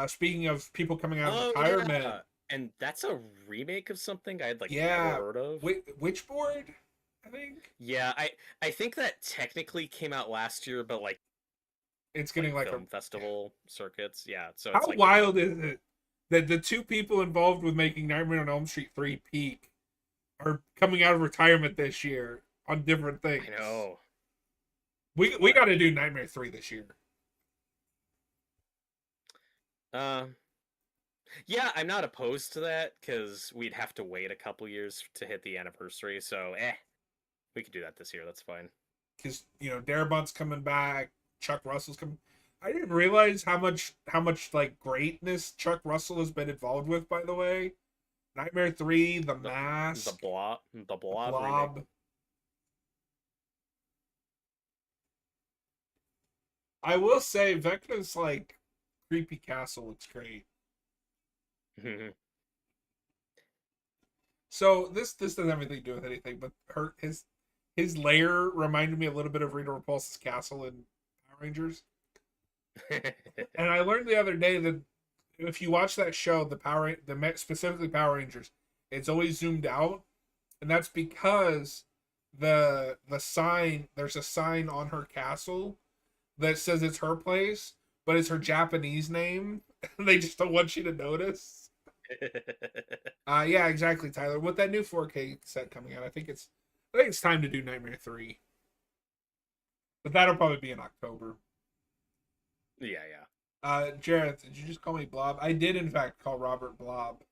Speaking of people coming out of retirement, and that's a remake of something I'd never heard of. Witchboard, I think. Yeah, I think that technically came out last year, but it's getting film festival circuits. Yeah, so how wild is it that the two people involved with making Nightmare on Elm Street 3 peak are coming out of retirement this year on different things? I know. We got to do Nightmare 3 this year. Yeah, I'm not opposed to that because we'd have to wait a couple years to hit the anniversary. So, we could do that this year. That's fine. Because Darabont's coming back, Chuck Russell's coming. I didn't realize how much like greatness Chuck Russell has been involved with. By the way, Nightmare 3, The Mask, the Blob. I will say Vecna's creepy castle looks great. So this doesn't have anything to do with anything, but his lair reminded me a little bit of Rita Repulsa's castle in Power Rangers. And I learned the other day that if you watch that show, specifically Power Rangers, it's always zoomed out, and that's because the sign, there's a sign on her castle that says it's her place, but it's her Japanese name. They just don't want you to notice. Yeah, exactly, Tyler. With that new 4K set coming out, I think it's time to do Nightmare 3. But that'll probably be in October. Yeah. Jareth, did you just call me Blob? I did, in fact, call Robert Blob.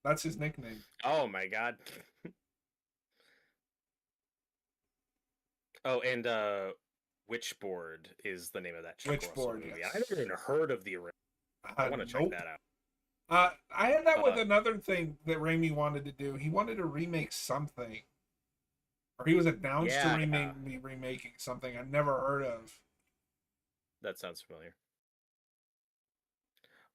That's his nickname. Oh my god. Oh, and Witchboard is the name of that Chuck Russell movie. Yes. I never even heard of the original. I want to check that out. I had that with another thing that Raimi wanted to do. He wanted to remake something. Or he was announced to be remaking something I'd never heard of. That sounds familiar.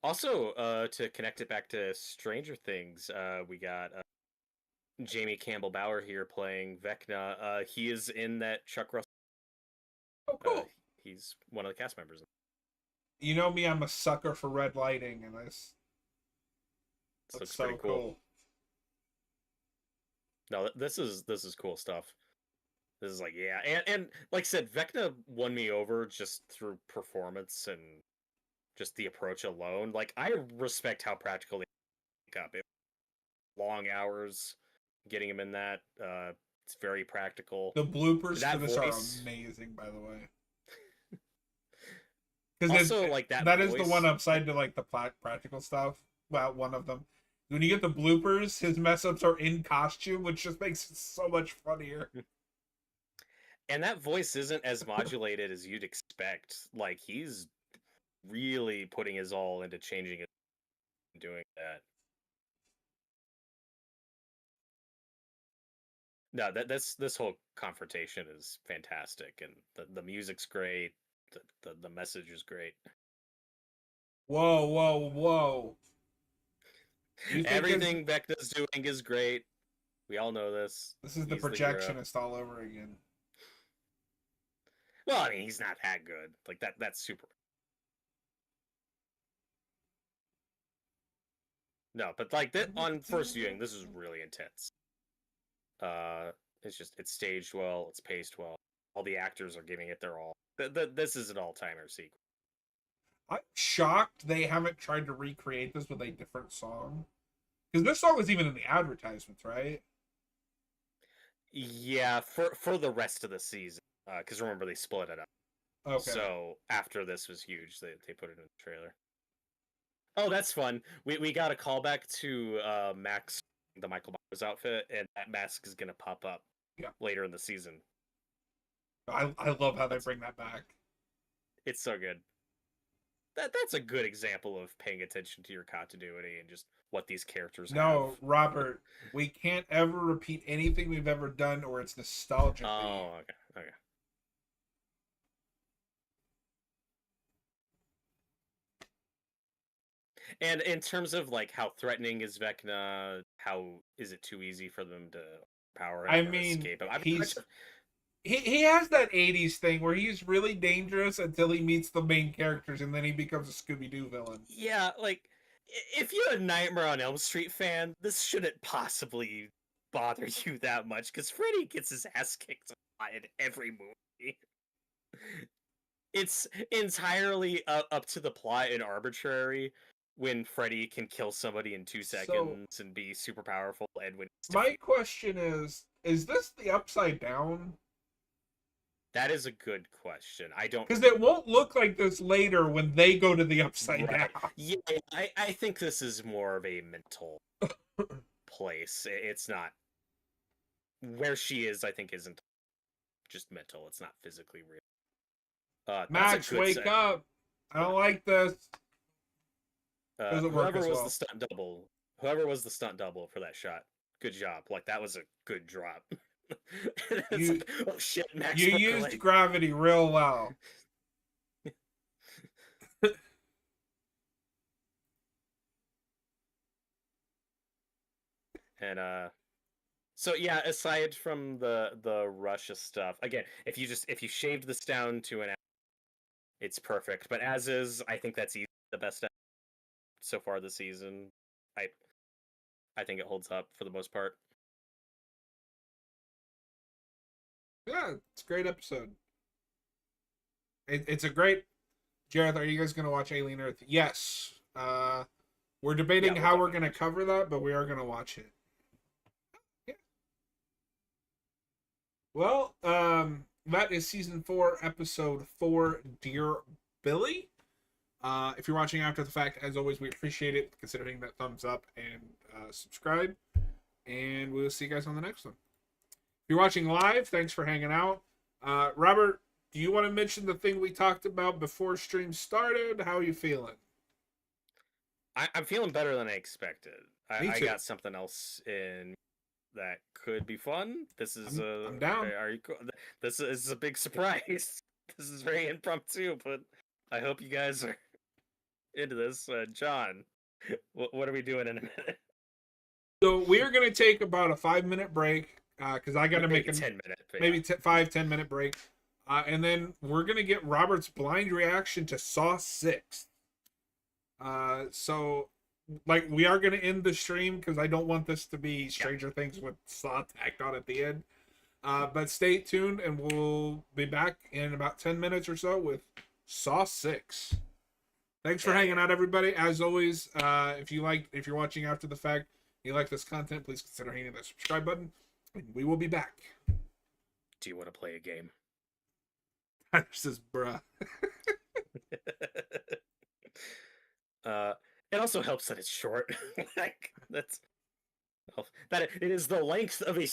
Also, to connect it back to Stranger Things, we got Jamie Campbell Bower here playing Vecna. He is in that Chuck Russell. Oh, cool. He's one of the cast members. You know me, I'm a sucker for red lighting, and this looks so cool. No, this is cool stuff. This is and like I said, Vecna won me over just through performance and just the approach alone. I respect how practical they make up. Long hours getting him in that. It's very practical. The bloopers for this are amazing, by the way. Because also, that voice, is the one upside to the practical stuff. Well, one of them. When you get the bloopers, his mess ups are in costume, which just makes it so much funnier. And that voice isn't as modulated as you'd expect. He's really putting his all into changing it and doing that. No, this whole confrontation is fantastic, and the music's great. The message is great. Whoa, whoa, whoa! You think Everything Vecna's doing is great. We all know this. this is the He's the hero. projectionist all over again? Well, I mean, he's not that good. Like that's super. No, but like that on first viewing, this is really intense. It's staged well, it's paced well. All the actors are giving it their all. This is an all-timer sequel. I'm shocked they haven't tried to recreate this with a different song. Because this song was even in the advertisements, right? Yeah, for the rest of the season. Because remember, they split it up. Okay. So after this was huge, they put it in the trailer. Oh, that's fun. We got a callback to Max, the Michael Myers outfit, and that mask is gonna pop up later in the season. I love how they bring that back. It's so good. That's a good example of paying attention to your continuity and just what these characters have. No, Robert, we can't ever repeat anything we've ever done, or it's nostalgic. Oh, okay. And in terms of like how threatening is Vecna, how is it too easy for them to power him? I mean, escape him? he has that 80s thing where he's really dangerous until he meets the main characters, and then he becomes a Scooby-Doo villain. Yeah, like, if you're a Nightmare on Elm Street fan, this shouldn't possibly bother you that much, because Freddy gets his ass kicked in every movie. It's entirely up to the plot and arbitrary when Freddy can kill somebody in 2 seconds and be super powerful, and when my question is this the Upside Down? That is a good question. I don't, because it won't look like this later when they go to the Upside Down. Yeah, I think this is more of a mental place. It's not where she is. I think isn't just mental. It's not physically real. Max, wake up! I don't like this. Whoever was the stunt double for that shot, good job. Like, that was a good drop. You, oh shit, Max! You used gravity real well. And so yeah, aside from the Russia stuff, again, if you shaved this down to an hour, it's perfect. But as is, I think that's the best so far this season. I think it holds up for the most part. Yeah, it's a great episode. It's a great. Jareth, are you guys going to watch Alien Earth? Yes. We're debating how we're going to cover that, but we are going to watch it. Yeah. Well, that is season 4, episode 4, Dear Billy. If you're watching after the fact, as always, we appreciate it. Consider hitting that thumbs up and subscribe. And we'll see you guys on the next one. If you're watching live, thanks for hanging out. Robert, do you want to mention the thing we talked about before stream started? How are you feeling? I'm feeling better than I expected. Me too. I got something else in that could be fun. This is I'm down. Are you? This is a big surprise. This is very impromptu, but I hope you guys are into this. John, what are we doing in a minute? So we are going to take about a 5-minute break because I got to make a 10-minute, maybe 5-10-minute break, and then we're going to get Robert's blind reaction to Saw 6. So, like, we are going to end the stream because I don't want this to be Stranger Things with Saw tacked on at the end. But stay tuned, and we'll be back in about 10 minutes or so with Saw 6. Thanks for hanging out, everybody. As always, if you're watching after the fact, you like this content, please consider hitting that subscribe button, and we will be back. Do you want to play a game? Tyler says, bruh. It also helps that it's short. Like, that it is the length of a